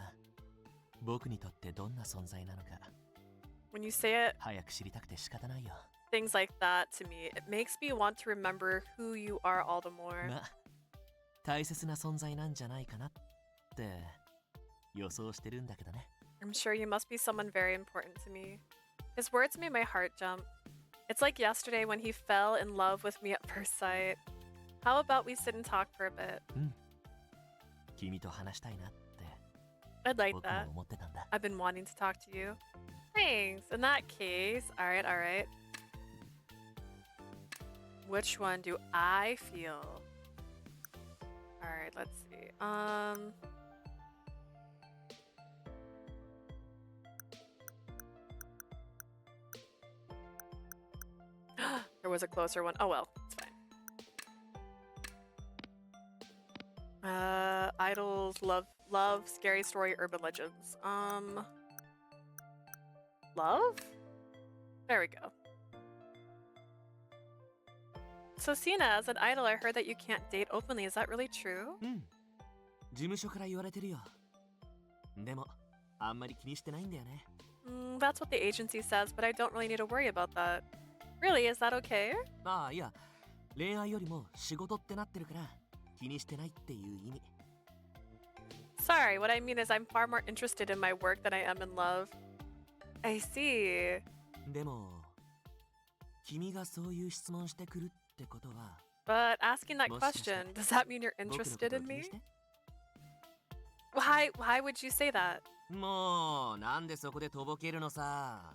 僕にとってどんな存在なのか When you say it, 早く知りたくて仕方ないよ。 things like that to me, it makes me want to remember who you are all the more. まあ、大切な存在なんじゃないかなって予想してるんだけどね。 I'm sure you must be someone very important to me. His words made my heart jump. It's like yesterday when he fell in love with me at first sight. How about we sit and talk for a bit? 君と話したいなって I'd like 僕も that. 思ってたんだ。 I've been wanting to talk to you. Thanks. In that case, alright, alright. Which one do I feel? Alright, let's see. There was a closer one. Oh well, it's fine. Idols, love, scary story, urban legends. Love? There we go. So Cena, as an idol, I heard that you can't date openly. Is that really true? 事務所から言われてるよ。でもあんまり気にしてないんだよね。That's what the agency says, but I don't really need to worry about that. Really, is that okay? ああ、いや、恋愛よりも仕事ってなってるから気にしてないっていう意味。 Sorry, what I mean is I'm far more interested in my work than I am in love. I see. でも君がそういう質問してくるってことは But asking that もしかして question, does that mean you're 僕のこ interested とを in 気に me? して Why would you say that? もうなんでそこでとぼけるのさ。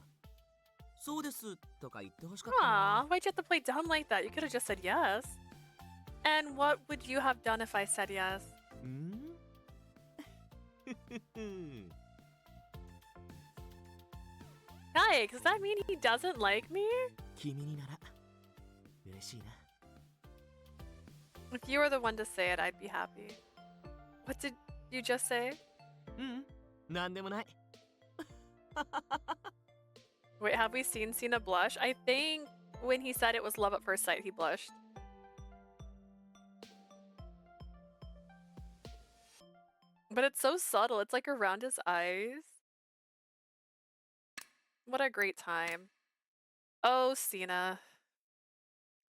そうですとか言ってほしかったな。 Aw, why'd you have to play dumb like that? You could have just said yes. And what would you have done if I said yes? んYikes, does that mean he doesn't like me? 君になら嬉しいな。 If you were the one to say it, I'd be happy. What did you just say? なんでもない。 Wait, have we seen Cena blush? I think when he said it was love at first sight, he blushed. But it's so subtle. It's like around his eyes. What a great time. Oh, Cena.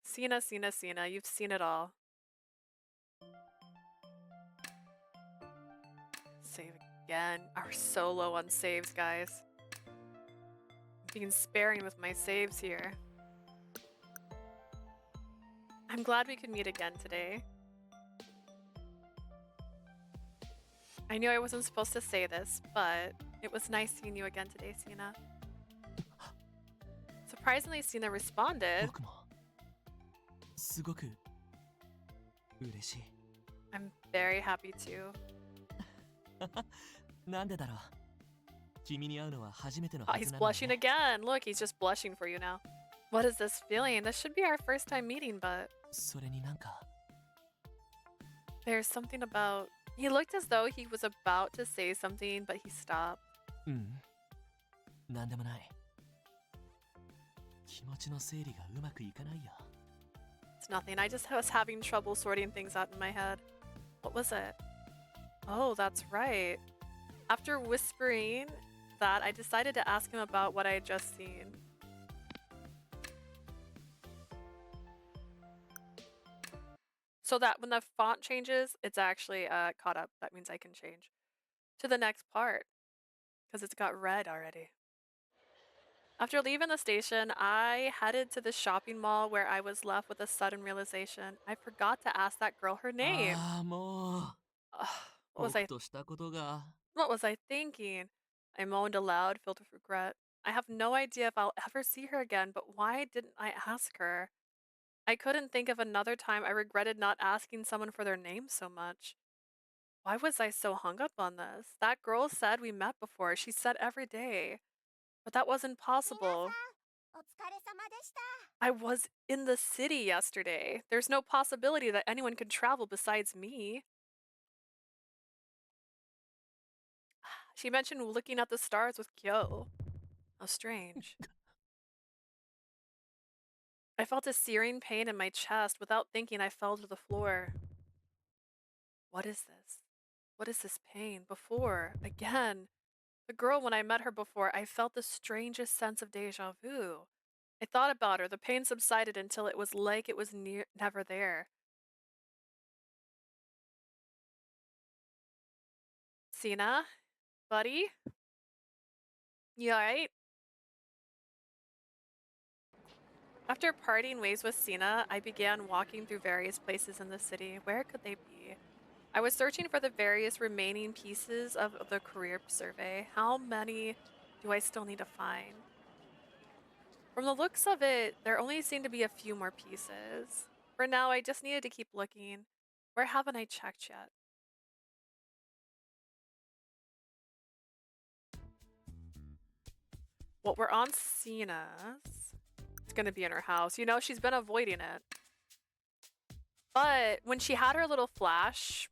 Cena, Cena, Cena. You've seen it all. Save again. Are so low on saves, guys. Being sparing with my saves here. I'm glad we could meet again today. I knew I wasn't supposed to say this, but it was nice seeing you again today, Cena. Surprisingly, Cena responded. 僕もすごく嬉しい。 I'm very happy too. なんでだろう。君に会うのは初めての Oh, は he's ずなのに blushing ね。 again. Look, he's just blushing for you now. What is this feeling? This should be our first time meeting, but それになんか there's something about... He looked as though he was about to say something, but he stopped. なんでもない。気持ちの整理がうまくいかないよ。 It's nothing. I just was having trouble sorting things out in my head. What was it? Oh, that's right. After whispering that, I decided to ask him about what I had just seen. So that when the font changes, it's actually caught up. That means I can change to the next part because it's got red already. After leaving the station, I headed to the shopping mall where I was left with a sudden realization. I forgot to ask that girl her name. ああ、もう Ugh, what was I 僕としたことが。 What was I thinking? I moaned aloud, filled with regret. I have no idea if I'll ever see her again, but why didn't I ask her? I couldn't think of another time I regretted not asking someone for their name so much. Why was I so hung up on this? That girl said we met before. She said every day. But that wasn't possible. お疲れ様でした。 I was in the city yesterday. There's no possibility that anyone could travel besides me. She mentioned looking at the stars with Kyo. How strange. I felt a searing pain in my chest. Without thinking, I fell to the floor. What is this? What is this pain? Before, again. The girl, when I met her before, I felt the strangest sense of deja vu. I thought about her. The pain subsided until it was like it was never there. Cena? Buddy? You alright? After parting ways with Cena, I began walking through various places in the city. Where could they be? I was searching for the various remaining pieces of the career survey. How many do I still need to find? From the looks of it, there only seem to be a few more pieces. For now, I just needed to keep looking. Where haven't I checked yet? Well, we're on Cena's. It's gonna be in her house. You know, she's been avoiding it. But when she had her little flashback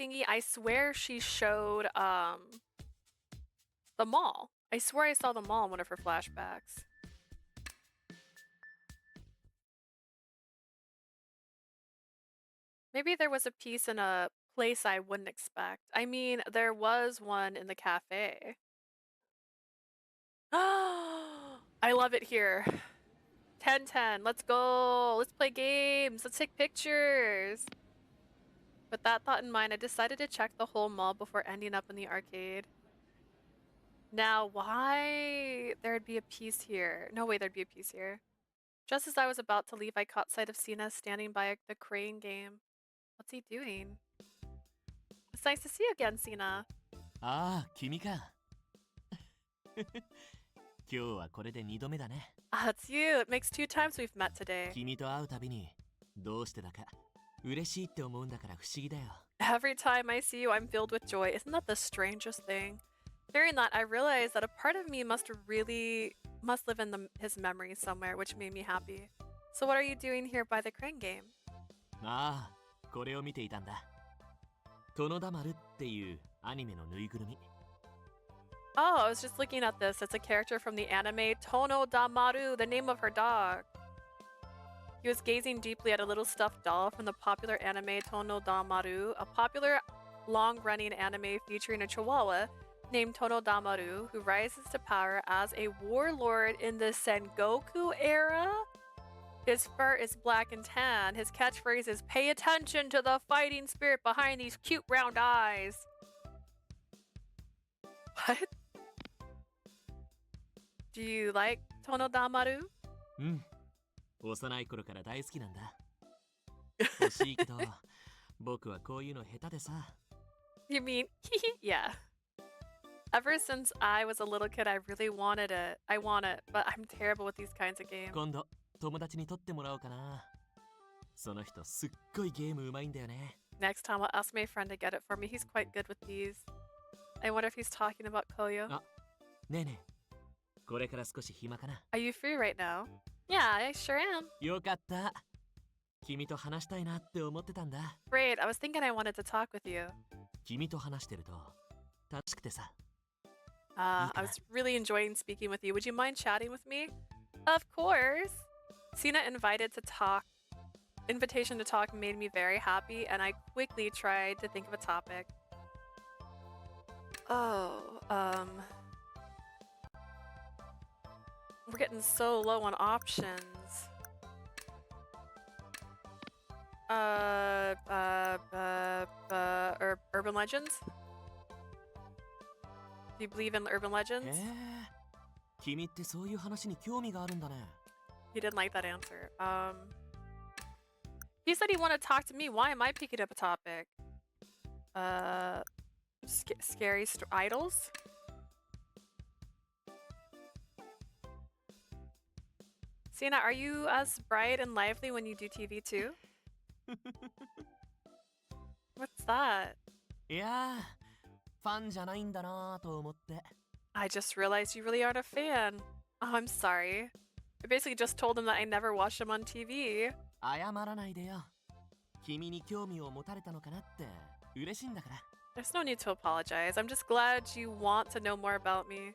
thingy, I swear she showed the mall. I swear I saw the mall in one of her flashbacks. Maybe there was a piece in a place I wouldn't expect. I mean, there was one in the cafe. I love it here. 10-10. Let's go. Let's play games. Let's take pictures. With that thought in mind, I decided to check the whole mall before ending up in the arcade. Now, why there'd be a piece here? No way there'd be a piece here. Just as I was about to leave, I caught sight of Sina standing by the crane game. What's he doing? It's nice to see you again, Sina. ああ、君か。今日はこれで2度目だね。Ah, it's you. It makes 2 times we've met today. 君と会うたびにどうしてだか嬉しいって思うんだから不思議だよ。Every time I see you, I'm filled with joy. Isn't that the strangest thing? Hearing that, I realized that a part of me must live in his memory somewhere, which made me happy. So what are you doing here by the crane game? ああ、これを見ていたんだ。殿田丸っていうアニメのぬいぐるみ。Oh, I was just looking at this. It's a character from the anime Tono Damaru, the name of her dog. He was gazing deeply at a little stuffed doll from the popular anime Tono Damaru, a popular long-running anime featuring a chihuahua named Tono Damaru, who rises to power as a warlord in the Sengoku era. His fur is black and tan. His catchphrase is, "Pay attention to the fighting spirit behind these cute round eyes." What? Do you like Tono Damaru? うん。幼い頃から大好きなんだ。欲しいけど、僕はこういうの下手でさ。You mean, yeah. Ever since I was a little kid, I really wanted it. I want it, but I'm terrible with these kinds of games. 今度、友達に撮ってもらおうかな。その人すっごいゲームうまいんだよね。Next time I'll ask my friend to get it for me. He's quite good with these. I wonder if he's talking about Koyo. あ、ねえねえ。これから少し暇かな。Are you free right now? Yeah, I sure am. よかった。君と話したいなって思ってたんだ。Great, I was thinking I wanted to talk with you. 君と話してると楽しくてさ。I was really enjoying speaking with you. Would you mind chatting with me? Of course. Sina invitation to talk made me very happy, and I quickly tried to think of a topic. We're getting so low on options. Urban Legends? Do you believe in urban legends? 君ってそういう話に興味があるんだね。He didn't like that answer. He said he wanted to talk to me. Why am I picking up a topic? Scary idols? Sienna, are you as bright and lively when you do TV too? What's that? いやファンじゃないんだなと思って。I just realized you really aren't a fan. Oh, I'm sorry. I basically just told him that I never watched him on TV. 謝らないでよ。君に興味を持たれたのかなって嬉しいんだから。There's no need to apologize. I'm just glad you want to know more about me.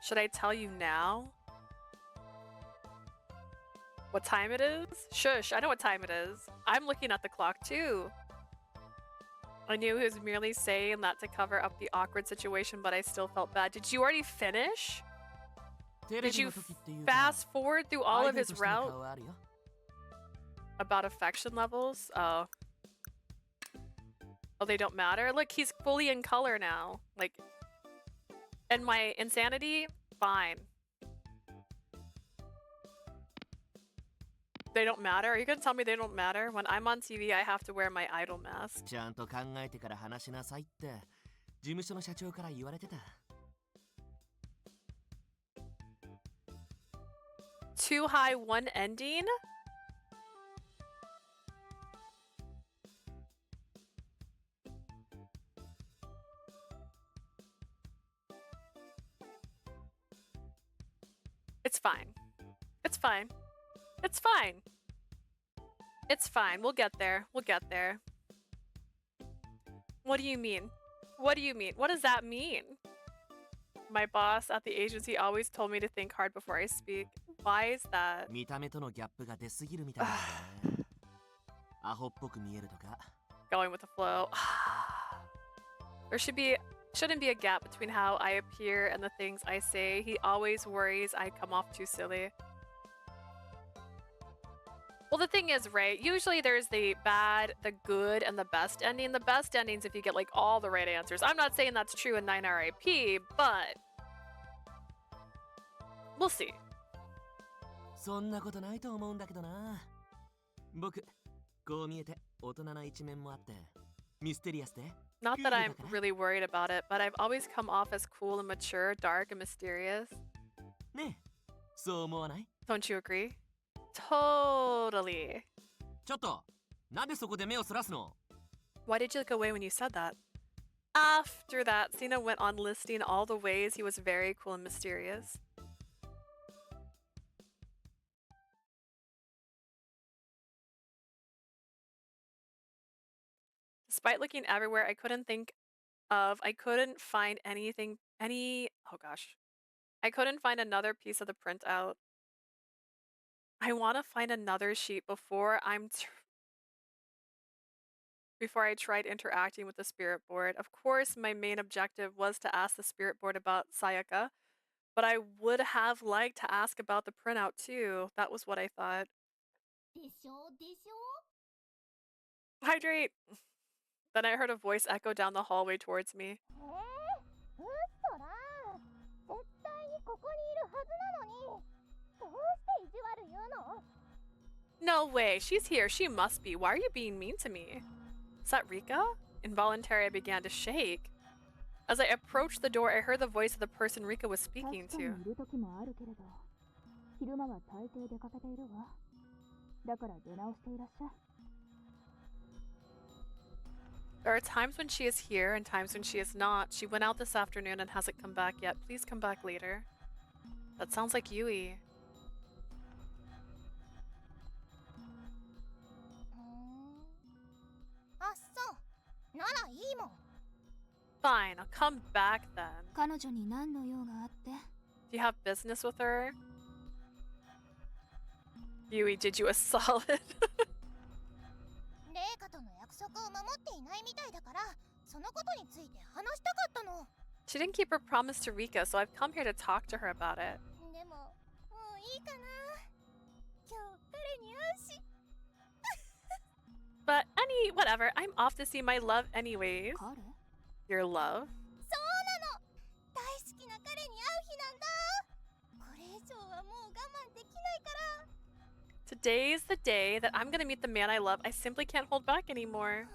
Should I tell you now? What time it is? Shush, I know what time it is. I'm looking at the clock too. I knew he was merely saying that to cover up the awkward situation, but I still felt bad. Did you already finish? Did you fast forward through all of his route? About affection levels? Oh. Oh, they don't matter? Look, he's fully in color now. Like, and my insanity? Fine. They don't matter? Are you gonna tell me they don't matter? When I'm on TV, I have to wear my idol mask. ちゃんと考えてから話しなさいって事務所の社長から言われてた。Too high, one ending? It's fine. It's fine. It's fine. It's fine. We'll get there. We'll get there. What do you mean? What do you mean? What does that mean? My boss at the agency always told me to think hard before I speak. Why is that? 見た目とのギャップが出すぎるみたいなんだよね。アホっぽく見えるとか。Going with the flow. There should be Shouldn't be a gap between how I appear and the things I say. He always worries I come off too silly. Well, the thing is, right, usually there's the bad, the good, and the best ending. The best ending's if you get, like, all the right answers. I'm not saying that's true in 9 R.I.P, but we'll see. そんなことないと思うんだけどな。僕、こう見えて大人な一面もあって、ミステリアスで。Not that I'm really worried about it, but I've always come off as cool and mature, dark and mysterious. ねえ、そう思わない？ Don't you agree? Totally. ちょっと、なんでそこで目をそらすの？ Why did you look away when you said that? After that, Cena went on listing all the ways he was very cool and mysterious. Despite looking everywhere, I couldn't find oh gosh. I couldn't find another piece of the printout. I want to find another sheet before I tried interacting with the spirit board. Of course, my main objective was to ask the spirit board about Sayaka, but I would have liked to ask about the printout too. That was what I thought. Hydrate! Then I heard a voice echo down the hallway towards me. No way, she's here. She must be. Why are you being mean to me? Is that Rika? Involuntarily, I began to shake. As I approached the door, I heard the voice of the person Rika was speaking to. There are times when she is here and times when she is not. She went out this afternoon and hasn't come back yet. Please come back later. That sounds like Yui. Fine, I'll come back then. Do you have business with her? Yui did you a solid. She didn't keep her promise to Rika, so I've come here to talk to her about it. But whatever, I'm off to see my love anyways. Your love? Today's the day that I'm gonna meet the man I love. I simply can't hold back anymore.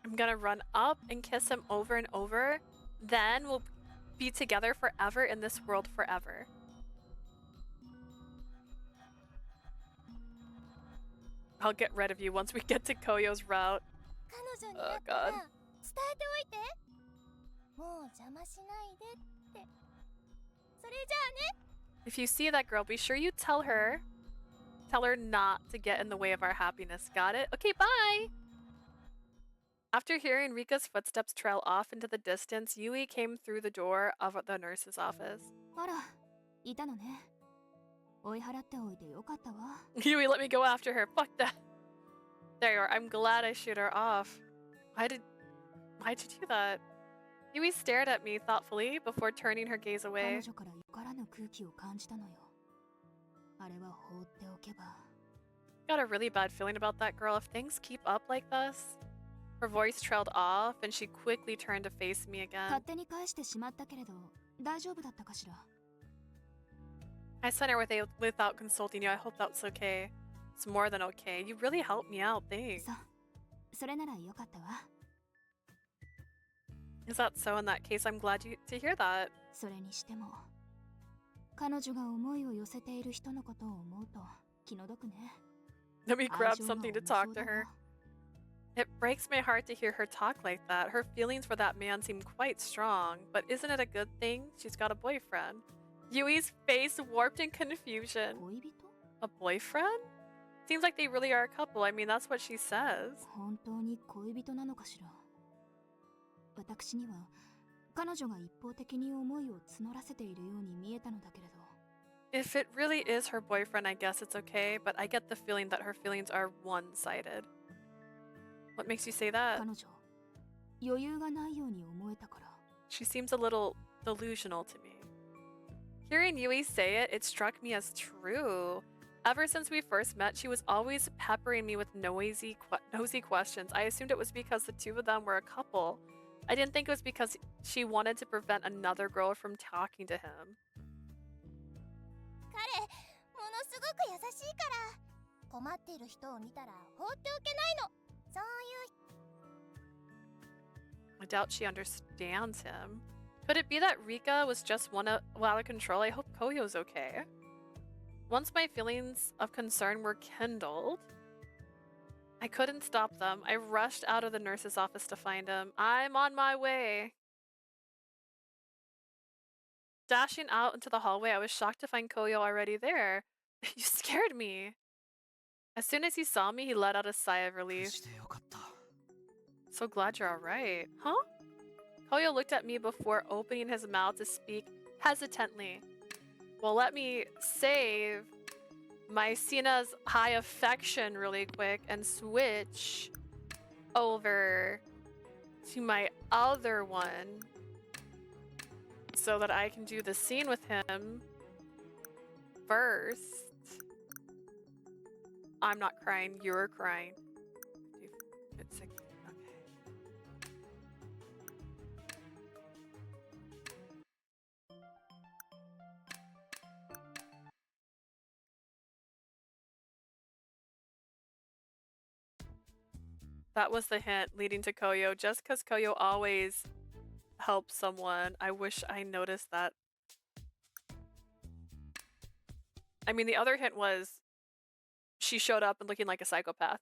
I'm gonna run up and kiss him over and over. Then we'll be together forever in this world forever. I'll get rid of you once we get to Koyo's route. Oh god. If you see that girl, be sure you tell her. Tell her not to get in the way of our happiness. Got it? Okay, bye! After hearing Rika's footsteps trail off into the distance, Yui came through the door of the nurse's office. Yui, let me go after her. Fuck that. There you are. I'm glad I shoot her off. Why'd you do that? Yui stared at me thoughtfully before turning her gaze away. Got a really bad feeling about that girl. If things keep up like this. Her voice trailed off and she quickly turned to face me again. I sent her without consulting you. I hope that's okay. It's more than okay. You really helped me out. Thanks. Is that so? In that case, I'm glad to hear that. Let me grab something to talk to her. It breaks my heart to hear her talk like that. Her feelings for that man seem quite strong, but isn't it a good thing? She's got a boyfriend. Yui's face warped in confusion. A boyfriend? Seems like they really are a couple. I mean, that's what she says. If it really is her boyfriend, I guess it's okay, but I get the feeling that her feelings are one-sided. What makes you say that? 彼女余裕がないように思えたから。 She seems a little delusional to me. Hearing Yui say it, it struck me as true. Ever since we first met, she was always peppering me with nosy questions. I assumed it was because the two of them were a couple. I didn't think it was because she wanted to prevent another girl from talking to him. 彼ものすごく優しいから困っている人を見たら放っておけないの。そういう I doubt she understands him. Could it be that Rika was just out of control? I hope Koyo's okay. Once my feelings of concern were kindled, I couldn't stop them. I rushed out of the nurse's office to find him. I'm on my way. Dashing out into the hallway, I was shocked to find Koyo already there. You scared me. As soon as he saw me, he let out a sigh of relief. So glad you're alright. Huh? Koyo looked at me before opening his mouth to speak hesitantly. Well, let me save my Sina's high affection really quick and switch over to my other one so that I can do the scene with him first. I'm not crying, you're crying. It's like, okay. That was the hint leading to Koyo. Just because Koyo always helps someone, I wish I noticed that. I mean, the other hint was she showed up and looking like a psychopath.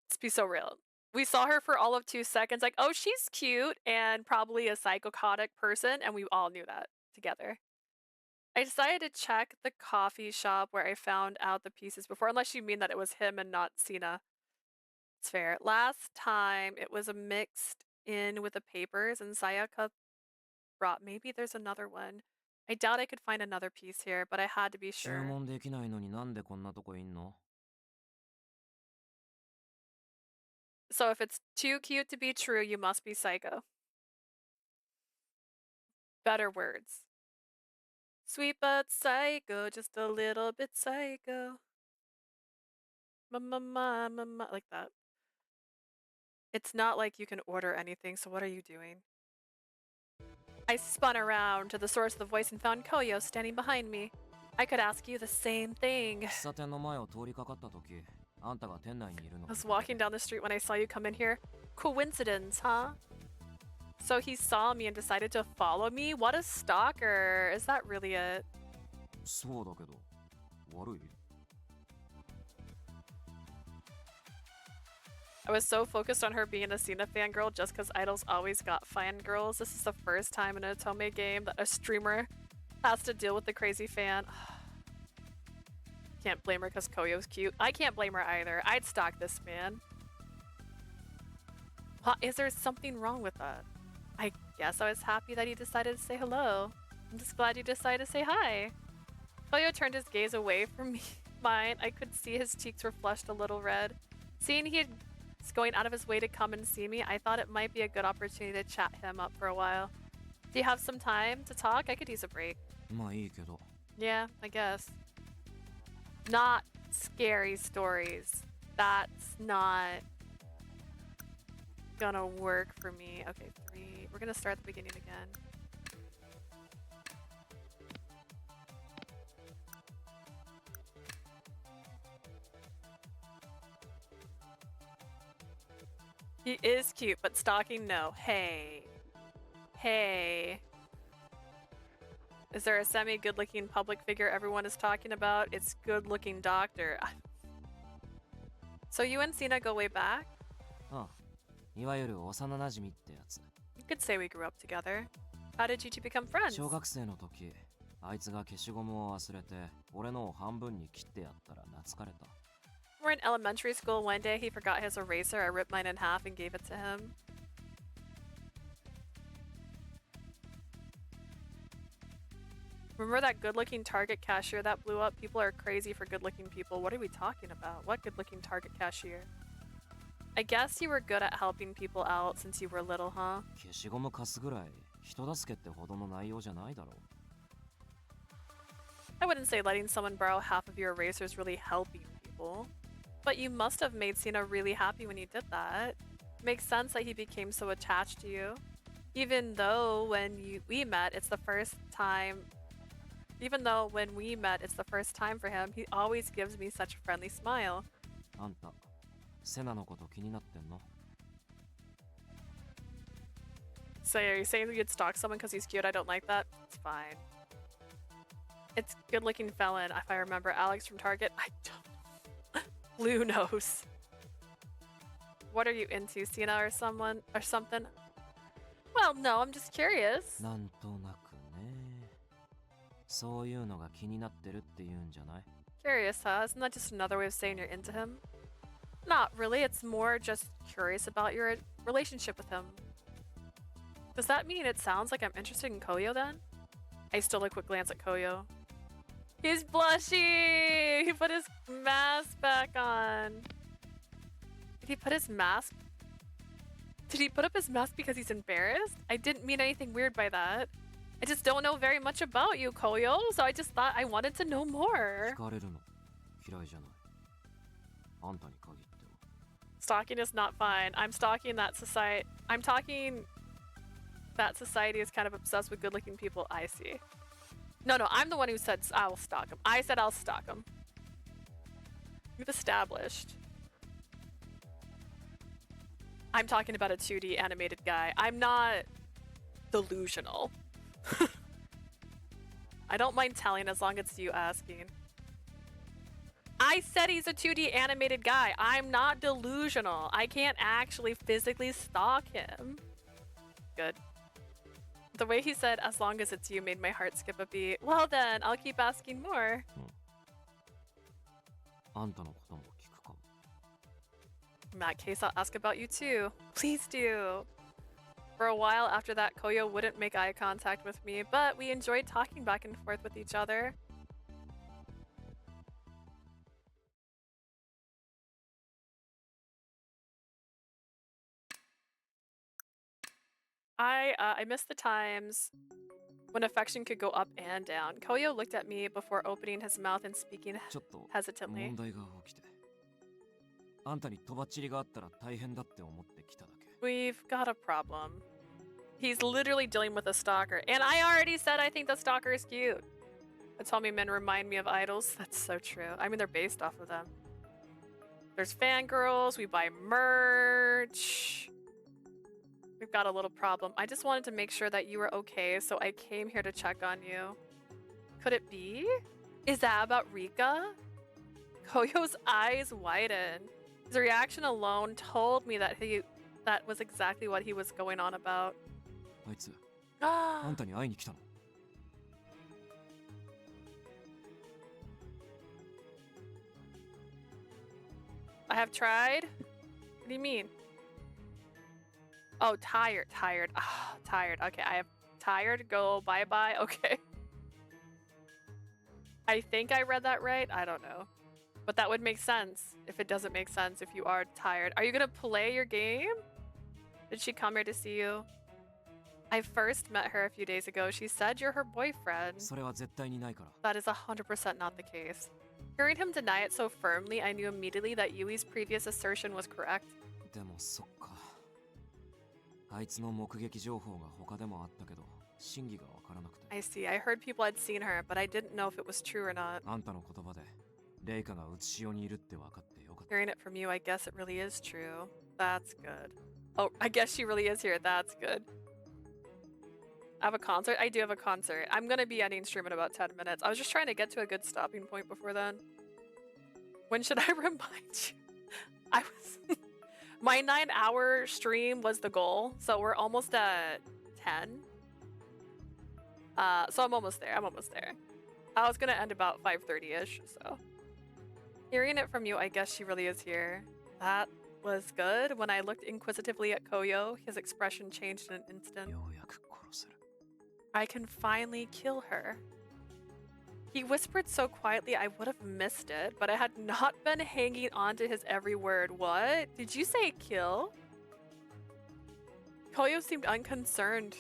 Let's be so real. We saw her for all of 2 seconds, like, oh, she's cute and probably a psychotic person, and we all knew that together. I decided to check the coffee shop where I found out the pieces before, unless you mean that it was him and not Sina. It's fair. Last time it was a mixed in with the papers and Sayaka brought. Maybe there's another one. I doubt I could find another piece here, but I had to be 注 sure. 文できないのになんでこんなとこいんの？ So if it's too cute to be true, you must be psycho. Better words. Sweet but psycho, just a little bit psycho. Ma, like that. It's not like you can order anything, so what are you doing? I spun around to the source of the voice and found Koyo standing behind me. I could ask you the same thing. 喫茶店の前を通りかかった時、あんたが店内にいるの I was walking down the street when I saw you come in here. Coincidence, huh? So he saw me and decided to follow me? What a stalker. Is that really it? そうだけど、悪い？ I was so focused on her being a Sina fangirl just because idols always got fangirls. This is the first time in a Otome game that a streamer has to deal with the crazy fan. Can't blame her because Koyo's cute. I can't blame her either. I'd stalk this man. Is there something wrong with that? I guess I was happy that he decided to say hello. I'm just glad you decided to say hi. Koyo turned his gaze away from me. Mine. I could see his cheeks were flushed a little red. Seeing he was going out of his way to come and see me, I thought it might be a good opportunity to chat him up for a while. Do you have some time to talk? I could use a break. まあいいけど。 Yeah, I guess. Not scary stories. That's not gonna work for me. Okay, 3. We're gonna start at the beginning again. He is cute, but stalking, no. Hey. Hey. Is there a semi-good-looking public figure everyone is talking about? It's good-looking doctor. So you and Sina go way back? ああ、いわゆる幼馴染ってやつ。 You could say we grew up together. How did you two become friends? 小学生の時、あいつが消しゴムを忘れて、俺のを半分に切ってやったら懐かれた。 We're in elementary school one day. He forgot his eraser. I ripped mine in half and gave it to him. Remember that good-looking Target cashier that blew up? People are crazy for good-looking people. What are we talking about? What good-looking Target cashier? I guess you were good at helping people out since you were little, huh? 消しゴム貸すぐらい人助けってほどの内容じゃないだろう。 I wouldn't say letting someone borrow half of your eraser is really helping people. But you must have made Sina really happy when you did that. Makes sense that he became so attached to you. Even though when we met, it's the first time... Even though when we met, it's the first time for him, he always gives me such a friendly smile. あんた、セナのこと気になってんの？ So are you saying you'd stalk someone because he's cute? I don't like that. It's fine. It's good-looking felon, if I remember Alex from Target. I don't... Blue nose. What are you into, Sina or someone or something? Well, no, I'm just curious. なんとなくね。そういうのが気になってるって言うんじゃない？ Curious, huh? Isn't that just another way of saying you're into him? Not really, it's more just curious about your relationship with him. Does that mean it sounds like I'm interested in Koyo then? I stole a quick glance at Koyo. He's blushy! He put his mask back on. Did he put his mask? Did he put up his mask because he's embarrassed? I didn't mean anything weird by that. I just don't know very much about you, Koyo, so I just thought I wanted to know more. 惹かれるの嫌いじゃない。あんたに限っては。 Stalking is not fine. I'm stalking that society. I'm talking that society is kind of obsessed with good-looking people. I see. No, I'm the one who said I will stalk him. I said I'll stalk him. We've established. I'm talking about a 2D animated guy. I'm not delusional. I don't mind telling as long as it's you asking. I said he's a 2D animated guy. I'm not delusional. I can't actually physically stalk him. Good. The way he said, as long as it's you, made my heart skip a beat. Well then, I'll keep asking more. あんたのことも聞くかも。 In that case, I'll ask about you too. Please do. For a while after that, Koyo wouldn't make eye contact with me, but we enjoyed talking back and forth with each other. I missed the times when affection could go up and down. Koyo looked at me before opening his mouth and speaking ちょっと hesitantly. 問題が起きて。あんたにとばっちりがあったら大変だって思ってきただけ。 We've got a problem. He's literally dealing with a stalker. And I already said I think the stalker is cute. Told me men remind me of idols. That's so true. I mean, they're based off of them. There's fangirls. We buy merch. We've got a little problem. I just wanted to make sure that you were okay, so I came here to check on you. Could it be? Is that about Rika? Koyo's eyes widened. His reaction alone told me that that was exactly what he was going on about. あいつ、あんたに会いに来たの。 I have tried? What do you mean? Oh, tired. Ah, tired. Okay, I have tired. Go bye-bye. Okay. I think I read that right. I don't know. But that would make sense if it doesn't make sense if you are tired. Are you gonna play your game? Did she come here to see you? I first met her a few days ago. She said you're her boyfriend. それは絶対にないから。 That is 100% not the case. Hearing him deny it so firmly, I knew immediately that Yui's previous assertion was correct. でもそっか。あいつの目撃情報が他でもあったけど、真偽がわからなくて。 I see. I heard people had seen her, but I didn't know if it was true or not. あんたの言葉で、レイカがうつしようにいるって分かってよかった。 Hearing it from you, I guess it really is true. That's good. Oh, I guess she really is here. That's good. I have a concert? I do have a concert. I'm gonna be ending stream in about 10 minutes. I was just trying to get to a good stopping point before then. When should I remind you? I was... My 9-hour stream was the goal, so we're almost at 10. So I'm almost there. I was gonna end about 5:30-ish, so... Hearing it from you, I guess she really is here. That was good. When I looked inquisitively at Koyo, his expression changed in an instant. ようやく殺せる。 I can finally kill her. He whispered so quietly I would have missed it, but I had not been hanging on to his every word. What? Did you say kill? Koyo seemed unconcerned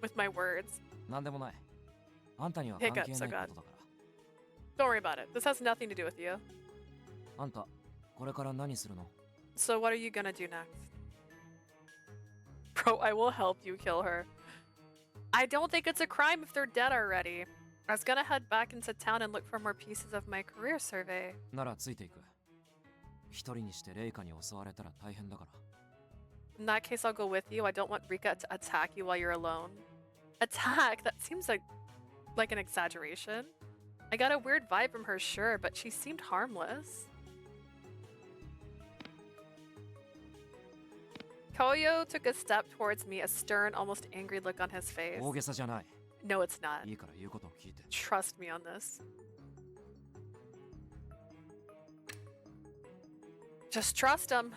with my words. なんでもない。あんたには関係ないことだから。Don't worry about it. This has nothing to do with you. あんた、これから何するの？ So what are you gonna do next? Bro, I will help you kill her. I don't think it's a crime if they're dead already. I was gonna head back into town and look for more pieces of my career survey. ならついていく。一人にしてレイカに襲われたら大変だから。In that case, I'll go with you. I don't want Rika to attack you while you're alone. Attack? That seems like an exaggeration. I got a weird vibe from her, sure, but she seemed harmless. Koyo took a step towards me, a stern, almost angry look on his face. 大げさじゃない。 No, it's not. いいから言うことを聞いて。 Trust me on this. Just trust him.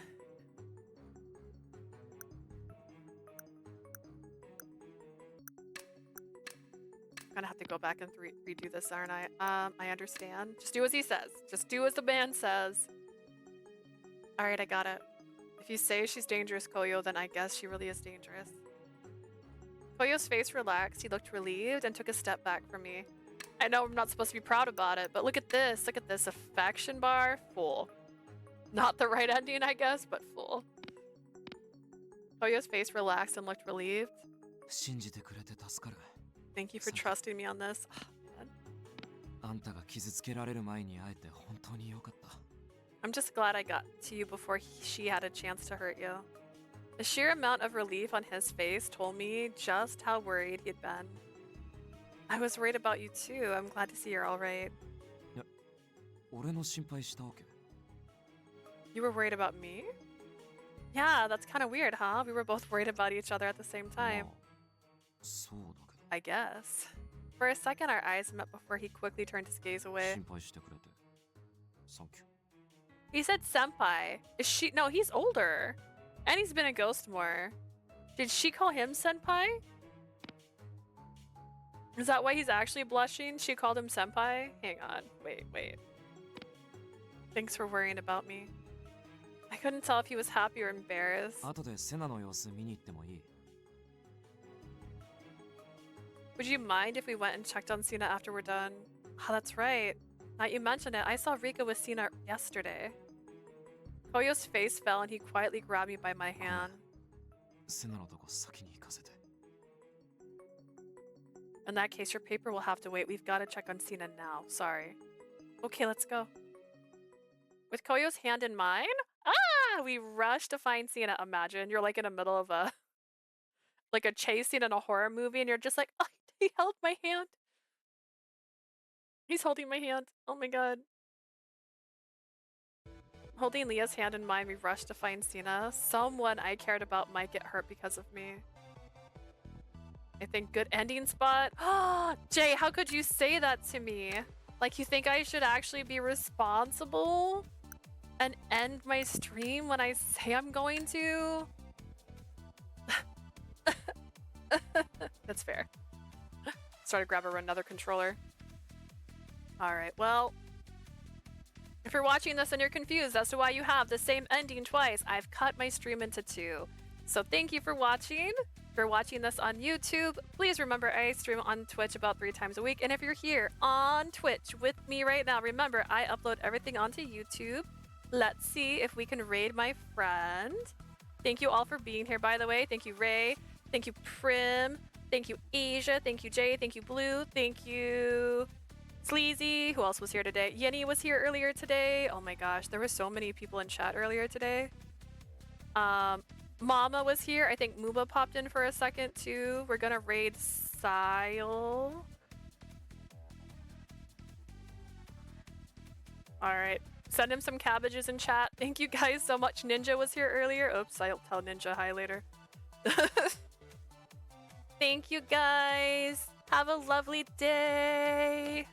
I'm gonna have to go back and redo this, aren't I? I understand. Just do as he says. Just do as the man says. Alright, I got it. If you say she's dangerous, Koyo, then I guess she really is dangerous. Koyo's face relaxed. He looked relieved and took a step back from me. I know I'm not supposed to be proud about it, but look at this. Look at this. Affection bar. Full. Not the right ending, I guess, but full. Koyo's face relaxed and looked relieved. 信じてくれて助かる。 Thank you for trusting me on this. Oh, man. あんたが傷つけられる前に会えて本当に良かった。 I'm just glad I got to you before she had a chance to hurt you. The sheer amount of relief on his face told me just how worried he'd been. I was worried about you too. I'm glad to see you're all right. 俺の心配したわけ？ You were worried about me? Yeah, that's kind of weird, huh? We were both worried about each other at the same time. まあ、そうだけど。 I guess. For a second, our eyes met before he quickly turned his gaze away. 心配してくれて。サンキュー。 He said senpai. Is she? No, he's older. And he's been a ghost more. Did she call him senpai? Is that why he's actually blushing? She called him senpai? Hang on. Wait. Thanks for worrying about me. I couldn't tell if he was happy or embarrassed. 後でセナの様子見に行ってもいい？ Would you mind if we went and checked on Sina after we're done? Oh, that's right. Now you mention it, I saw Rika with Sina yesterday. Koyo's face fell and he quietly grabbed me by my hand. セナのとこ先に行かせて。 In that case, your paper will have to wait. We've got to check on Sina now. Sorry. Okay, let's go. With Koyo's hand in mine? Ah! We rush to find Sina. Imagine you're like in the middle of a chase scene in a horror movie and you're just like, oh, he held my hand. He's holding my hand. Oh my god. Holding Leah's hand in mine, we rush to find Sina. Someone I cared about might get hurt because of me. I think good ending spot. Jay, how could you say that to me? Like, you think I should actually be responsible and end my stream when I say I'm going to? That's fair. Started grabbing another controller. Alright, well, if you're watching this and you're confused as to why you have the same ending twice, I've cut my stream into two. So thank you for watching. If you're watching this on YouTube, please remember I stream on Twitch about 3 times a week. And if you're here on Twitch with me right now, remember I upload everything onto YouTube. Let's see if we can raid my friend. Thank you all for being here, by the way. Thank you, Ray. Thank you, Prim. Thank you, Asia. Thank you, Jay. Thank you, Blue. Thank you, Sleazy. Who else was here today? Yenny was here earlier today. Oh my gosh, there were so many people in chat earlier today. Mama was here. I think Muba popped in for a second too. We're gonna raid Sile. Alright. Send him some cabbages in chat. Thank you guys so much. Ninja was here earlier. Oops, I'll tell Ninja hi later. Thank you guys. Have a lovely day.